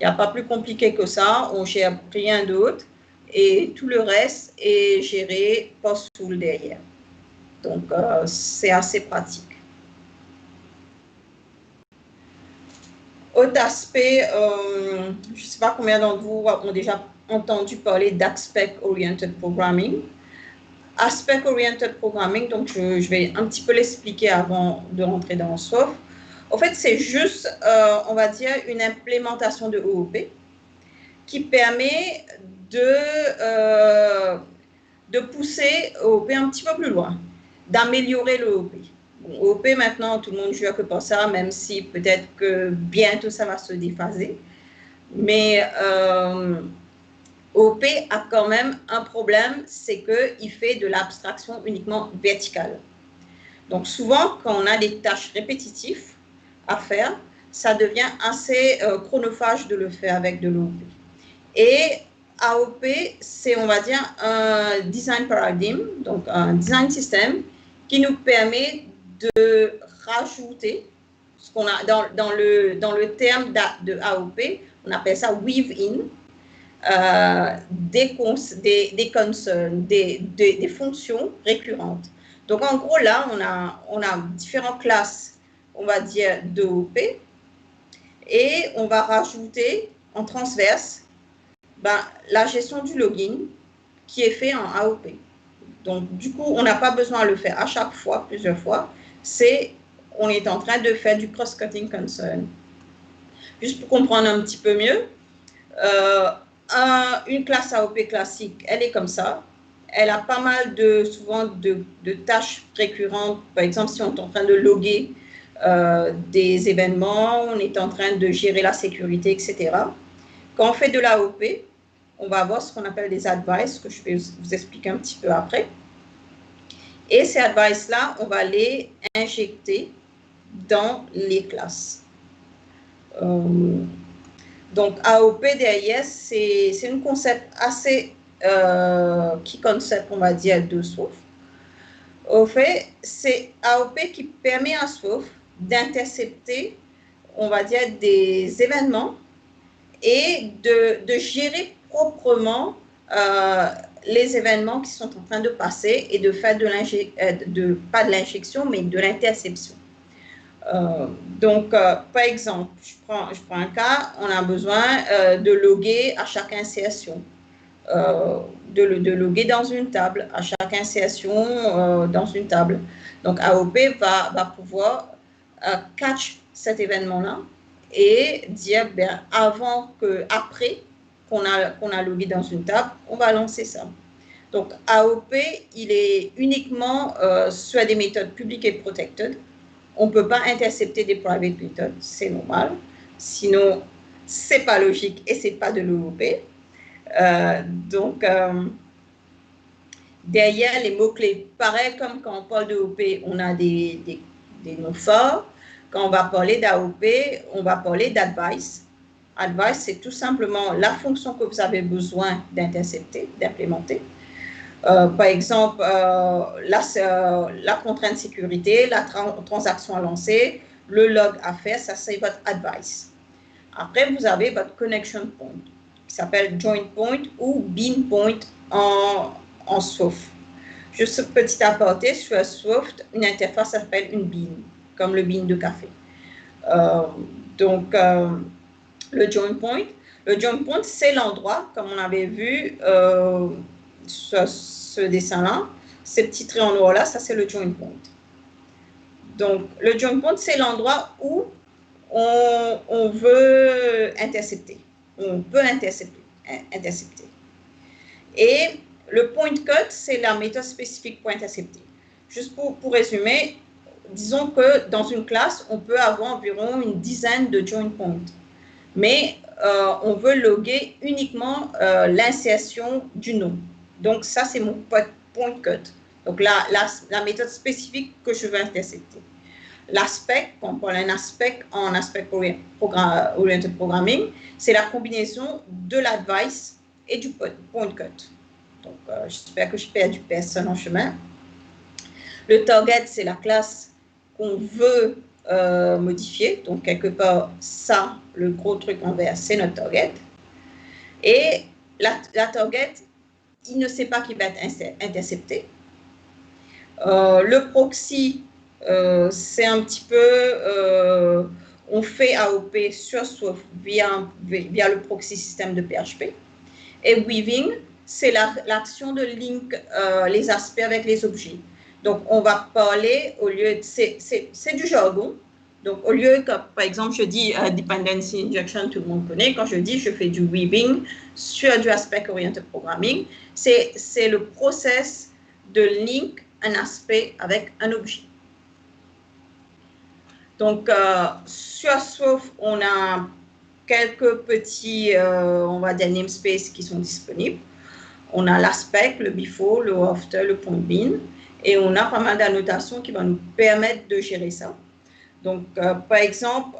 Il n'y a pas plus compliqué que ça, on ne gère rien d'autre et tout le reste est géré post-Soul derrière. Donc, c'est assez pratique. Autre aspect, je ne sais pas combien d'entre vous ont déjà entendu parler d'Aspect Oriented Programming. Aspect Oriented Programming, donc je vais un petit peu l'expliquer avant de rentrer dans le SWAN. En fait, c'est juste, on va dire, une implémentation de OOP qui permet de pousser OOP un petit peu plus loin, d'améliorer le OOP. Bon, OOP, maintenant, tout le monde joue que pour ça, même si peut-être que bientôt ça va se déphaser. Mais OOP a quand même un problème, c'est qu'il fait de l'abstraction uniquement verticale. Donc souvent, quand on a des tâches répétitives à faire, ça devient assez chronophage de le faire avec de l'OOP. Et AOP, c'est, on va dire, un design paradigm, donc un design système qui nous permet de rajouter ce qu'on a dans le terme de AOP, on appelle ça weave in, des concerns, des fonctions récurrentes. Donc, en gros, là, on a différentes classes, on va dire, d'OOP, et on va rajouter en transverse la gestion du login qui est fait en AOP. Donc, du coup, on n'a pas besoin de le faire à chaque fois, plusieurs fois. On est en train de faire du cross-cutting concern. Juste pour comprendre un petit peu mieux, une classe AOP classique, elle est comme ça. Elle a pas mal souvent de tâches récurrentes. Par exemple, si on est en train de loguer des événements, on est en train de gérer la sécurité, etc. Quand on fait de l'AOP, on va avoir ce qu'on appelle des advices, que je vais vous expliquer un petit peu après. Et ces advices-là, on va les injecter dans les classes. Donc, AOP derrière, c'est un concept assez key concept, on va dire, de SWAN. Au fait, c'est AOP qui permet à SWAN d'intercepter, on va dire, des événements et de gérer proprement les événements qui sont en train de passer et de faire pas de l'injection, mais de l'interception. Donc, par exemple, je prends un cas, on a besoin de loguer à chaque insertion, de loguer dans une table, à chaque insertion dans une table. Donc, AOP va pouvoir catch cet événement-là et dire, ben, après qu'on a logué dans une table, on va lancer ça. Donc, AOP, il est uniquement sur des méthodes publiques et protected. On ne peut pas intercepter des private methods, c'est normal. Sinon, ce n'est pas logique et ce n'est pas de l'OOP. Donc, derrière les mots-clés, pareil comme quand on parle d'OOP, on a des noms forts. Quand on va parler d'AOP, on va parler d'advice. Advice, c'est tout simplement la fonction que vous avez besoin d'intercepter, d'implémenter. Par exemple, la contrainte sécurité, la transaction à lancer, le log à faire, ça c'est votre advice. Après, vous avez votre connection point, qui s'appelle join point ou bean point en Swift. Juste un petit aparté, sur Swift, une interface s'appelle une bean, comme le bean de café. Donc, le join point, c'est l'endroit, comme on avait vu sur ce dessin-là, ces petits triangles-là, ça c'est le join point. Donc, le join point, c'est l'endroit où on veut intercepter. On peut intercepter. Et le point cut, c'est la méthode spécifique pour intercepter. Juste pour résumer, disons que dans une classe, on peut avoir environ une dizaine de join points. Mais on veut loguer uniquement l'insertion du nom. Donc, ça, c'est mon point cut. Donc, la méthode spécifique que je veux intercepter. L'aspect, quand on parle d'un aspect en aspect oriented programming, c'est la combinaison de l'advice et du point cut. Donc, j'espère que je perds du personne en chemin. Le target, c'est la classe qu'on veut modifier. Donc, quelque part, ça, le gros truc en vert, c'est notre target. Et la target, il ne sait pas qu'il va être intercepté. Le proxy, c'est un petit peu, on fait AOP sur Swift via le proxy système de PHP. Et weaving, c'est l'action de link les aspects avec les objets. Donc, on va parler, au lieu, c'est du jargon. Donc, au lieu que, par exemple, je dis dependency injection, tout le monde connaît. Quand je dis je fais du weaving sur du aspect oriented programming, c'est le process de link un aspect avec un objet. Donc, sur Swift, on a quelques petits, on va dire, namespaces qui sont disponibles. On a l'aspect, le before, le after, le point bin. Et on a pas mal d'annotations qui vont nous permettre de gérer ça. Donc, par exemple,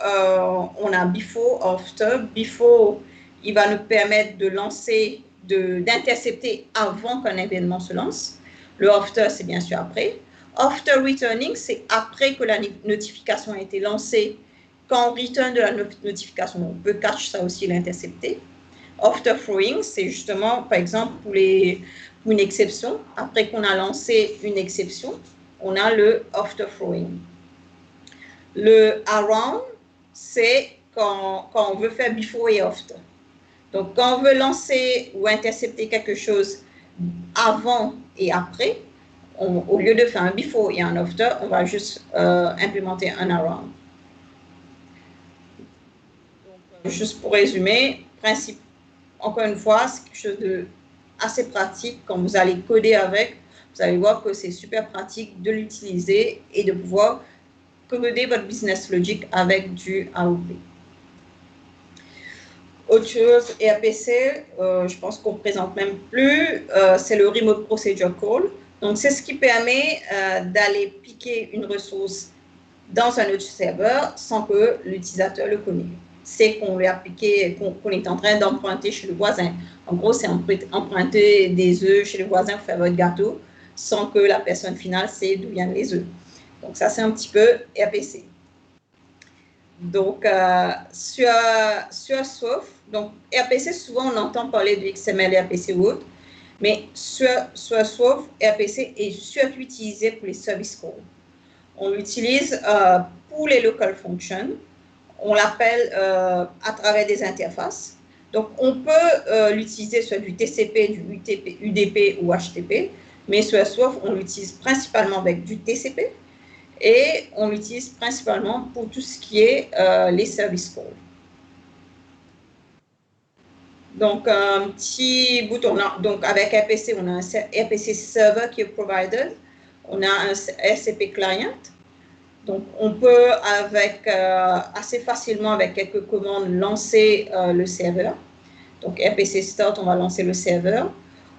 on a before, after. Before, il va nous permettre de lancer, d'intercepter avant qu'un événement se lance. Le after, c'est bien sûr après. After returning, c'est après que la notification a été lancée. Quand on return de la notification, on peut catch ça aussi, l'intercepter. After throwing, c'est justement, par exemple, pour une exception. Après qu'on a lancé une exception, on a le after throwing. Le around, c'est quand on veut faire before et after. Donc, quand on veut lancer ou intercepter quelque chose avant et après, au lieu de faire un before et un after, on va juste implémenter un around. Donc, juste pour résumer, principe, encore une fois, c'est quelque chose d'assez pratique. Quand vous allez coder avec, vous allez voir que c'est super pratique de l'utiliser et de pouvoir coder votre business logic avec du AOP. Autre chose, RPC, je pense qu'on ne présente même plus, c'est le Remote Procedure Call. Donc, c'est ce qui permet d'aller piquer une ressource dans un autre serveur sans que l'utilisateur le connaisse. C'est qu'on lui a piqué, qu'on est en train d'emprunter chez le voisin. En gros, c'est emprunter des œufs chez le voisin pour faire votre gâteau sans que la personne finale sait d'où viennent les œufs. Donc, ça, c'est un petit peu RPC. Donc, sur Swift, Donc, RPC, souvent, on entend parler de XML RPC ou autre, mais sauf RPC est surtout utilisé pour les service calls. On l'utilise pour les local functions. On l'appelle à travers des interfaces. Donc, on peut l'utiliser sur du TCP, du UDP ou HTTP, mais sur Swarf, on l'utilise principalement avec du TCP et on l'utilise principalement pour tout ce qui est les service calls. Donc, un petit bouton. Donc, avec RPC, on a un RPC server qui est provider. On a un RCP client. Donc, on peut, assez facilement, avec quelques commandes, lancer le serveur. Donc, RPC start, on va lancer le serveur.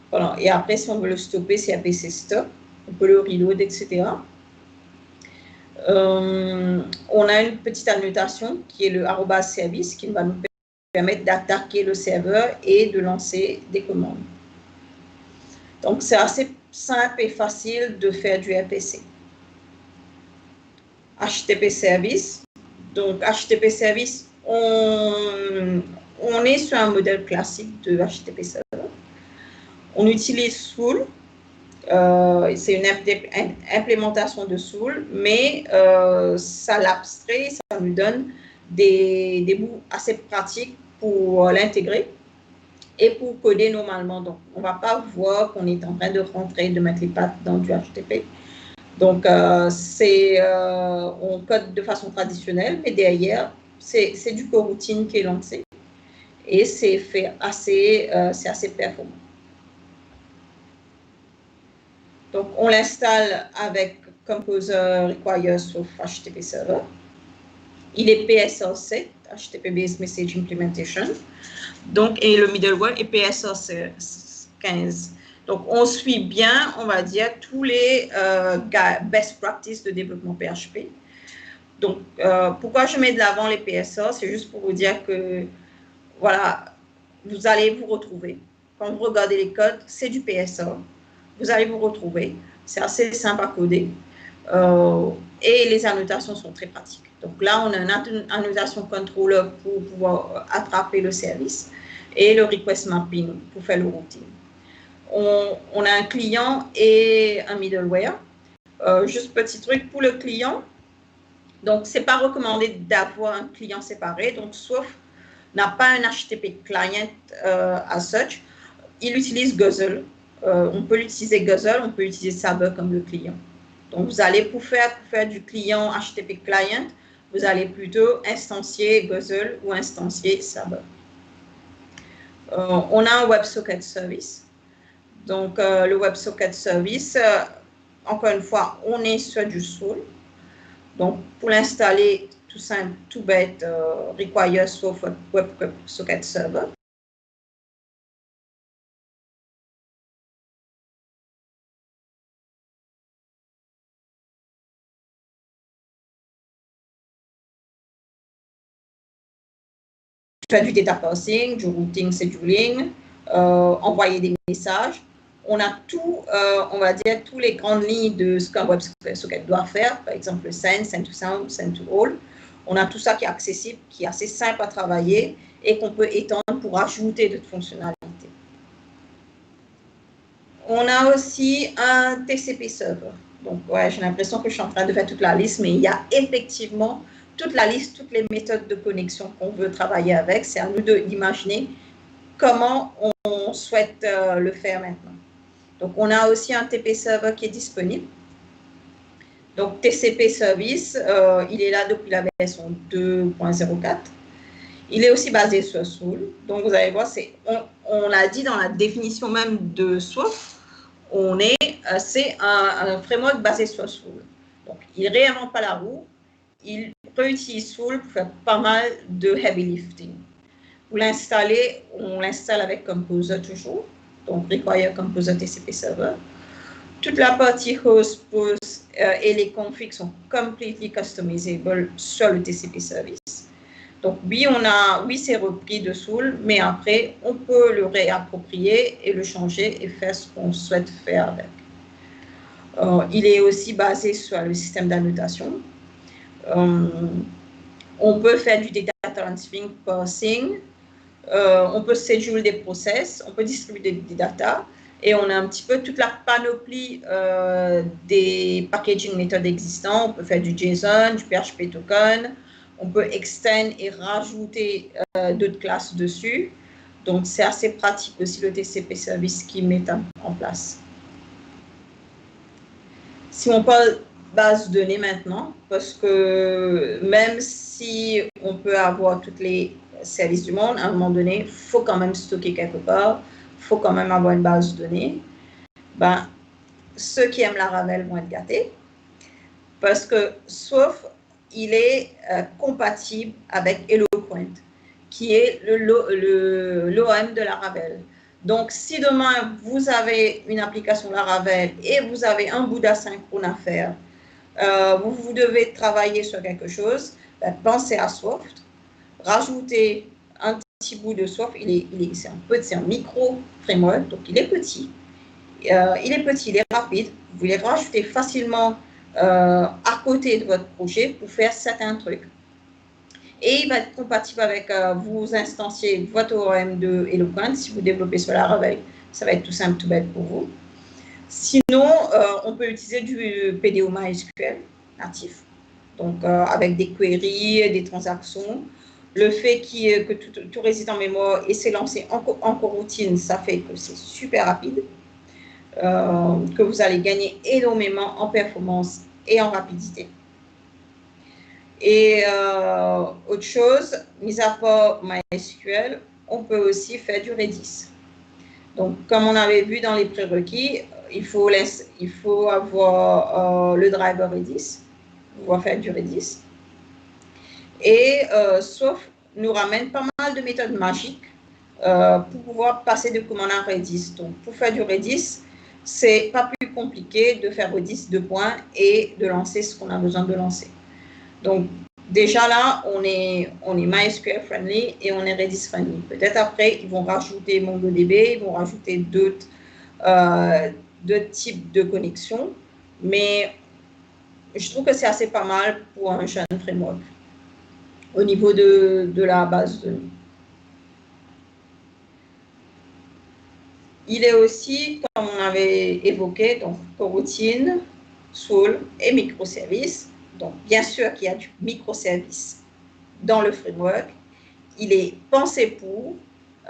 Voilà. Et après, si on veut le stopper, c'est RPC stop. On peut le reload, etc. On a une petite annotation qui est le @service qui va nous permettre d'attaquer le serveur et de lancer des commandes. Donc, c'est assez simple et facile de faire du RPC. HTTP service. Donc, HTTP service, on est sur un modèle classique de HTTP server. On utilise Soul. C'est une implémentation de Soul, mais ça l'abstrait, ça nous donne des bouts assez pratiques pour l'intégrer et pour coder normalement. Donc, on ne va pas voir qu'on est en train de rentrer, de mettre les pattes dans du HTTP. Donc, on code de façon traditionnelle, mais derrière, c'est du coroutine qui est lancé et c'est assez performant. Donc, on l'installe avec Composer Requires of HTTP Server. Il est PSR7, HTTP Based Message Implementation. Donc, et le middleware est PSR15. Donc, on suit bien, on va dire, tous les best practices de développement PHP. Donc, pourquoi je mets de l'avant les PSR? C'est juste pour vous dire que, voilà, vous allez vous retrouver. Quand vous regardez les codes, c'est du PSR. Vous allez vous retrouver. C'est assez simple à coder. Et les annotations sont très pratiques. Donc là, on a une annotation controller pour pouvoir attraper le service et le request mapping pour faire le routing. On a un client et un middleware. Juste petit truc pour le client. Donc, ce n'est pas recommandé d'avoir un client séparé. Donc, sauf n'a pas un HTTP client as such, il utilise Guzzle. On peut l'utiliser Guzzle, on peut utiliser Sabre comme le client. Donc, vous allez, pour faire du client HTTP client, vous allez plutôt instancier Guzzle ou instancier Sabre. On a un WebSocket Service. Donc, le WebSocket Service, encore une fois, on est sur du Soul. Donc, pour l'installer, tout simple, tout bête, require sauf WebSocket Server. Faire du data parsing, du routing, scheduling, envoyer des messages. On a tout, on va dire, toutes les grandes lignes de ce qu'un WebSocket doit faire, par exemple send to sound, send to all. On a tout ça qui est accessible, qui est assez simple à travailler et qu'on peut étendre pour ajouter d'autres fonctionnalités. On a aussi un TCP server. Donc, ouais, j'ai l'impression que je suis en train de faire toute la liste, mais il y a effectivement toute la liste, toutes les méthodes de connexion qu'on veut travailler avec. C'est à nous d'imaginer comment on souhaite le faire maintenant. Donc, on a aussi un TP server qui est disponible. Donc, TCP service, il est là depuis la version 2.04. Il est aussi basé sur Soul. Donc, vous allez voir, on l'a dit dans la définition même de Swarf, c'est un framework basé sur Soul. Donc, il ne réinvente pas la roue. Il réutilise Soul pour faire pas mal de heavy lifting. Pour l'installer, on l'installe avec Composer toujours. Donc, require Composer TCP Server. Toute la partie host, post et les configs sont completely customizable sur le TCP service. Donc, oui, c'est repris de Soul, mais après, on peut le réapproprier et le changer et faire ce qu'on souhaite faire avec. Il est aussi basé sur le système d'annotation. On peut faire du data transferring parsing. on peut scheduler des process, on peut distribuer des data, et on a un petit peu toute la panoplie des packaging méthodes existants. On peut faire du JSON, du PHP token, on peut extend et rajouter d'autres classes dessus. Donc, c'est assez pratique aussi le TCP service qui met en place. Si on parle base de données maintenant, parce que même si on peut avoir tous les services du monde, à un moment donné, il faut quand même stocker quelque part, il faut quand même avoir une base de données. Ben, ceux qui aiment la Ravel vont être gâtés, parce que sauf il est compatible avec Eloquent, qui est l'OM de la Ravel. Donc, si demain, vous avez une application Laravel et vous avez un bout d'asynchrone à faire, vous devez travailler sur quelque chose, ben, pensez à Swift, rajoutez un petit bout de Swift, c'est un micro-framework, donc il est petit. Il est rapide, vous voulez rajouter facilement à côté de votre projet pour faire certains trucs. Et il va être compatible avec vos instanciers, votre ORM de Eloquent. Si vous développez sur Laravel, ça va être tout simple, tout bête pour vous. Sinon, on peut utiliser du PDO MySQL natif, donc avec des queries, des transactions. Le fait que tout réside en mémoire et c'est lancé en coroutine, ça fait que c'est super rapide, que vous allez gagner énormément en performance et en rapidité. Et autre chose, mis à part MySQL, on peut aussi faire du Redis. Donc, comme on avait vu dans les prérequis, il faut avoir le driver Redis, pouvoir faire du Redis. Et sauf nous ramène pas mal de méthodes magiques pour pouvoir passer de commande à Redis. Donc, pour faire du Redis, c'est pas plus compliqué de faire Redis 2 points et de lancer ce qu'on a besoin de lancer. Donc, déjà là, on est MySQL friendly et on est Redis friendly. Peut-être après, ils vont rajouter MongoDB, ils vont rajouter d'autres types de connexions, mais je trouve que c'est assez pas mal pour un jeune framework au niveau de la base de données. Il est aussi, comme on avait évoqué, donc coroutine, Soul et microservices. Donc, bien sûr qu'il y a du microservice dans le framework. Il est pensé pour.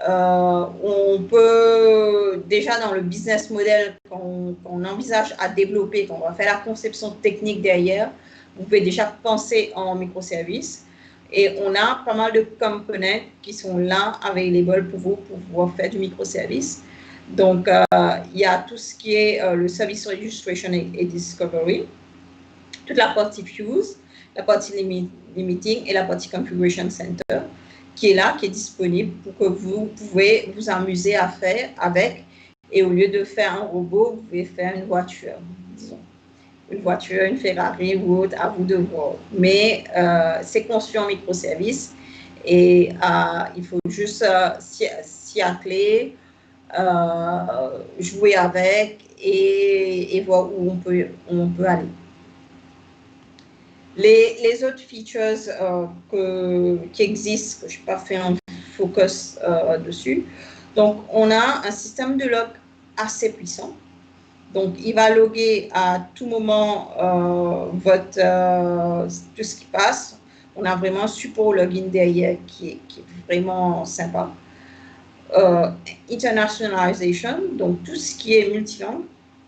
On peut, déjà dans le business model, quand on envisage à développer, quand on va faire la conception technique derrière, vous pouvez déjà penser en microservices. Et on a pas mal de components qui sont là, available pour vous, pour pouvoir faire du microservice. Donc, il y a tout ce qui est le service registration et discovery, toute la partie fuse, la partie limiting et la partie configuration center qui est là, qui est disponible pour que vous pouvez vous amuser à faire avec. Et au lieu de faire un robot, vous pouvez faire une voiture, disons. Une voiture, une Ferrari ou autre, à vous de voir. Mais c'est conçu en microservice et il faut juste s'y atteler, jouer avec et voir où on peut aller. Les autres features qui existent, que je n'ai pas fait un focus dessus, donc on a un système de log assez puissant. Donc, il va loguer à tout moment tout ce qui passe. On a vraiment un support login derrière qui est vraiment sympa. Internationalization, donc tout ce qui est multilangue.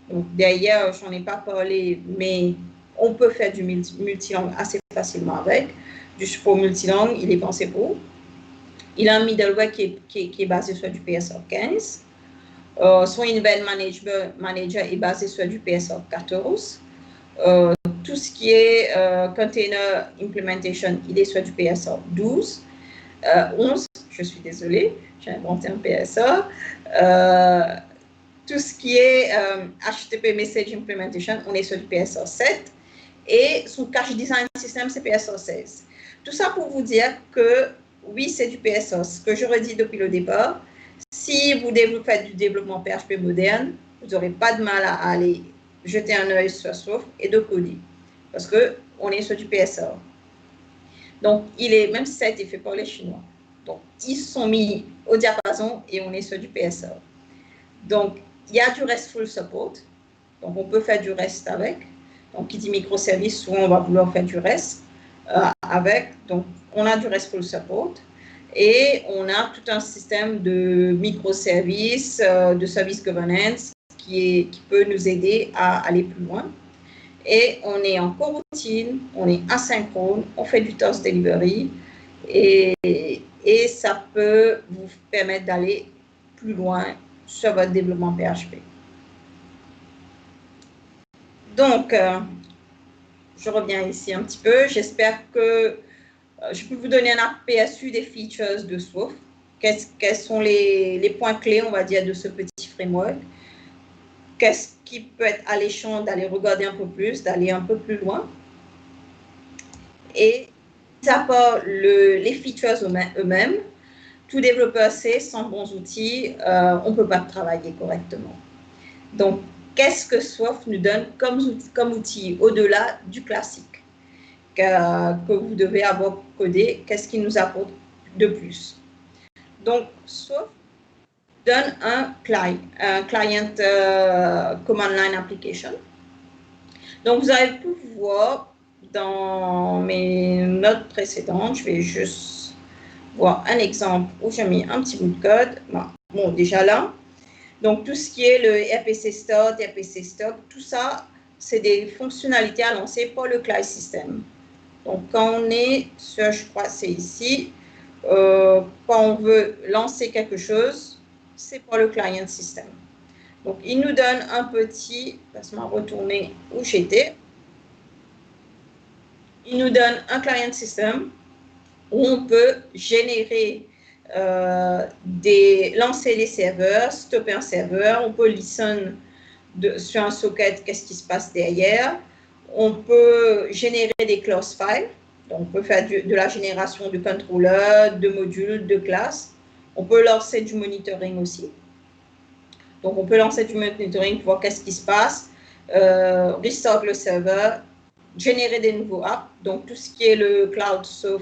Donc, derrière, je n'en ai pas parlé, mais on peut faire du multilangue assez facilement avec. Du support multilangue, il est pensé pour. Il a un middleware qui est basé sur du PSR 15. Son event manager est basé sur du PSR 14. Tout ce qui est container implementation, il est sur du PSR 12. 11, je suis désolée, j'ai inventé un PSR. Tout ce qui est HTTP Message Implementation, on est sur du PSR 7. Et son cache design system, c'est PSR 16. Tout ça pour vous dire que oui, c'est du PSR. Ce que j'aurais dit depuis le départ, si vous faites du développement PHP moderne, vous n'aurez pas de mal à aller jeter un œil sur Soft et de coder. Parce qu'on est sur du PSR. Donc, même si ça a été fait par les Chinois. Donc, ils se sont mis au diapason et on est sur du PSR. Donc, il y a du RESTful support. Donc, on peut faire du REST avec. Donc, qui dit microservice, souvent, on va vouloir faire du REST avec. Donc, on a du RESTful support. Et on a tout un système de microservices, de service governance qui peut nous aider à aller plus loin. Et on est en coroutine, on est asynchrone, on fait du task delivery et ça peut vous permettre d'aller plus loin sur votre développement PHP. Donc, je reviens ici un petit peu. J'espère que je peux vous donner un aperçu des features de SWAN. Quels sont les points clés, on va dire, de ce petit framework? Qu'est-ce qui peut être alléchant d'aller regarder un peu plus, d'aller un peu plus loin? Et à part les features eux-mêmes, tout développeur sait, sans bons outils, on ne peut pas travailler correctement. Donc, qu'est-ce que SWAN nous donne comme outil au-delà du classique que vous devez avoir codé? Qu'est-ce qu'il nous apporte de plus? Donc, SWAN donne un client command line application. Donc, vous avez pu voir dans mes notes précédentes, je vais juste voir un exemple où j'ai mis un petit bout de code. Bon, déjà là. Donc, tout ce qui est le RPC Start, RPC Stop, tout ça, c'est des fonctionnalités à lancer par le client system. Donc, quand on est sur, je crois, c'est ici, quand on veut lancer quelque chose, c'est par le client system. Donc, il nous donne un petit, laisse-moi retourner où j'étais. Il nous donne un client system où on peut générer, lancer des serveurs, stopper un serveur, on peut listen sur un socket, qu'est-ce qui se passe derrière. On peut générer des class files, donc on peut faire de la génération de controllers, de modules, de classes. On peut lancer du monitoring aussi. Donc on peut lancer du monitoring pour voir qu'est-ce qui se passe, restart le serveur, générer des nouveaux apps, donc tout ce qui est le cloud sauf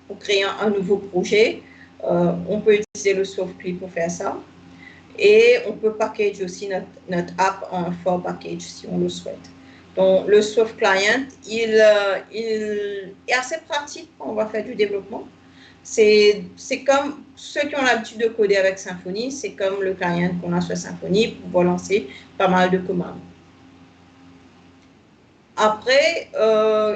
pour créer un nouveau projet. On peut utiliser le softclip pour faire ça. Et on peut package aussi notre app en for package si on le souhaite. Donc, le Soft Client, il est assez pratique quand on va faire du développement. C'est comme ceux qui ont l'habitude de coder avec Symfony, c'est comme le client qu'on a sur Symfony pour pouvoir lancer pas mal de commandes. Après,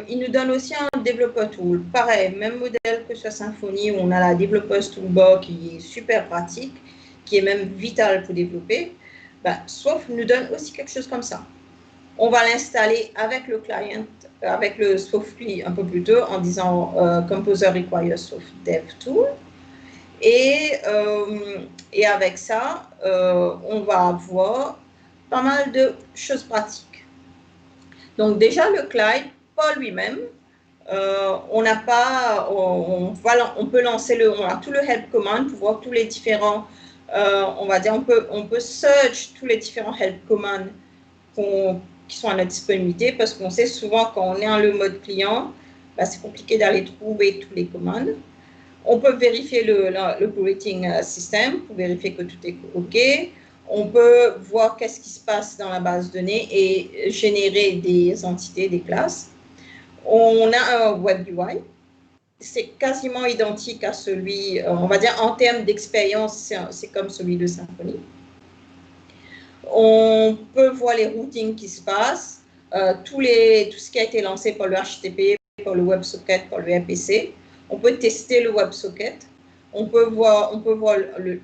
il nous donne aussi un Developer Tool. Pareil, même modèle que sur Symfony, où on a la Developers Toolbar qui est super pratique, qui est même vital pour développer. Sauf nous donne aussi quelque chose comme ça. On va l'installer avec le client, avec le softclip un peu plus tôt, en disant Composer requires soft dev tool. Et avec ça, on va avoir pas mal de choses pratiques. Donc déjà, le client, pas lui-même, on peut lancer on a tout le help command pour voir tous les différents, on va dire, on peut search tous les différents help commands qui sont à notre disponibilité, parce qu'on sait souvent quand on est en le mode client, c'est compliqué d'aller trouver toutes les commandes. On peut vérifier le operating system pour vérifier que tout est OK. On peut voir qu'est-ce qui se passe dans la base de données et générer des entités, des classes. On a un web UI. C'est quasiment identique à celui, on va dire, en termes d'expérience, c'est comme celui de Symfony. On peut voir les routings qui se passent, tout ce qui a été lancé par le HTTP, par le WebSocket, par le RPC. On peut tester le WebSocket. On peut voir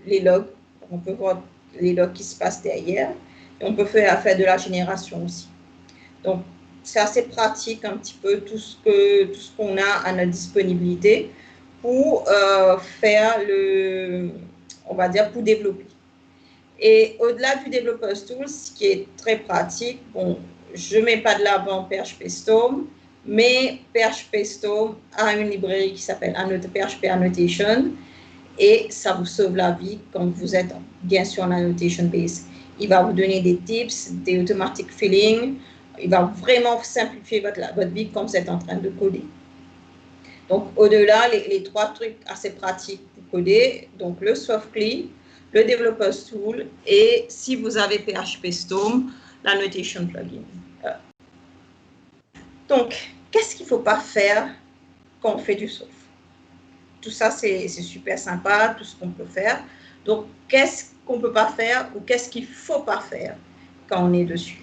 les logs. On peut voir les logs qui se passent derrière. Et on peut faire de la génération aussi. Donc, c'est assez pratique un petit peu tout ce qu'on a à notre disponibilité pour faire on va dire, pour développer. Et au-delà du Developers Tool, ce qui est très pratique, bon, je ne mets pas de l'avant PHP Storm, mais PHP Storm a une librairie qui s'appelle PHP Annotation et ça vous sauve la vie quand vous êtes bien sûr en annotation base. Il va vous donner des tips, des automatic filling, il va vraiment simplifier votre vie quand vous êtes en train de coder. Donc, au-delà, les trois trucs assez pratiques pour coder, donc le softly, le developer's tool, et si vous avez PHP Storm, la notation plugin. Donc, qu'est-ce qu'il ne faut pas faire quand on fait du soft? Tout ça, c'est super sympa, tout ce qu'on peut faire. Donc, qu'est-ce qu'on ne peut pas faire ou qu'est-ce qu'il ne faut pas faire quand on est dessus?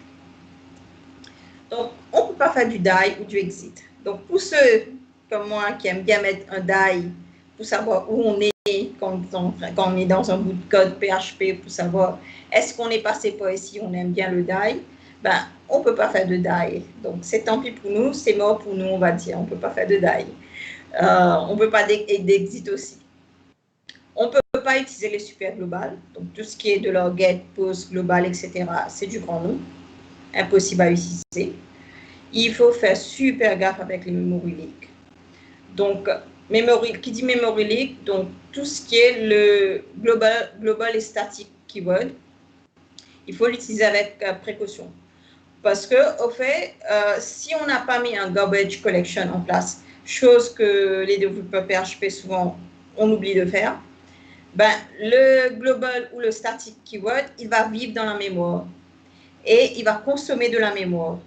Donc, on ne peut pas faire du die ou du exit. Donc, pour ceux comme moi qui aiment bien mettre un die pour savoir où on est quand on est dans un bout de code PHP, pour savoir est-ce qu'on est passé par ici, on aime bien le die, ben, on ne peut pas faire de die. Donc, c'est tant pis pour nous, c'est mort pour nous, on va dire. On ne peut pas faire de die. On ne peut pas d'exit aussi. On ne peut pas utiliser les super globales. Donc, tout ce qui est de leur get, post, global, etc., c'est du grand nom. Impossible à utiliser. Il faut faire super gaffe avec les memory leaks. Donc, qui dit memory leak, donc tout ce qui est le global et static keyword, il faut l'utiliser avec précaution. Parce que, au fait, si on n'a pas mis un garbage collection en place, chose que les développeurs PHP souvent on oublie de faire, ben, le global ou le static keyword, il va vivre dans la mémoire et il va consommer de la mémoire.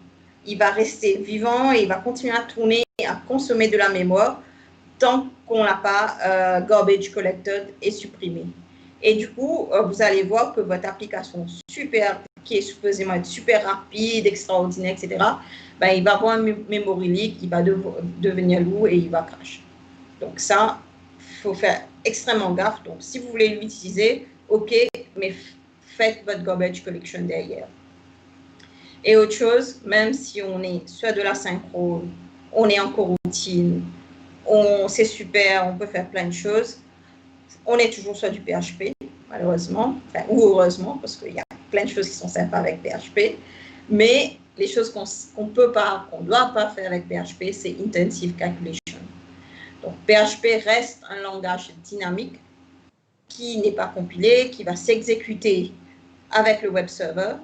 Il va rester vivant et il va continuer à tourner et à consommer de la mémoire tant qu'on n'a pas garbage collected et supprimé. Et du coup, vous allez voir que votre application super, qui est supposément être super rapide, extraordinaire, etc., ben, il va avoir un memory leak, il va devenir lourd et il va crash. Donc ça, il faut faire extrêmement gaffe. Donc si vous voulez l'utiliser, OK, mais faites votre garbage collection derrière. Et autre chose, même si on est soit de la synchrone, on est en coroutine, c'est super, on peut faire plein de choses. On est toujours sur du PHP, malheureusement, enfin, ou heureusement, parce qu'il y a plein de choses qui sont sympas avec PHP. Mais les choses qu'on ne peut pas, qu'on ne doit pas faire avec PHP, c'est intensive calculation. Donc, PHP reste un langage dynamique qui n'est pas compilé, qui va s'exécuter avec le web server.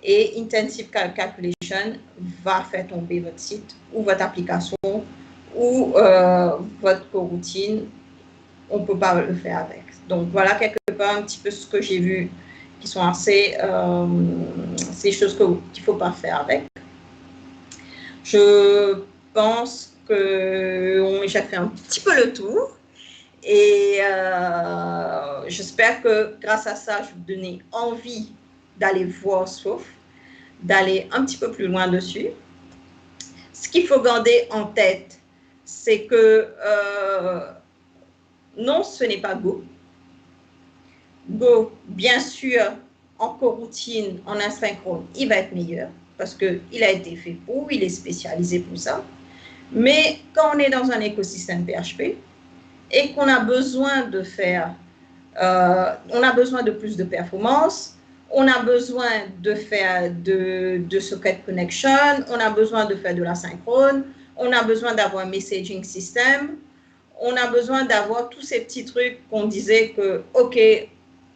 Et intensive calculation va faire tomber votre site ou votre application ou votre coroutine, on ne peut pas le faire avec. Donc, voilà quelque part un petit peu ce que j'ai vu qui sont assez ces choses qu'il ne faut pas faire avec. Je pense qu'on j'ai fait un petit peu le tour et j'espère que grâce à ça, je vais vous donner envie d'aller voir Sauf, d'aller un petit peu plus loin dessus. Ce qu'il faut garder en tête, c'est que non, ce n'est pas Go. Go, bien sûr, en coroutine, en asynchrone, il va être meilleur parce qu'il a été fait pour, il est spécialisé pour ça. Mais quand on est dans un écosystème PHP et qu'on a besoin de faire, on a besoin de plus de performance, on a besoin de faire de socket connection, on a besoin de faire de l'asynchrone, on a besoin d'avoir un messaging system, on a besoin d'avoir tous ces petits trucs qu'on disait que, OK,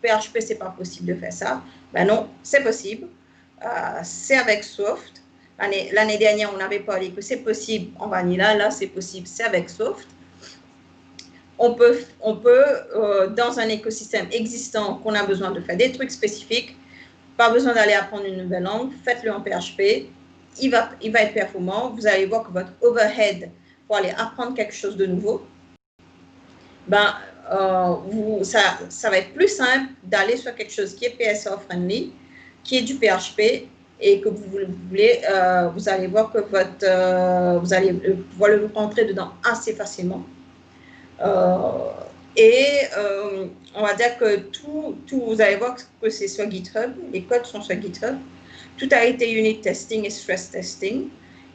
PHP, c'est pas possible de faire ça. Ben non, c'est possible. C'est avec Soft. L'année dernière, on avait parlé que c'est possible en vanilla. Là, c'est possible, c'est avec Soft. On peut dans un écosystème existant qu'on a besoin de faire des trucs spécifiques, pas besoin d'aller apprendre une nouvelle langue, faites-le en PHP. Il va être performant. Vous allez voir que votre overhead pour aller apprendre quelque chose de nouveau, ben, ça va être plus simple d'aller sur quelque chose qui est PSR friendly, qui est du PHP et que vous voulez, vous allez voir que vous allez pouvoir le rentrer dedans assez facilement. On va dire que tout, vous allez voir que c'est sur GitHub, les codes sont sur GitHub. Tout a été unit testing et stress testing.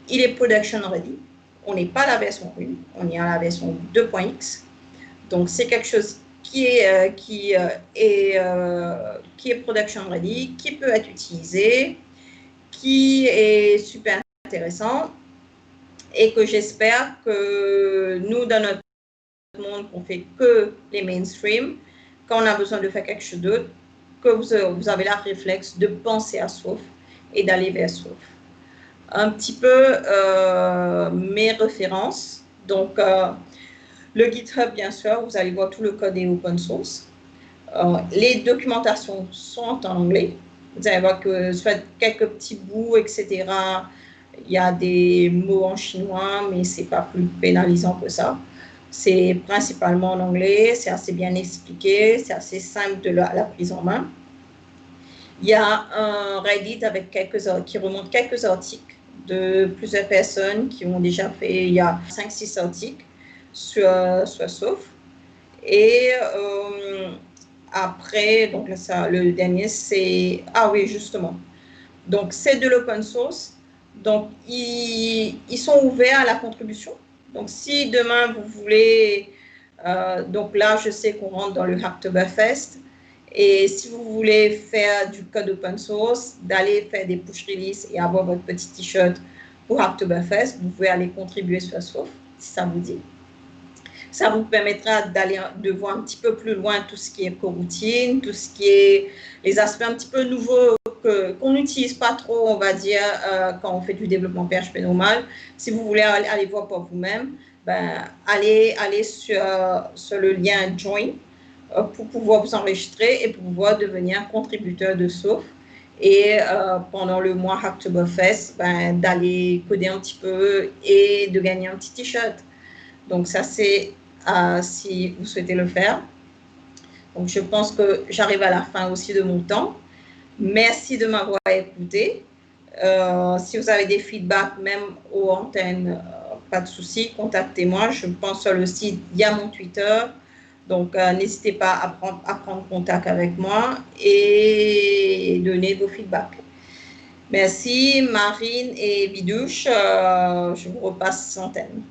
Il est production ready. On n'est pas à la version 1, on est à la version 2.x. Donc, c'est quelque chose qui est production ready, qui peut être utilisé, qui est super intéressant et que j'espère que nous, dans notre monde, on ne fait que les mainstream, quand on a besoin de faire quelque chose d'autre, que vous avez la réflexe de penser à Sauf et d'aller vers Sauf. Un petit peu mes références. Donc, Le GitHub, bien sûr, vous allez voir tout le code est open source. Les documentations sont en anglais. Vous allez voir que soit quelques petits bouts, etc. Il y a des mots en chinois, mais c'est pas plus pénalisant que ça. C'est principalement en anglais, c'est assez bien expliqué, c'est assez simple de la prise en main. Il y a un Reddit avec qui remonte quelques articles de plusieurs personnes qui ont déjà fait, il y a 5-6 articles sur Sauf. Et après, donc ça, le dernier, c'est... Ah oui, justement. Donc, c'est de l'open source. Donc, ils sont ouverts à la contribution. Donc, si demain, vous voulez... donc là, je sais qu'on rentre dans le Hacktoberfest. Et si vous voulez faire du code open source, d'aller faire des push release et avoir votre petit t-shirt pour Hacktoberfest, vous pouvez aller contribuer sur Sauf, si ça vous dit. Ça vous permettra de voir un petit peu plus loin tout ce qui est coroutine, tout ce qui est les aspects un petit peu nouveaux qu'on n'utilise pas trop, on va dire, quand on fait du développement PHP normal. Si vous voulez aller voir par vous-même, ben, allez sur le lien Join pour pouvoir vous enregistrer et pour pouvoir devenir contributeur de Sauf. Et pendant le mois Hacktoberfest, ben, d'aller coder un petit peu et de gagner un petit t-shirt. Donc ça, c'est si vous souhaitez le faire. Donc je pense que j'arrive à la fin aussi de mon temps. Merci de m'avoir écouté. Si vous avez des feedbacks, même aux antennes, pas de souci, contactez-moi. Je pense sur le site, il y a mon Twitter. Donc n'hésitez pas à prendre contact avec moi et donner vos feedbacks. Merci Marine et Vidouche. Je vous repasse l'antenne.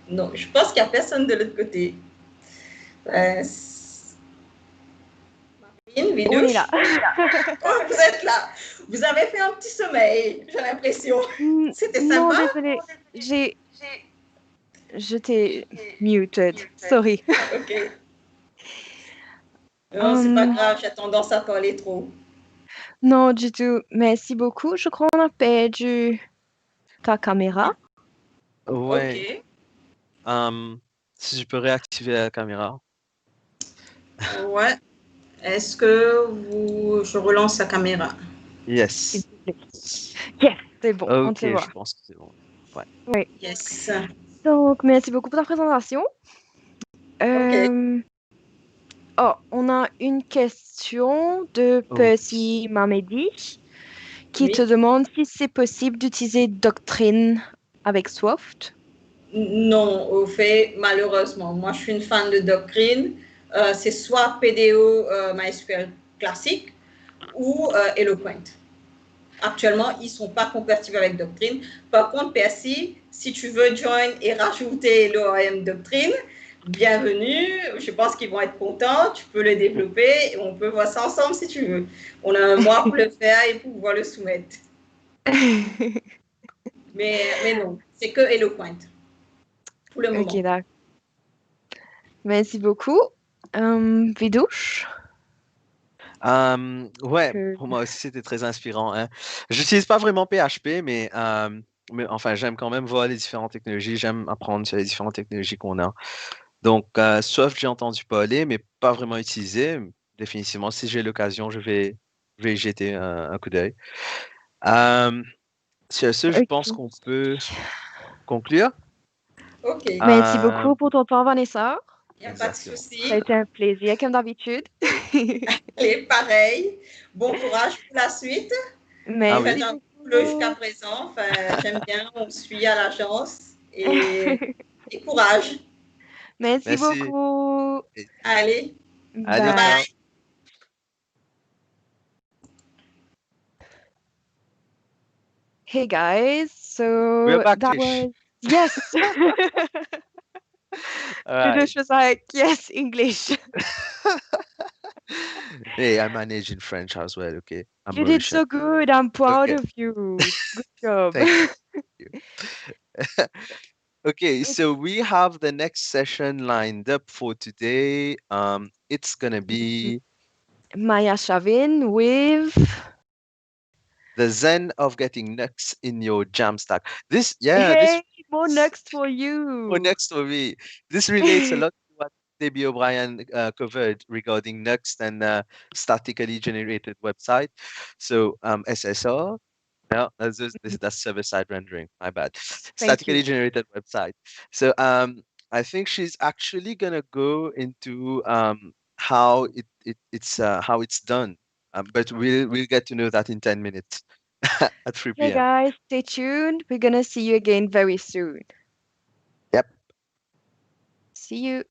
Non, je pense qu'il n'y a personne de l'autre côté. Marine, Vidouche. On est là. Oh, vous êtes là. Vous avez fait un petit sommeil, j'ai l'impression. C'était sympa. Non, désolé. Je t'ai muted. Sorry. Ok. Non, c'est pas grave, j'ai tendance à parler trop. Non, du tout. Merci beaucoup. Je crois qu'on a perdu ta caméra. Ouais. Ok. Si je peux réactiver la caméra. Ouais. Est-ce que je relance la caméra? Yes. Yes, c'est bon. On te Ok, voit. je pense que c'est bon. Ouais. Oui. Yes. Donc, merci beaucoup pour ta présentation. Ok. Oh, on a une question de Percy Mamedi qui te demande si c'est possible d'utiliser Doctrine avec Swift. Non, au fait, malheureusement. Moi, je suis une fan de Doctrine. C'est soit PDO MySQL classique ou Eloquent. Actuellement, ils ne sont pas compatibles avec Doctrine. Par contre, Percy, si tu veux join et rajouter l'ORM Doctrine, bienvenue. Je pense qu'ils vont être contents. Tu peux le développer et on peut voir ça ensemble si tu veux. On a un mois pour le faire et pour pouvoir le soumettre. Mais non, c'est que Eloquent pour le moment. Ok, d'accord. Merci beaucoup. Vidouche? Ouais, pour moi aussi, c'était très inspirant. Hein. J'utilise pas vraiment PHP, mais enfin, j'aime quand même voir les différentes technologies. J'aime apprendre sur les différentes technologies qu'on a. Donc, Swift, j'ai entendu parler, mais pas vraiment utilisé. Définitivement, si j'ai l'occasion, je vais y jeter un coup d'œil. Sur ce, je pense qu'on peut conclure. Ok. Merci beaucoup pour ton temps, Vanessa. Il n'y a pas de souci. Ça a été un plaisir, comme d'habitude. Allez, pareil. Bon courage pour la suite. Merci. Faites un boulot jusqu'à présent. Enfin, j'aime bien, on suit à l'agence. Et courage. Merci beaucoup. Allez. Allez, Bye. ciao. Hey guys, so We're back that to was yes. Vidouche was like, yes, English. Hey, I manage in French as well, okay? I'm You did Mauritian. so good. I'm proud Okay. of you. Good job. Thank you. Okay, so we have the next session lined up for today. It's gonna be Maya Shavin with The zen of getting Nux in your Jamstack. This, yeah, this Hey, more next for you. next for me. This relates a lot to what Debbie O'Brien covered regarding Nux and statically generated website. So SSR. No, that's server-side rendering. My bad. Thank Statically you. generated website. So I think she's actually gonna go into how how it's done. But we'll get to know that in 10 minutes at 3 Okay, p.m. guys, stay tuned. We're gonna see you again very soon. Yep. See you.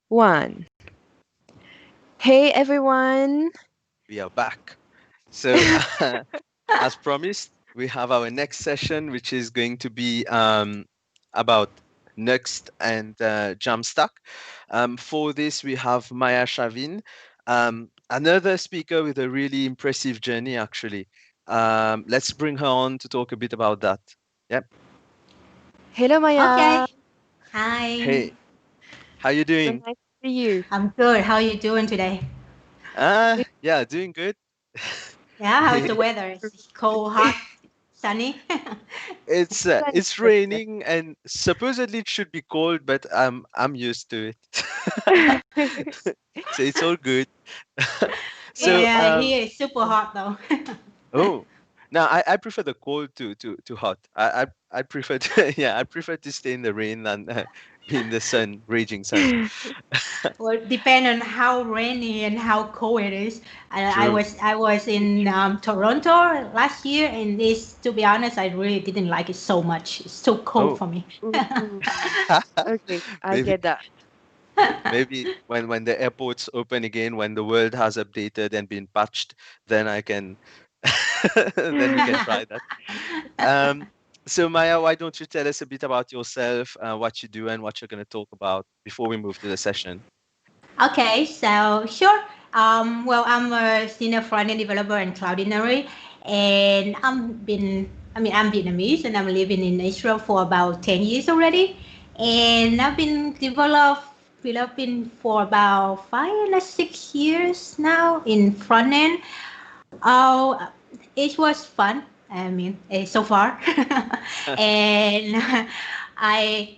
one. Hey everyone. We are back. So, as promised, we have our next session, which is going to be about Next and Jamstack. For this, we have Maya Shavin, another speaker with a really impressive journey, actually. Let's bring her on to talk a bit about that. Yep. Hello Maya. Okay. Hi. Hey, how you So doing? nice to see you. I'm good. How are you doing today? Yeah, doing good. Yeah, how's the weather? It's cold, hot, sunny? Sunny It's weather. raining and supposedly it should be cold, but I'm used to it. So it's all good. So Yeah, here it's super hot though. oh, now I prefer the cold to hot. I prefer to yeah, I prefer to stay in the rain than be in the sun, raging sun. Well, depend on how rainy and how cold it is. True. I was in Toronto last year, and this, to be honest, I really didn't like it so much. It's so cold Oh, for me. Ooh, okay, I maybe get that. maybe when the airports open again, when the world has updated and been patched, then I can then we can try that. Um, so Maya, why don't you tell us a bit about yourself, what you do, and what you're going to talk about before we move to the session? Okay, so sure. Well, I'm a senior front-end developer in Cloud Engineering, and I'm Vietnamese, and I'm living in Israel for about 10 years already. And I've been developing for about 5 and 6 years now in front end. Oh, it was fun. So far, and I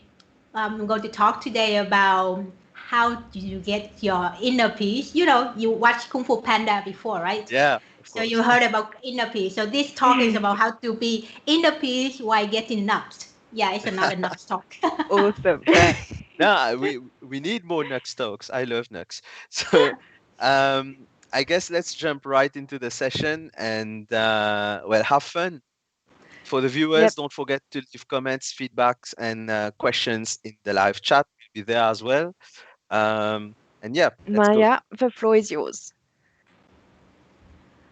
I'm going to talk today about how do you get your inner peace. You know, you watched Kung Fu Panda before, right? Yeah, of So you course. heard about inner peace. So this talk is about how to be inner peace while getting nuts. Yeah, it's another nuts talk. Awesome. No, we need more Nux talks. I love Nux. So, I guess let's jump right into the session and well, have fun. For the viewers, Yep, don't forget to leave comments, feedbacks, and questions in the live chat. We'll be there as well. And yeah, let's go. Maya, the floor is yours.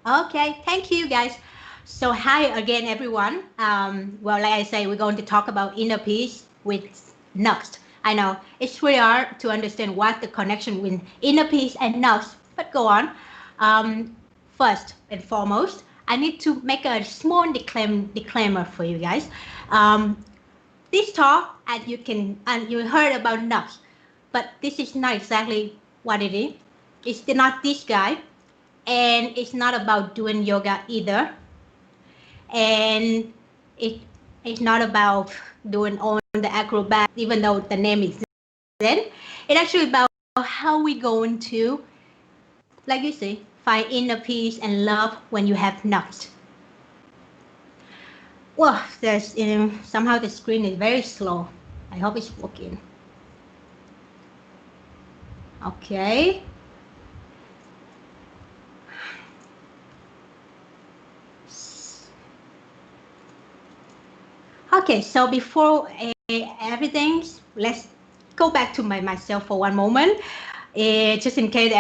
Okay, thank you guys. So hi again, everyone. Well, like I say, we're going to talk about inner peace with Next. I know it's really hard to understand what the connection with inner peace and Next, but go on. First and foremost, I need to make a small disclaimer for you guys. This talk, as you can, and you heard about Next, but this is not exactly what it is. It's not this guy, and it's not about doing yoga either, and it it's not about doing all the acrobat, even though the name is Zen. It's actually about how we going to, like you say, find inner peace and love when you have nuts. Well, there's somehow the screen is very slow. I hope it's working. Okay. Okay, so before everything, let's go back to myself for one moment. Just in case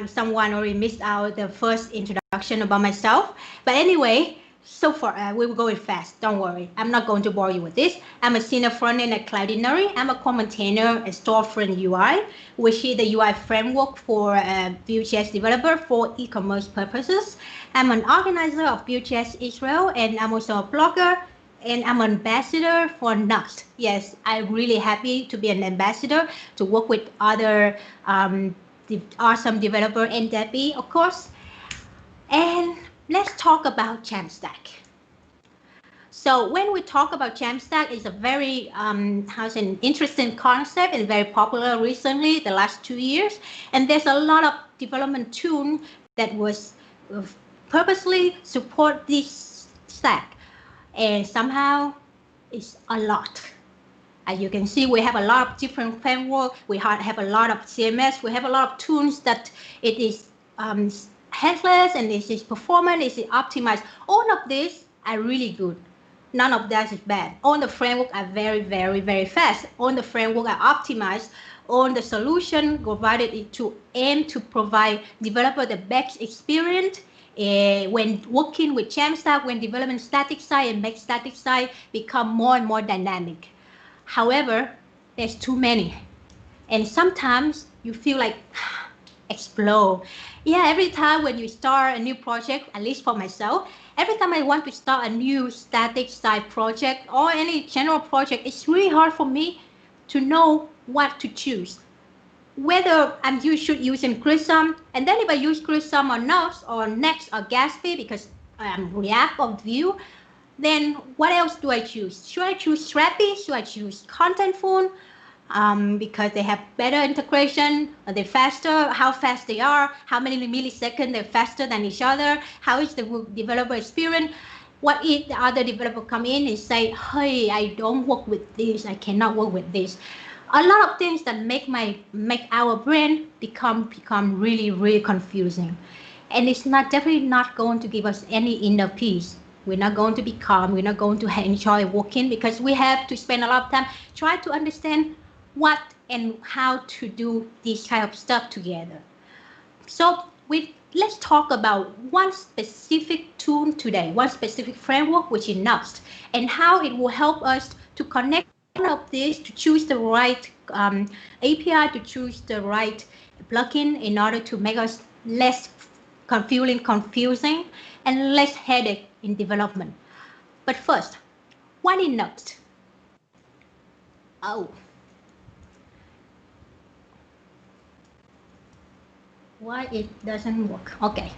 someone already missed out the first introduction about myself. But anyway, so far we will go fast. Don't worry, I'm not going to bore you with this. I'm a senior front-end at Cloud Engineering. I'm a core maintainer and storefront UI, which is the UI framework for Vue.js developer for e-commerce purposes. I'm an organizer of Vue.js Israel, and I'm also a blogger, and I'm an ambassador for Next. Yes, I'm really happy to be an ambassador to work with other awesome developer and Debbie, of course. And let's talk about Jamstack. So when we talk about Jamstack, it's a very has an interesting concept and very popular recently, the last 2 years. And there's a lot of development tool that was purposely support this stack. And somehow it's a lot. As you can see, we have a lot of different framework. We have a lot of CMS. We have a lot of tools that it is headless and it is performant, it is optimized. All of these are really good. None of that is bad. All the framework are very, very, very fast. All the framework are optimized on the solution provided it to aim to provide developer the best experience when working with Jamstack, when developing static site and make static site become more and more dynamic. However, there's too many. And sometimes you feel like explode. Yeah, every time when you start a new project, at least for myself, every time I want to start a new static site project or any general project, it's really hard for me to know what to choose. Whether I should use Corsham, and then if I use Corsham or Next or Gatsby because I'm React or Vue, then what else do I choose? Should I choose Strappy? Should I choose Contentful? Because they have better integration, they're faster, how fast they are, how many milliseconds they're faster than each other, how is the developer experience. What if the other developer come in and say, hey, I don't work with this, I cannot work with this. A lot of things that make our brain become really confusing. And it's definitely not going to give us any inner peace. We're not going to be calm, we're not going to enjoy working because we have to spend a lot of time trying to understand what and how to do this kind of stuff together. So let's talk about one specific tool today, one specific framework, which is Next, and how it will help us to connect all of this, to choose the right API, to choose the right plugin in order to make us less confusing and less headache in development. But first, what is Next? Oh. Why it doesn't work? Okay.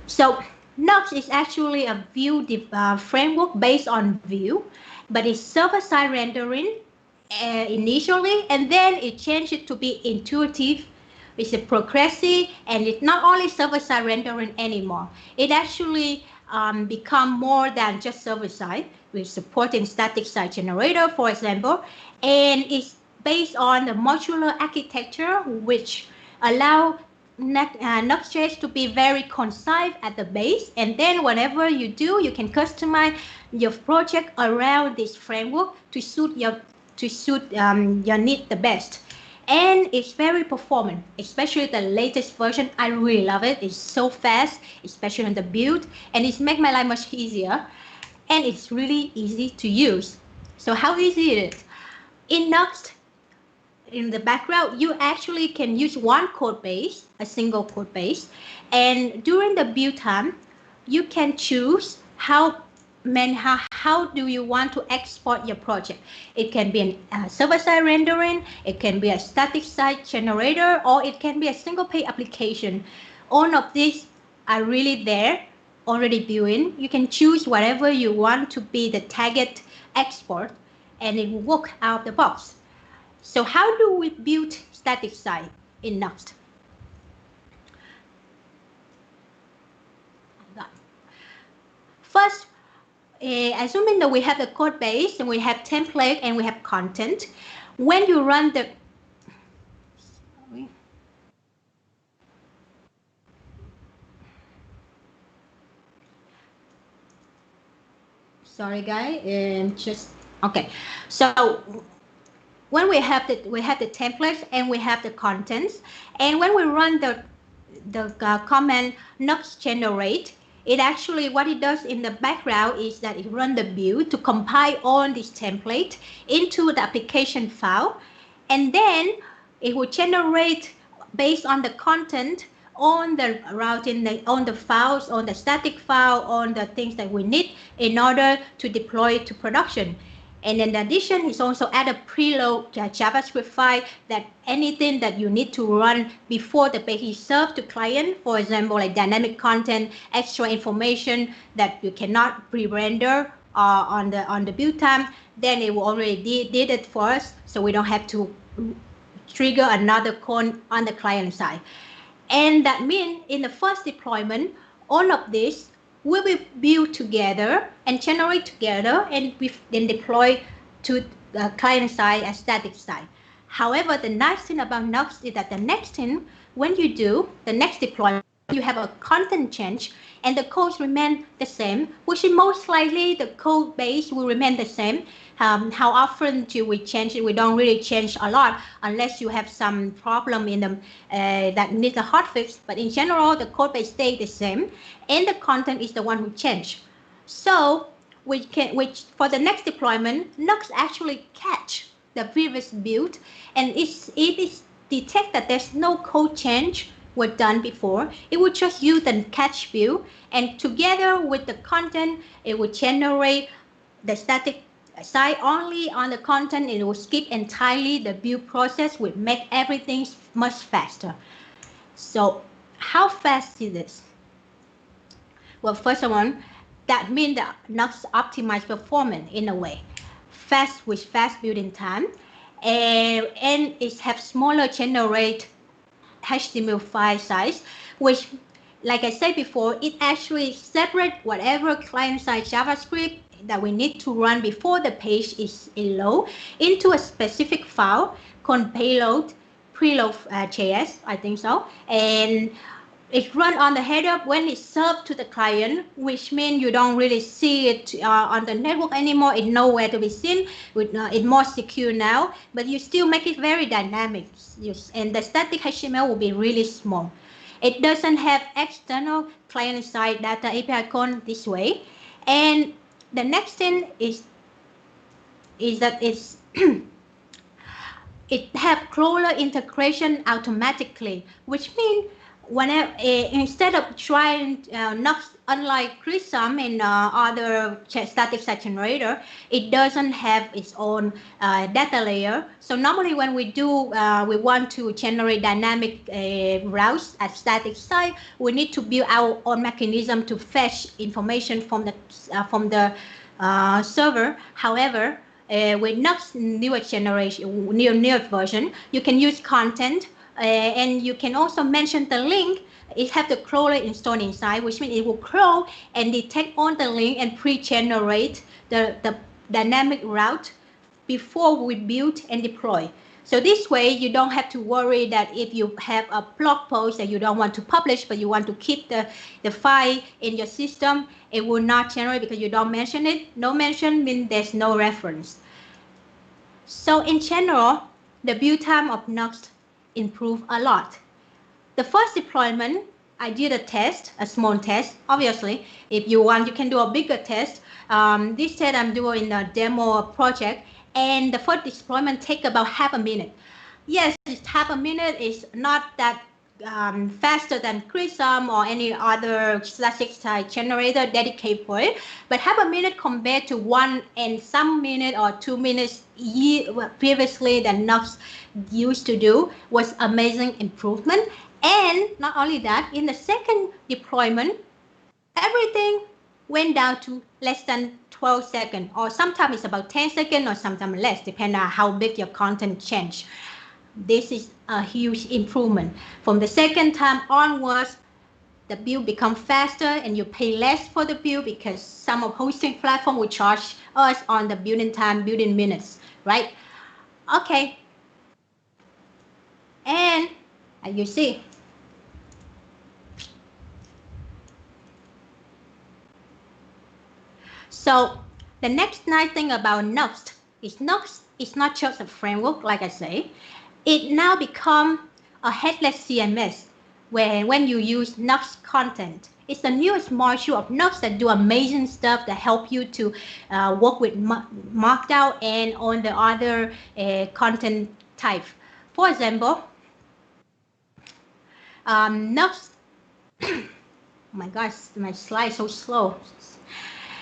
So Next is actually a Vue framework based on Vue, but it's server-side rendering initially, and then it changed it to be intuitive. It's a progressive, and it's not only server-side rendering anymore. It actually become more than just server-side. We're supporting static site generator, for example, and it's based on the modular architecture, which allow Next.js to be very concise at the base, and then whatever you do, you can customize your project around this framework to suit your need the best. And it's very performant, especially the latest version. I really love it. It's so fast, especially on the build, and it's make my life much easier, and it's really easy to use. So how easy it is? In Next, in the background, you actually can use one code base, a single code base, and during the build time, you can choose how do you want to export your project. It can be a server-side rendering, it can be a static site generator, or it can be a single-page application. All of these are really there, already built in. You can choose whatever you want to be the target export, and it will work out of the box. So how do we build static site in Next? First, assuming that we have the code base and we have template and we have content, when you run the sorry guys, and just okay. So when we have the templates and we have the contents, and when we run the command Next generate, it actually, what it does in the background is that it runs the build to compile all this template into the application file, and then it will generate based on the content on the routing, on the files, on the static file, on the things that we need in order to deploy it to production. And in addition, it's also add a preload JavaScript file that anything that you need to run before the page is served to client, for example, like dynamic content, extra information that you cannot pre-render on the build time, then it will already did it for us, so we don't have to trigger another code on the client side. And that means in the first deployment, all of this will be built together and generate together, and we then deploy to the client side as static side. However, the nice thing about Next is that the next thing, when you do the next deployment, you have a content change and the codes remain the same, which is most likely the code base will remain the same. How often do we change it? We don't really change a lot unless you have some problem in them that needs a hotfix. But in general, the code base stays the same, and the content is the one who change. So which for the next deployment, Nux actually catch the previous build, and it is detect that there's no code change were done before. It would just use the catch view, and together with the content, it would generate the static side only on the content. It will skip entirely the build process, would make everything much faster. So how fast is this? Well, first of all, that means that Nux optimized performance in a way. Fast with fast building time, and it has smaller generate HTML file size, which, like I said before, it actually separates whatever client-side JavaScript that we need to run before the page is load into a specific file called payload, preload.js, I think so, and it's run on the header when it's served to the client, which means you don't really see it on the network anymore. It's nowhere to be seen. It's more secure now, but you still make it very dynamic. And the static HTML will be really small. It doesn't have external client-side data API call this way. And the next thing is that it's it have crawler integration automatically, which means whenever instead of trying unlike Corsham and other static site generator, it doesn't have its own data layer. So normally when we do we want to generate dynamic routes at static site, we need to build our own mechanism to fetch information from the server. However, with Nux newer generation, newer version, you can use content. And you can also mention the link. It has the crawler installed inside, which means it will crawl and detect on the link and pre-generate the dynamic route before we build and deploy. So this way, you don't have to worry that if you have a blog post that you don't want to publish, but you want to keep the file in your system, it will not generate because you don't mention it. No mention means there's no reference. So in general, the build time of Nux improve a lot. The first deployment, I did a test, a small test. Obviously, if you want, you can do a bigger test. This test I'm doing in a demo project, and the first deployment take about half a minute. Yes, it's half a minute. It's not that faster than Corsham or any other static site generator dedicated for it, but half a minute compared to 1 and some minute or 2 minutes previously that Nux used to do was amazing improvement. And not only that, in the second deployment, everything went down to less than 12 seconds, or sometimes it's about 10 seconds or sometimes less, depending on how big your content change. This is a huge improvement. From the second time onwards, the build becomes faster and you pay less for the build because some of hosting platform will charge us on the building time, building minutes, right? Okay. And as you see, so the next nice thing about Nux is not just a framework, like I say. It now becomes a headless CMS when you use Nux content. It's the newest module of Nux that do amazing stuff that help you to work with Markdown and on the other content type. For example, Nux, oh my gosh, my slide is so slow.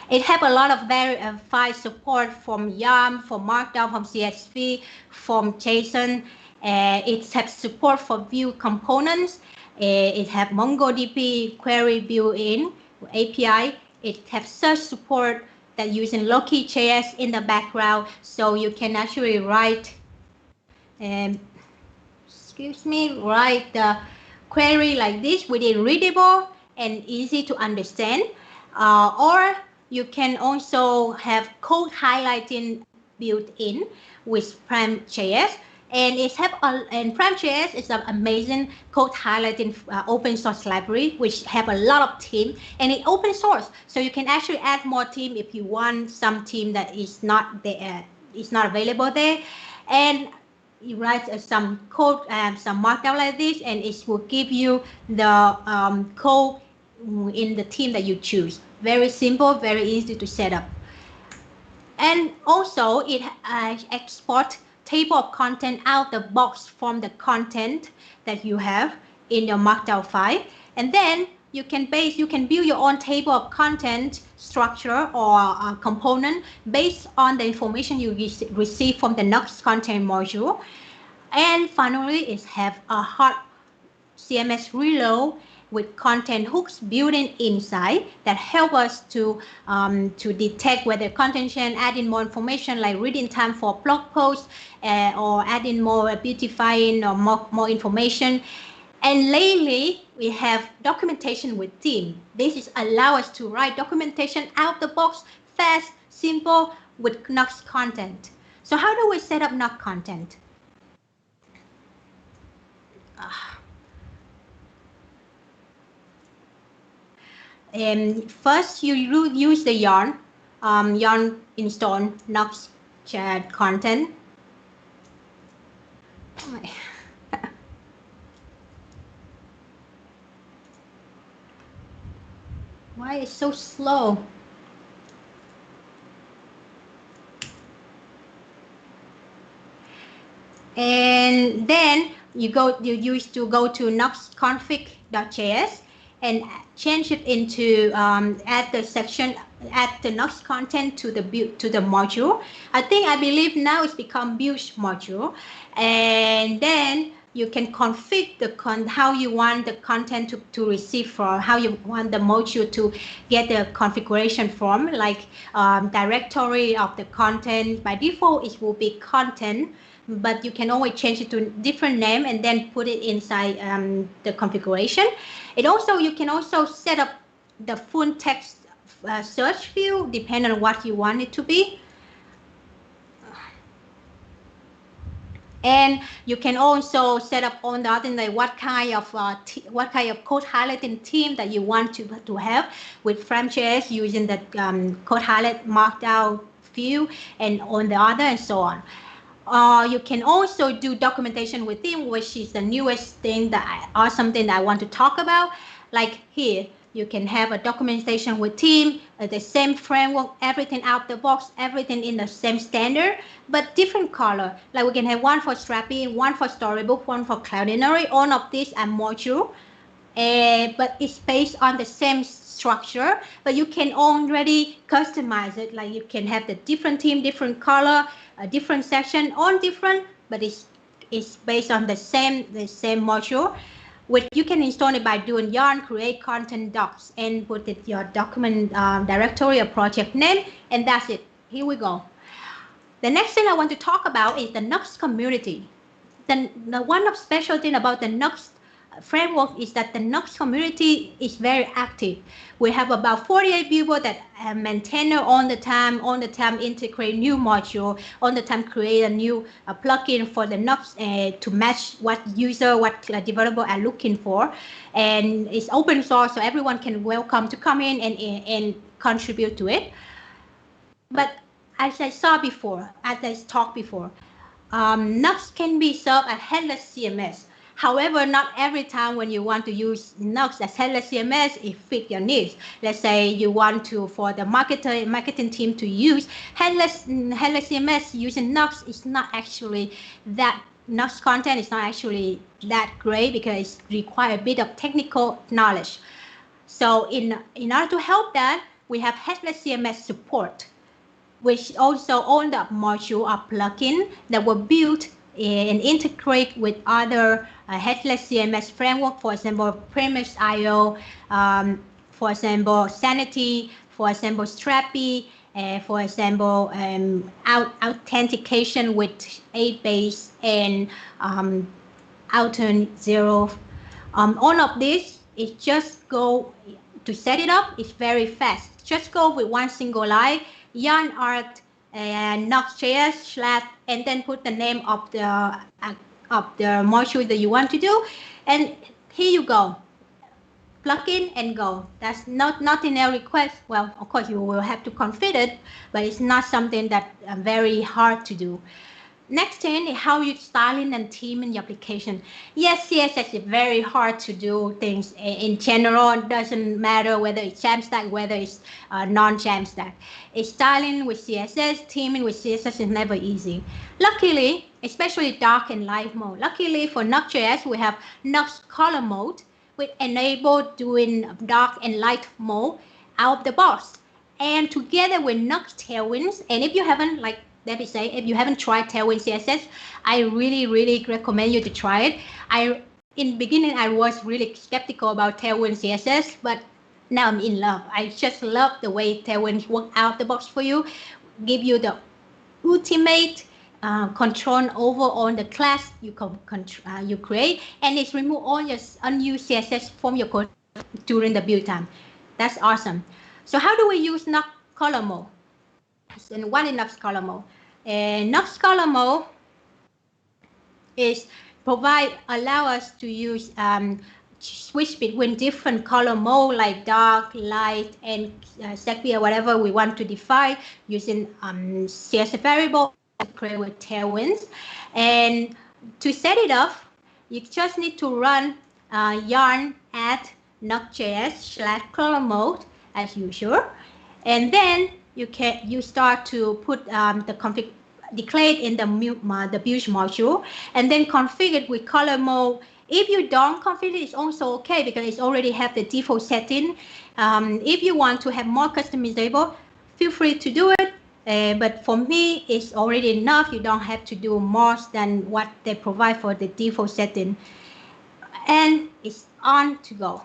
It has a lot of file support from YAML, from Markdown, from CSV, from JSON. It has support for view components. It has MongoDB query built-in API. It has search support that using Loki.js in the background, so you can actually write, write the query like this with it readable and easy to understand. Or you can also have code highlighting built in with Prime.js. And and Prime.js is an amazing code highlighting open source library, which have a lot of team, and it's open source. So you can actually add more team if you want some team that is not there, is not available there. And you write some code, some markdown like this, and it will give you the code in the team that you choose. Very simple, very easy to set up. And also it export table of content out the box from the content that you have in your markdown file. And then you can build your own table of content structure or component based on the information you receive from the Nux content module. And finally, it have a hot CMS reload with content hooks built in inside that help us to detect whether content chain, add in more information like reading time for blog posts or adding more beautifying or more information. And lately, we have documentation with theme. This is allow us to write documentation out the box, fast, simple, with Nux content. So how do we set up Nux content? And first, you use the yarn. Yarn install Nux chat content. Why is it so slow? And then you used to go to nuxconfig.js and change it into add the Nux content to the module. I believe now it's become build module, and then you can configure how you want the content to receive from, how you want the module to get the configuration from, like directory of the content. By default, it will be content, but you can always change it to a different name and then put it inside the configuration. You can also set up the full text search field depending on what you want it to be. And you can also set up on the other like what kind of code highlighting theme that you want to have with Prime.js using the code highlight markdown view, and on the other, and so on. You can also do documentation with theme, which is the newest thing or something that I want to talk about. Like here, you can have a documentation with theme, the same framework, everything out the box, everything in the same standard, but different color. Like we can have one for Strappy, one for Storybook, one for Cloudinary. All of these are module, but it's based on the same structure, but you can already customize it. Like you can have the different theme, different color, a different section, all different, but it's based on the same module. Which you can install it by doing yarn create content docs and put it your document directory or project name, and that's it. Here we go. The next thing I want to talk about is the Nux community. The one of special thing about the Nux framework is that the Nux community is very active. We have about 48 people that maintain it all the time integrate new module, all the time create a new plugin for the Nux to match what developer are looking for. And it's open source, so everyone can welcome to come in and contribute to it. But as I talked before, Nux can be served as headless CMS. However, not every time when you want to use Nux as headless CMS, it fits your needs. Let's say you want to, for the marketing team to use headless CMS using Nux, it's not actually that, Nux content is not actually that great because it requires a bit of technical knowledge. So in order to help that, we have headless CMS support, which also own the module or plugin that were built and integrate with other headless CMS framework, for example, Premise IO, for example, Sanity, for example, Strappy, for example, authentication with 8-base and Authn 0. All of this is just go to set it up. It's very fast. Just go with one single line, yarn art and Node.js / and then put the name of the module that you want to do, and here you go. Plug in and go. That's not in a request. Well, of course you will have to configure it, but it's not something that very hard to do. Next thing is how you styling and theming your application. Yes, CSS is very hard to do things in general. It doesn't matter whether it's Jamstack, whether it's non-Jamstack. It's styling with CSS, theming with CSS is never easy. Luckily, especially dark and light mode. Luckily for Node.js, we have Node color mode, which enable doing dark and light mode out of the box. And together with Node Tailwinds, and if you haven't let me say, if you haven't tried Tailwind CSS, I really recommend you to try it. In the beginning, I was really skeptical about Tailwind CSS, but now I'm in love. I just love the way Tailwind work out the box for you, give you the ultimate control over on the class you create, and it's remove all your unused CSS from your code during the build time. That's awesome. So how do we use Node color mode? And what is Node color mode? Node color mode is allow us to use switch between different color mode like dark, light, and sepia, whatever we want to define using CSS variable create with Tailwinds. And to set it up, you just need to run yarn add Node.js /color mode as usual, and then you start to put the config declared in the build module, and then configure it with color mode. If you don't configure it, it's also okay because it's already have the default setting. If you want to have more customizable, feel free to do it. But for me, it's already enough. You don't have to do more than what they provide for the default setting, and it's on to go.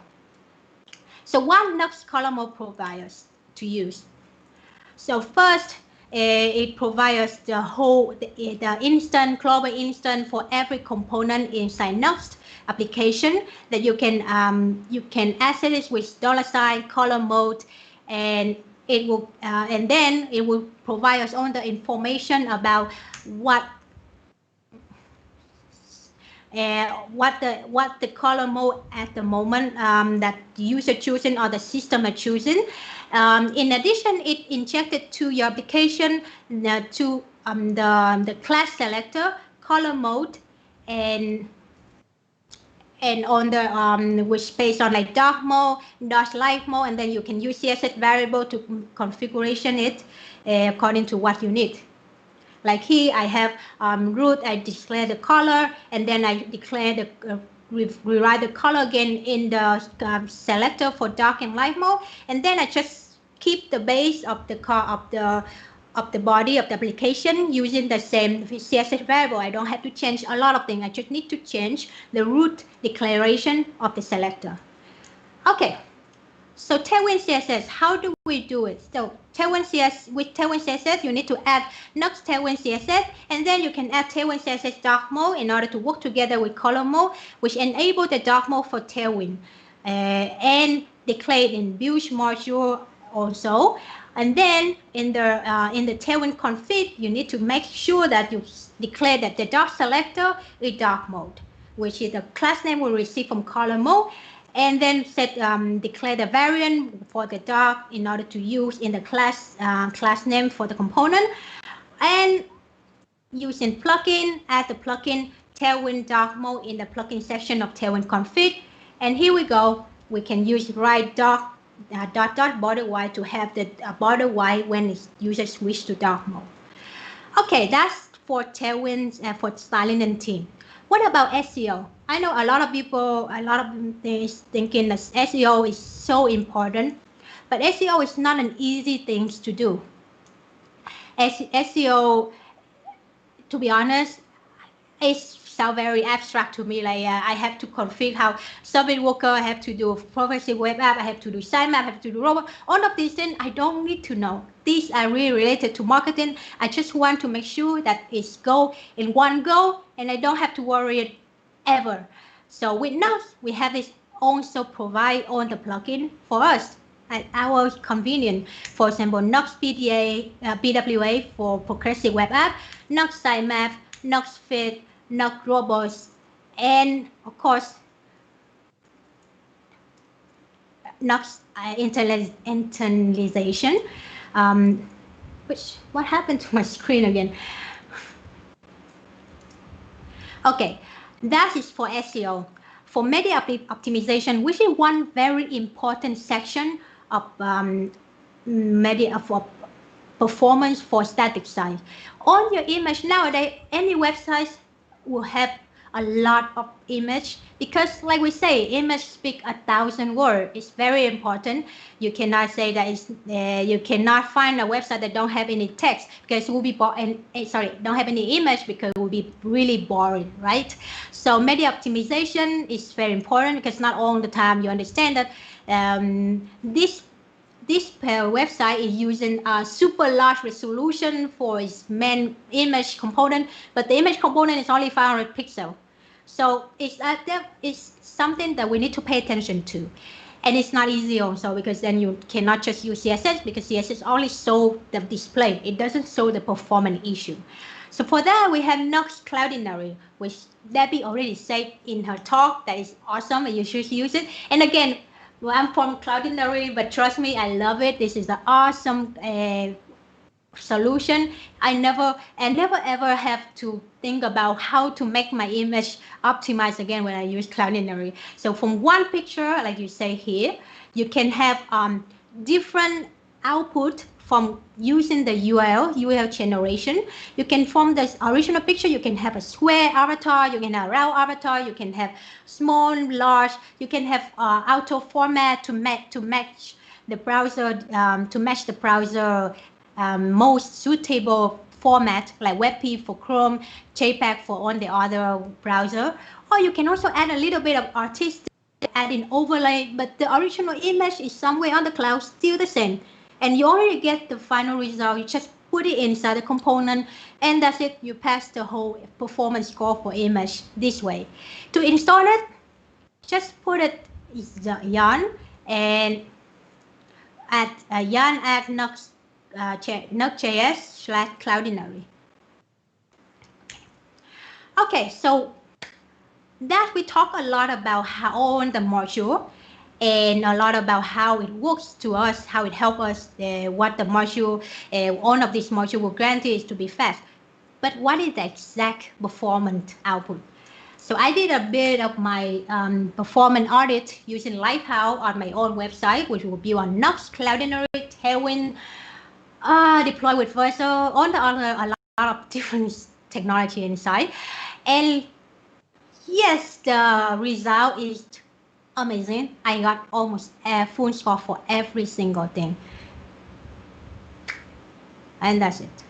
So what Node color mode provides to use? So first, it provides the whole the instant global instant for every component inside Node application that you can access it with $ color mode, and it will and then it will provide us all the information about what the color mode at the moment that the user choosing or the system are choosing. In addition, it injected to your application to the class selector, color mode, and on the which based on like dark mode, light mode, and then you can use CSS variable to configuration it according to what you need. Like here, I have root. I declare the color, and then I declare the rewrite the color again in the selector for dark and light mode, and then I just keep the base of the body of the application using the same CSS variable. I don't have to change a lot of things. I just need to change the root declaration of the selector. Okay. So Tailwind CSS, how do we do it? So with Tailwind CSS, you need to add Node Tailwind CSS, and then you can add Tailwind CSS dark mode in order to work together with color mode, which enable the dark mode for Tailwind, and declared in build module also. And then in the Tailwind config, you need to make sure that you declare that the dark selector is dark mode, which is the class name we receive from color mode. And then declare the variant for the dark in order to use in the class name for the component, and using plugin, add the plugin Tailwind dark mode in the plugin section of Tailwind config. And here we go. We can use write dark border white to have the border white when it's user switch to dark mode. Okay, that's for Tailwind and for styling and theme. What about SEO? I know a lot of people, is thinking that SEO is so important, but SEO is not an easy thing to do. SEO, to be honest, it sounds very abstract to me. Like I have to configure how service worker, I have to do progressive web app, I have to do sitemap, I have to do robot. All of these things I don't need to know. These are really related to marketing. I just want to make sure that it's go in one go, and I don't have to worry ever. So with Node, we have this also provide all the plugin for us. at our convenience. For example, Nox PWA for progressive web app, Nox sitemap, Nox fit, Nox robots, and of course Nox internalization. What happened to my screen again? Okay, that is for SEO. For media optimization, which is one very important section of media for performance for static site. On your image nowadays, any website will have a lot of image because, like we say, image speak 1,000 words. It's very important. You cannot say that you cannot find a website that don't have any text because it will be boring. Sorry, don't have any image because it will be really boring, right? So media optimization is very important because not all the time you understand that this website is using a super large resolution for its main image component, but the image component is only 500 pixels. So it's something that we need to pay attention to. And it's not easy also because then you cannot just use CSS because CSS only shows the display. It doesn't show the performance issue. So for that, we have Nox Cloudinary, which Debbie already said in her talk. That is awesome and you should use it. And again, well, I'm from Cloudinary, but trust me, I love it. This is an awesome solution. I never ever have to think about how to make my image optimized again when I use Cloudinary. So from one picture, like you say here, you can have different output from using the UL generation. You can form the original picture. You can have a square avatar. You can have a round avatar. You can have small, large. You can have auto format to match the browser most suitable format, like WebP for Chrome, JPEG for on the other browser. Or you can also add a little bit of artistic, add in overlay, but the original image is somewhere on the cloud, still the same. And you already get the final result. You just put it inside the component, and that's it. You pass the whole performance score for image this way. To install it, just put it yarn and add yarn at Nux.js/Cloudinary. Okay, so that we talk a lot about how on the module and a lot about how it works to us, how it helps us, what the module, one of these modules will grant is to be fast. But what is the exact performance output? So I did a bit of my performance audit using Lighthouse on my own website, which will be on Nox, Cloudinary, Tailwind, deploy with Versa, on the other, a lot of different technology inside. And yes, the result is amazing. I got almost a full score for every single thing. And that's it.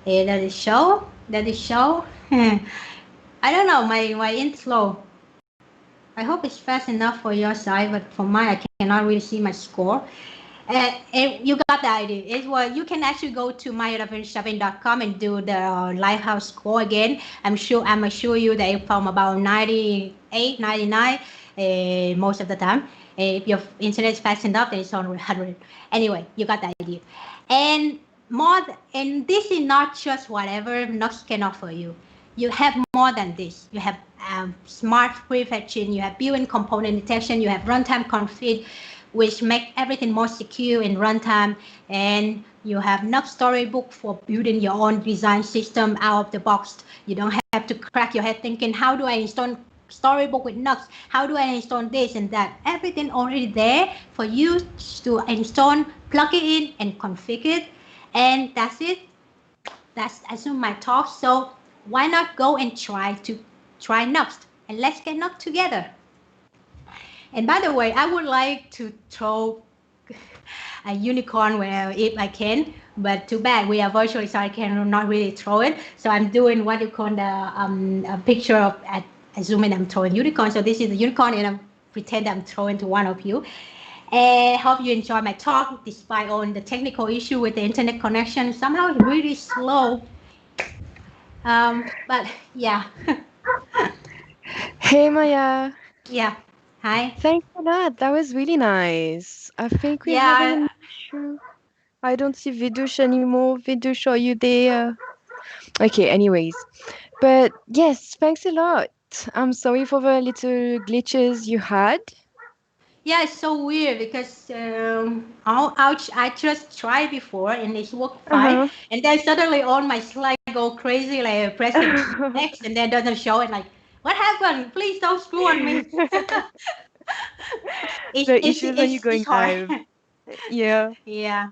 That is show. I don't know, my int slow. I hope it's fast enough for your side, but for mine, I cannot really see my score. You got the idea. It's what you can actually go to myadventureshopping.com and do the Lighthouse score again. I'm assure you that from about 98, 99 most of the time. If your internet is fast enough, then it's on 100. Anyway, you got the idea. And this is not just whatever Nox can offer you. You have more than this. You have smart prefetching, you have built-in component detection, you have runtime config, which make everything more secure in runtime. And you have Nox Storybook for building your own design system out of the box. You don't have to crack your head thinking, how do I install Storybook with Nox? How do I install this and that? Everything already there for you to install, plug it in, and configure it. And that's it. That's my talk. So why not go and try Nox, and let's get Nox together. And by the way, I would like to throw a unicorn where if I can, but too bad we are virtually, so I cannot really throw it. So I'm doing what you call the a picture of at zoom in, I'm throwing unicorn. So this is the unicorn, and I'm pretend I'm throwing to one of you. I hope you enjoy my talk, despite all the technical issue with the internet connection. Somehow it's really slow. But yeah. Hey Maya. Yeah. Hi. Thanks a lot. That was really nice. I think we're having Yeah, an issue. I don't see Vidush anymore. Vidush, are you there? Okay, anyways. But yes, thanks a lot. I'm sorry for the little glitches you had. yeah, it's so weird because I just tried before and it worked fine, Uh-huh. and then suddenly on my slide go crazy like pressing next and then doesn't show it. Like, what happened? Please don't screw on me. The issues when you're It's going hard. live. Yeah. Yeah.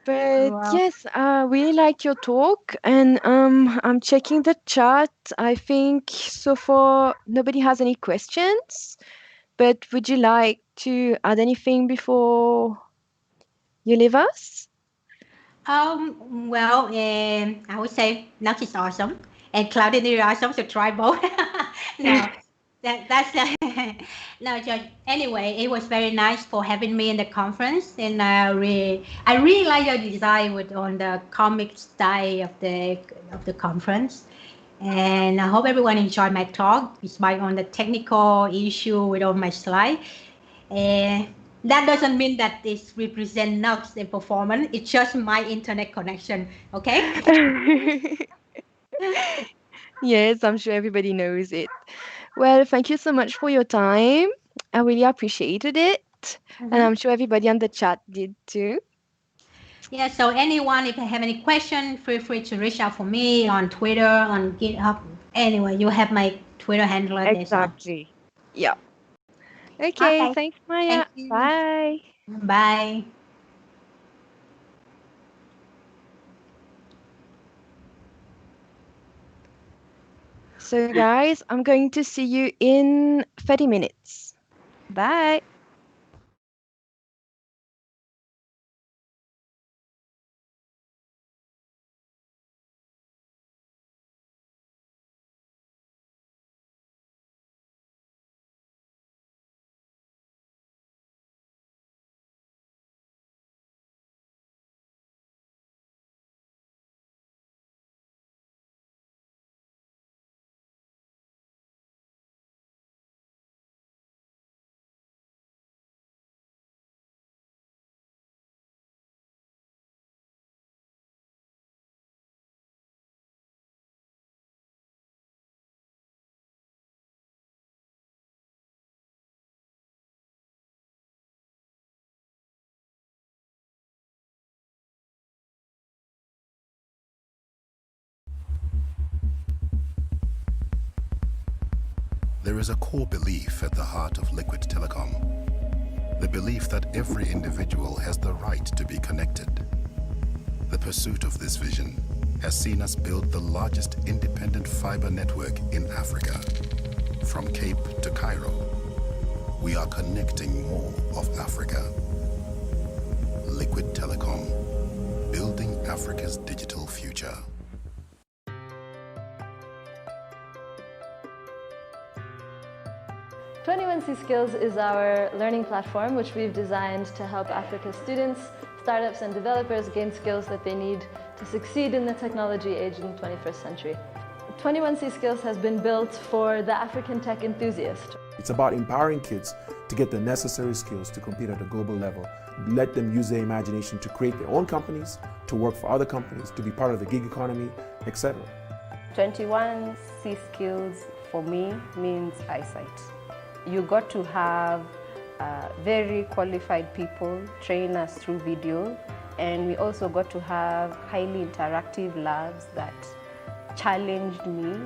But Wow. yes, I really like your talk, and I'm checking the chat. I think so far nobody has any questions. But would you like to add anything before you leave us? Well, I would say Nux is awesome and Cloud is awesome, so try both. No, that's no, just anyway, it was very nice for having me in the conference, and I really like your design with on the comic style of the conference, and I hope everyone enjoyed my talk despite on the technical issue with all my slide. Uh, that doesn't mean that this represent Nux the performance. It's just my internet connection. Okay. Yes, I'm sure everybody knows it. Well, thank you so much for your time. I really appreciated it. And Mhm. I'm sure everybody on the chat did too. Yeah, so anyone, if you have any question, feel free to reach out for me on Twitter, on GitHub. Anyway, you have my Twitter handle there, so. Exactly. Yeah. Okay, Okay, thanks, Maya. thank you. Bye. Bye. So, guys, I'm going to see you in 30 minutes. Bye. There is a core belief at the heart of Liquid Telecom. The belief that every individual has the right to be connected. The pursuit of this vision has seen us build the largest independent fiber network in Africa. From Cape to Cairo, we are connecting more of Africa. Liquid Telecom, building Africa's digital future. 21C Skills is our learning platform which we've designed to help Africa's students, startups and developers gain skills that they need to succeed in the technology age in the 21st century. 21C Skills has been built for the African tech enthusiast. It's about empowering kids to get the necessary skills to compete at a global level. Let them use their imagination to create their own companies, to work for other companies, to be part of the gig economy, etc. 21C Skills for me means eyesight. You got to have very qualified people train us through video, and we also got to have highly interactive labs that challenged me.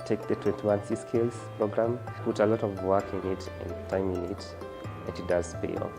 Take the 21C Skills program, put a lot of work in it and time in it, and it does pay off.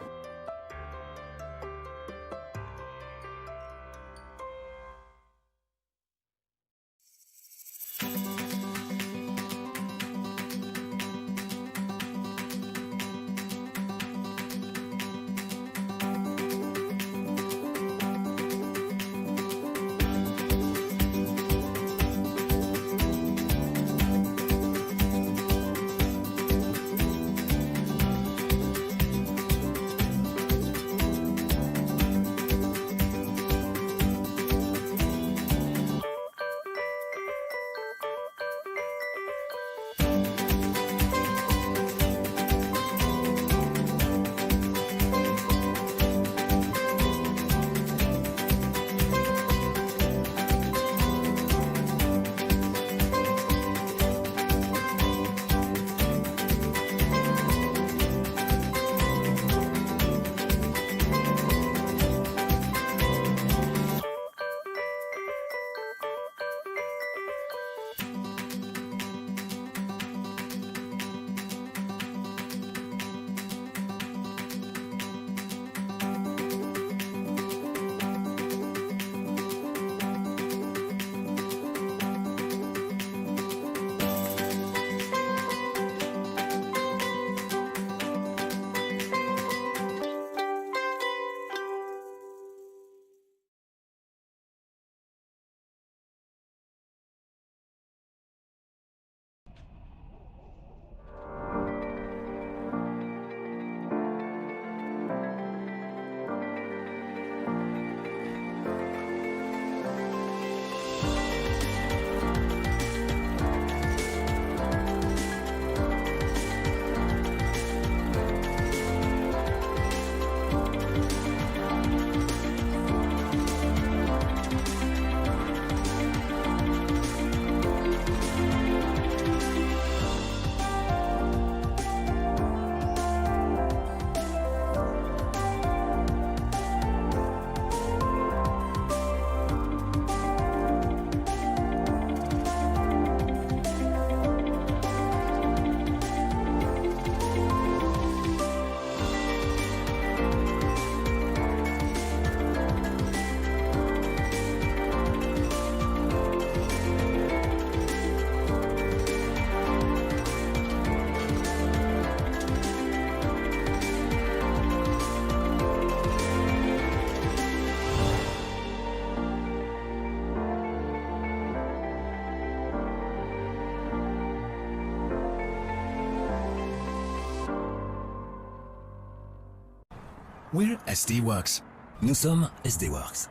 We're SD Worx. Nous sommes SD Worx.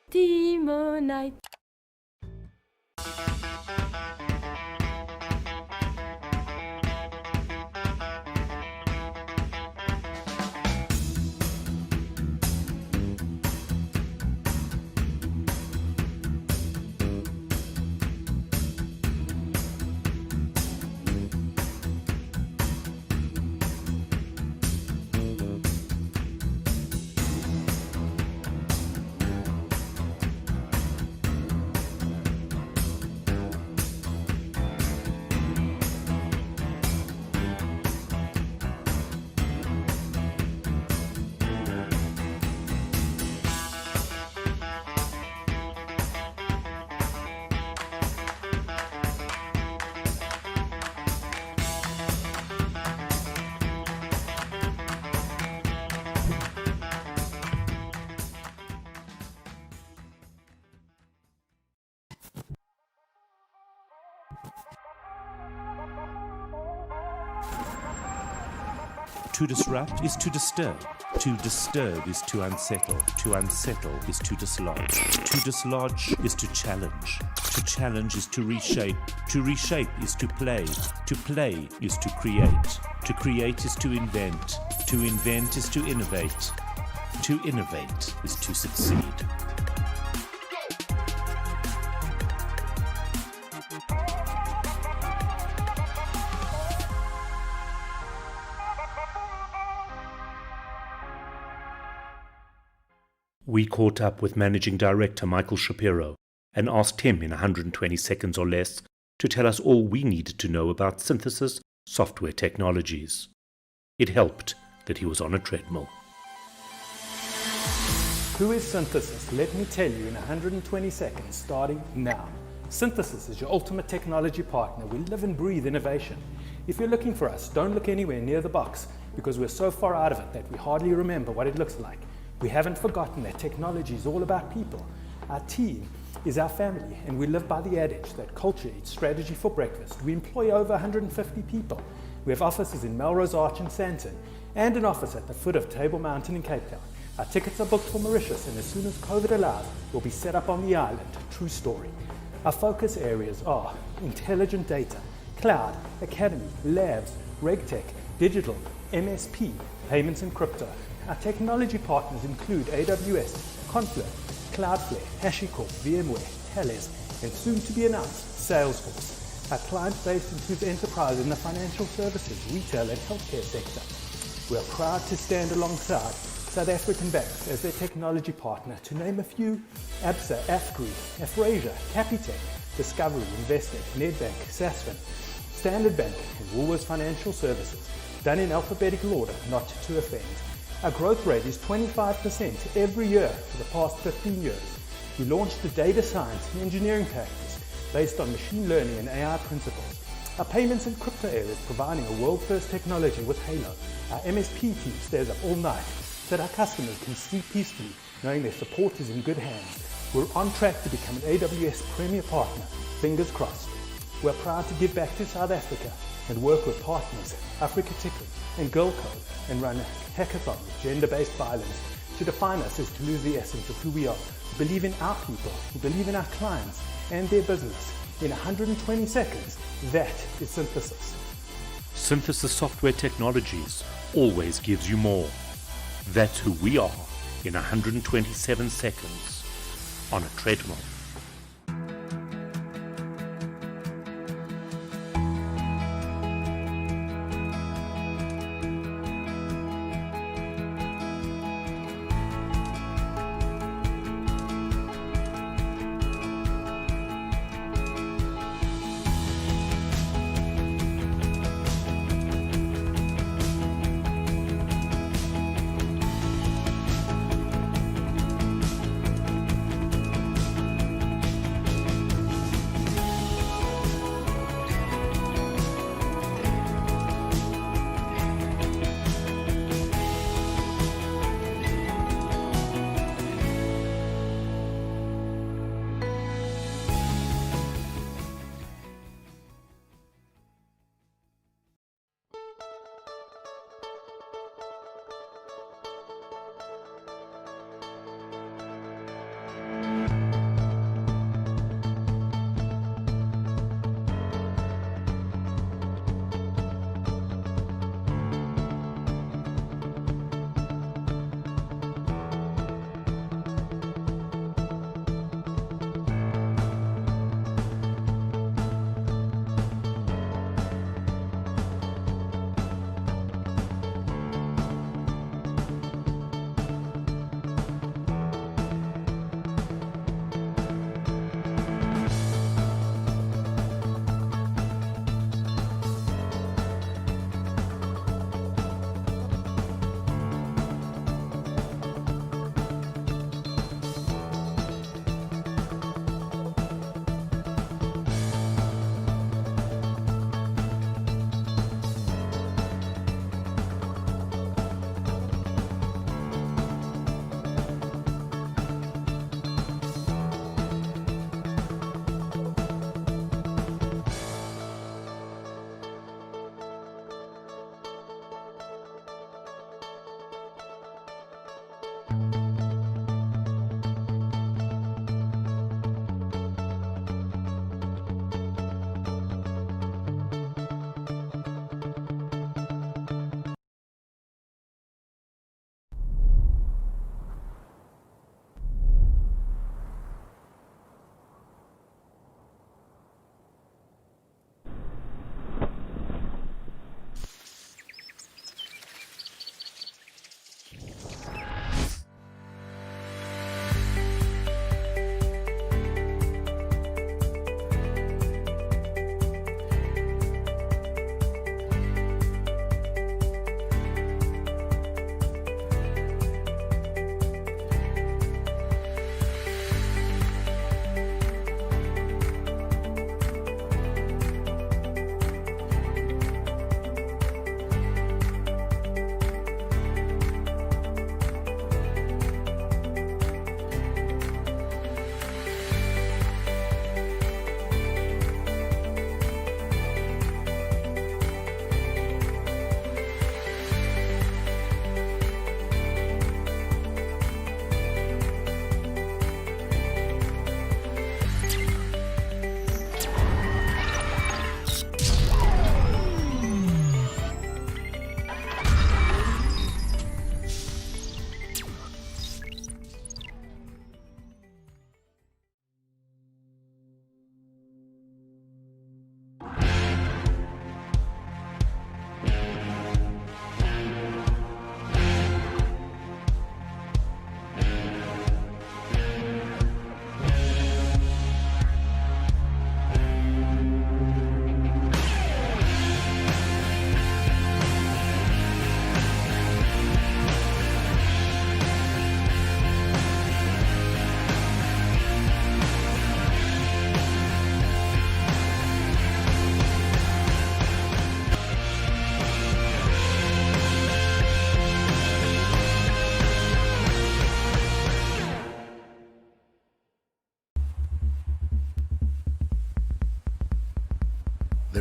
Teamonite. To disrupt is to disturb. To disturb is to unsettle. To unsettle is to dislodge. To dislodge is to challenge. To challenge is to reshape. To reshape is to play. To play is to create. To create is to invent. To invent is to innovate. To innovate is to succeed. We caught up with Managing Director Michael Shapiro and asked him in 120 seconds or less to tell us all we needed to know about synthesis software technologies. It helped that he was on a treadmill. Who is Synthesis? Let me tell you in 120 seconds, starting now. Synthesis is your ultimate technology partner. We live and breathe innovation. If you're looking for us, don't look anywhere near the box because we're so far out of it that we hardly remember what it looks like. We haven't forgotten that technology is all about people. Our team is our family, and we live by the adage that culture eats strategy for breakfast. We employ over 150 people. We have offices in Melrose Arch and Sandton, and an office at the foot of Table Mountain in Cape Town. Our tickets are booked for Mauritius, and as soon as COVID allows, we'll be set up on the island. True story. Our focus areas are intelligent data, cloud, academy, labs, regtech, digital, MSP, payments and crypto. Our technology partners include AWS, Confluent, Cloudflare, HashiCorp, VMware, Thales, and soon to be announced, Salesforce. Our client base includes enterprise in the financial services, retail and healthcare sector. We are proud to stand alongside South African banks as their technology partner, to name a few: ABSA, AFGRI, Afrasia, Capitec, Discovery, Investec, Nedbank, Sasfin, Standard Bank, and Woolworths Financial Services, done in alphabetical order, not to offend. Our growth rate is 25% every year for the past 15 years. We launched a data science and engineering practice based on machine learning and AI principles. Our payments and crypto area is providing a world-first technology with Halo. Our MSP team stays up all night so that our customers can sleep peacefully knowing their support is in good hands. We're on track to become an AWS Premier Partner, fingers crossed. We're proud to give back to South Africa and work with partners, Africa Ticket and Girl Code, and run a hackathon with gender-based violence to define us is to lose the essence of who we are. We believe in our people, we believe in our clients and their business. In 120 seconds, that is Synthesis. Synthesis Software Technologies always gives you more. That's who we are in 127 seconds on a treadmill.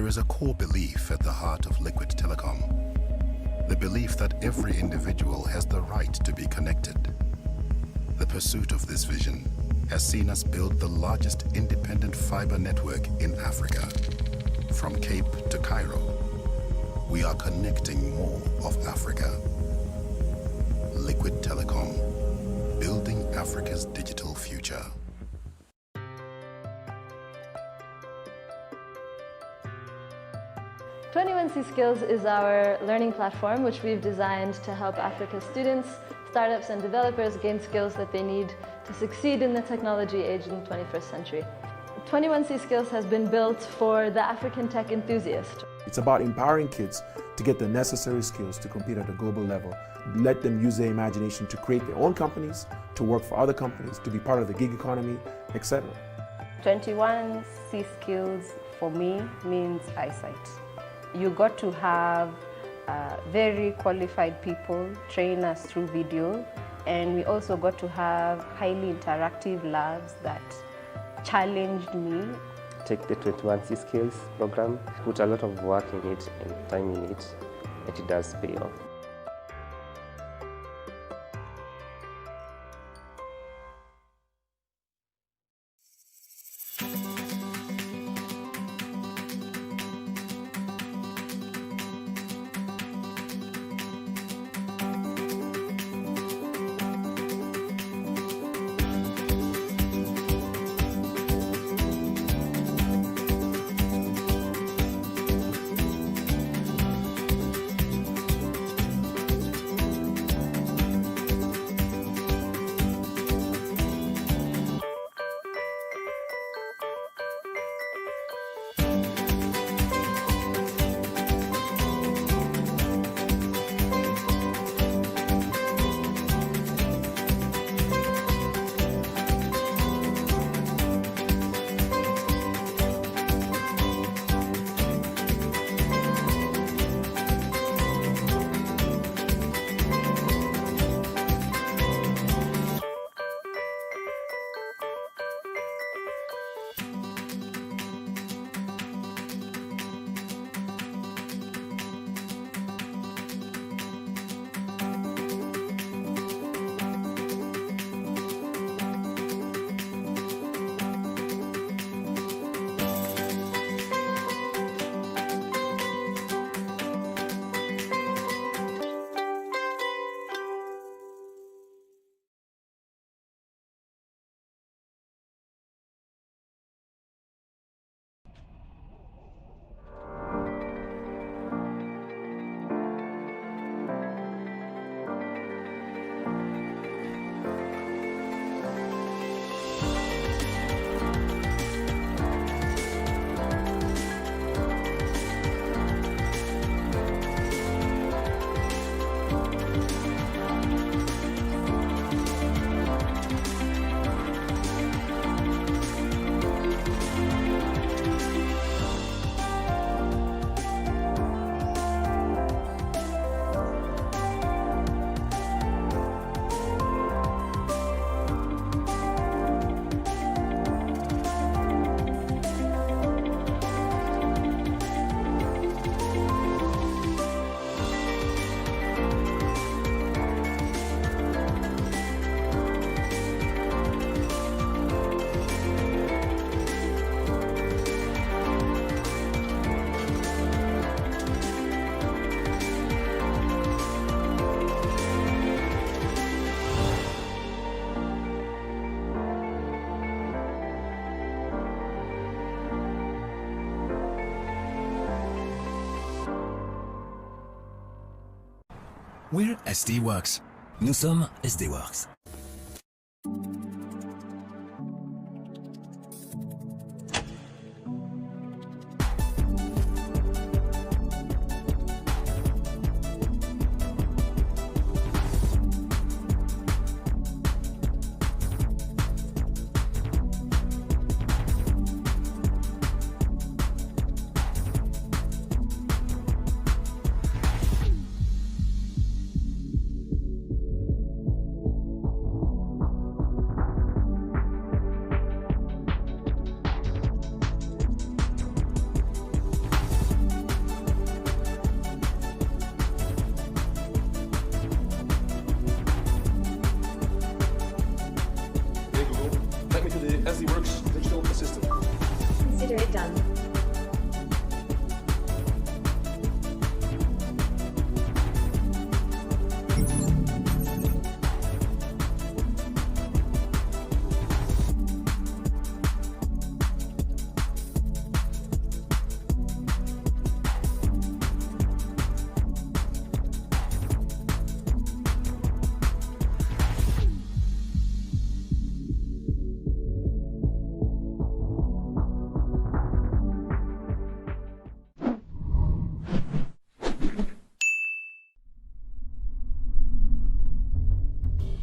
There is a core belief at the heart of Liquid Telecom. The belief that every individual has the right to be connected. The pursuit of this vision has seen us build the largest independent fiber network in Africa. From Cape to Cairo, we are connecting more of Africa. Liquid Telecom, building Africa's digital future. 21C Skills is our learning platform which we've designed to help Africa students, startups and developers gain skills that they need to succeed in the technology age in the 21st century. 21C Skills has been built for the African tech enthusiast. It's about empowering kids to get the necessary skills to compete at a global level. Let them use their imagination to create their own companies, to work for other companies, to be part of the gig economy, etc. 21C Skills for me means eyesight. You got to have very qualified people train us through video, and we also got to have highly interactive labs that challenged me. Take the 21C Skills program, put a lot of work in it and time in it, and it does pay off. We're SD Worx. Nous sommes SD Worx.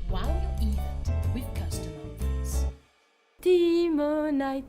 Wow your event with customer offers. Teamonite.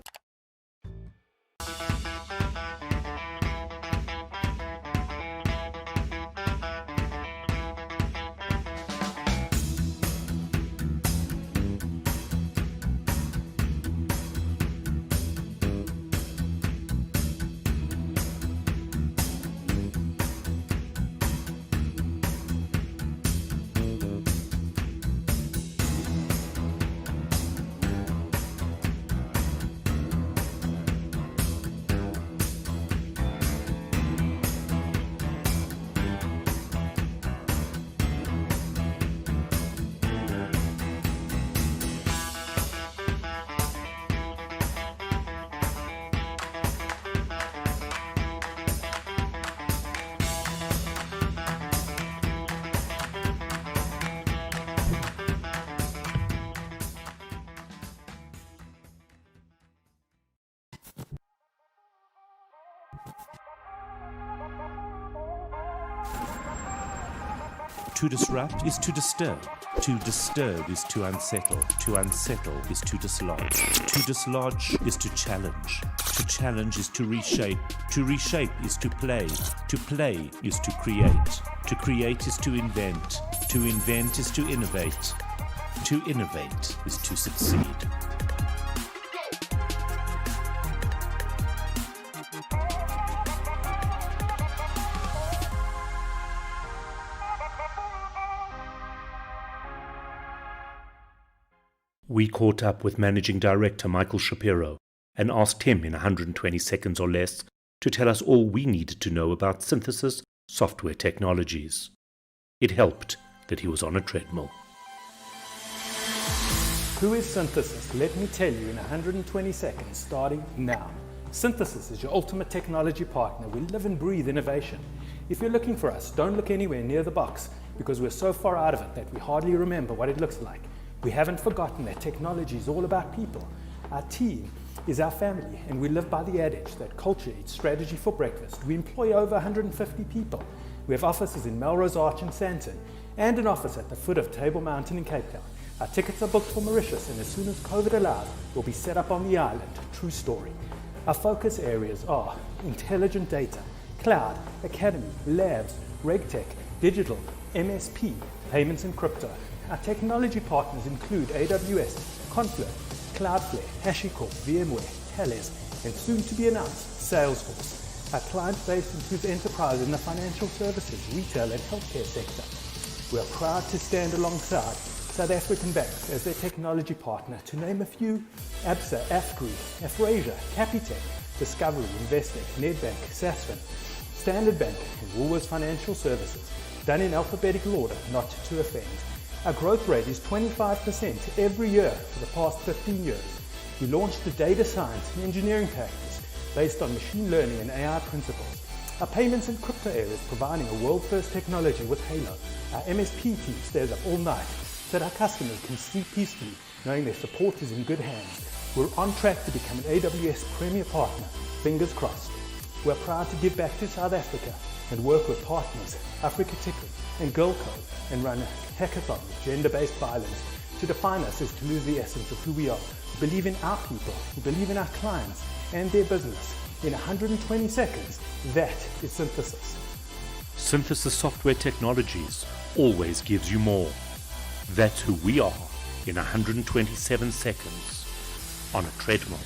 To disrupt is to disturb. To disturb is to unsettle. To unsettle is to dislodge. To dislodge is to challenge. To challenge is to reshape. To reshape is to play. To play is to create. To create is to invent. To invent is to innovate. To innovate is to succeed. We caught up with Managing Director Michael Shapiro and asked him in 120 seconds or less to tell us all we needed to know about synthesis software technologies. It helped that he was on a treadmill. Who is Synthesis? Let me tell you in 120 seconds, starting now. Synthesis is your ultimate technology partner. We live and breathe innovation. If you're looking for us, don't look anywhere near the box because we're so far out of it that we hardly remember what it looks like. We haven't forgotten that technology is all about people. Our team is our family, and we live by the adage that culture eats strategy for breakfast. We employ over 150 people. We have offices in Melrose Arch and Sandton, and an office at the foot of Table Mountain in Cape Town. Our tickets are booked for Mauritius, and as soon as COVID allows, we'll be set up on the island. True story. Our focus areas are intelligent data, cloud, academy, labs, regtech, digital, MSP, payments and crypto. Our technology partners include AWS, Confluent, Cloudflare, HashiCorp, VMware, Thales, and soon to be announced, Salesforce. Our client base includes enterprise in the financial services, retail, and healthcare sector. We are proud to stand alongside South African banks as their technology partner, to name a few: ABSA, AFGRI, Afrasia, Capitec, Discovery, Investec, Nedbank, Sasfin, Standard Bank, and Woolworths Financial Services, done in alphabetical order, not to offend. Our growth rate is 25% every year for the past 15 years. We launched a data science and engineering practice based on machine learning and AI principles. Our payments and crypto area is providing a world-first technology with Halo. Our MSP team stays up all night so that our customers can sleep peacefully, knowing their support is in good hands. We're on track to become an AWS Premier Partner, fingers crossed. We're proud to give back to South Africa and work with partners, Africa Ticket and Girl Code, and run a hackathon with gender-based violence. To define us is to lose the essence of who we are. We believe in our people, we believe in our clients and their business. In 120 seconds, that is Synthesis. Synthesis Software Technologies always gives you more. That's who we are in 127 seconds on a treadmill.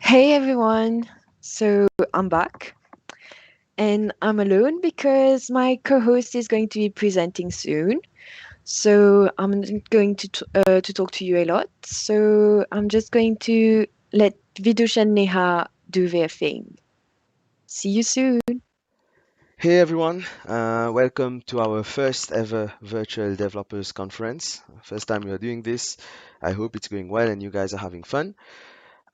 Hey everyone! So I'm back and I'm alone because my co-host is going to be presenting soon. So I'm not going to talk to you a lot. So I'm just going to let Vidush and Neha do their thing. See you soon. Hey everyone, welcome to our first ever virtual developers conference. First time we are doing this. I hope it's going well and you guys are having fun.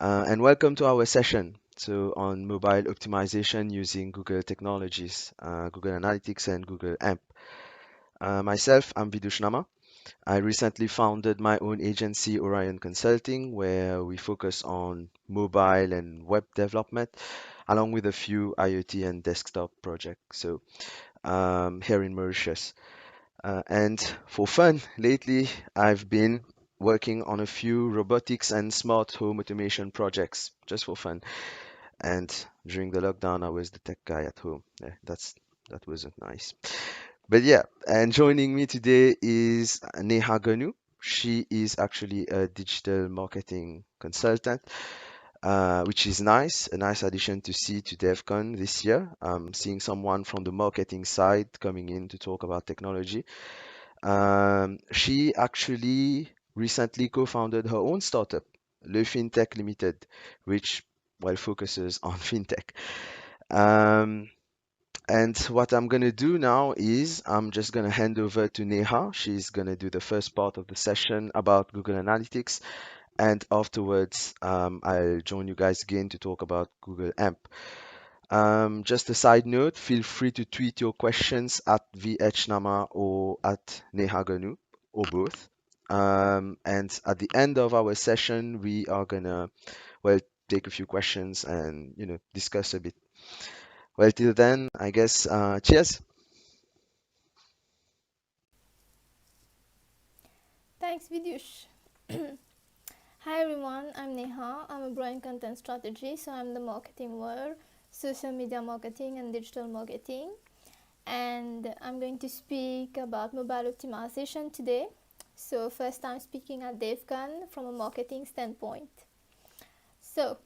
And welcome to our session. So on mobile optimization using Google technologies, Google Analytics and Google AMP. Myself, I'm Vidush Nama. I recently founded my own agency, Orion Consulting, where we focus on mobile and web development, along with a few IoT and desktop projects. So here in Mauritius. And for fun, lately I've been working on a few robotics and smart home automation projects, just for fun. And during the lockdown, I was the tech guy at home. Yeah, that wasn't nice. But yeah, and joining me today is Neha Ganu. She is actually a digital marketing consultant, which is nice, a nice addition to see to DevCon this year. Seeing someone from the marketing side coming in to talk about technology. She actually recently co-founded her own startup, Le FinTech Limited, which well focuses on fintech. Um, and what I'm going to do now is I'm just going to hand over to Neha. She's going to do the first part of the session about Google Analytics. And afterwards, I'll join you guys again to talk about Google AMP. Just a side note, feel free to tweet your questions at VHNama or at Nehaganu or both. And at the end of our session, we are gonna, well, take a few questions and, discuss a bit. Well, till then, I guess, cheers. Thanks, Vidush. Hi everyone, I'm Neha. I'm a brand content strategy, so I'm the marketing world, social media marketing and digital marketing. And I'm going to speak about mobile optimization today. So first time speaking at DevCon from a marketing standpoint. So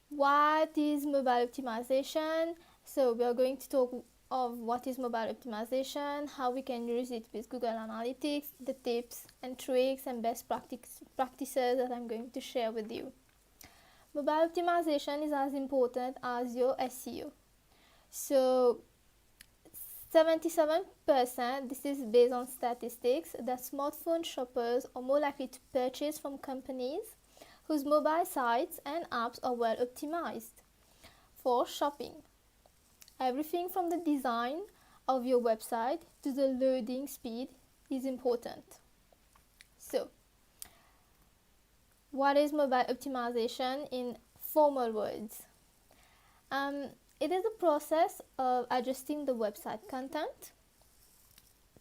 what is mobile optimization? So we are going to talk of what is mobile optimization, how we can use it with Google Analytics, the tips and tricks and best practices that I'm going to share with you. Mobile optimization is as important as your SEO. So 77%, this is based on statistics, that smartphone shoppers are more likely to purchase from companies whose mobile sites and apps are well optimized for shopping. Everything from the design of your website to the loading speed is important. So, what is mobile optimization in formal words? It is a process of adjusting the website content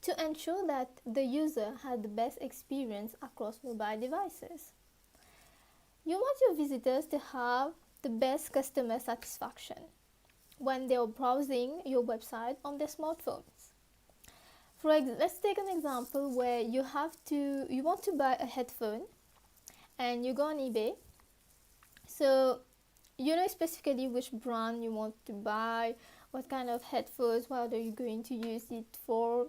to ensure that the user has the best experience across mobile devices. You want your visitors to have the best customer satisfaction when they are browsing your website on their smartphones. Let's take an example where you want to buy a headphone and you go on eBay. So you know specifically which brand you want to buy, what kind of headphones, what are you going to use it for.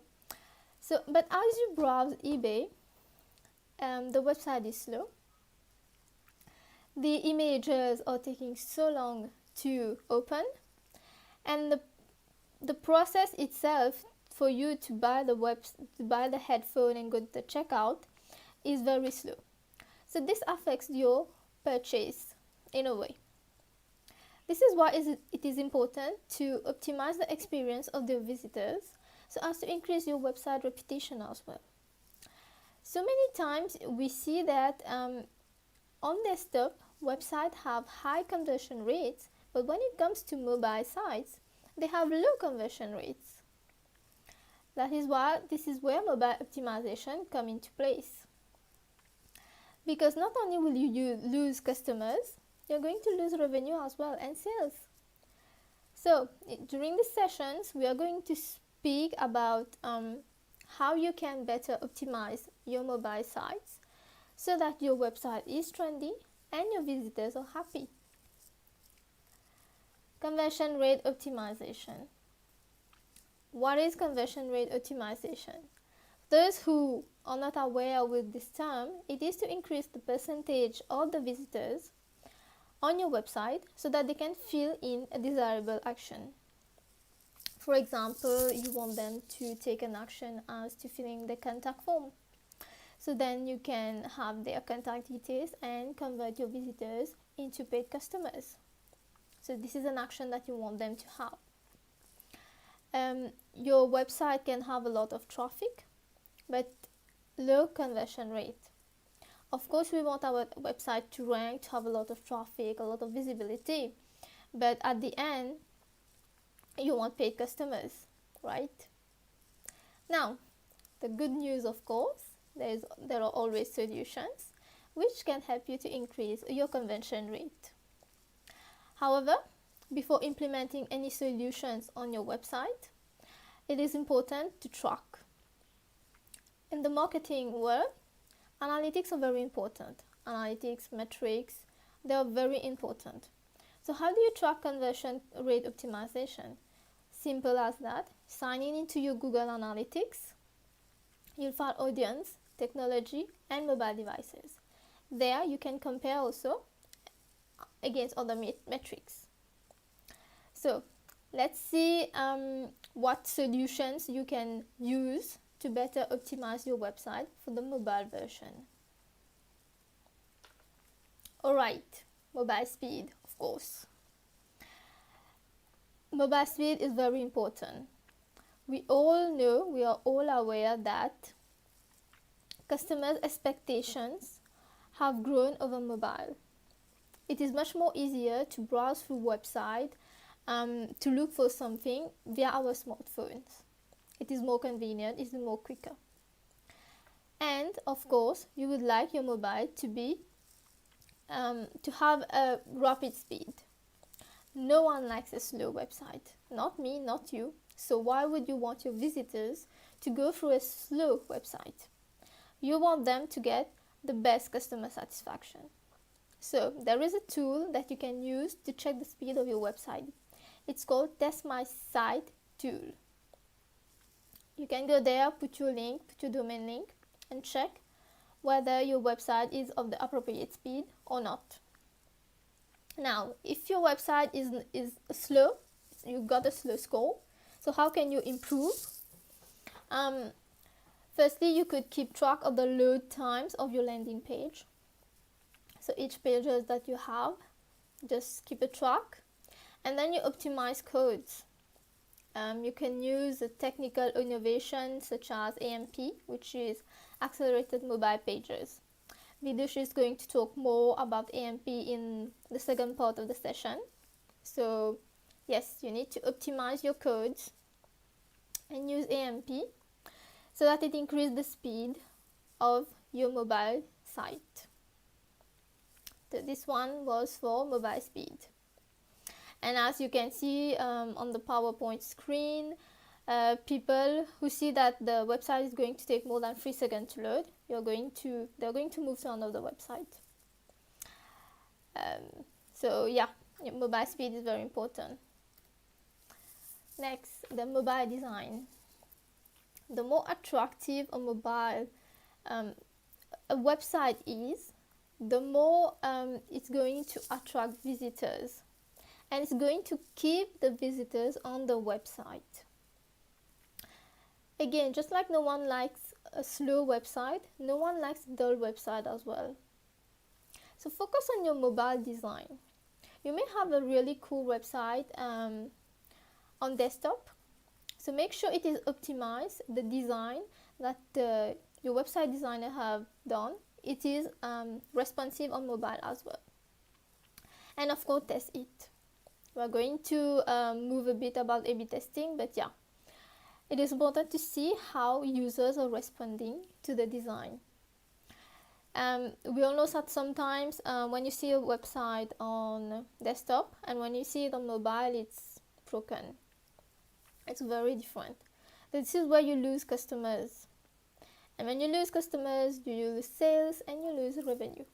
So, but as you browse eBay, the website is slow. The images are taking so long to open, and the process itself for you to buy the headphone and go to the checkout is very slow. So this affects your purchase in a way. This is why it is important to optimize the experience of the visitors so as to increase your website reputation as well. So many times we see that on desktop, websites have high conversion rates, but when it comes to mobile sites, they have low conversion rates. That is why this is where mobile optimization comes into place. Because not only will you lose customers, you're going to lose revenue as well and sales. So during the sessions, we are going to speak about how you can better optimize your mobile sites so that your website is trendy and your visitors are happy. Conversion rate optimization. What is conversion rate optimization? Those who are not aware with this term, it is to increase the percentage of the visitors on your website so that they can fill in a desirable action. For example, you want them to take an action as to filling the contact form. So then you can have their contact details and convert your visitors into paid customers. So this is an action that you want them to have. Your website can have a lot of traffic, but low conversion rate. Of course, we want our website to rank, to have a lot of traffic, a lot of visibility, but at the end, you want paid customers, right? Now, the good news, of course, there are always solutions which can help you to increase your conversion rate. However, before implementing any solutions on your website, it is important to track. In the marketing world, analytics are very important. Analytics, metrics, they are very important. So how do you track conversion rate optimization? Simple as that. Signing into your Google Analytics, you'll find audience, technology, and mobile devices. There you can compare also against other metrics. So let's see what solutions you can use to better optimize your website for the mobile version. Alright, mobile speed, of course. Mobile speed is very important. We all know, we are all aware that customers' expectations have grown over mobile. It is much more easier to browse through website, to look for something via our smartphones. It is more convenient, it is more quicker. And of course, you would like your mobile to be to have a rapid speed. No one likes a slow website. Not me, not you. So why would you want your visitors to go through a slow website? You want them to get the best customer satisfaction. So there is a tool that you can use to check the speed of your website. It's called Test My Site tool. You can go there, put your link, put your domain link, and check whether your website is of the appropriate speed or not. Now, if your website is slow, you got a slow score, so how can you improve? Firstly, you could keep track of the load times of your landing page. So each page that you have, just keep a track, and then you optimize codes. You can use a technical innovation such as AMP, which is accelerated mobile pages. Vidush is going to talk more about AMP in the second part of the session. So yes, you need to optimize your codes and use AMP so that it increases the speed of your mobile site. So this one was for mobile speed. And as you can see on the PowerPoint screen, people who see that the website is going to take more than 3 seconds to load, they're going to move to another website. So yeah, mobile speed is very important. Next, the mobile design. The more attractive a mobile a website is, the more it's going to attract visitors, and it's going to keep the visitors on the website. Again, just like no one likes a slow website, no one likes a dull website as well. So focus on your mobile design. You may have a really cool website on desktop, so make sure it is optimized. The design that your website designer have done, it is responsive on mobile as well. And of course, test it. We're going to move a bit about A/B testing, but yeah, it is important to see how users are responding to the design. We all know that sometimes when you see a website on desktop and when you see it on mobile, it's broken. It's very different. This is where you lose customers. And when you lose customers, you lose sales and you lose revenue.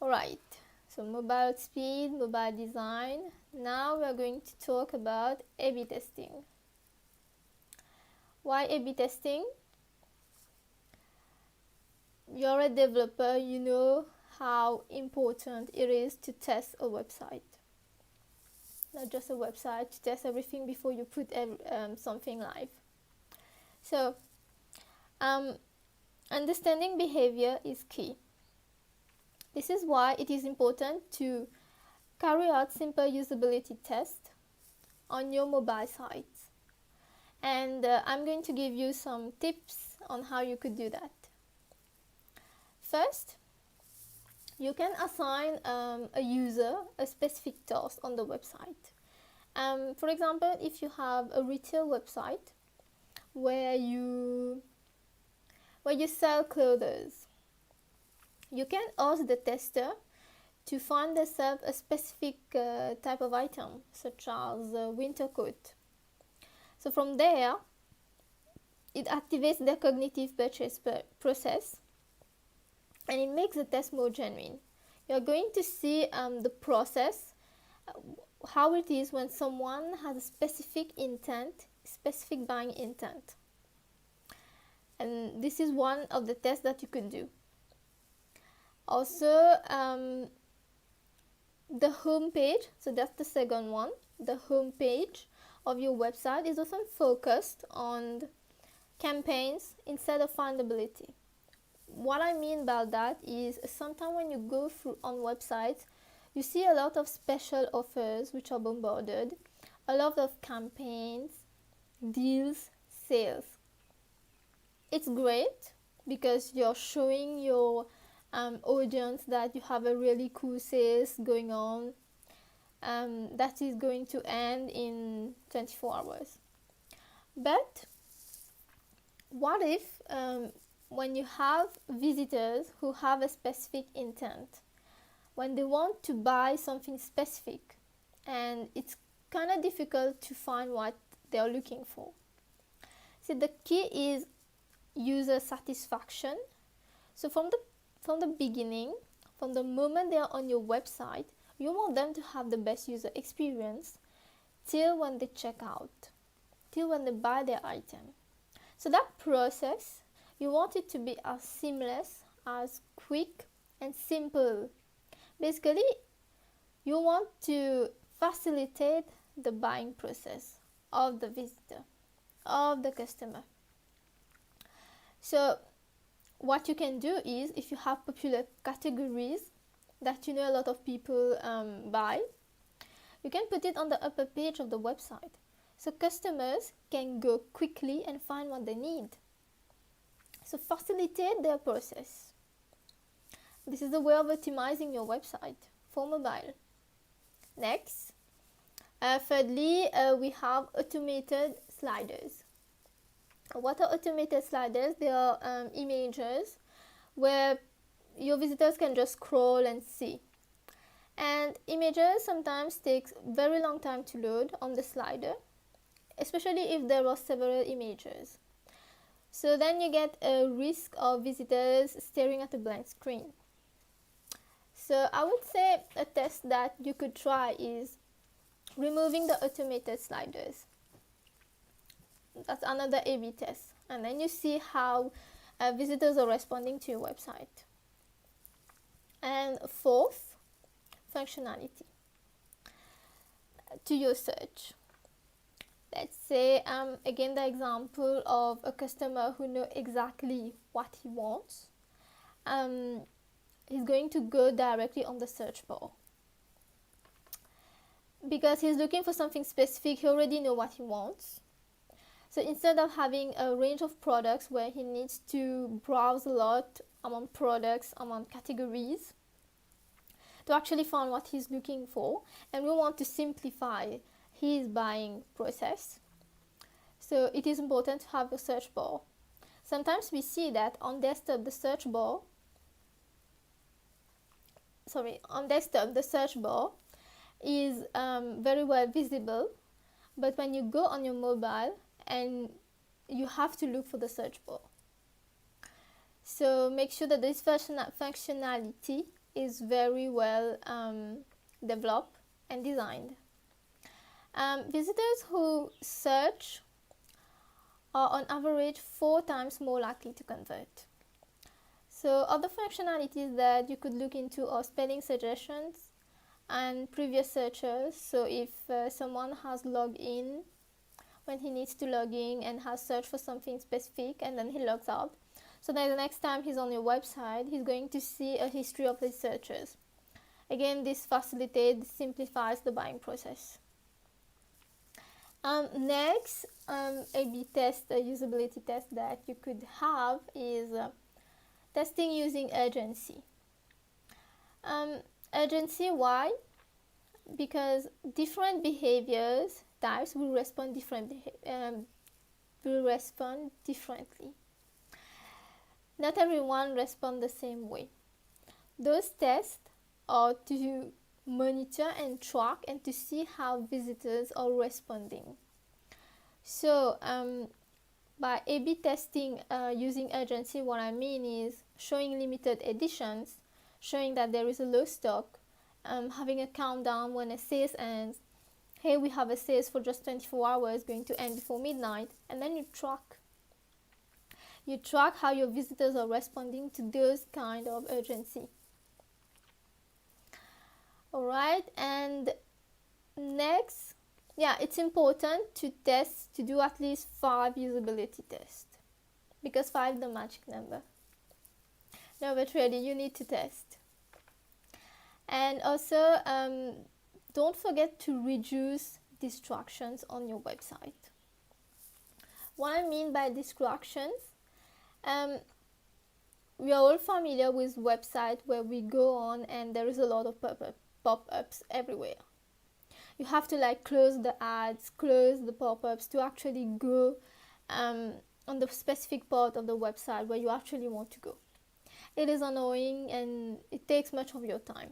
Alright, so mobile speed, mobile design. Now we are going to talk about A/B testing. Why A/B testing? You're a developer, you know how important it is to test a website. Not just a website, to test everything before you put something live. So, understanding behavior is key. This is why it is important to carry out simple usability tests on your mobile sites. And I'm going to give you some tips on how you could do that. First, you can assign a user a specific task on the website. For example, if you have a retail website where you sell clothes, you can ask the tester to find themselves a specific type of item, such as a winter coat. So from there, it activates the cognitive purchase process, and it makes the test more genuine. You're going to see the process, how it is when someone has a specific intent, specific buying intent. And this is one of the tests that you could do. Also, the home page, so that's the second one. The home page of your website is often focused on campaigns instead of findability. What I mean by that is sometimes when you go through on websites, you see a lot of special offers which are bombarded, a lot of campaigns, deals, sales. It's great because you're showing your audience that you have a really cool sales going on that is going to end in 24 hours. But what if when you have visitors who have a specific intent, when they want to buy something specific and it's kind of difficult to find what they are looking for? See, the key is user satisfaction. So from the beginning, from the moment they are on your website, you want them to have the best user experience till when they check out, till when they buy their item. So that process, you want it to be as seamless, as quick and simple. Basically, you want to facilitate the buying process of the visitor, of the customer. So what you can do is, if you have popular categories that you know a lot of people buy, you can put it on the upper page of the website, so customers can go quickly and find what they need. So facilitate their process. This is the way of optimizing your website for mobile. Next, thirdly, we have automated sliders. What are automated sliders? They are images where your visitors can just scroll and see. And images sometimes takes very long time to load on the slider, especially if there are several images. So then you get a risk of visitors staring at a blank screen. So I would say a test that you could try is removing the automated sliders. That's another A/B test, and then you see how visitors are responding to your website. And fourth, functionality to your search. Let's say again the example of a customer who knows exactly what he wants. He's going to go directly on the search bar because he's looking for something specific. He already knows what he wants. So instead of having a range of products where he needs to browse a lot among products, among categories, to actually find what he's looking for, and we want to simplify his buying process, so it is important to have a search bar. Sometimes we see that on desktop the search bar is very well visible, but when you go on your mobile and you have to look for the search bar. So make sure that this functionality is very well developed and designed. Visitors who search are on average 4 times more likely to convert. So other functionalities that you could look into are spelling suggestions and previous searches. So if someone has logged in when he needs to log in and has searched for something specific and then he logs out, so that the next time he's on your website, he's going to see a history of his searches. Again, this facilitates, simplifies the buying process. Next, A/B test, a usability test that you could have is testing using urgency. Urgency, why? Because different behaviors types will respond differently. Not everyone responds the same way. Those tests are to monitor and track and to see how visitors are responding. So by A/B testing using urgency, what I mean is showing limited editions, showing that there is a low stock, having a countdown when a sales ends. Hey, we have a sales for just 24 hours going to end before midnight, and then you track. You track how your visitors are responding to those kind of urgency. Alright, and next, it's important to do at least 5 usability tests, because 5 is the magic number. No, but really, you need to test. And also, don't forget to reduce distractions on your website. What I mean by distractions, we are all familiar with websites where we go on and there is a lot of pop-ups everywhere. You have to close the ads, close the pop-ups to actually go on the specific part of the website where you actually want to go. It is annoying and it takes much of your time.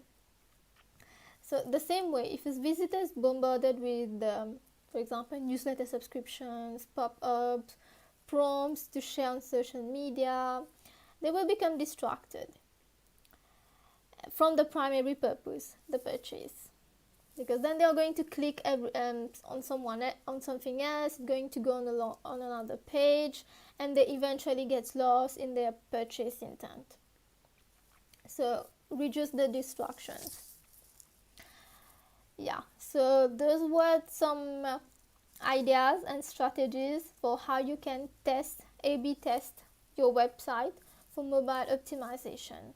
So the same way, if a visitor is bombarded with, for example, newsletter subscriptions, pop-ups, prompts to share on social media, they will become distracted from the primary purpose, the purchase. Because then they are going to click on something else, going to go on another page, and they eventually get lost in their purchase intent. So reduce the distractions. So those were some ideas and strategies for how you can A/B test your website for mobile optimization.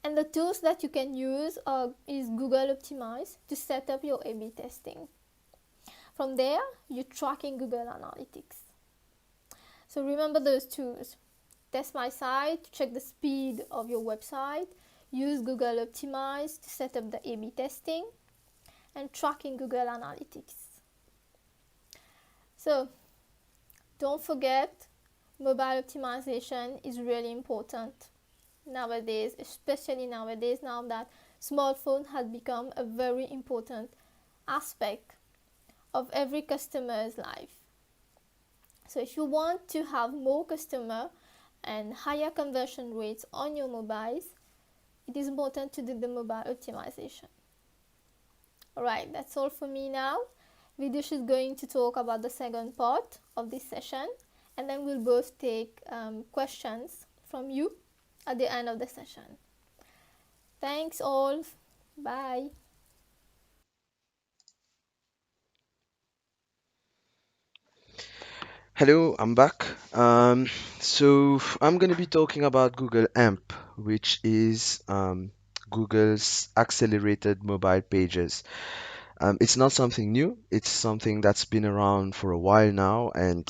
And the tools that you can use is Google Optimize to set up your A/B testing. From there, you're tracking Google Analytics. So remember those tools. Test my site to check the speed of your website. Use Google Optimize to set up the A/B testing and tracking Google Analytics. So don't forget, mobile optimization is really important nowadays, especially nowadays, now that smartphone has become a very important aspect of every customer's life. So if you want to have more customer and higher conversion rates on your mobiles, it is important to do the mobile optimization. Alright, that's all for me now. Vidush is going to talk about the second part of this session, and then we'll both take questions from you at the end of the session. Thanks all. Bye. Hello, I'm back. So I'm going to be talking about Google AMP, which is Google's accelerated mobile pages. It's not something new. It's something that's been around for a while now, and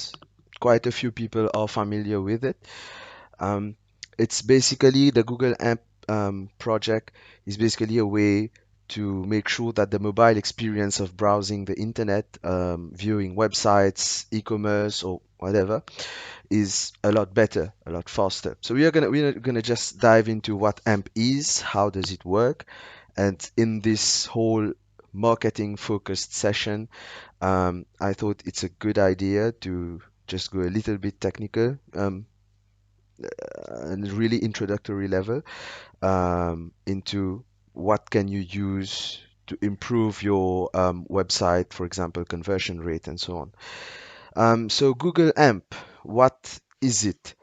quite a few people are familiar with it. It's basically the Google AMP project is basically a way to make sure that the mobile experience of browsing the internet, viewing websites, e-commerce, or whatever, is a lot better, a lot faster. So we're gonna just dive into what AMP is, how does it work, and in this whole marketing focused session, I thought it's a good idea to just go a little bit technical. really introductory level into what can you use to improve your website, for example, conversion rate and so on. So Google AMP, what is it?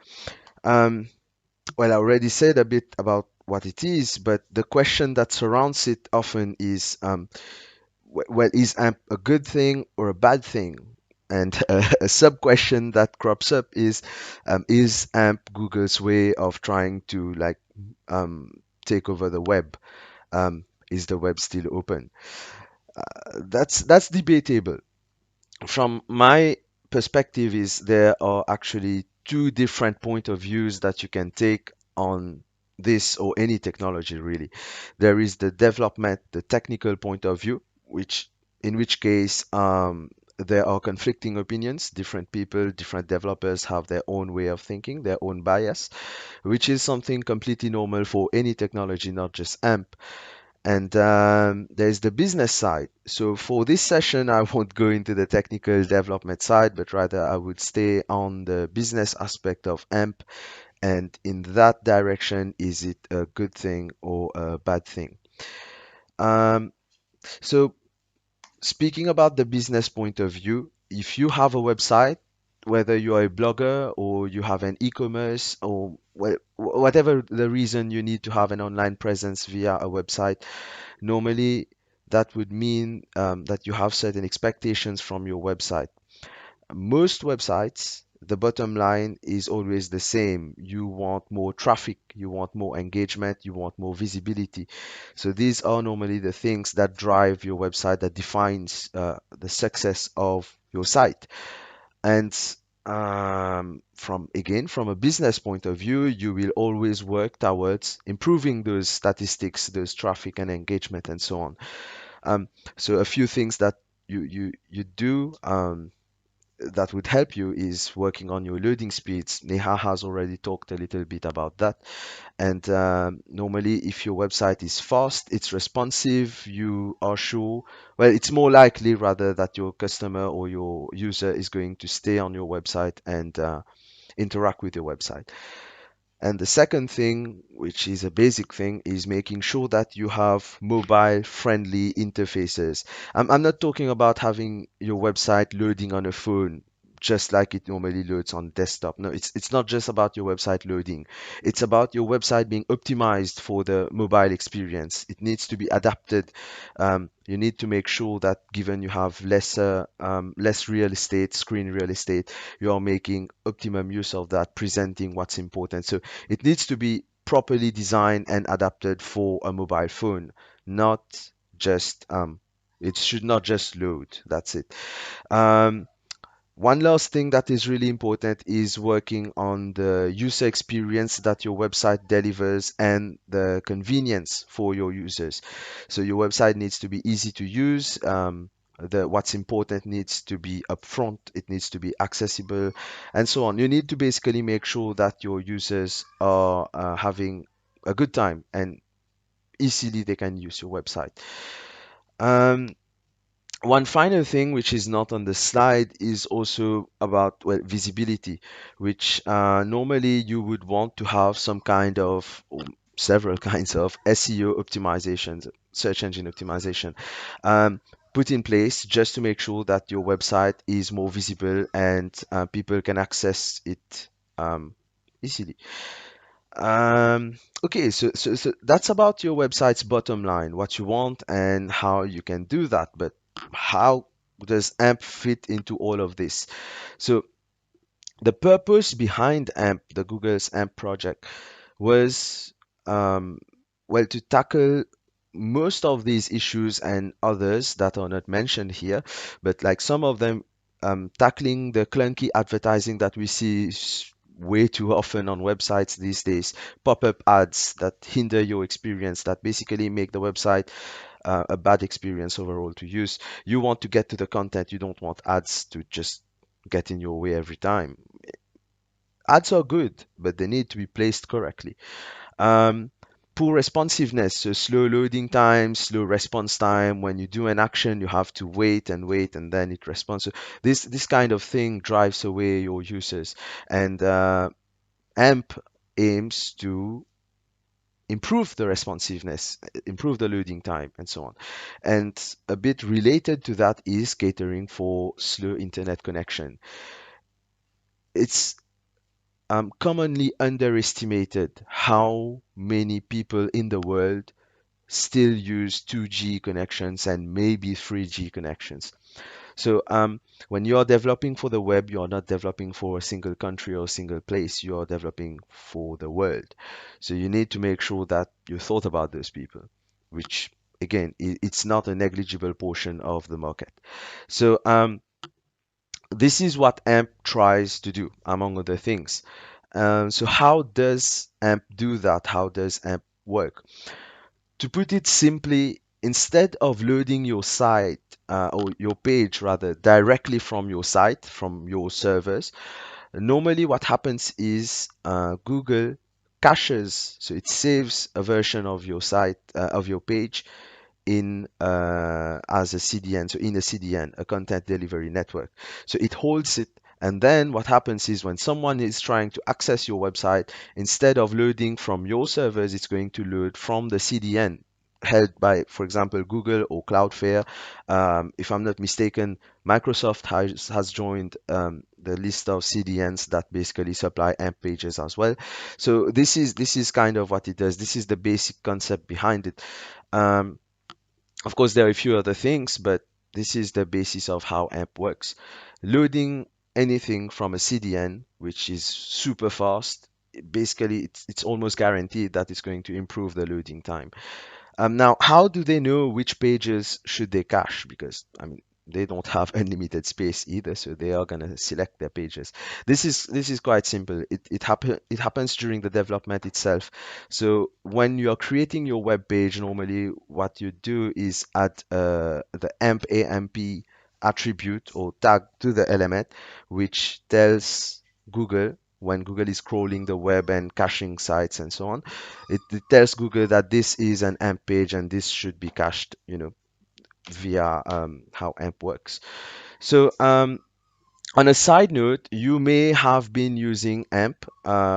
Well, I already said a bit about what it is, but the question that surrounds it often is, well, is AMP a good thing or a bad thing? And a sub question that crops up is AMP Google's way of trying to take over the web? Is the web still open? That's debatable. From my perspective, is there are actually two different point of views that you can take on this or any technology really. There is the development, the technical point of view, in which case there are conflicting opinions. Different people, different developers have their own way of thinking, their own bias, which is something completely normal for any technology, not just AMP. And there's the business side. So for this session, I won't go into the technical development side, but rather I would stay on the business aspect of AMP. And in that direction, is it a good thing or a bad thing? So speaking about the business point of view, if you have a website, whether you are a blogger or you have an e-commerce or whatever the reason you need to have an online presence via a website, normally that would mean that you have certain expectations from your website. Most websites, the bottom line is always the same. You want more traffic, you want more engagement, you want more visibility. So these are normally the things that drive your website, that defines the success of your site. And from a business point of view, you will always work towards improving those statistics, those traffic and engagement and so on. So a few things that you do that would help you is working on your loading speeds. Neha has already talked a little bit about that. And normally, if your website is fast, it's responsive, you are sure, well, it's more likely rather that your customer or your user is going to stay on your website and interact with your website. And the second thing, which is a basic thing, is making sure that you have mobile-friendly interfaces. I'm not talking about having your website loading on a phone just like it normally loads on desktop. No, it's not just about your website loading. It's about your website being optimized for the mobile experience. It needs to be adapted. You need to make sure that given you have less real estate, screen real estate, you are making optimum use of that, presenting what's important. So it needs to be properly designed and adapted for a mobile phone, not just it should not just load. That's it. One last thing that is really important is working on the user experience that your website delivers and the convenience for your users. So your website needs to be easy to use. What's important needs to be upfront, it needs to be accessible, and so on. You need to basically make sure that your users are having a good time and easily they can use your website. One final thing, which is not on the slide, is also about, well, visibility, which normally you would want to have some kind of, or several kinds of SEO optimizations, search engine optimization, put in place just to make sure that your website is more visible and people can access it easily. Okay, so that's about your website's bottom line, what you want and how you can do that. But how does AMP fit into all of this? So the purpose behind AMP, the Google's AMP project, was well, to tackle most of these issues and others that are not mentioned here, but like some of them, tackling the clunky advertising that we see way too often on websites these days, pop-up ads that hinder your experience, that basically make the website a bad experience overall to use. You want to get to the content, you don't want ads to just get in your way every time. Ads are good, but they need to be placed correctly. Poor responsiveness, so slow loading time, slow response time. When you do an action, you have to wait and wait, and then it responds. So this kind of thing drives away your users. And AMP aims to improve the responsiveness, improve the loading time, and so on. And a bit related to that is catering for slow internet connection. It's commonly underestimated how many people in the world still use 2G connections and maybe 3G connections. So when you are developing for the web, you are not developing for a single country or a single place. You are developing for the world. So you need to make sure that you thought about those people, which again, it's not a negligible portion of the market. So this is what AMP tries to do, among other things. So how does AMP do that? How does AMP work? To put it simply, instead of loading your site or your page rather directly from your site, from your servers, normally what happens is Google caches, so it saves a version of your site, of your page in as a CDN, so in a CDN, a content delivery network. So it holds it, and then what happens is when someone is trying to access your website, instead of loading from your servers, it's going to load from the CDN held by, for example, Google or Cloudflare. If I'm not mistaken, Microsoft has joined the list of CDNs that basically supply AMP pages as well. So this is kind of what it does. This is the basic concept behind it. Of course, there are a few other things, but this is the basis of how AMP works. Loading anything from a CDN, which is super fast, basically it's almost guaranteed that it's going to improve the loading time. Now, how do they know which pages should they cache? Because, I mean, they don't have unlimited space either, so they are gonna select their pages. This is quite simple. It happens during the development itself. So when you are creating your web page, normally what you do is add the AMP attribute or tag to the element, which tells Google when Google is crawling the web and caching sites and so on, it tells Google that this is an AMP page and this should be cached, via how AMP works. So on a side note, you may have been using AMP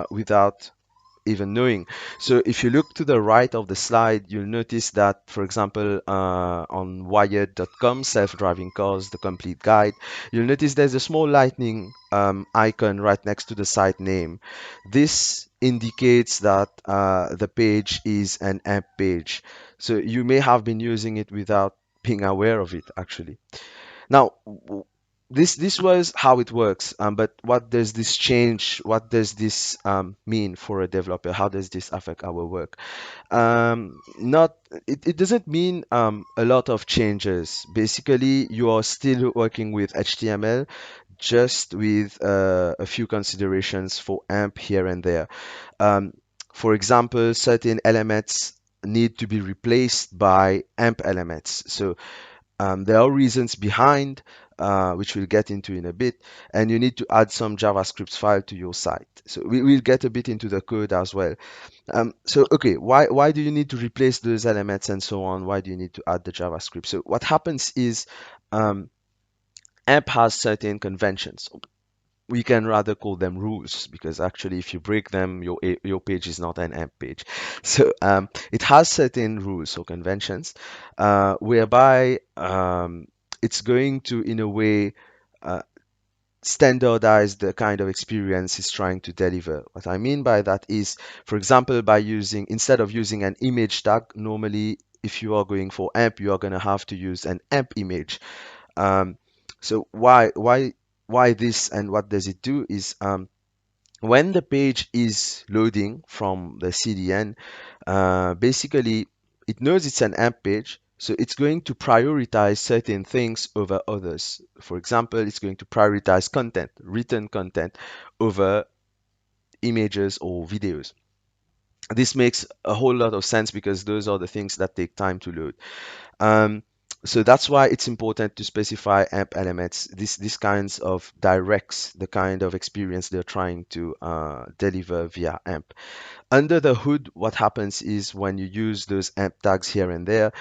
without even knowing. So if you look to the right of the slide, you'll notice that, for example, on wired.com, self-driving cars, the complete guide, you'll notice there's a small lightning icon right next to the site name. This indicates that the page is an AMP page. So you may have been using it without being aware of it, actually. Now, this was how it works, but what does this change? What does this mean for a developer? How does this affect our work? Not it doesn't mean a lot of changes. Basically, you are still working with HTML, just with a few considerations for AMP here and there. For example, certain elements need to be replaced by AMP elements. So there are reasons behind, which we'll get into in a bit, and you need to add some JavaScript file to your site. So we'll get a bit into the code as well. So okay, why do you need to replace those elements and so on? Why do you need to add the JavaScript? So what happens is AMP has certain conventions. We can rather call them rules, because actually if you break them, your page is not an AMP page. So it has certain rules or conventions whereby it's going to, in a way, standardize the kind of experience it's trying to deliver. What I mean by that is, for example, by using, instead of using an image tag, normally if you are going for AMP, you are going to have to use an AMP image. So why this, and what does it do is when the page is loading from the CDN, basically it knows it's an AMP page, so it's going to prioritize certain things over others. For example, it's going to prioritize content, written content, over images or videos. This makes a whole lot of sense because those are the things that take time to load. So that's why it's important to specify AMP elements. This kinds of directs the kind of experience they're trying to deliver via AMP. Under the hood, what happens is when you use those AMP tags here and there,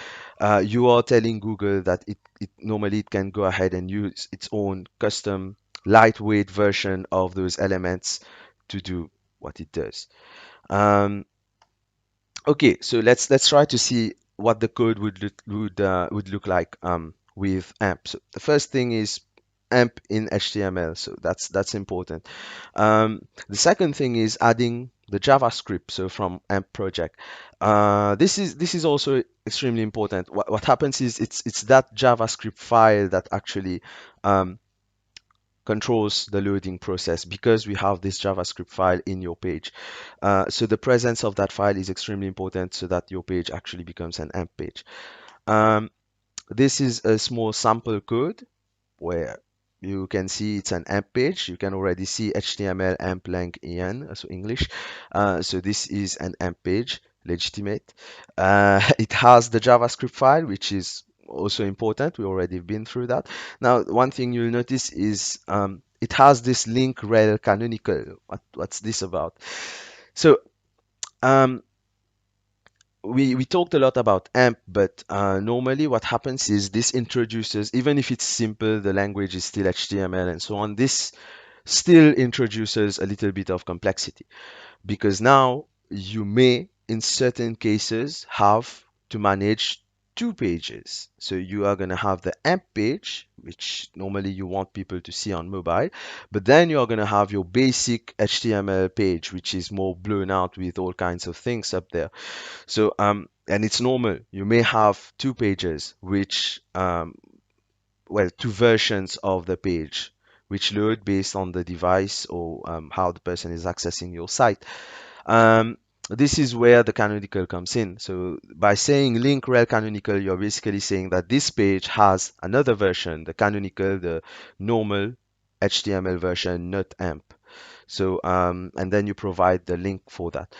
you are telling Google that it normally it can go ahead and use its own custom lightweight version of those elements to do what it does. Okay, so let's try to see what the code would look like with AMP. So the first thing is AMP in HTML, so that's important. The second thing is adding the JavaScript, so from AMP project. This is also extremely important. What happens is it's that JavaScript file that actually controls the loading process, because we have this JavaScript file in your page. So the presence of that file is extremely important so that your page actually becomes an AMP page. This is a small sample code where you can see it's an AMP page. You can already see HTML AMP lang en, so English. So this is an AMP page, legitimate. It has the JavaScript file, which is also important. We already been through that. Now, one thing you'll notice is it has this link rel canonical. What's this about? So we talked a lot about AMP, but normally what happens is this introduces, even if it's simple, the language is still HTML and so on, this still introduces a little bit of complexity, because now you may, in certain cases, have to manage two pages. So you are going to have the AMP page, which normally you want people to see on mobile, but then you are going to have your basic HTML page, which is more blown out with all kinds of things up there. So and it's normal. You may have two pages, which well, two versions of the page, which load based on the device or how the person is accessing your site. This is where the canonical comes in. So by saying link rel canonical, you're basically saying that this page has another version, the canonical, the normal HTML version, not AMP. So and then you provide the link for that.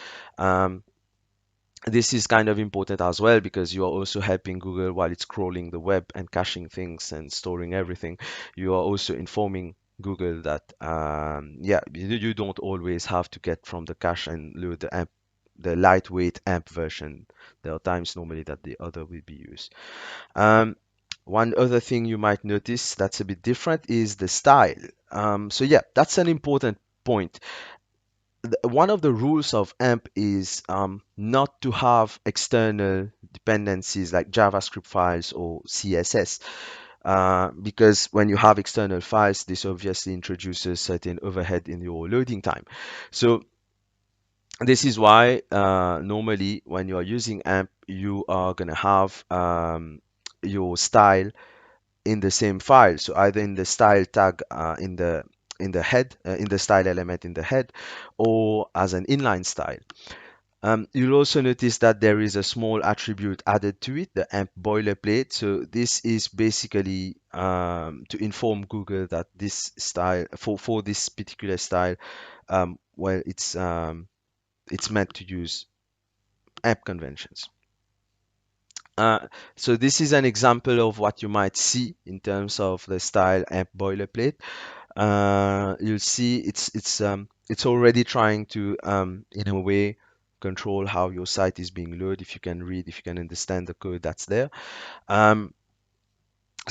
This is kind of important as well, because you are also helping Google while it's crawling the web and caching things and storing everything. You are also informing Google that yeah, you don't always have to get from the cache and load the AMP, the lightweight AMP version. There are times normally that the other will be used. One other thing you might notice that's a bit different is the style. So yeah, that's an important point. One of the rules of AMP is not to have external dependencies like JavaScript files or CSS. Because when you have external files, this obviously introduces certain overhead in your loading time. So this is why normally when you are using AMP, you are going to have your style in the same file. So either in the style tag in the head, in the style element in the head, or as an inline style. You'll also notice that there is a small attribute added to it, the AMP boilerplate. So this is basically to inform Google that this style, for this particular style, well, it's meant to use AMP conventions. So this is an example of what you might see in terms of the style AMP boilerplate. You'll see it's already trying to in a way control how your site is being loaded. If you can read, if you can understand the code that's there. So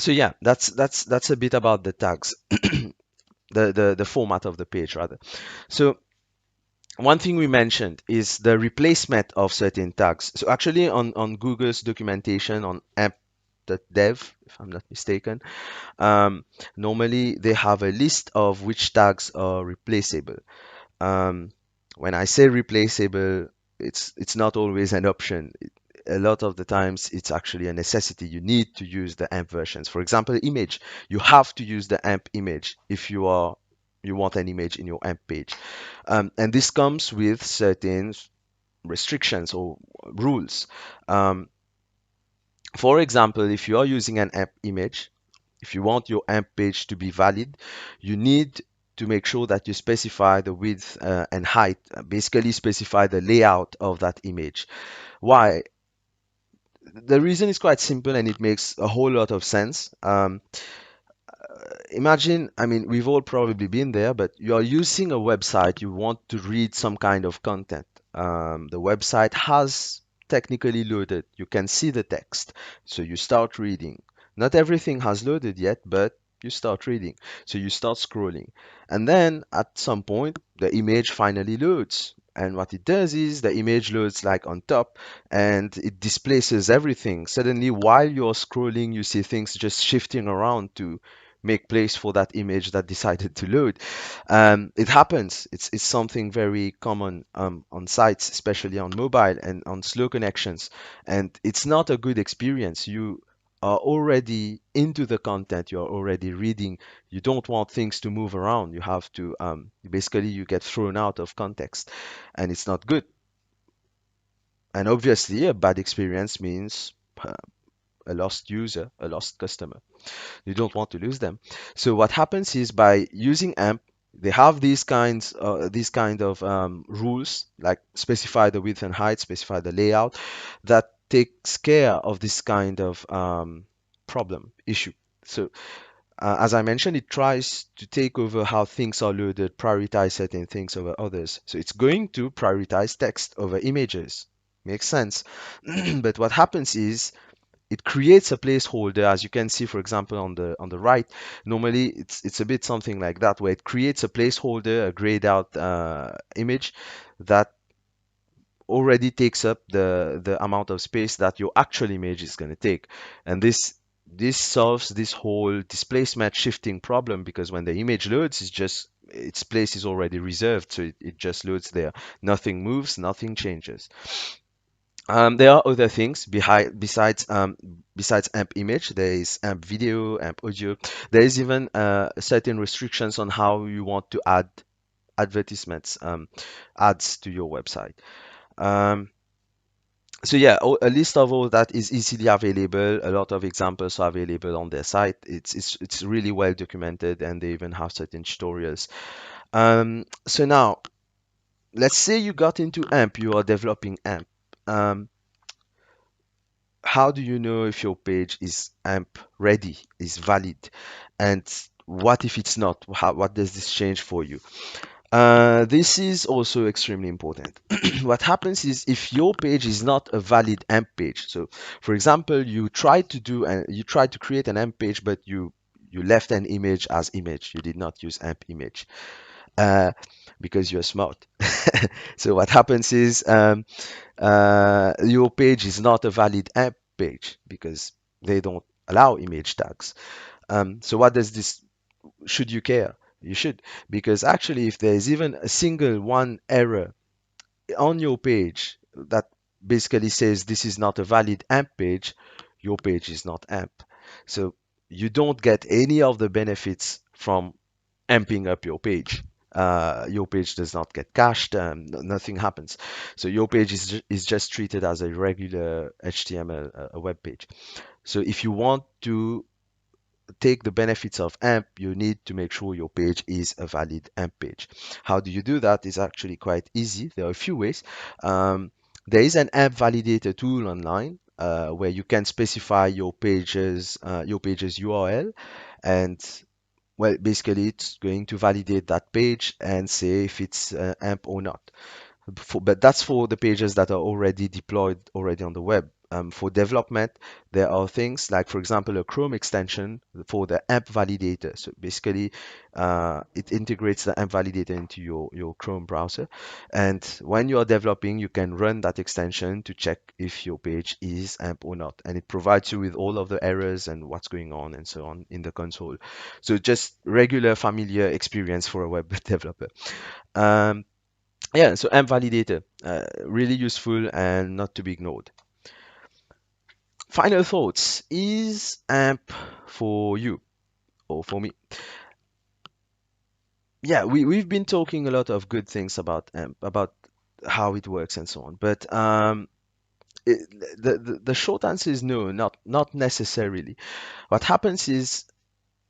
yeah, that's a bit about the tags, the format of the page rather. So one thing we mentioned is the replacement of certain tags. So actually on Google's documentation on amp.dev, if I'm not mistaken, normally they have a list of which tags are replaceable. When I say replaceable, it's not always an option. A lot of the times it's actually a necessity. You need to use the AMP versions. For example, image. You have to use the AMP image if you want an image in your AMP page. And this comes with certain restrictions or rules. For example, if you are using an AMP image, if you want your AMP page to be valid, you need to make sure that you specify the width and height, basically specify the layout of that image. Why? The reason is quite simple and it makes a whole lot of sense. Imagine, I mean, we've all probably been there, but you're using a website, you want to read some kind of content. The website has technically loaded. You can see the text. So you start reading. Not everything has loaded yet, but you start reading. So you start scrolling. And then at some point, the image finally loads. And what it does is the image loads like on top and it displaces everything. Suddenly, while you're scrolling, you see things just shifting around to make place for that image that decided to load. It happens. It's something very common on sites, especially on mobile and on slow connections. And it's not a good experience. You are already into the content, you're already reading. You don't want things to move around. You have to basically you get thrown out of context, and it's not good. And obviously, a bad experience means a lost user, a lost customer. You don't want to lose them. So what happens is by using AMP, they have these kind of rules, like specify the width and height, specify the layout, that takes care of this kind of problem issue. So as I mentioned, it tries to take over how things are loaded, prioritize certain things over others. So it's going to prioritize text over images. Makes sense. But what happens is it creates a placeholder, as you can see, for example, on the right. Normally, it's a bit something like that, where it creates a placeholder, a grayed out image that already takes up the amount of space that your actual image is going to take. And this solves this whole displacement shifting problem, because when the image loads, it's just its place is already reserved, so it just loads there. Nothing moves, nothing changes. There are other things besides AMP image. There is AMP video, AMP audio. There is even certain restrictions on how you want to add advertisements, ads to your website. So yeah, a list of all that is easily available. A lot of examples are available on their site. It's really well documented, and they even have certain tutorials. So now, let's say you got into AMP, you are developing AMP. How do you know if your page is AMP ready, is valid? And what if it's not? What does this change for you? This is also extremely important. What happens is if your page is not a valid AMP page, so for example, you try to create an AMP page, but you left an image as image. You did not use AMP image because you're smart. So what happens is your page is not a valid AMP page because they don't allow image tags. So what does this? Should you care? You should, because actually, if there is even a single one error on your page that basically says this is not a valid AMP page, your page is not AMP. So you don't get any of the benefits from amping up your page. Your page does not get cached, nothing happens. So your page is just treated as a regular HTML a web page. So if you want to take the benefits of AMP, you need to make sure your page is a valid AMP page. How do you do that? Is actually quite easy. There are a few ways. There is an AMP validator tool online where you can specify your page's URL, and well, basically it's going to validate that page and say if it's AMP or not. But that's for the pages that are already deployed already on the web. For development, there are things like, for example, a Chrome extension for the AMP validator. So basically, it integrates the AMP validator into your Chrome browser. And when you are developing, you can run that extension to check if your page is AMP or not. And it provides you with all of the errors and what's going on and so on in the console. So just regular familiar experience for a web developer. Yeah, so AMP validator, really useful and not to be ignored. Final thoughts. Is AMP for you or for me? Yeah, we've been talking a lot of good things about AMP, about how it works and so on. But the short answer is no, not necessarily. What happens is,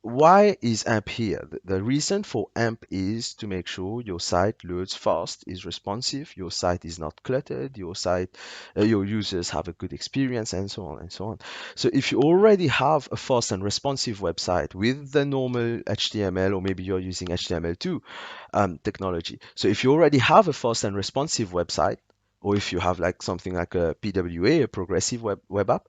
why is AMP here? The reason for AMP is to make sure your site loads fast, is responsive, your site is not cluttered, your users have a good experience, and so on and so on. So if you already have a fast and responsive website with the normal HTML, or maybe you're using HTML2 technology. So if you already have a fast and responsive website, or if you have like something like a PWA, a progressive web app,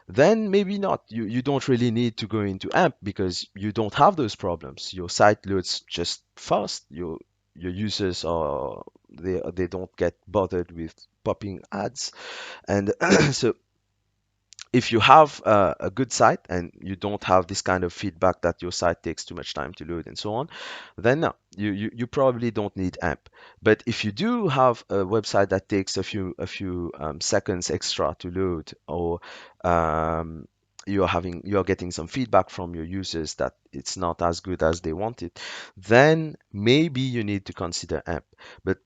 then maybe not. You don't really need to go into AMP because you don't have those problems. Your site loads just fast. your users are they don't get bothered with popping ads. And so if you have a good site and you don't have this kind of feedback that your site takes too much time to load and so on, then no, you probably don't need AMP. But if you do have a website that takes a few seconds extra to load, or you're getting some feedback from your users that it's not as good as they want it, then maybe you need to consider AMP. But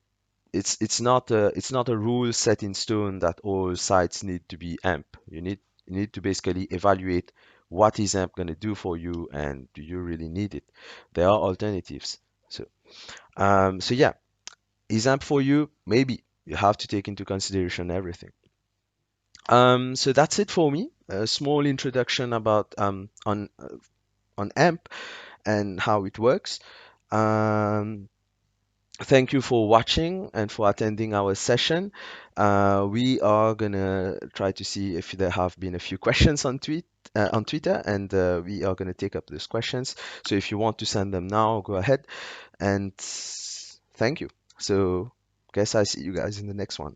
it's not a rule set in stone that all sites need to be AMP. You need to basically evaluate what is AMP going to do for you, and do you really need it? There are alternatives. So yeah, is AMP for you? Maybe. You have to take into consideration everything. So that's it for me. A small introduction about on AMP and how it works. Thank you for watching and for attending our session. We are gonna try to see if there have been a few questions on Twitter, and we are gonna take up those questions. So if you want to send them now, go ahead. And thank you. So guess I see you guys in the next one.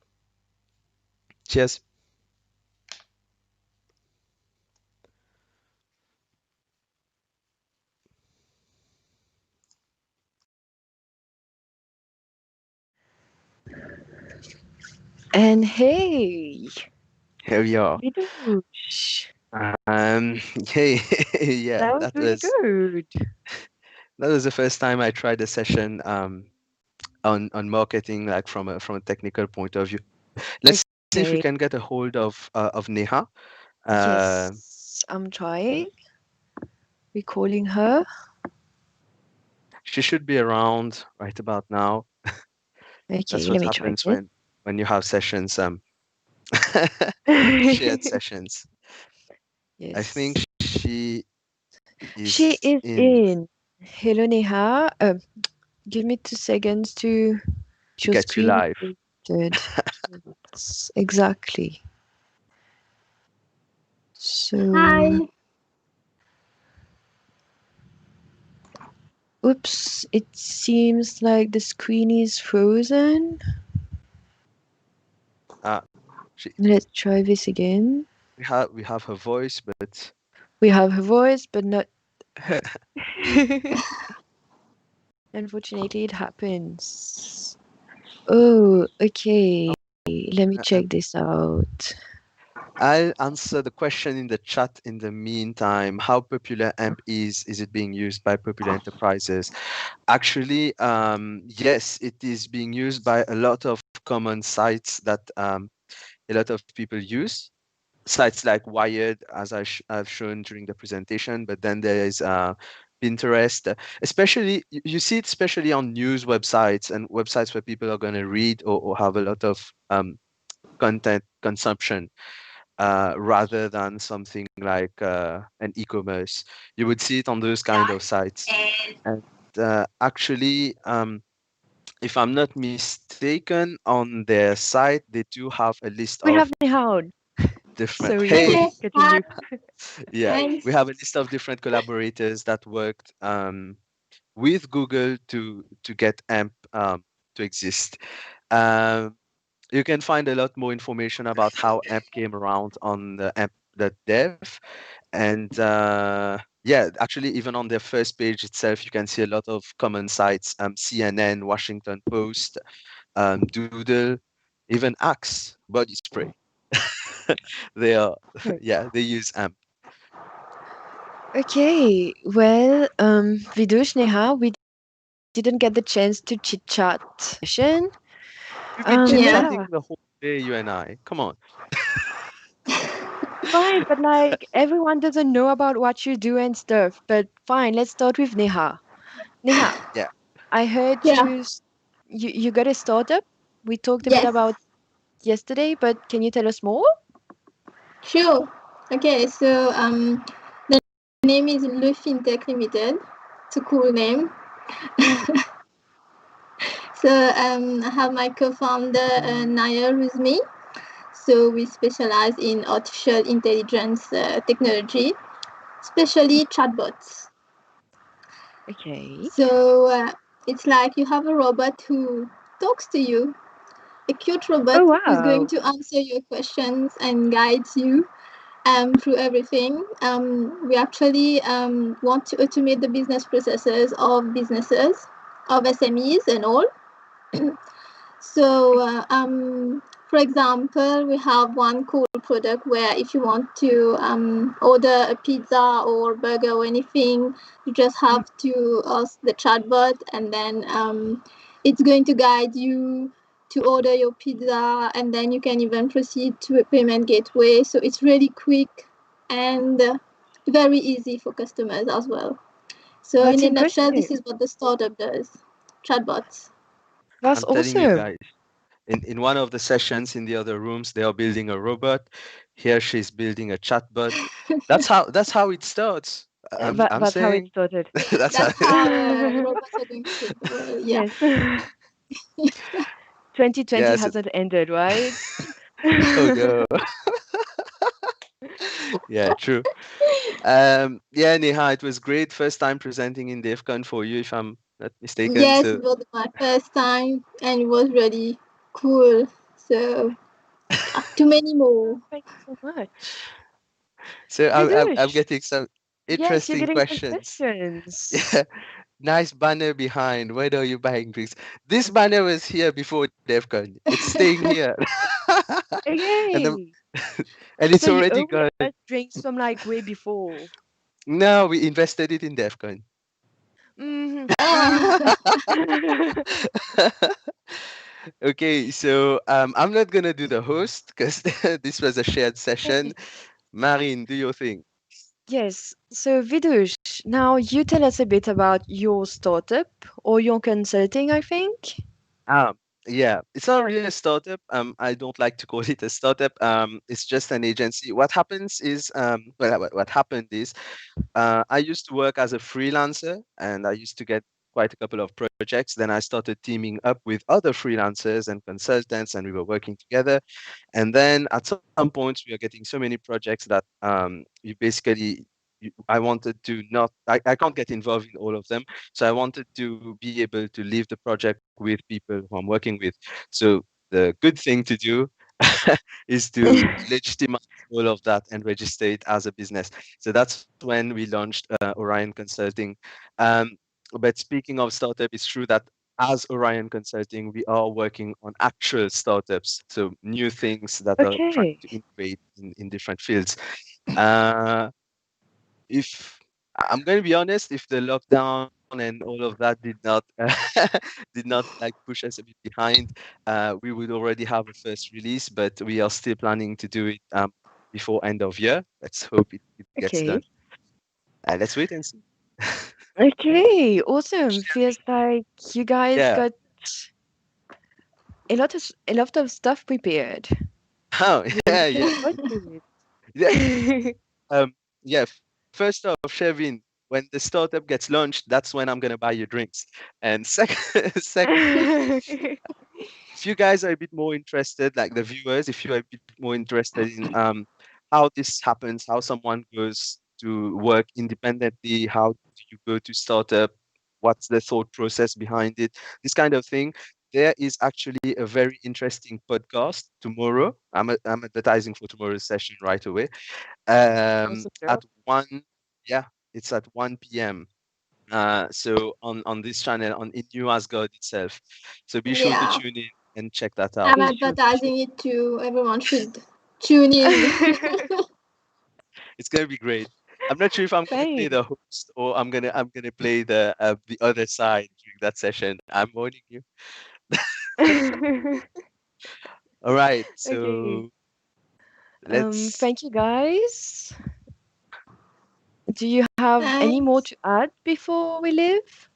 Cheers. And hey, Here we are. Vidush. Hey, yeah, That was really good. that was the first time I tried a session on marketing, like from a technical point of view. Let's see if we Okay. can get a hold of Neha. Yes, I'm trying. We're calling her. She should be around right about now. Okay, That's let what me try happens again. when you have sessions, shared sessions. I think Yes. she She is is in. in. Hello, Neha. Give me 2 seconds to your Get you screen live. is updated. Yes, exactly. So, Hi. oops, it seems like the screen is frozen. Let's try this again. We have her voice, but We have her voice, but not her. Unfortunately, it happens. Oh, okay. Let me check this out. I'll answer the question in the chat in the meantime. How popular AMP is? Is it being used by popular enterprises? Actually, yes, it is being used by a lot of common sites that a lot of people use. Sites like Wired, as I've shown during the presentation, but then there is Pinterest, especially you see it especially on news websites and websites where people are going to read or have a lot of content consumption. Rather than something like an e-commerce. You would see it on those kind of sites. And actually, if I'm not mistaken, on their site, they do have a list We of have Neha. different. So Hey, yes, continue. yeah, Thanks. we have a list of different collaborators that worked with Google to get AMP to exist. You can find a lot more information about how AMP came around on the amp.dev. And yeah, actually, even on their first page itself, you can see a lot of common sites, CNN, Washington Post, Doodle, even Axe body spray. They are, yeah, they use AMP. Okay, well, Vidush, Neha, we didn't get the chance to chit chat session. We've been chit-chatting Yeah, the whole day, you and I. Come on. fine, but like everyone doesn't know about what you do and stuff. But fine, let's start with Neha. Neha, Yeah. I heard Yeah. you got a startup. We talked a bit Yes. about yesterday, but can you tell us more? Sure. Okay, so the name is Le Fintech Limited. It's a cool name. So I have my co-founder Naya with me. So we specialize in artificial intelligence technology, especially chatbots. Okay. So It's like you have a robot who talks to you, a cute robot Oh, who's going wow. to answer your questions and guides you through everything. We actually want to automate the business processes of businesses, of SMEs and all. So, for example, we have one cool product where if you want to order a pizza or burger or anything, you just have to ask the chatbot, and then it's going to guide you to order your pizza, and then you can even proceed to a payment gateway. So it's really quick and very easy for customers as well. So That's in a nutshell, this impressive. is what the startup does, chatbots. That's I'm telling you awesome. guys, in one of the sessions in the other rooms, they are building a robot. Here she's building a chatbot. That's how it starts. I'm That's how it saying started. that's how. That's how robots are going to take the world. Yeah. Yes. 2020 Yes. hasn't ended, right? Oh no. Yeah, true. Yeah, Neha, it was great. First time presenting in DevCon for you, if I'm not mistaken. Yes, So it was my first time and it was really cool. So, too many more. Thank you so much. I'm Vidush, getting some yes, you're interesting getting some questions. questions. Yeah, nice banner behind. When are you buying drinks? This banner was here before DevCon. It's staying here. And the, Okay. and So it's you already owe me gone. drinks from like way before. No, we invested it in DevCon. Hmm. Ah. Okay, so I'm not gonna do the host because this was a shared session. Marine, do your thing. Yes. So Vidush, now you tell us a bit about your startup or your consulting, I think. Um, yeah, it's not really a startup. I don't like to call it a startup. It's just an agency. What happens is, well, what happened is, I used to work as a freelancer, and I used to get quite a couple of projects. Then I started teaming up with other freelancers and consultants, and we were working together. And then at some point, we are getting so many projects that you basically, I wanted to not, I can't get involved in all of them. So I wanted to be able to leave the project with people who I'm working with. So the good thing to do is to legitimize all of that and register it as a business. So that's when we launched Orion Consulting. But speaking of startup, it's true that as Orion Consulting, we are working on actual startups, so new things that are trying Okay. to innovate in different fields. Uh, if I'm going to be honest, if the lockdown and all of that did not did not like push us a bit behind, we would already have a first release, but we are still planning to do it before end of year. Let's hope it gets Okay. done. Let's wait and see. Okay. Awesome. Feels like you guys Yeah. got a lot of stuff prepared. Oh, Really yeah, looking yeah. forward to Yeah. it. Yeah. First off, Shervin, when the startup gets launched, that's when I'm gonna buy you drinks. And secondly, if you guys are a bit more interested, like the viewers, if you are a bit more interested in how this happens, how someone goes to work independently, how do you go to startup, what's the thought process behind it, this kind of thing. There is actually a very interesting podcast tomorrow. I'm advertising for tomorrow's session right away. Awesome At job. 1, yeah, it's at 1 p.m. So on this channel on in New Asgard itself. So be sure to Yeah. tune in and check that out. I'm advertising it too. Everyone should tune in. It's gonna be great. I'm not sure if I'm gonna play Thanks. the host or I'm gonna play the other side during that session. I'm warning you. All right, Okay. so let's. Thank you guys. Do you have any more Thanks. to add before we leave?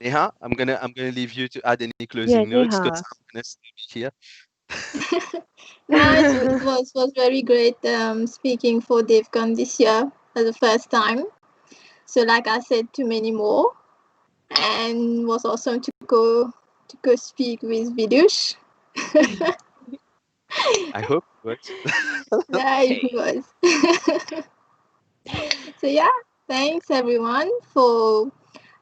Neha, I'm gonna leave you to add any Yeah, closing notes because Neha. I'm gonna still be here. Nice. It was very great speaking for DevCon this year for the first time. So like I said, too many more. And it was awesome to go speak with Vidush. I hope it works. Yeah, it Okay. was. So yeah, thanks everyone for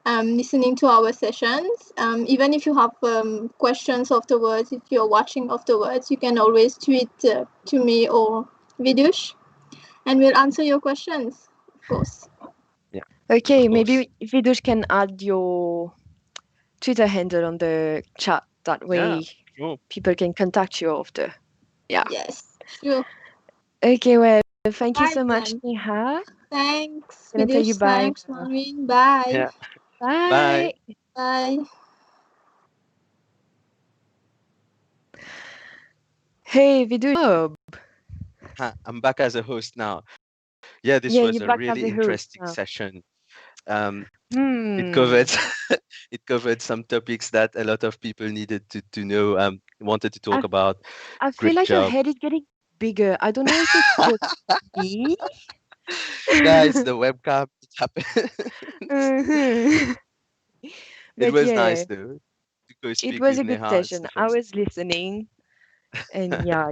listening to our sessions. Even if you have questions afterwards, if you're watching afterwards, you can always tweet to me or Vidush, and we'll answer your questions, of course. Yeah. Okay, maybe Vidush can add your Twitter handle on the chat. That Yeah, way sure. people can contact you after. Yeah. Yes, sure. Okay, well, thank you Right so much, then. Neha. Thanks, Gonna tell you Vidush. bye. Thanks, Maureen. Bye. Yeah. Bye. Bye. Bye. Hey, Vidush. I'm back as a host now. Yeah, this Yeah, was you're a back as really a host interesting now. session. It Hmm. covered it covered some topics that a lot of people needed to know, wanted to talk about. I feel Great like your job. head is getting bigger. I don't know if it's just me. Guys, the webcam, it happened. Mhm. It But was yeah, nice though to go it speak was with a good Neha. It's session. the I first. was listening, and yeah,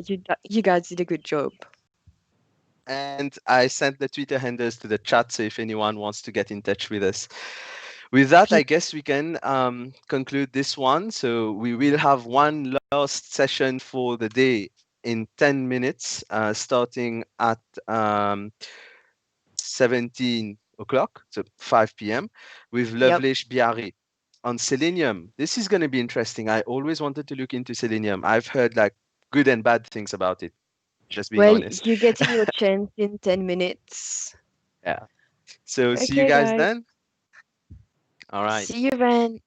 you guys did a good job. And I sent the Twitter handles to the chat, so if anyone wants to get in touch with us. With that, I guess we can conclude this one. So we will have one last session for the day in 10 minutes, starting at 17 o'clock, so 5 p.m., with Yep. Lovelace Biarri on Selenium. This is going to be interesting. I always wanted to look into Selenium. I've heard like good and bad things about it, just being Well, honest. you're getting your chance in 10 minutes. Yeah. So see you Okay, guys guys. then. All right. See you then.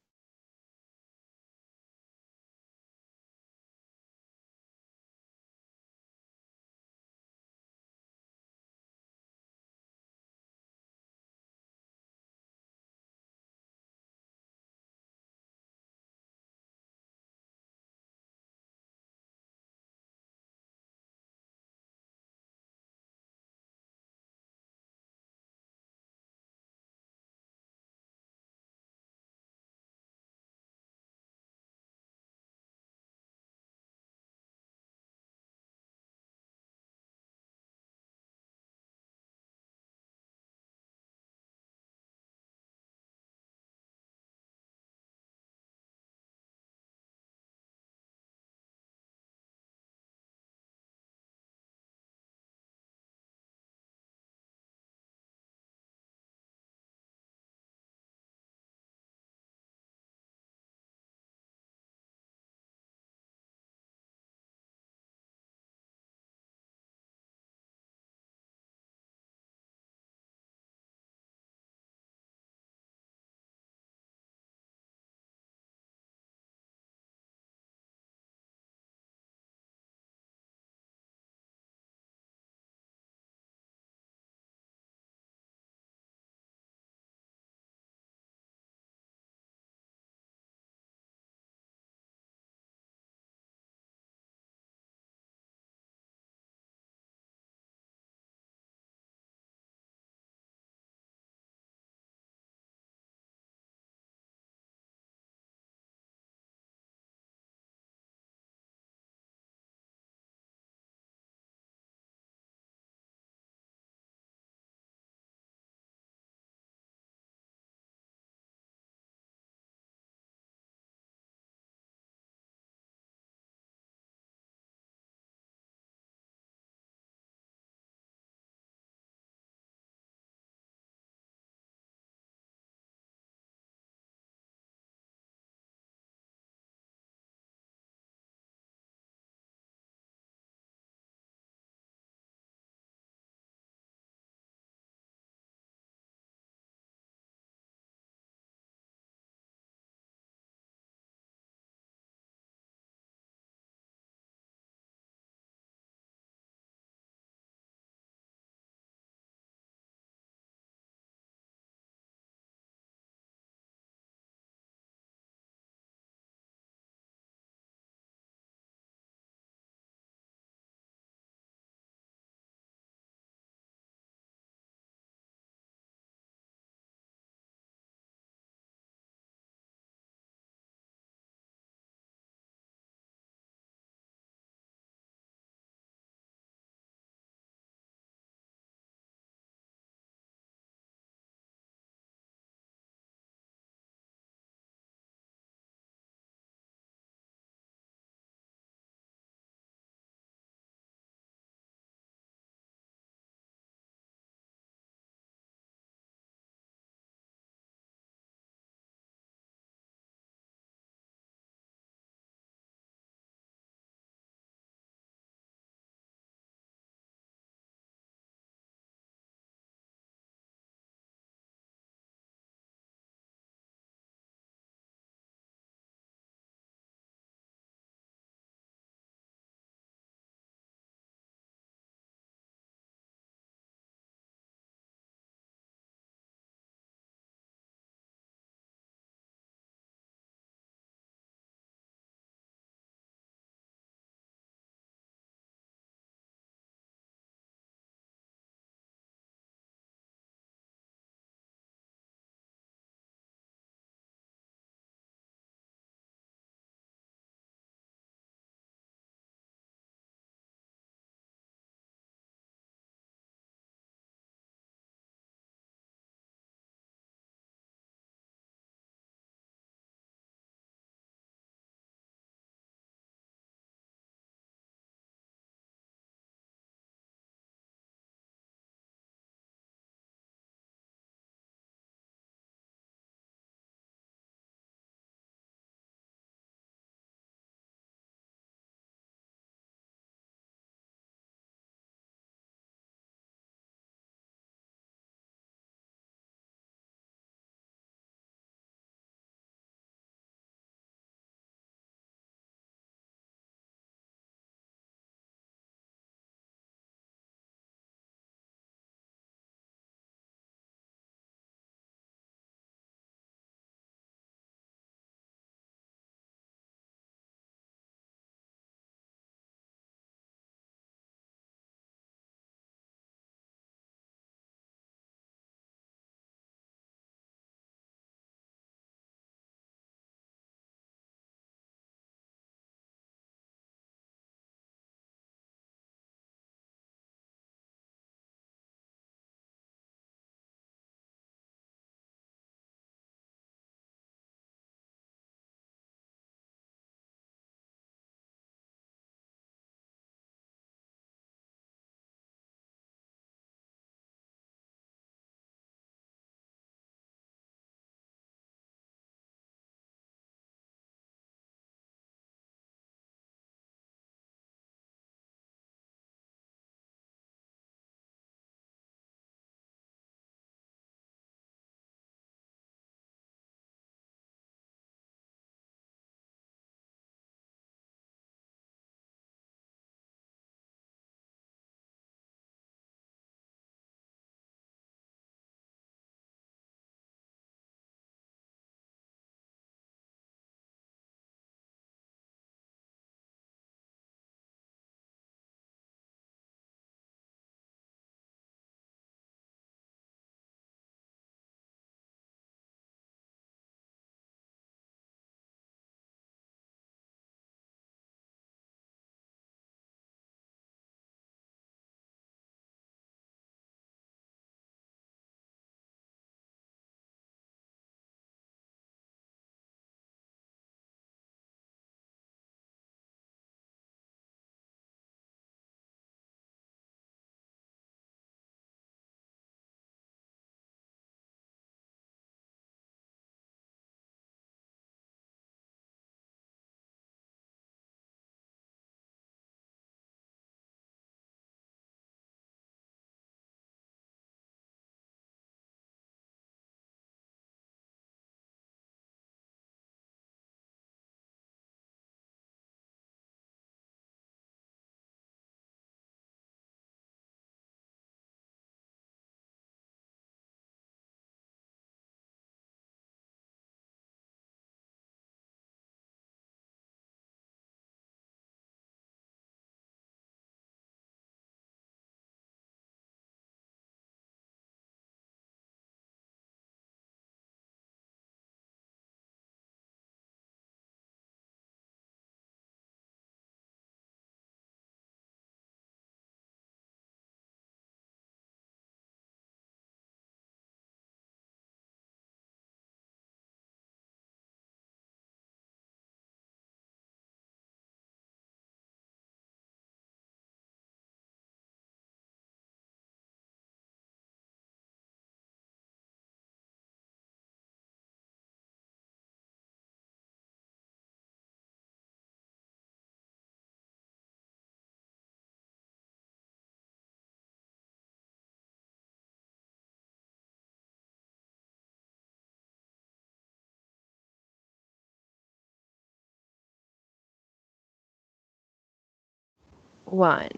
1.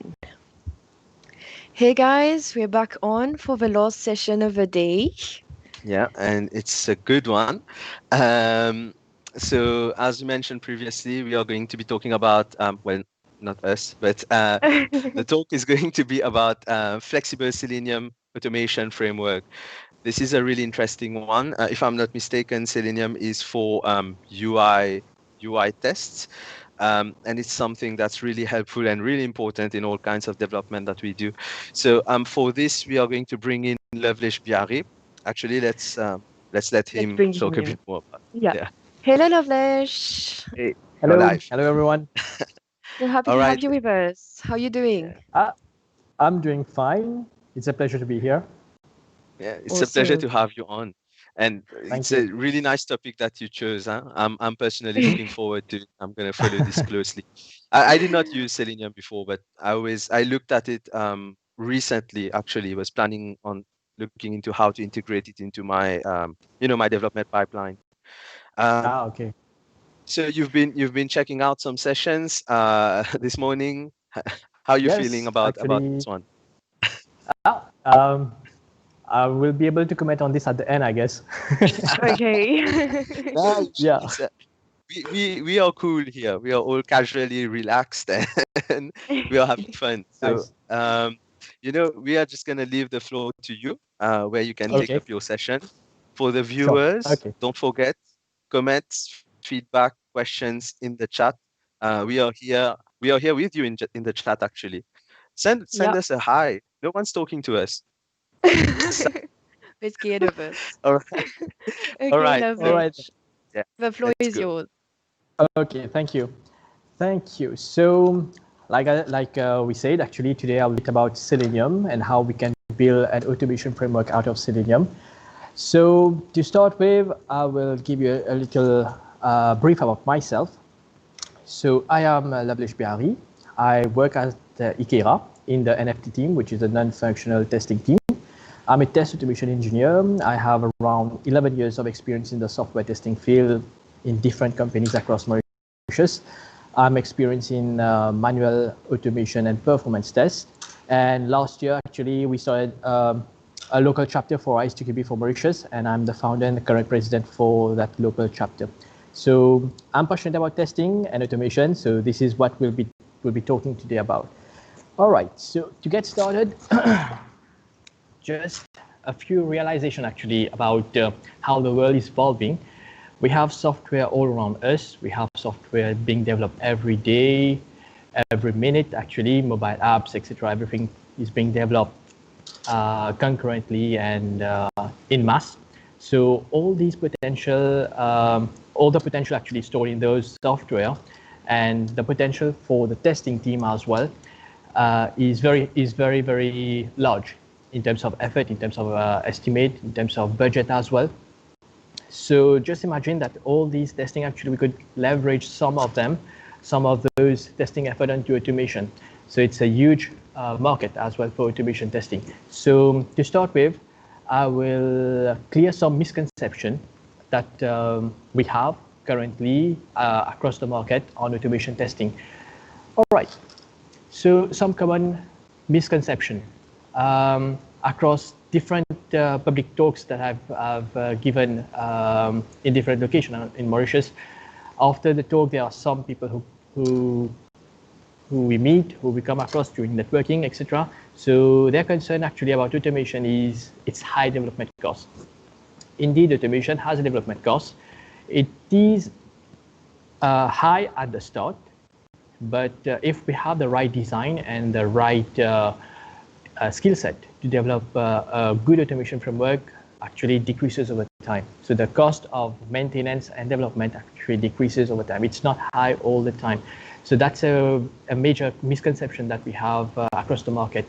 Hey guys, we're back on for the last session of the day. Yeah, and it's a good one. So as we mentioned previously, we are going to be talking about, well, not us, but the talk is going to be about flexible Selenium automation framework. This is a really interesting one. If I'm not mistaken, Selenium is for UI tests. And it's something that's really helpful and really important in all kinds of development that we do. So for this, we are going to bring in Lovelace Biarri. Actually, let's let him bring talk a him in. bit more about Yeah. yeah. Hello, Lovelace. Hey, Hello, you're live. hello everyone. We're happy All to right. have you with us. How are you doing? I'm doing fine. It's a pleasure to be here. Yeah, it's a pleasure Awesome. to have you on. And Thank it's you. a really nice topic that you chose. Huh? I'm personally looking forward to it. I'm going to follow this closely. I did not use Selenium before, but I looked at it recently. Actually, was planning on looking into how to integrate it into my my development pipeline. Okay. So you've been checking out some sessions this morning. How are you feeling Yes, about actually, this one? I will be able to comment on this at the end, I guess. Okay. No, Yeah. we are cool here. We are all casually relaxed and we are having fun. So Nice. we are just gonna leave the floor to you, where you can take Okay. up your session. For the Sure. viewers, Okay. don't forget comments, feedback, questions in the chat. We are here. We are here with you in the chat. Actually, send Yeah. us a hi. No one's talking to us. We're scared of us. All right. All Okay, right. All right. Lovelace. Yeah. The floor Let's is go. yours. Okay. Thank you. Thank you. So, like we said, actually today I'll talk about Selenium and how we can build an automation framework out of Selenium. So to start with, I will give you a little brief about myself. So I am Lovelace Biarri. I work at IQera in the NFT team, which is a non-functional testing team. I'm a test automation engineer. I have around 11 years of experience in the software testing field in different companies across Mauritius. I'm experienced in manual automation and performance tests. And last year, actually, we started a local chapter for IQera for Mauritius, and I'm the founder and the current president for that local chapter. So I'm passionate about testing and automation, so this is what we'll be talking today about. All right, so to get started, just a few realizations actually about how the world is evolving. We have software all around us. We have software being developed every day, every minute actually, mobile apps, etc. Everything is being developed concurrently and in mass. So all these potential, all the potential actually stored in those software, and the potential for the testing team as well is very, very large in terms of effort, in terms of estimate, in terms of budget as well. So just imagine that all these testing, actually we could leverage some of those testing effort into automation. So it's a huge market as well for automation testing. So to start with, I will clear some misconception that we have currently across the market on automation testing. All right, so some common misconception across different public talks that I've given in different locations in Mauritius. After the talk, there are some people who we meet, who we come across during networking, etc. So their concern actually about automation is its high development cost. Indeed, automation has a development cost. It is high at the start, but if we have the right design and the right skill set to develop a good automation framework, actually decreases over time. So the cost of maintenance and development actually decreases over time. It's not high all the time. So that's a major misconception that we have across the market.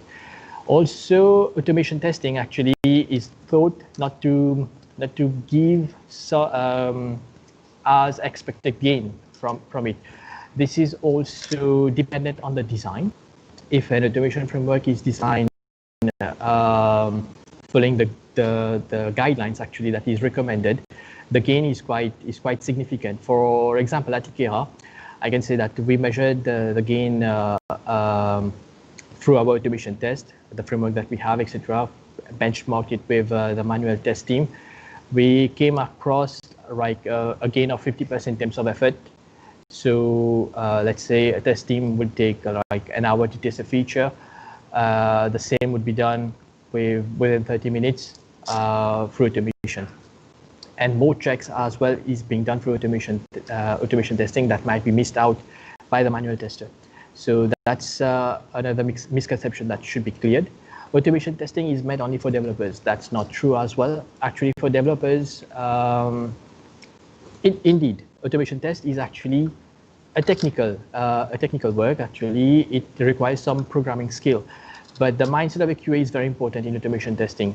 Also, automation testing actually is thought not to give as expected gain from it. This is also dependent on the design. If an automation framework is designed following the guidelines actually that is recommended, the gain is quite significant. For example, at IQera, I can say that we measured the gain through our automation test, the framework that we have, etc., benchmarked it with the manual test team, we came across like a gain of 50% in terms of effort. So let's say a test team would take like an hour to test a feature. The same would be done within 30 minutes through automation. And more checks as well is being done through automation testing that might be missed out by the manual tester. So that's another misconception that should be cleared. Automation testing is meant only for developers. That's not true as well. Actually, for developers, indeed, automation test is actually a technical work. Actually, it requires some programming skill, but the mindset of a QA is very important in automation testing.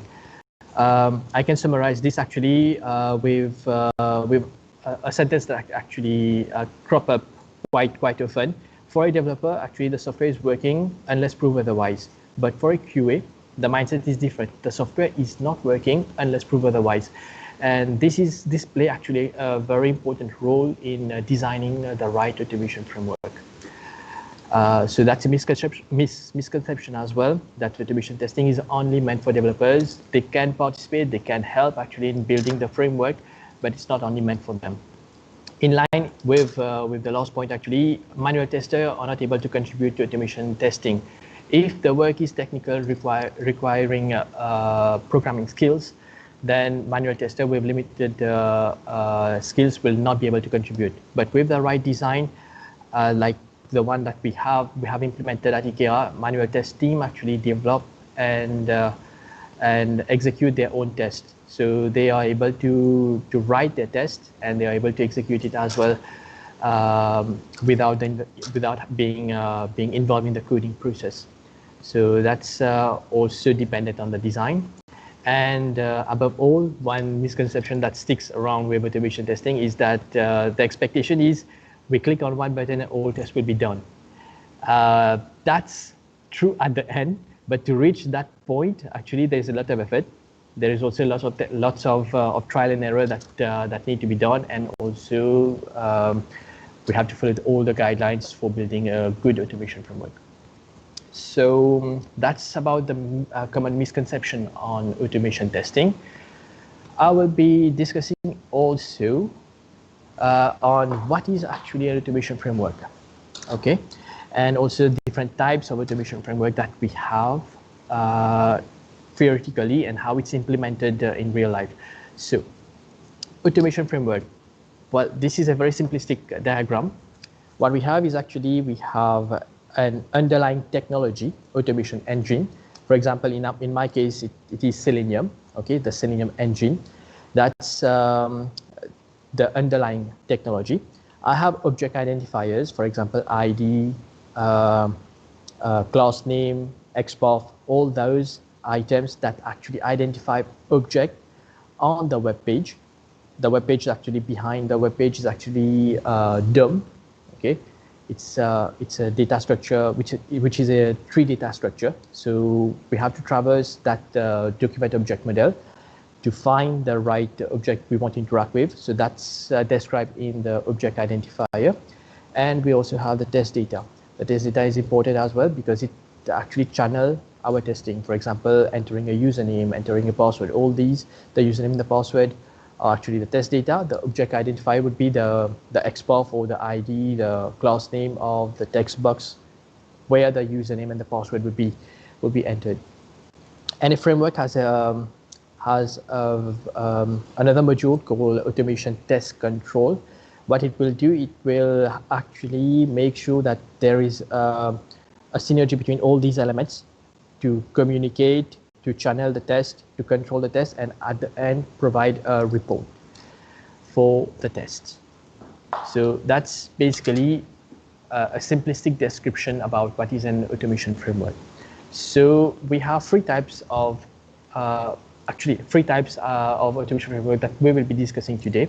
I can summarize this actually with a sentence that actually crop up quite often. For a developer, actually the software is working unless proved otherwise. But for a QA, the mindset is different. The software is not working unless proved otherwise. And this play actually a very important role in designing the right automation framework. So that's a misconception as well, that automation testing is only meant for developers. They can participate, they can help actually in building the framework, but it's not only meant for them. In line with the last point, actually, manual testers are not able to contribute to automation testing. If the work is technical, requiring programming skills, then manual tester with limited skills will not be able to contribute. But with the right design, like the one that we have implemented at IQera, manual test team actually develop and execute their own test. So they are able to write their test and they are able to execute it as well without being involved in the coding process. So that's also dependent on the design. And above all, one misconception that sticks around with automation testing is that the expectation is we click on one button and all tests will be done. That's true at the end, but to reach that point, actually, there's a lot of effort. There is also lots of trial and error that need to be done, and also we have to follow all the guidelines for building a good automation framework. So that's about the common misconception on automation testing. I will be discussing also on what is actually an automation framework, okay, and also different types of automation framework that we have theoretically and how it's implemented in real life. So automation framework, well, this is a very simplistic diagram. What we have is actually we have an underlying technology, automation engine. For example, in my case, it is Selenium, okay, the Selenium engine. That's the underlying technology. I have object identifiers, for example, ID, class name, XPath, all those items that actually identify object on the web page. The web page actually behind the web page is actually DOM, okay. It's a data structure which is a tree data structure. So we have to traverse that document object model to find the right object we want to interact with. So that's described in the object identifier. And we also have the test data. The test data is important as well because it actually channels our testing. For example, entering a username, entering a password, all these, the username and the password are actually the test data. The object identifier would be the XPath or the ID, the class name of the text box where the username and the password would be entered. And a framework has another module called automation test control. What it will do, it will actually make sure that there is a synergy between all these elements to communicate, to channel the test, to control the test, and at the end provide a report for the tests. So that's basically a simplistic description about what is an automation framework. So we have three types of automation framework that we will be discussing today.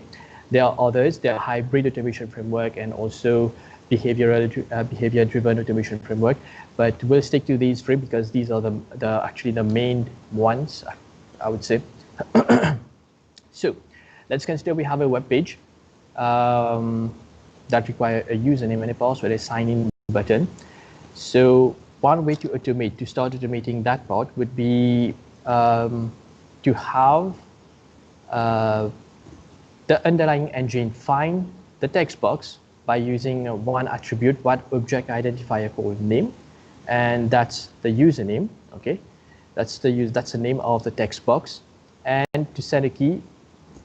There are others. There are hybrid automation framework and also behavior-driven automation framework. But we'll stick to these three because these are actually the main ones, I would say. So let's consider we have a web page that requires a username and a password, a sign-in button. So one way to automate, to start automating that part would be to have the underlying engine find the text box by using one attribute, one object identifier called name, and that's the username. Okay, that's the name of the text box, and to send a key,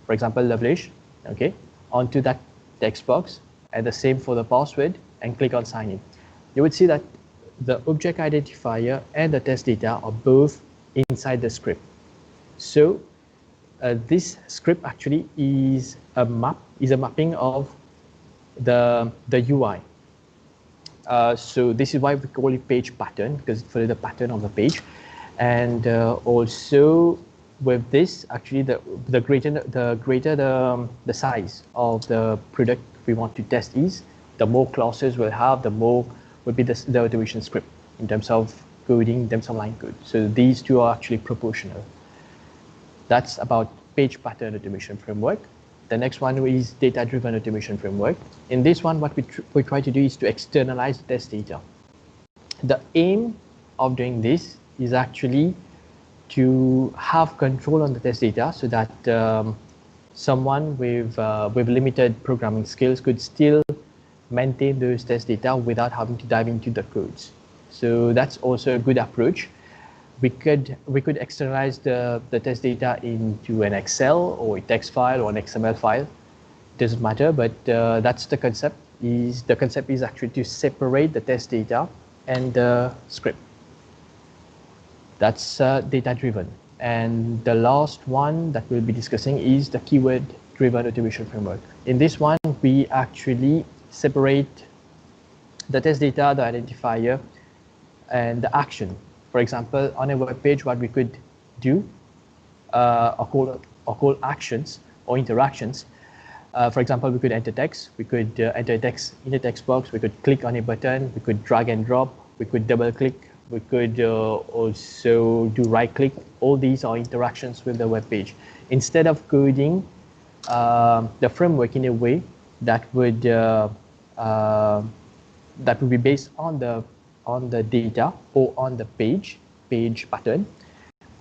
for example, Lovelace, okay, onto that text box, and the same for the password, and click on sign in. You would see that the object identifier and the test data are both inside the script. So this script actually is a mapping of the UI. So this is why we call it page pattern, because it follows the pattern of the page. And also with this, actually the greater the size of the product we want to test is, the more classes we'll have, the more will be the automation script in terms of coding, in terms of line code. So these two are actually proportional. That's about page pattern automation framework. The next one is data-driven automation framework. In this one, what we try to do is to externalize the test data. The aim of doing this is actually to have control on the test data so that someone with limited programming skills could still maintain those test data without having to dive into the codes. So that's also a good approach. We could externalize the test data into an Excel or a text file or an XML file. Doesn't matter, but that's the concept. The concept is actually to separate the test data and the script. That's data-driven. And the last one that we'll be discussing is the keyword-driven automation framework. In this one, we actually separate the test data, the identifier, and the action. For example, on a web page, what we could do are called actions or interactions. For example, we could enter text. We could enter text in a text box. We could click on a button. We could drag and drop. We could double click. We could also do right click. All these are interactions with the web page. Instead of coding the framework in a way that would be based on the data or on the page pattern,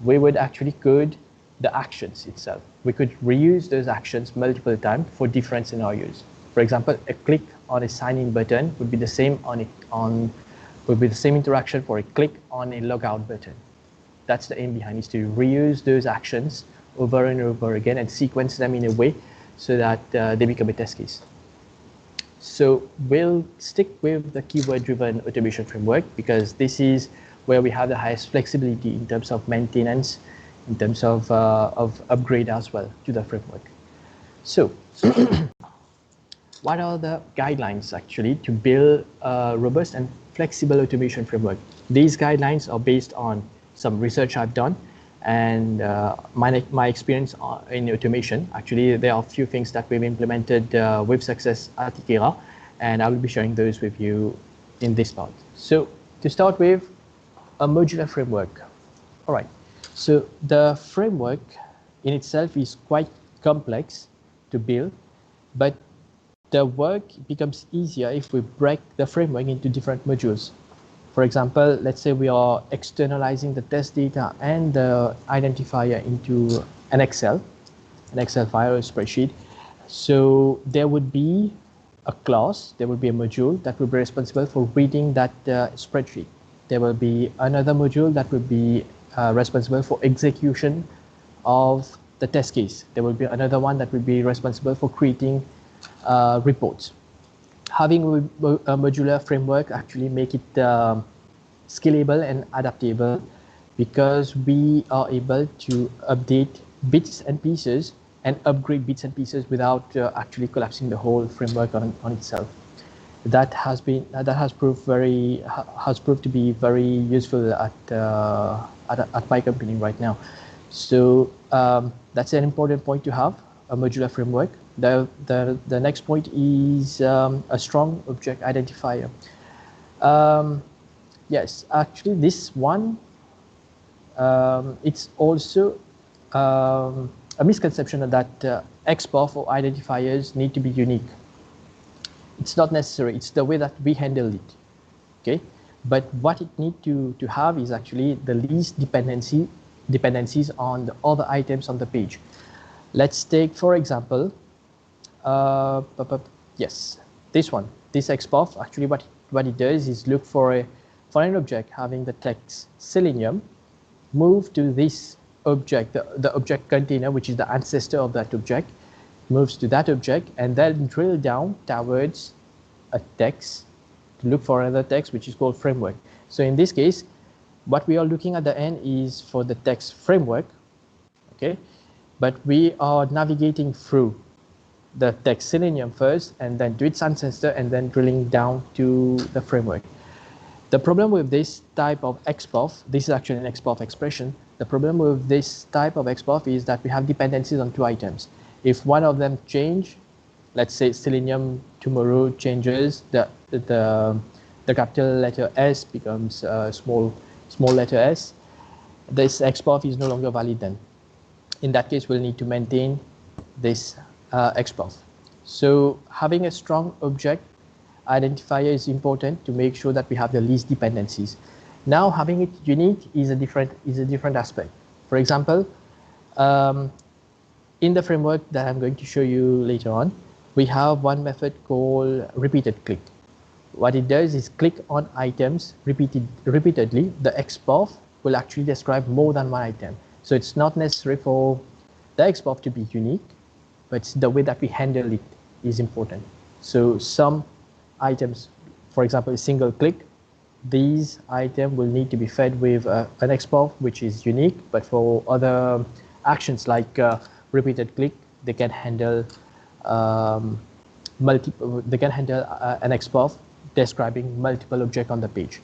we would actually code the actions itself. We could reuse those actions multiple times for different scenarios. For example, a click on a sign-in button would be the same would be the same interaction for a click on a logout button. That's the aim behind, is to reuse those actions over and over again and sequence them in a way so that they become a test case. So we'll stick with the keyword-driven automation framework because this is where we have the highest flexibility in terms of maintenance, in terms of upgrade as well to the framework. So what are the guidelines actually to build a robust and flexible automation framework? These guidelines are based on some research I've done and my experience in automation. Actually, there are a few things that we've implemented with success at IQera, and I will be sharing those with you in this part. So to start with, a modular framework. All right, so the framework in itself is quite complex to build, but the work becomes easier if we break the framework into different modules. For example, let's say we are externalizing the test data and the identifier into an Excel file or a spreadsheet. So there would be a class, there would be a module that would be responsible for reading that spreadsheet. There will be another module that would be responsible for execution of the test case. There will be another one that would be responsible for creating reports. Having a modular framework actually make it scalable and adaptable because we are able to update bits and pieces and upgrade bits and pieces without actually collapsing the whole framework on itself. That has proved to be very useful at my company right now. So that's an important point to have, a modular framework. The next point is a strong object identifier. Yes, actually this one, it's also a misconception that XPath or identifiers need to be unique. It's not necessary. It's the way that we handle it. Okay, But what it needs to have is actually the least dependencies on the other items on the page. Let's take, for example, yes, this one, this XPath. Actually, what it does is look for an object having the text Selenium, move to this object, the object container, which is the ancestor of that object, moves to that object, and then drill down towards a text to look for another text, which is called framework. So in this case, what we are looking at the end is for the text framework, okay? But we are navigating through the text Selenium first, and then to its ancestor, and then drilling down to the framework. The problem with this type of XPath, this is actually an XPath expression. The problem with this type of XPath is that we have dependencies on two items. If one of them change, let's say Selenium tomorrow changes, the capital letter S becomes small letter s, this XPath is no longer valid then. In that case, we'll need to maintain this XPath. So having a strong object identifier is important to make sure that we have the least dependencies. Now having it unique is a different aspect. For example, in the framework that I'm going to show you later on, we have one method called repeated click. What it does is click on items repeatedly. The XPath will actually describe more than one item. So it's not necessary for the XPath to be unique, but the way that we handle it is important. So some items, for example, a single click, these items will need to be fed with an XPath which is unique, but for other actions like repeated click, they can handle an XPath describing multiple objects on the page.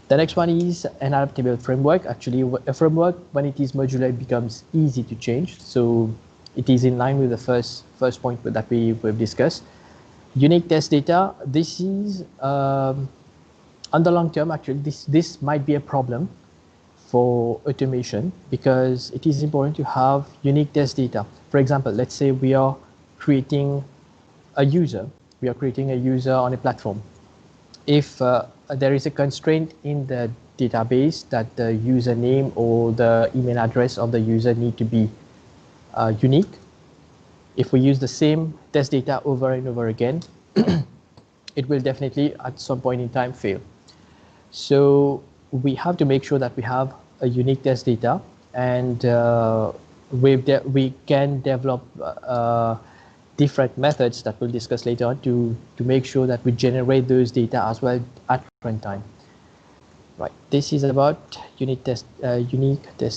The next one is an adaptable framework. Actually, a framework, when it is modular, it becomes easy to change. So it is in line with the first point that we've discussed. Unique test data. This is on the long term. Actually, this might be a problem for automation because it is important to have unique test data. For example, let's say we are creating a user. We are creating a user on a platform. If there is a constraint in the database that the username or the email address of the user need to be unique, if we use the same test data over and over again, it will definitely at some point in time fail. So we have to make sure that we have a unique test data, and we can develop different methods that we'll discuss later on to make sure that we generate those data as well at runtime. Right, this is about unique test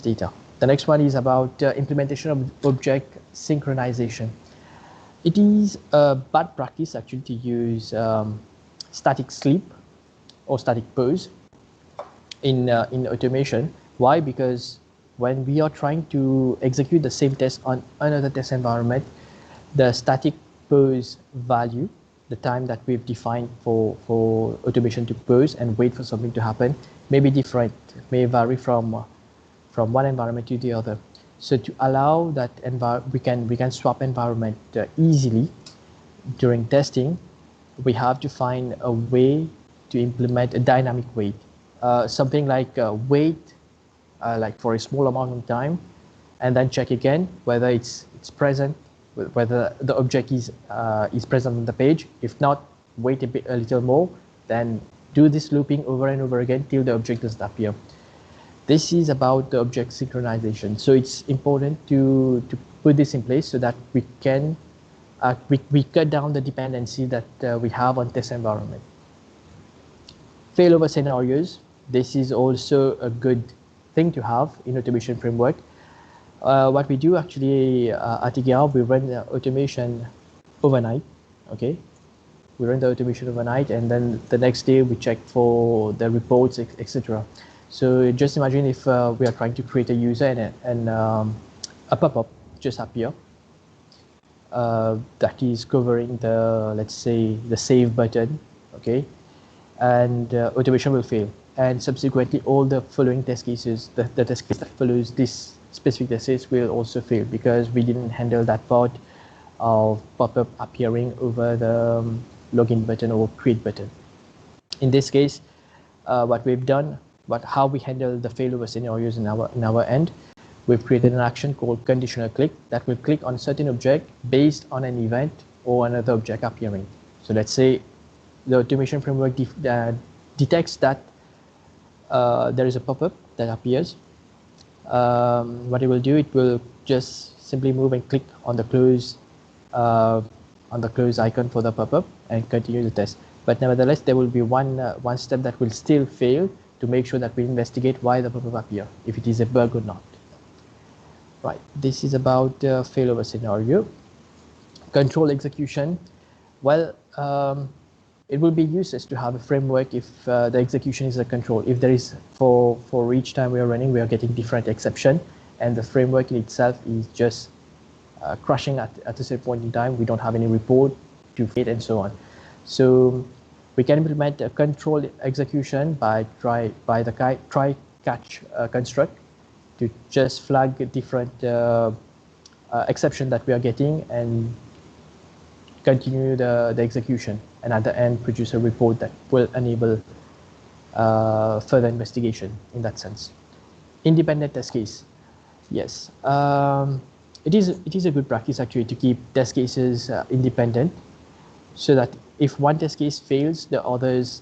data. The next one is about implementation of object synchronization. It is a bad practice actually to use static sleep or static pause in automation. Why? Because when we are trying to execute the same test on another test environment, the static pause value, the time that we've defined for automation to pause and wait for something to happen, may be different, may vary from one environment to the other. So to allow that we can swap environment easily during testing, we have to find a way to implement a dynamic wait, something like wait like for a small amount of time, and then check again whether it's present, whether the object is present on the page. If not, wait a little more, then do this looping over and over again till the object doesn't appear. This is about the object synchronization. So it's important to put this in place so that we can we cut down the dependency that we have on test environment. Failover scenarios. This is also a good thing to have in automation framework. What we do actually at IQera, we run the automation overnight. Okay, we run the automation overnight, and then the next day we check for the reports, etc. So just imagine if we are trying to create a user and a pop-up just appear that is covering the, let's say, the save button, okay, and automation will fail. And subsequently, all the following test cases, the test case that follows this specific test case will also fail because we didn't handle that part of pop-up appearing over the login button or create button. In this case, what we've done, how we handle the failover scenarios in our end. We've created an action called conditional click that will click on a certain object based on an event or another object appearing. So let's say the automation framework detects that there is a pop-up that appears. What it will do, it will just simply move and click on the close icon for the pop-up and continue the test. But nevertheless, there will be one step that will still fail to make sure that we investigate why the pop-up appear, if it is a bug or not. Right, this is about failover scenario. Control execution. Well, it will be useless to have a framework if the execution is a control. If there is, for each time we are running, we are getting different exception, and the framework in itself is just crashing at a certain point in time. We don't have any report to feed and so on. So we can implement a control execution by the try-catch construct to just flag different exception that we are getting and continue the execution, and at the end produce a report that will enable further investigation in that sense. Independent test case. Yes, it is a good practice actually to keep test cases independent, so that if one test case fails, the others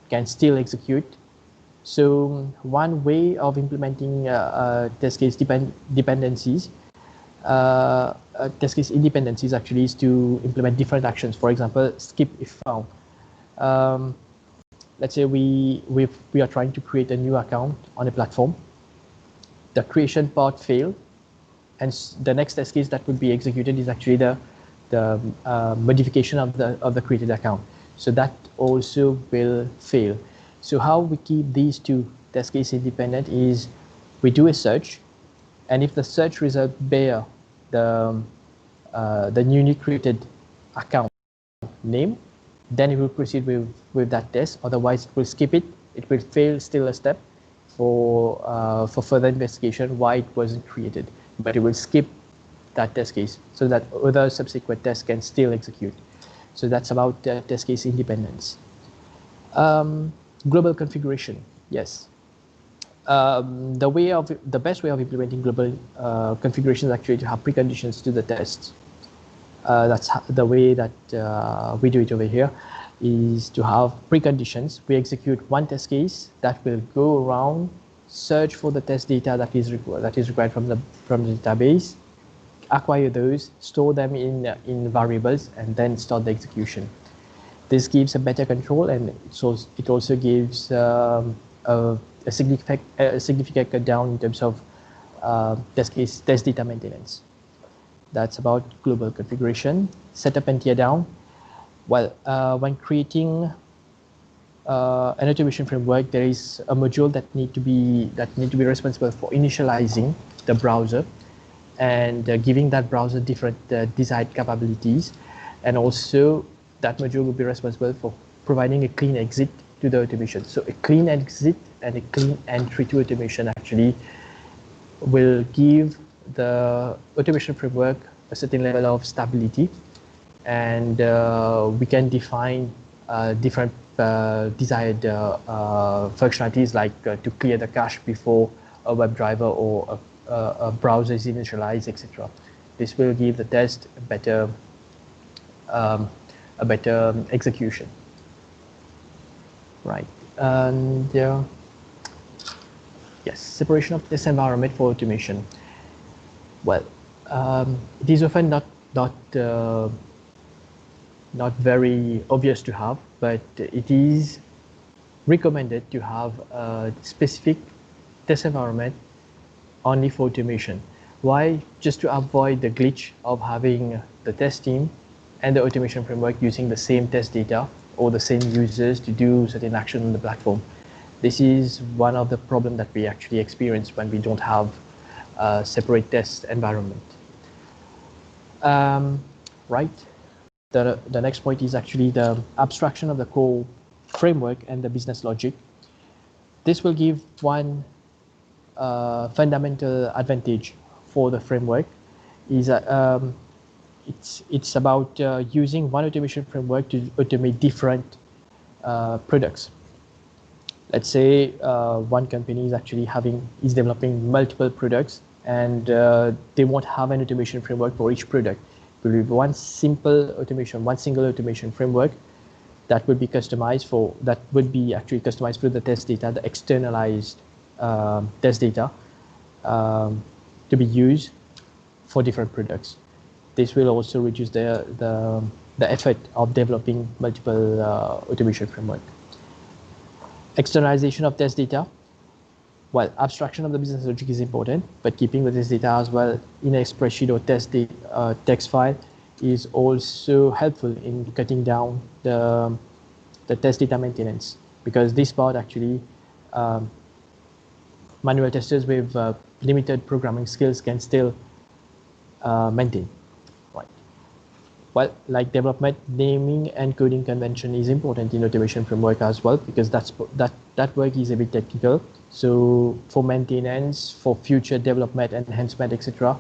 can still execute. So one way of implementing test case dependencies, test case independencies actually, is to implement different actions. For example, skip if found. Let's say we are trying to create a new account on a platform. The creation part failed, and the next test case that would be executed is actually the modification of the created account. So that also will fail. So how we keep these two test case independent is we do a search, and if the search result bear the newly created account name, then it will proceed with that test. Otherwise, it will skip it. It will fail still a step for further investigation why it wasn't created, but it will skip that test case so that other subsequent tests can still execute. So that's about test case independence. Global configuration, yes. The best way of implementing global configuration is actually to have preconditions to the tests. That's the way that we do it over here, is to have preconditions. We execute one test case that will go around, search for the test data that is required from the database, acquire those, store them in variables, and then start the execution. This gives a better control, and it also gives a significant cut down in terms of test data maintenance. That's about global configuration. Setup and tear down. Well, when creating an automation framework, there is a module that need to be responsible for initializing the browser and giving that browser different desired capabilities, and also that module will be responsible for providing a clean exit to the automation. So a clean exit and a clean entry to automation actually will give the automation framework a certain level of stability, and we can define different desired functionalities, like to clear the cache before a web driver or a browser is initialized, etc. This will give the test a better execution. Right, and yes, separation of test environment for automation. Well, it is often not very obvious to have, but it is recommended to have a specific test environment only for automation. Why? Just to avoid the glitch of having the test team and the automation framework using the same test data or the same users to do certain action on the platform. This is one of the problems that we actually experience when we don't have a separate test environment. Right. The next point is actually the abstraction of the core framework and the business logic. This will give one fundamental advantage for the framework, is it's about using one automation framework to automate different products. Let's say one company is actually is developing multiple products, and they won't have an automation framework for each product. It will be one single automation framework that would be customized for, that would be actually customized for the test data, the externalized test data to be used for different products. This will also reduce the effort of developing multiple automation framework. Externalization of test data. Well, abstraction of the business logic is important, but keeping the test data as well in a spreadsheet or text file is also helpful in cutting down the test data maintenance, because this part actually manual testers with limited programming skills can still maintain. Right. Well, like development, naming and coding convention is important in automation framework as well, because that work is a bit technical. So for maintenance, for future development, enhancement, etc.,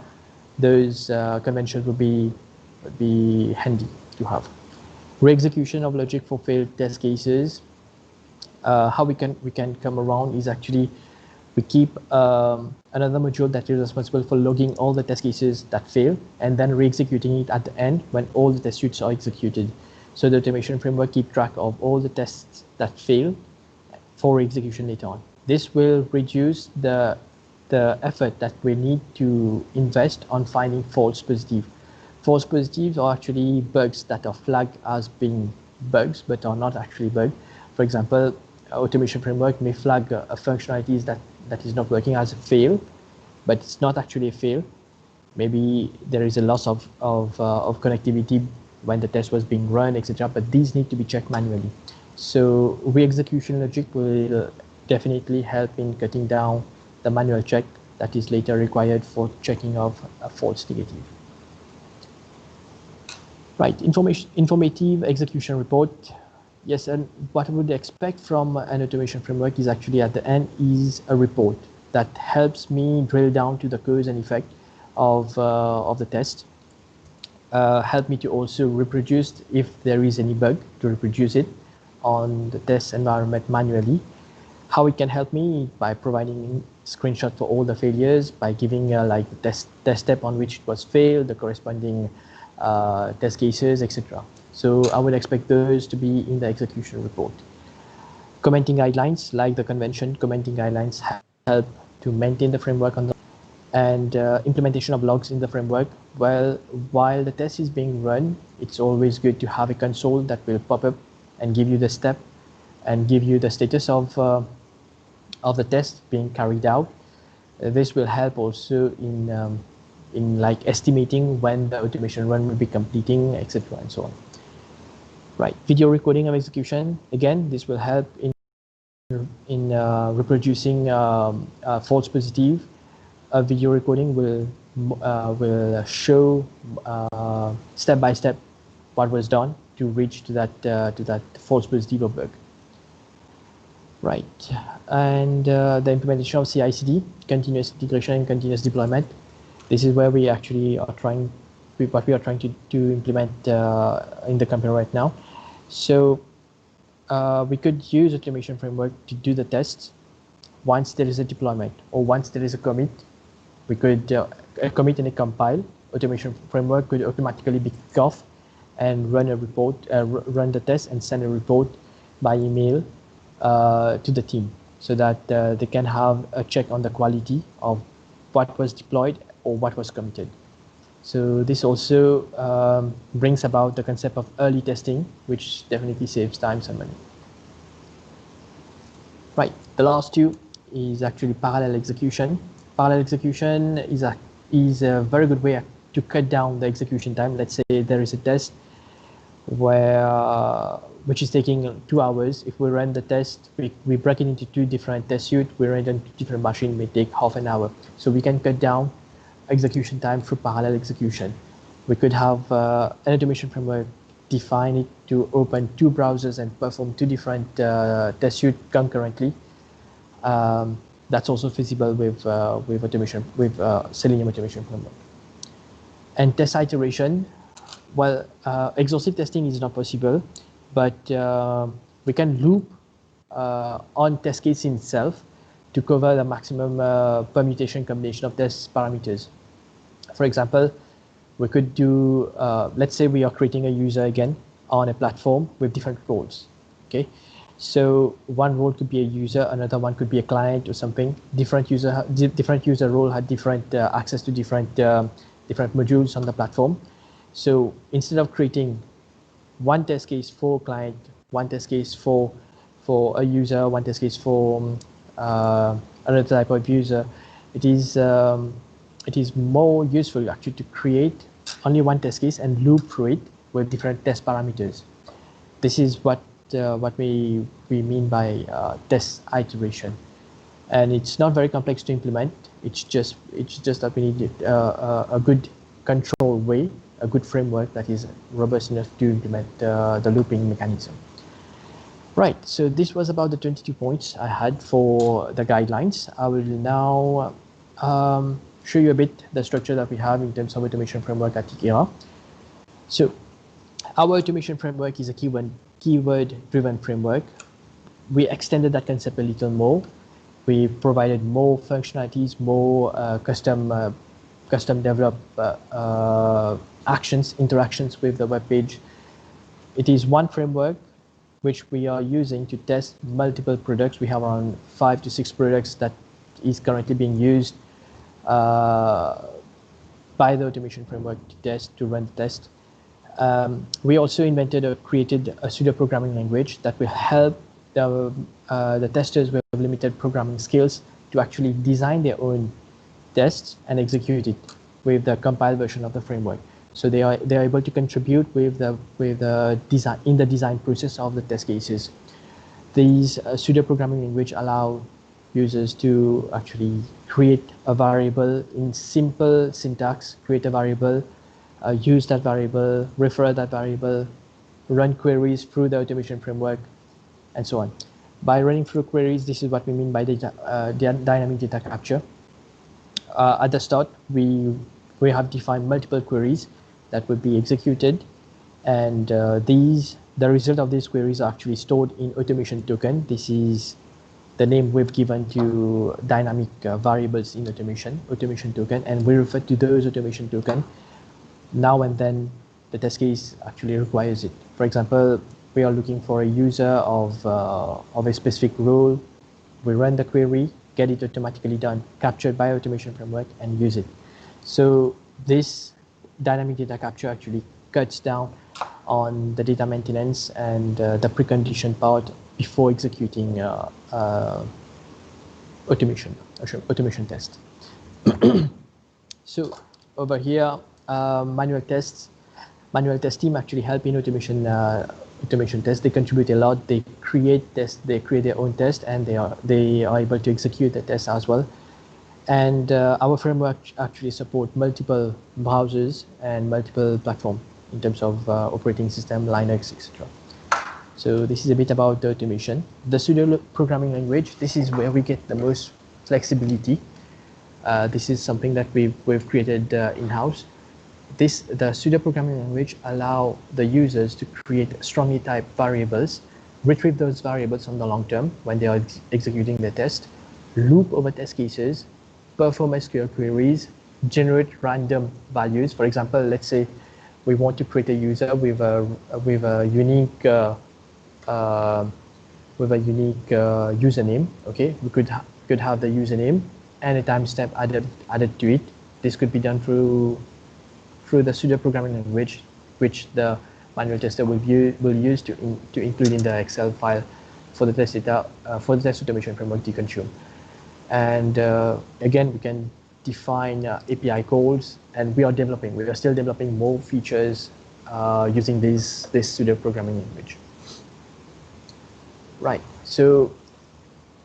those conventions would be handy to have. Re-execution of logic for failed test cases. How we can come around is actually we keep another module that is responsible for logging all the test cases that fail and then re-executing it at the end when all the test suites are executed. So the automation framework keep track of all the tests that fail for re-execution later on. This will reduce the effort that we need to invest on finding false positives. False positives are actually bugs that are flagged as being bugs but are not actually bugs. For example, automation framework may flag a functionality that is not working as a fail, but it's not actually a fail. Maybe there is a loss of connectivity when the test was being run, etc. But these need to be checked manually. So re-execution logic will definitely help in cutting down the manual check that is later required for checking of a false negative. Right, informative execution report. Yes, and what I would expect from an automation framework is actually at the end is a report that helps me drill down to the cause and effect of the test. Help me to also reproduce, if there is any bug, to reproduce it on the test environment manually. How it can help me by providing screenshot for all the failures, by giving like the test step on which it was failed, the corresponding test cases, etc. So I would expect those to be in the execution report. Commenting guidelines, like the convention, commenting guidelines help to maintain the framework on the and implementation of logs in the framework. Well, while the test is being run, it's always good to have a console that will pop up and give you the step and give you the status of the test being carried out. This will help also in like estimating when the automation run will be completing, etc. and so on. Right, video recording of execution. Again, this will help in reproducing false positive. A video recording will show step by step what was done to reach to that false positive or bug. Right, and the implementation of CI/CD, continuous integration and continuous deployment. This is where we actually are trying, what we are trying to implement in the company right now. So we could use automation framework to do the tests once there is a deployment or once there is a commit. We could commit and a compile. Automation framework could automatically be kicked off and run a report, run the test and send a report by email to the team so that they can have a check on the quality of what was deployed or what was committed. So this also brings about the concept of early testing, which definitely saves time and money. Right, the last two is actually parallel execution. Parallel execution is a very good way to cut down the execution time. Let's say there is a test which is taking 2 hours. If we run the test, we break it into 2 different test suites, we run it on 2 different machines, may take half an hour. So we can cut down execution time through parallel execution. We could have an automation framework define it to open 2 browsers and perform 2 different test suites concurrently. That's also feasible with automation, with Selenium automation framework. And test iteration, well, exhaustive testing is not possible, but we can loop on test case in itself to cover the maximum permutation combination of test parameters. For example, we could do, let's say we are creating a user again on a platform with different roles, okay? So one role could be a user, another one could be a client or something. Different user role had different access to different modules on the platform. So instead of creating one test case for client, one test case for a user, one test case for another type of user, it is more useful actually to create only one test case and loop through it with different test parameters. This is what we mean by test iteration, and it's not very complex to implement. It's just that we need a good control way, a good framework that is robust enough to implement the looping mechanism. Right, so this was about the 22 points I had for the guidelines. I will now show you a bit the structure that we have in terms of automation framework at IQera. So our automation framework is a keyword-driven framework. We extended that concept a little more. We provided more functionalities, more custom developed actions, interactions with the web page. It is one framework which we are using to test multiple products. We have around 5 to 6 products that is currently being used by the automation framework to run the test. We also created a pseudo programming language that will help the testers with limited programming skills to actually design their own tests and execute it with the compiled version of the framework. So they are able to contribute with the design in the design process of the test cases. These pseudo programming language allow users to actually create a variable in simple syntax, create a variable, use that variable, refer that variable, run queries through the automation framework, and so on. By running through queries, this is what we mean by dynamic data capture. At the start, we have defined multiple queries that will be executed, and the result of these queries are actually stored in automation token. This is the name we've given to dynamic variables in automation token, and we refer to those automation token now and then the test case actually requires it. For example, we are looking for a user of a specific role. We run the query, get it automatically done, captured by automation framework, and use it. So this dynamic data capture actually cuts down on the data maintenance and the precondition part before executing automation test. So over here, manual test team actually help in automation test. They contribute a lot. They create tests. They create their own test, and they are able to execute the test as well. And our framework actually support multiple browsers and multiple platforms in terms of operating system, Linux, etc. So this is a bit about the automation. The pseudo programming language, this is where we get the most flexibility. This is something that we've created in-house. The pseudo programming language allow the users to create strongly typed variables, retrieve those variables on the long term when they are executing the test, loop over test cases, perform SQL queries, generate random values. For example, let's say we want to create a user with a unique username. Okay, we could have the username and a timestamp added to it. This could be done through the pseudo programming language, which the manual tester will use to include in the Excel file for the test data for the test automation framework to consume. And again, we can define API calls, and we are still developing more features using this pseudo programming language. Right. So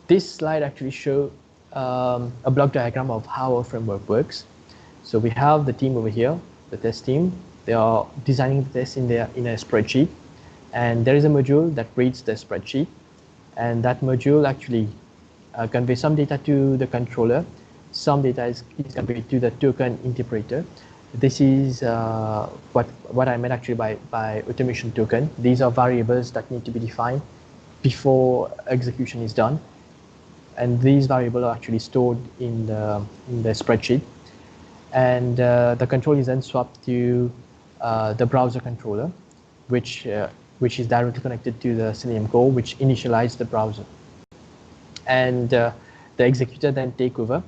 this slide actually shows a block diagram of how our framework works. So we have the team over here, the test team. They are designing the test in a spreadsheet, and there is a module that reads the spreadsheet, and that module actually conveys some data to the controller. Some data is conveyed to the token interpreter. This is what I meant actually by automation token. These are variables that need to be defined before execution is done. And these variables are actually stored in the spreadsheet. And the control is then swapped to the browser controller, which is directly connected to the Selenium core, which initializes the browser. And the executor then take over.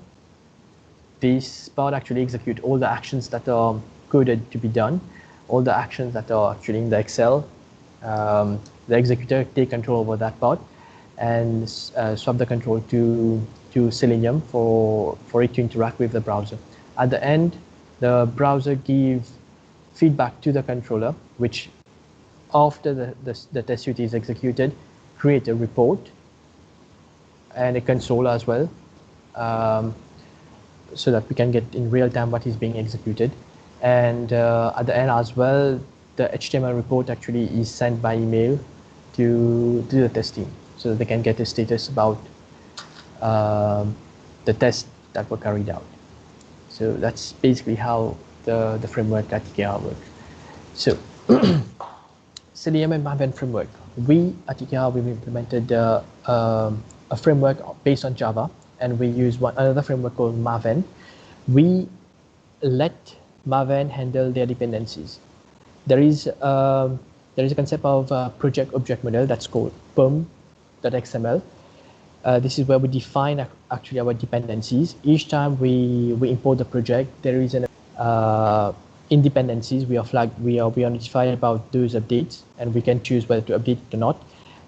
This part actually execute all the actions that are coded to be done, all the actions that are actually in the Excel. The executor take control over that part and swap the control to Selenium for it to interact with the browser. At the end, the browser gives feedback to the controller, which after the test suite is executed, create a report and a console as well, so that we can get in real time what is being executed. And at the end as well, the HTML report actually is sent by email to the test team, so that they can get a status about the tests that were carried out. So that's basically how the framework at IQera works. So Selenium and Maven framework. We at IQera, we've implemented a framework based on Java, and we use another framework called Maven. We let Maven handle their dependencies. There is a concept of project object model that's called pom.xml. This is where we define actually our dependencies. Each time we import the project, there is an in dependencies we are notified about those updates, and we can choose whether to update it or not.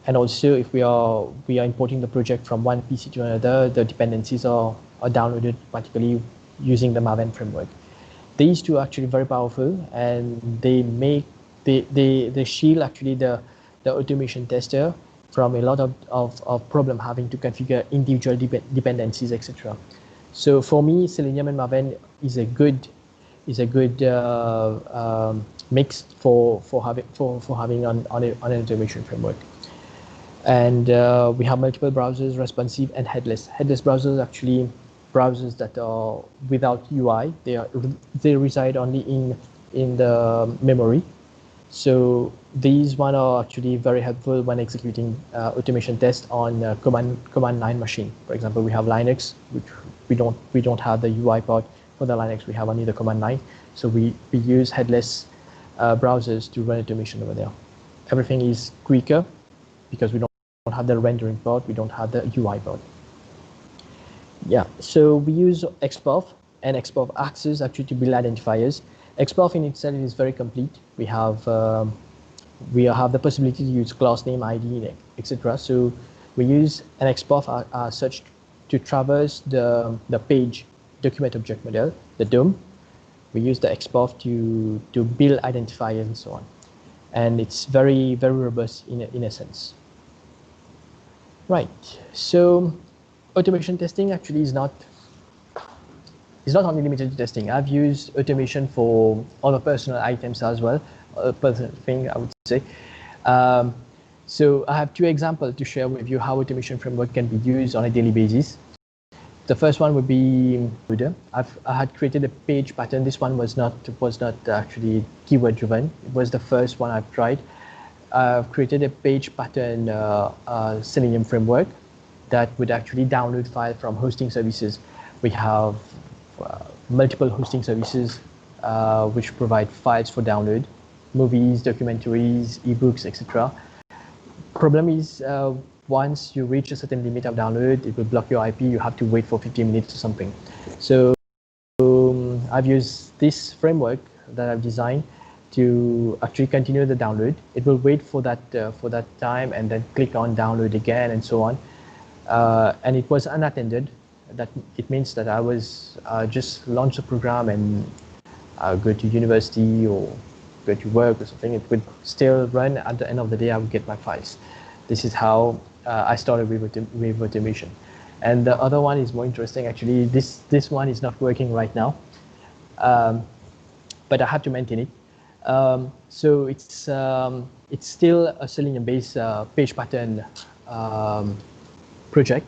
And also, if we are importing the project from one PC to another, the dependencies are downloaded automatically using the Maven framework. These two are actually very powerful, and they shield actually the automation tester from a lot of problem having to configure individual dependencies, etc. So for me, Selenium and Maven is a good mix for having on an automation framework. And we have multiple browsers, responsive and headless. Headless browsers are actually browsers that are without UI. They reside only in the memory. So these one are actually very helpful when executing automation tests on command line machine. For example, we have Linux, which we don't have the UI part for the Linux. We have only the command line. So we use headless browsers to run automation over there. Everything is quicker because we don't have the rendering part, we don't have the UI part. Yeah, so we use XPath, and XPath acts actually to build identifiers. XPath in itself is very complete. We have the possibility to use class name, ID, etc. So we use an XPath as such to traverse the page document object model, the DOM. We use the XPath to build identifiers and so on. And it's very, very robust in a sense. Right, so automation testing actually is not only limited to testing. I've used automation for other personal items as well, personal thing I would say. So I have two examples to share with you how automation framework can be used on a daily basis. The first one would be I had created a page pattern. This one was not actually keyword driven. It was the first one I've tried. I've created a page pattern Selenium framework that would actually download files from hosting services. We have multiple hosting services which provide files for download, movies, documentaries, ebooks, etc. Problem is once you reach a certain limit of download, it will block your IP. You have to wait for 15 minutes or something. So I've used this framework that I've designed to actually continue the download. It will wait for that time and then click on download again and so on. And it was unattended. That it means that I was just launch a program and go to university or go to work or something. It would still run. At the end of the day, I would get my files. This is how I started with automation. And the other one is more interesting. Actually, this one is not working right now, but I have to maintain it. So it's still a Selenium-based page pattern project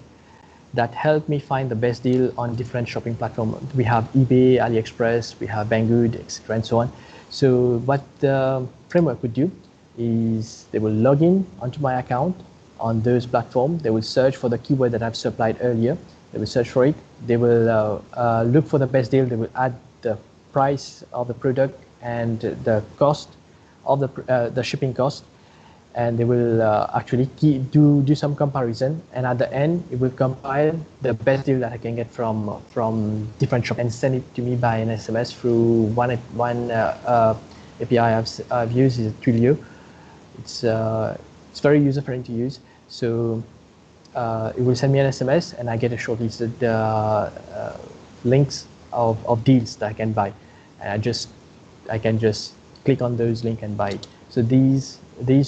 that helped me find the best deal on different shopping platforms. We have eBay, AliExpress, we have Banggood, etc. and so on. So what the framework would do is they will log in onto my account on those platforms. They will search for the keyword that I've supplied earlier. They will search for it. They will look for the best deal. They will add the price of the product and the cost of the shipping cost, and they will actually do some comparison. And at the end, it will compile the best deal that I can get from different shops and send it to me by an SMS through one API I've used is Twilio. It's very user friendly to use. So it will send me an SMS, and I get a shortlisted links of deals that I can buy, and I can just click on those links and buy it. So these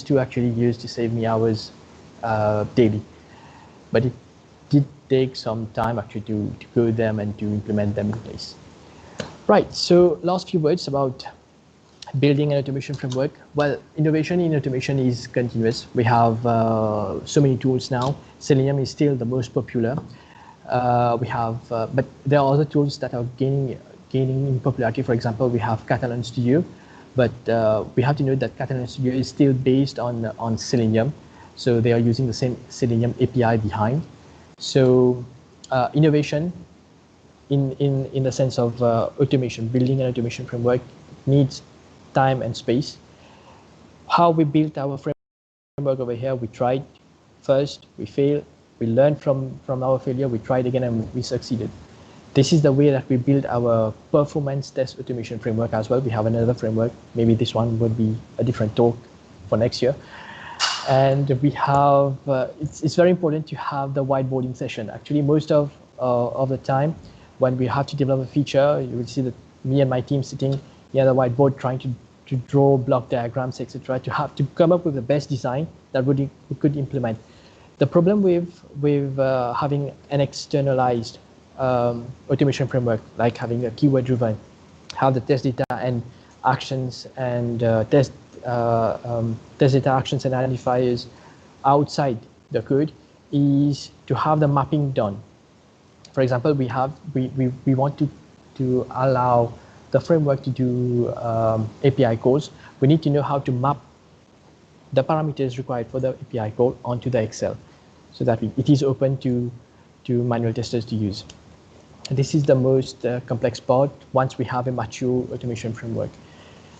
two actually used to save me hours daily, but it did take some time actually to code them and to implement them in place. Right, so last few words about building an automation framework. Well, innovation in automation is continuous. We have so many tools now. Selenium is still the most popular. But there are other tools that are gaining in popularity. For example, we have Catalan Studio, but we have to note that Catalan Studio is still based on Selenium, so they are using the same Selenium API behind. So innovation in the sense of automation, building an automation framework needs time and space. How we built our framework over here, we tried first, we failed, we learned from our failure, we tried again, and we succeeded. This is the way that we build our performance test automation framework as well. We have another framework. Maybe this one would be a different talk for next year. And we have, it's very important to have the whiteboarding session. Actually, most of the time, when we have to develop a feature, you will see that me and my team sitting near the whiteboard trying to draw block diagrams, etc., to come up with the best design that we could implement. The problem with having an externalized automation framework, like having a keyword-driven, have the test data and actions and test data actions and identifiers outside the code, is to have the mapping done. For example, we want to allow the framework to do API calls. We need to know how to map the parameters required for the API call onto the Excel, so that it is open to manual testers to use. And this is the most complex part once we have a mature automation framework.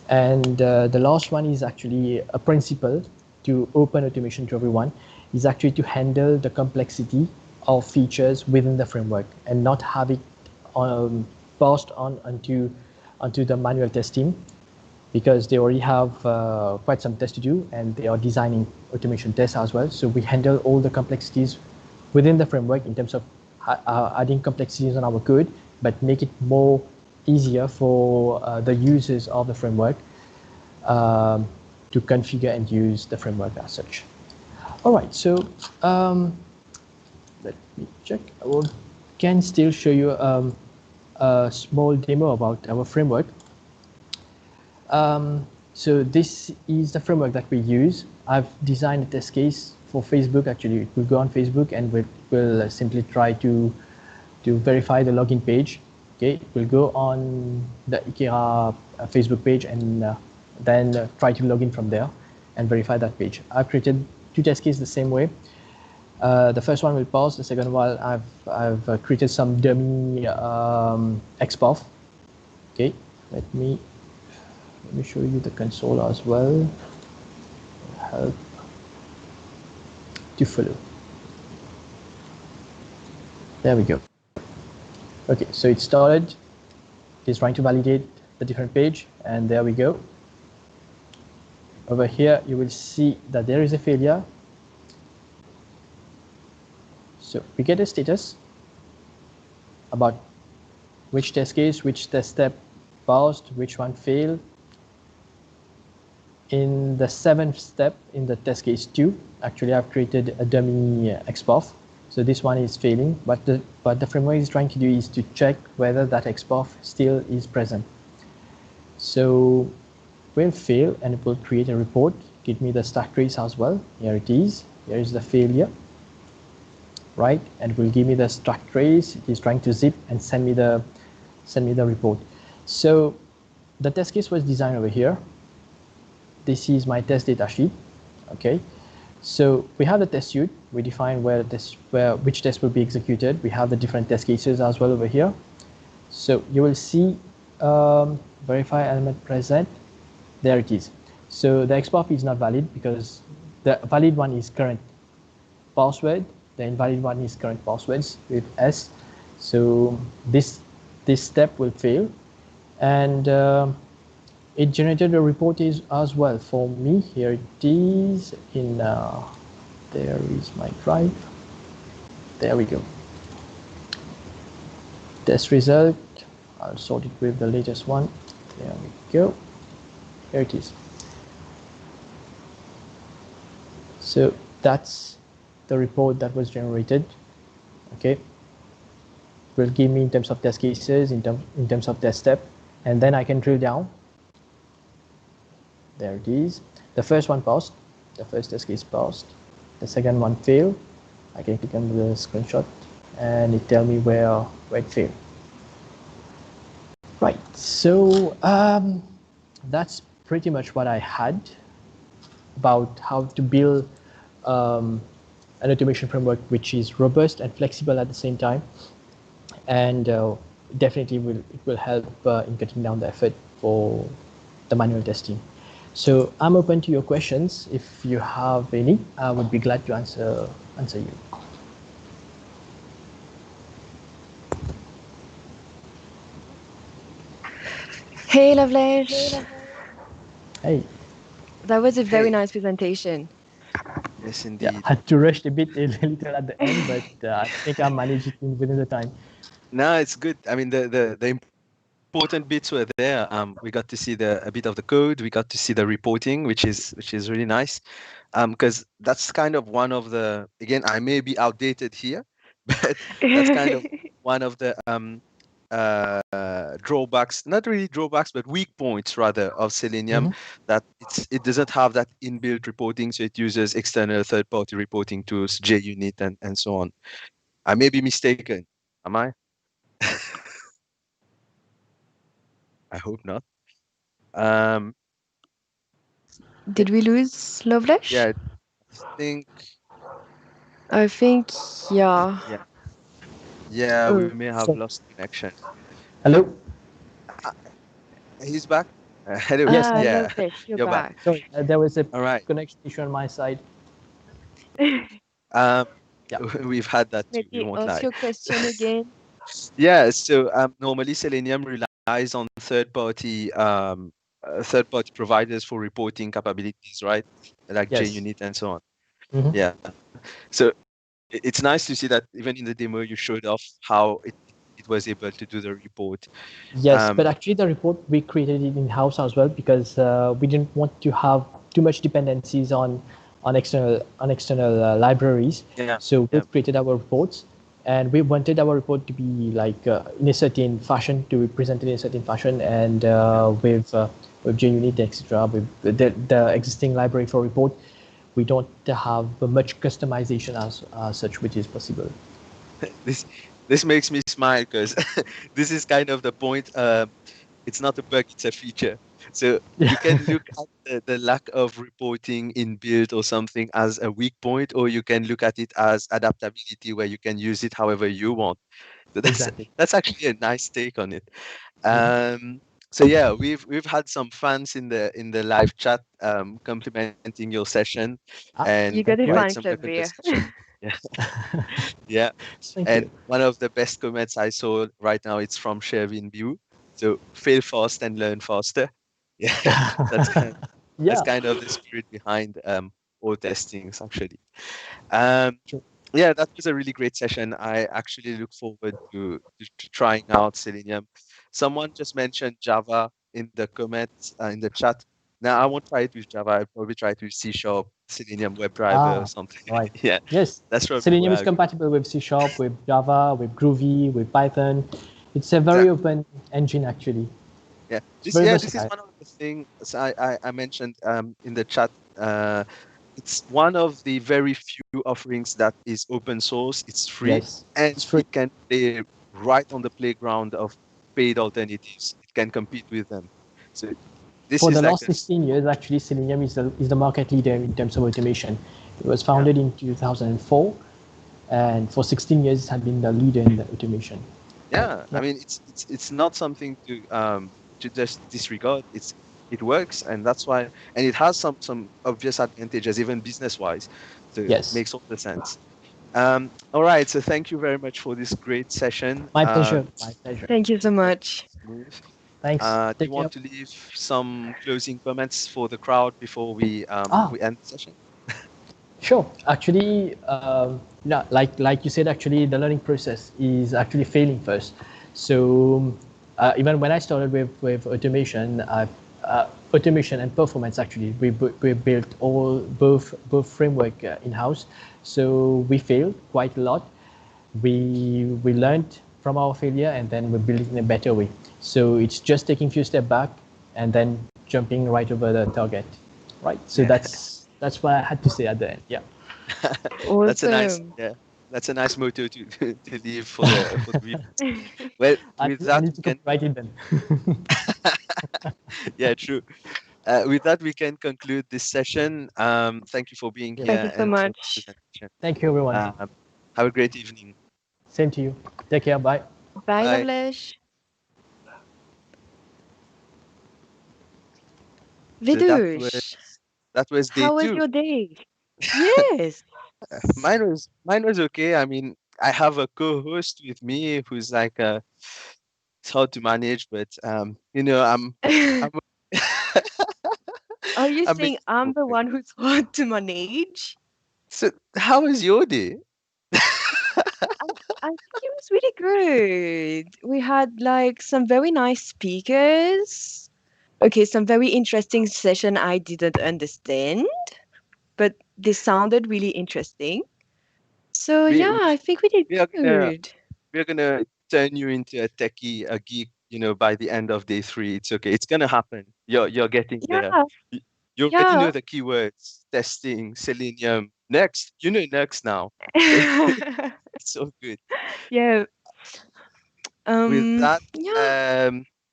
And the last one is actually a principle to open automation to everyone, is actually to handle the complexity of features within the framework and not have it passed on onto the manual test team, because they already have quite some tests to do and they are designing automation tests as well. So we handle all the complexities within the framework in terms of adding complexities on our code, but make it more easier for the users of the framework to configure and use the framework as such. All right, so let me check. I can still show you a small demo about our framework. So this is the framework that we use. I've designed a test case for Facebook. Actually, it will go on Facebook, and we'll simply try to verify the login page. Okay, it will go on the IQera Facebook page, and then try to log in from there and verify that page. I've created two test cases the same way. The first one will pass. The second one, I've created some dummy XPath. Okay, let me show you the console as well. Help to follow. There we go. Okay, so it started. It's trying to validate the different page, and there we go. Over here, you will see that there is a failure. So we get a status about which test case, which test step passed, which one failed. In the 7th step, in the test case 2, actually I've created a dummy XPath. So this one is failing, but the framework is trying to do is to check whether that XPath still is present. So we'll fail, and it will create a report, give me the stack trace as well. Here it is. Here is the failure, right? And it will give me the stack trace. It is trying to zip and send me the report. So the test case was designed over here. This is my test data sheet. Okay, So we have the test suite. We define which test will be executed. We have the different test cases as well over here. So you will see verify element present. There it is. So the XPath is not valid because the valid one is current password. The invalid one is current passwords with S. So this step will fail, and it generated a report as well for me. Here it is in there is my drive. There we go. Test result. I'll sort it with the latest one. There we go. Here it is. So that's the report that was generated. Okay. Will give me in terms of test cases, in terms of test step, and then I can drill down. There it is. The first one passed. The first test case passed. The second one failed. I can click on the screenshot, and it tells me where it failed. Right. So that's pretty much what I had about how to build an automation framework which is robust and flexible at the same time, and definitely it will help in cutting down the effort for the manual testing. So I'm open to your questions. If you have any, I would be glad to answer you. Hey, Loveless. Hey. That was a very nice presentation. Yes, indeed. Yeah, I had to rush a little at the end, but I think I managed it within the time. No, it's good. I mean, the important bits were there. We got to see a bit of the code. We got to see the reporting, which is really nice. Because that's kind of one of the, again, I may be outdated here, but that's kind of one of the drawbacks, not really drawbacks, but weak points rather of Selenium, that it doesn't have that inbuilt reporting, so it uses external third-party reporting tools, JUnit and so on. I may be mistaken. Am I? I hope not. Did we lose Loveless? Yeah, I think, yeah. Yeah, Oh. we may have lost connection. Hello? He's back? Hello. Yes, yeah, Loveless, you're back. Sorry, there was a All right. connection issue on my side. We've had that too. We Maybe won't ask lie. your question again. Yeah. So normally Selenium relies on third-party providers for reporting capabilities, right? Like JUnit and so on. Yeah. So it's nice to see that even in the demo you showed off how it was able to do the report. Yes, but actually the report we created it in-house as well because we didn't want to have too much dependencies on external libraries. Yeah. So we created our reports, and we wanted our report to be like in a certain fashion, to be presented in a certain fashion, and with JUnit, etc., with the existing library for report, we don't have much customization as such, which is possible. This makes me smile because this is kind of the point. It's not a bug, it's a feature. So you can look at the lack of reporting in build or something as a weak point, or you can look at it as adaptability where you can use it however you want. So that's actually a nice take on it. So yeah, we've had some fans in the live chat complimenting your session and you got a quite fan some club technical here. discussion. Yeah. Yeah. And one of the best comments I saw right now, it's from Shervin Biu. So fail fast and learn faster. Yeah. That's kind of the spirit behind all testings actually. Yeah, that was a really great session. I actually look forward to trying out Selenium. Someone just mentioned Java in the comments in the chat. Now I won't try it with Java. I'll probably try it with C#, Selenium WebDriver or something. Right. Yeah. Yes. That's probably Selenium where is compatible with C#, with Java, with Groovy, with Python. It's a very open engine actually. Yeah. It's This is one of the things I mentioned in the chat. It's one of the very few offerings that is open source. It's free, and it can play right on the playground of paid alternatives. It can compete with them. So For the last 16 years, actually, Selenium is the market leader in terms of automation. It was founded in 2004, and for 16 years, it has been the leader in the automation. Yeah, I mean, it's not something to just disregard. It works, and that's why, and it has some obvious advantages, even business-wise. So it makes all the sense. All right, so thank you very much for this great session. My pleasure. My pleasure. Thank you so much. Thanks. Do you want to leave some closing comments for the crowd before we end the session? Sure. Actually, like you said, actually, the learning process is actually failing first. So even when I started with automation, automation and performance, actually, we built both framework in-house. So we failed quite a lot. We learned from our failure, and then we're building in a better way. So it's just taking a few steps back and then jumping right over the target, right? So that's what I had to say at the end. Yeah. Awesome. That's a nice motto to leave for the viewers. Well, with that, I need to copyright it then. Yeah, true. With that, we can conclude this session. Thank you for being here. Thank you so much. Thank you, everyone. Have a great evening. Same to you. Take care. Bye. Bye, Lavlesh. Vidush, that was day how was 2. your day? Yes. Mine was okay. I mean, I have a co-host with me who's like it's hard to manage, but you know, I'm Are you saying I'm the one who's hard to manage? So how was your day? I think it was really good. We had like some very nice speakers. Okay, some very interesting session I didn't understand, but they sounded really interesting. So I think we did good. We're gonna turn you into a techie, a geek, you know, by the end of day 3. It's okay. It's gonna happen. You're getting there. You already know the keywords: testing, Selenium. Next, you know Next now. It's so good. Yeah. With that,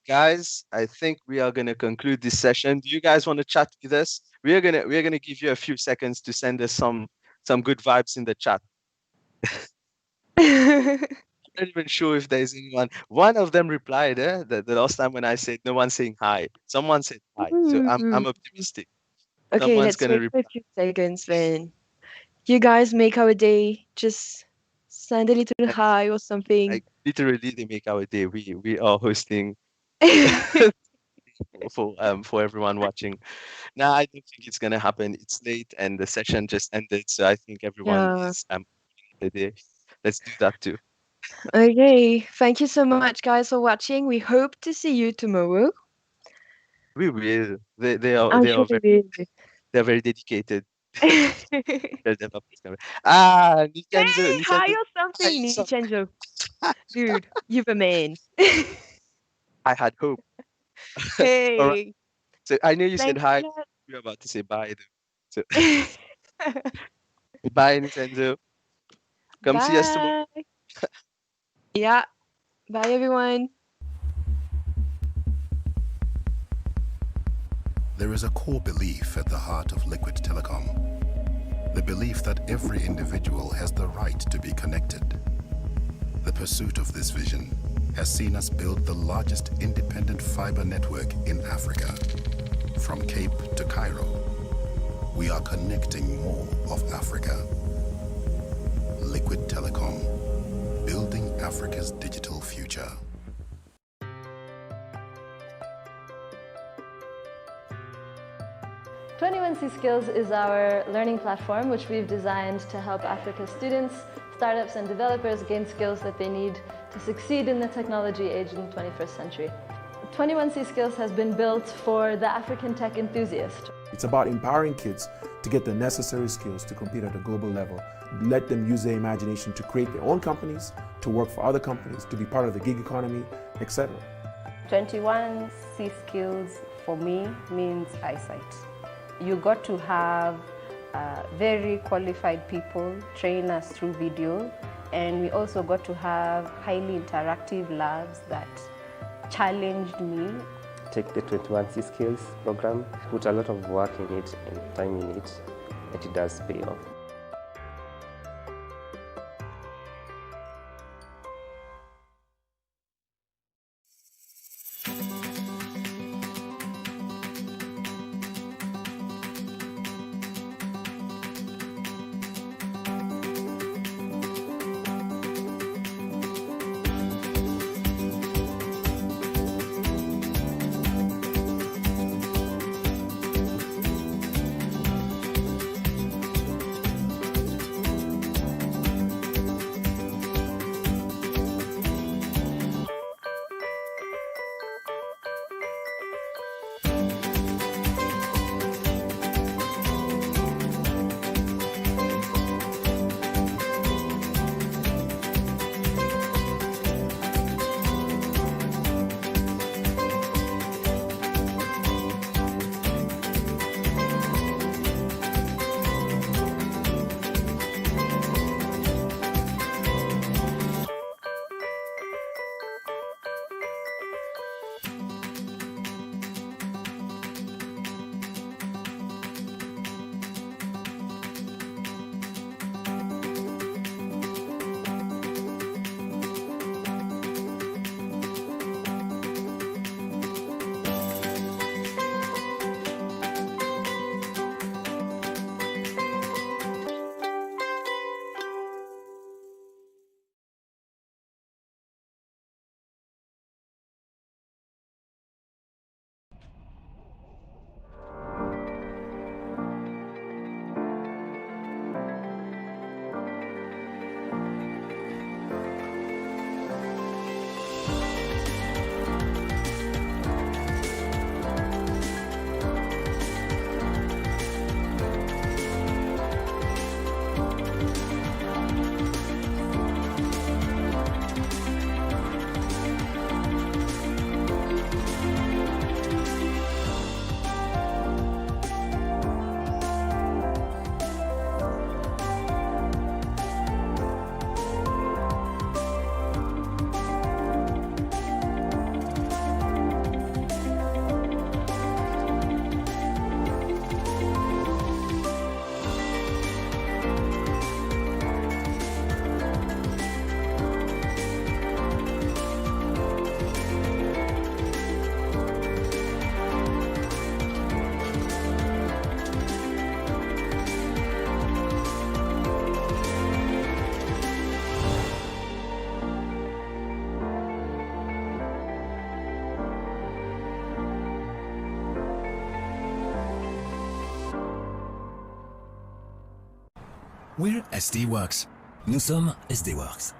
guys, I think we are gonna conclude this session. Do you guys want to chat with us? We're gonna give you a few seconds to send us some good vibes in the chat. I'm not even sure if there's anyone. One of them replied, the last time when I said no one's saying hi. Someone said hi. So I'm optimistic. Okay, Someone's let's wait for a few seconds then. You guys make our day. Just send a little hi or something. Like literally, they make our day. We are hosting for everyone watching. Now I don't think it's gonna happen. It's late and the session just ended, so I think everyone is the day. Let's do that too. Okay, thank you so much, guys, for watching. We hope to see you tomorrow. We will. They are very dedicated. Nicenzo, Hey, hi or something, Nicenzo. Dude, you're the man. I had hope. Hey. All right. So I know you said hi. Thanks. We're about to say bye though. So bye, Nicenzo. Come see us tomorrow. Yeah. Bye, everyone. There is a core belief at the heart of Liquid Telecom. The belief that every individual has the right to be connected. The pursuit of this vision has seen us build the largest independent fiber network in Africa. From Cape to Cairo, we are connecting more of Africa. Liquid Telecom, building Africa's digital future. C Skills is our learning platform which we've designed to help Africa's students, startups and developers gain skills that they need to succeed in the technology age in the 21st century. 21C Skills has been built for the African tech enthusiast. It's about empowering kids to get the necessary skills to compete at a global level. Let them use their imagination to create their own companies, to work for other companies, to be part of the gig economy, etc. 21C Skills for me means eyesight. You got to have very qualified people train us through video, and we also got to have highly interactive labs that challenged me take the 21C skills program, put a lot of work in it and time in it, and it does pay off. We're SD Worx. Nous sommes SD Worx.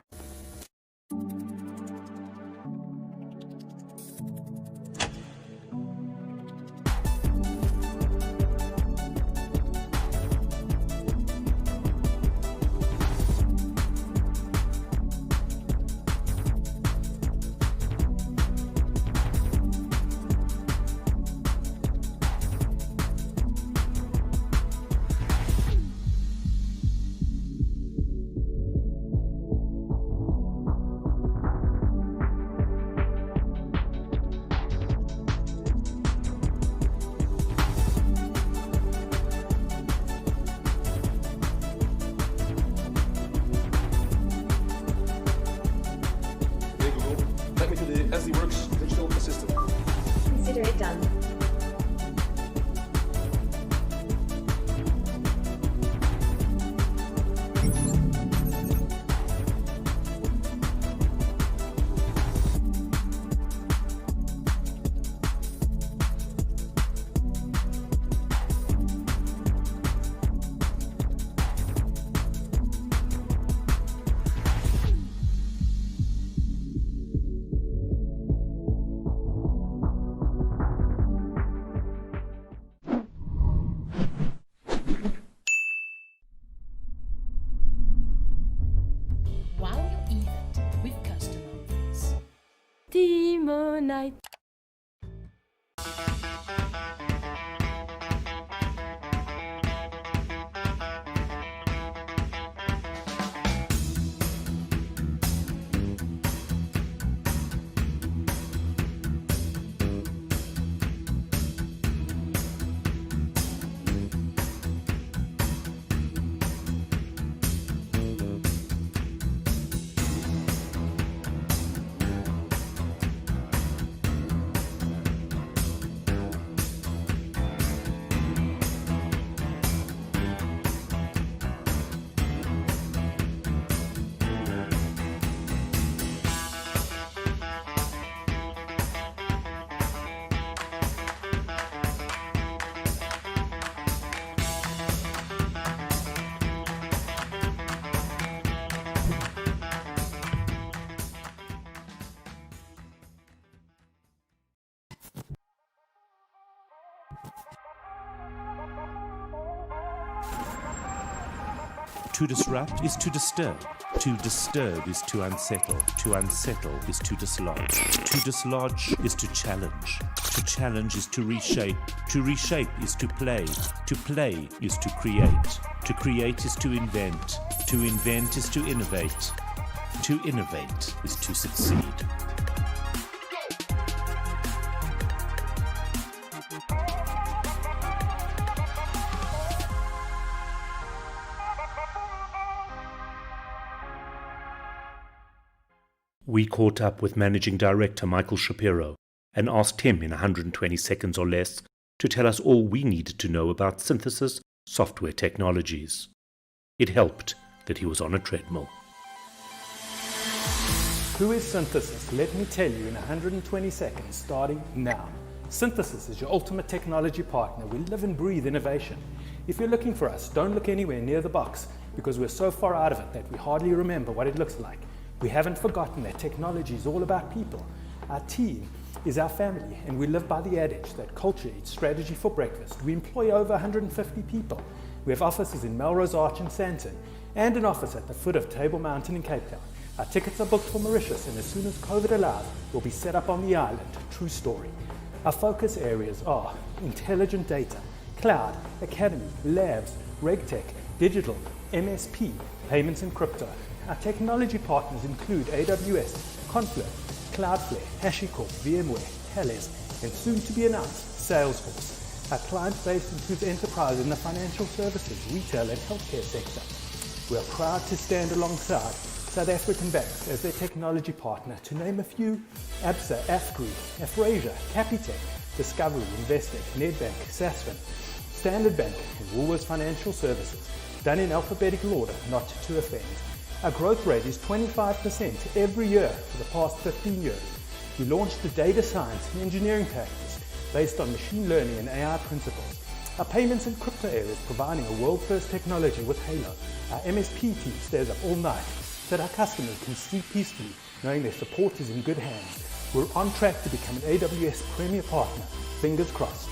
Teamonite. To disrupt is to disturb. To disturb is to unsettle. To unsettle is to dislodge. To dislodge is to challenge. To challenge is to reshape. To reshape is to play. To play is to create. To create is to invent. To invent is to innovate. To innovate is to succeed. We caught up with Managing Director Michael Shapiro and asked him in 120 seconds or less to tell us all we needed to know about synthesis software technologies. It helped that he was on a treadmill. Who is Synthesis? Let me tell you in 120 seconds, starting now. Synthesis is your ultimate technology partner. We live and breathe innovation. If you're looking for us, don't look anywhere near the box because we're so far out of it that we hardly remember what it looks like. We haven't forgotten that technology is all about people. Our team is our family, and we live by the adage that culture eats strategy for breakfast. We employ over 150 people. We have offices in Melrose Arch and Sandton, and an office at the foot of Table Mountain in Cape Town. Our tickets are booked for Mauritius, and as soon as COVID allows, we'll be set up on the island. True story. Our focus areas are intelligent data, cloud, academy, labs, regtech, digital, MSP, payments and crypto. Our technology partners include AWS, Confluent, Cloudflare, HashiCorp, VMware, Thales, and soon to be announced, Salesforce. Our client base includes enterprise in the financial services, retail and healthcare sector. We are proud to stand alongside South African banks as their technology partner, to name a few: ABSA, AFGRI, Afrasia, Capitec, Discovery, Investec, Nedbank, Sasfin, Standard Bank, and Woolworths Financial Services, done in alphabetical order, not to offend. Our growth rate is 25% every year for the past 15 years. We launched the data science and engineering practice based on machine learning and AI principles. Our payments and crypto area is providing a world-first technology with Halo. Our MSP team stays up all night so that our customers can sleep peacefully, knowing their support is in good hands. We're on track to become an AWS Premier Partner. Fingers crossed.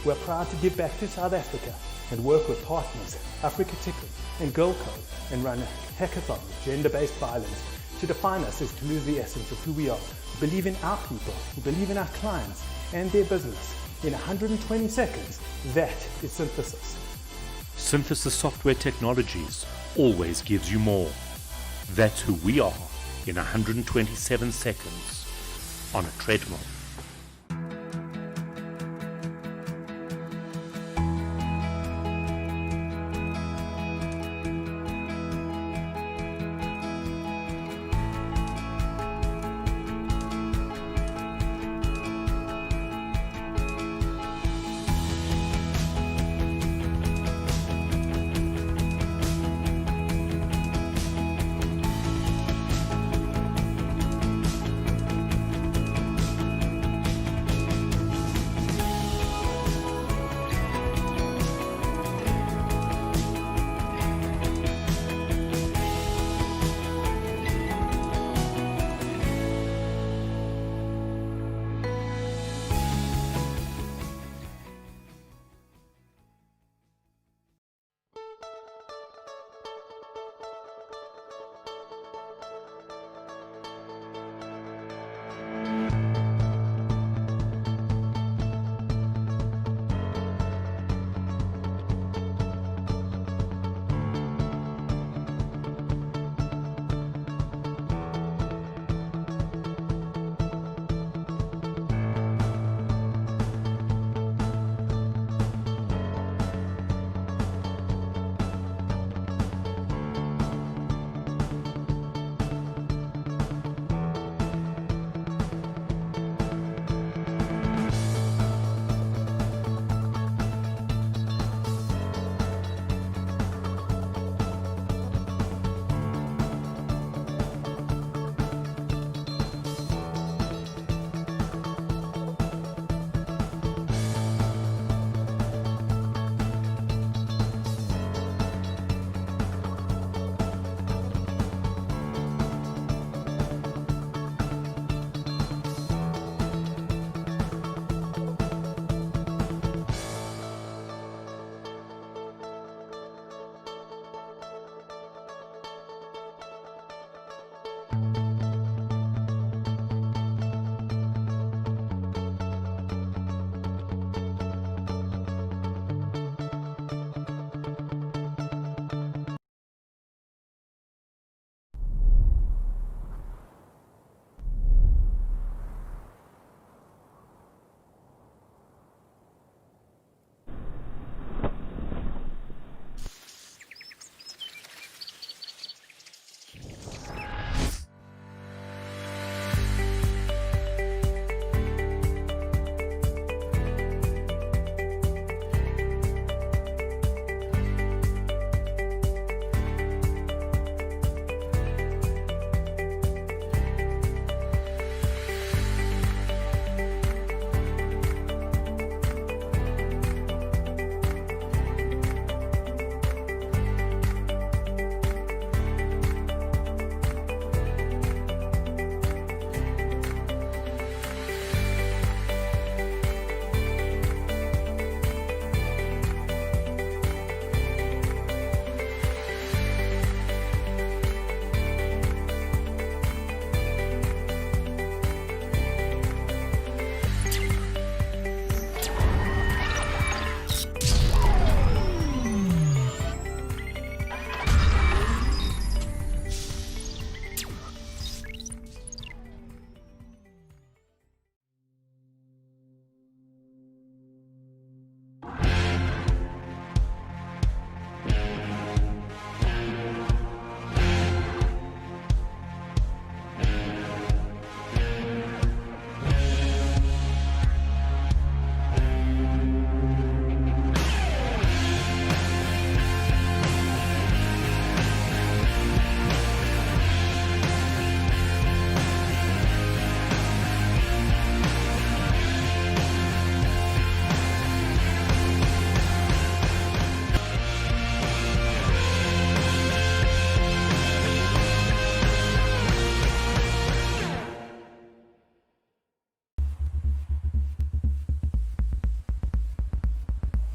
We're proud to give back to South Africa and work with partners, Africa Tickle and Girl Code, and run a hackathon with gender-based violence. To define us is to lose the essence of who we are. We believe in our people, we believe in our clients and their business. In 120 seconds, that is Synthesis. Synthesis Software Technologies always gives you more. That's who we are in 127 seconds on a treadmill.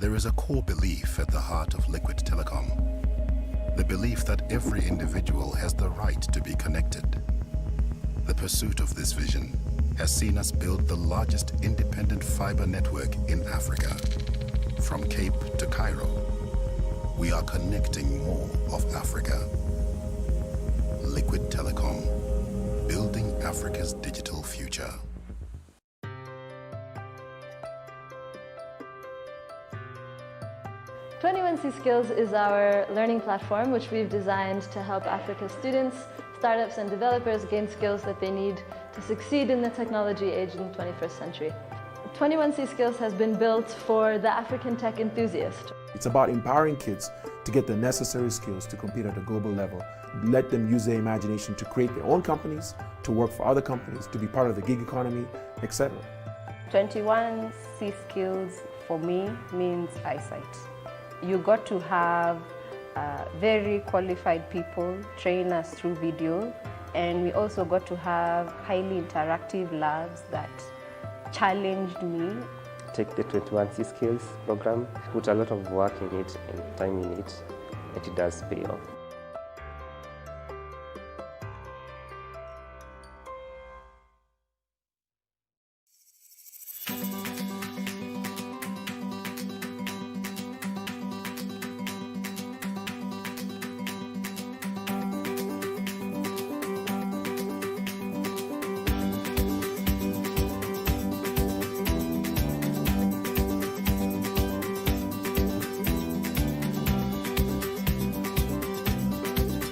There is a core belief at the heart of Liquid Telecom. The belief that every individual has the right to be connected. The pursuit of this vision has seen us build the largest independent fiber network in Africa. From Cape to Cairo, we are connecting more of Africa. Liquid Telecom, building Africa's digital future. C Skills is our learning platform which we've designed to help Africa students, startups and developers gain skills that they need to succeed in the technology age in the 21st century. 21C Skills has been built for the African tech enthusiast. It's about empowering kids to get the necessary skills to compete at a global level. Let them use their imagination to create their own companies, to work for other companies, to be part of the gig economy, etc. 21C Skills for me means eyesight. You got to have very qualified people train us through video, and we also got to have highly interactive labs that challenged me. Take the 21C Skills program, put a lot of work in it and time in it, and it does pay off.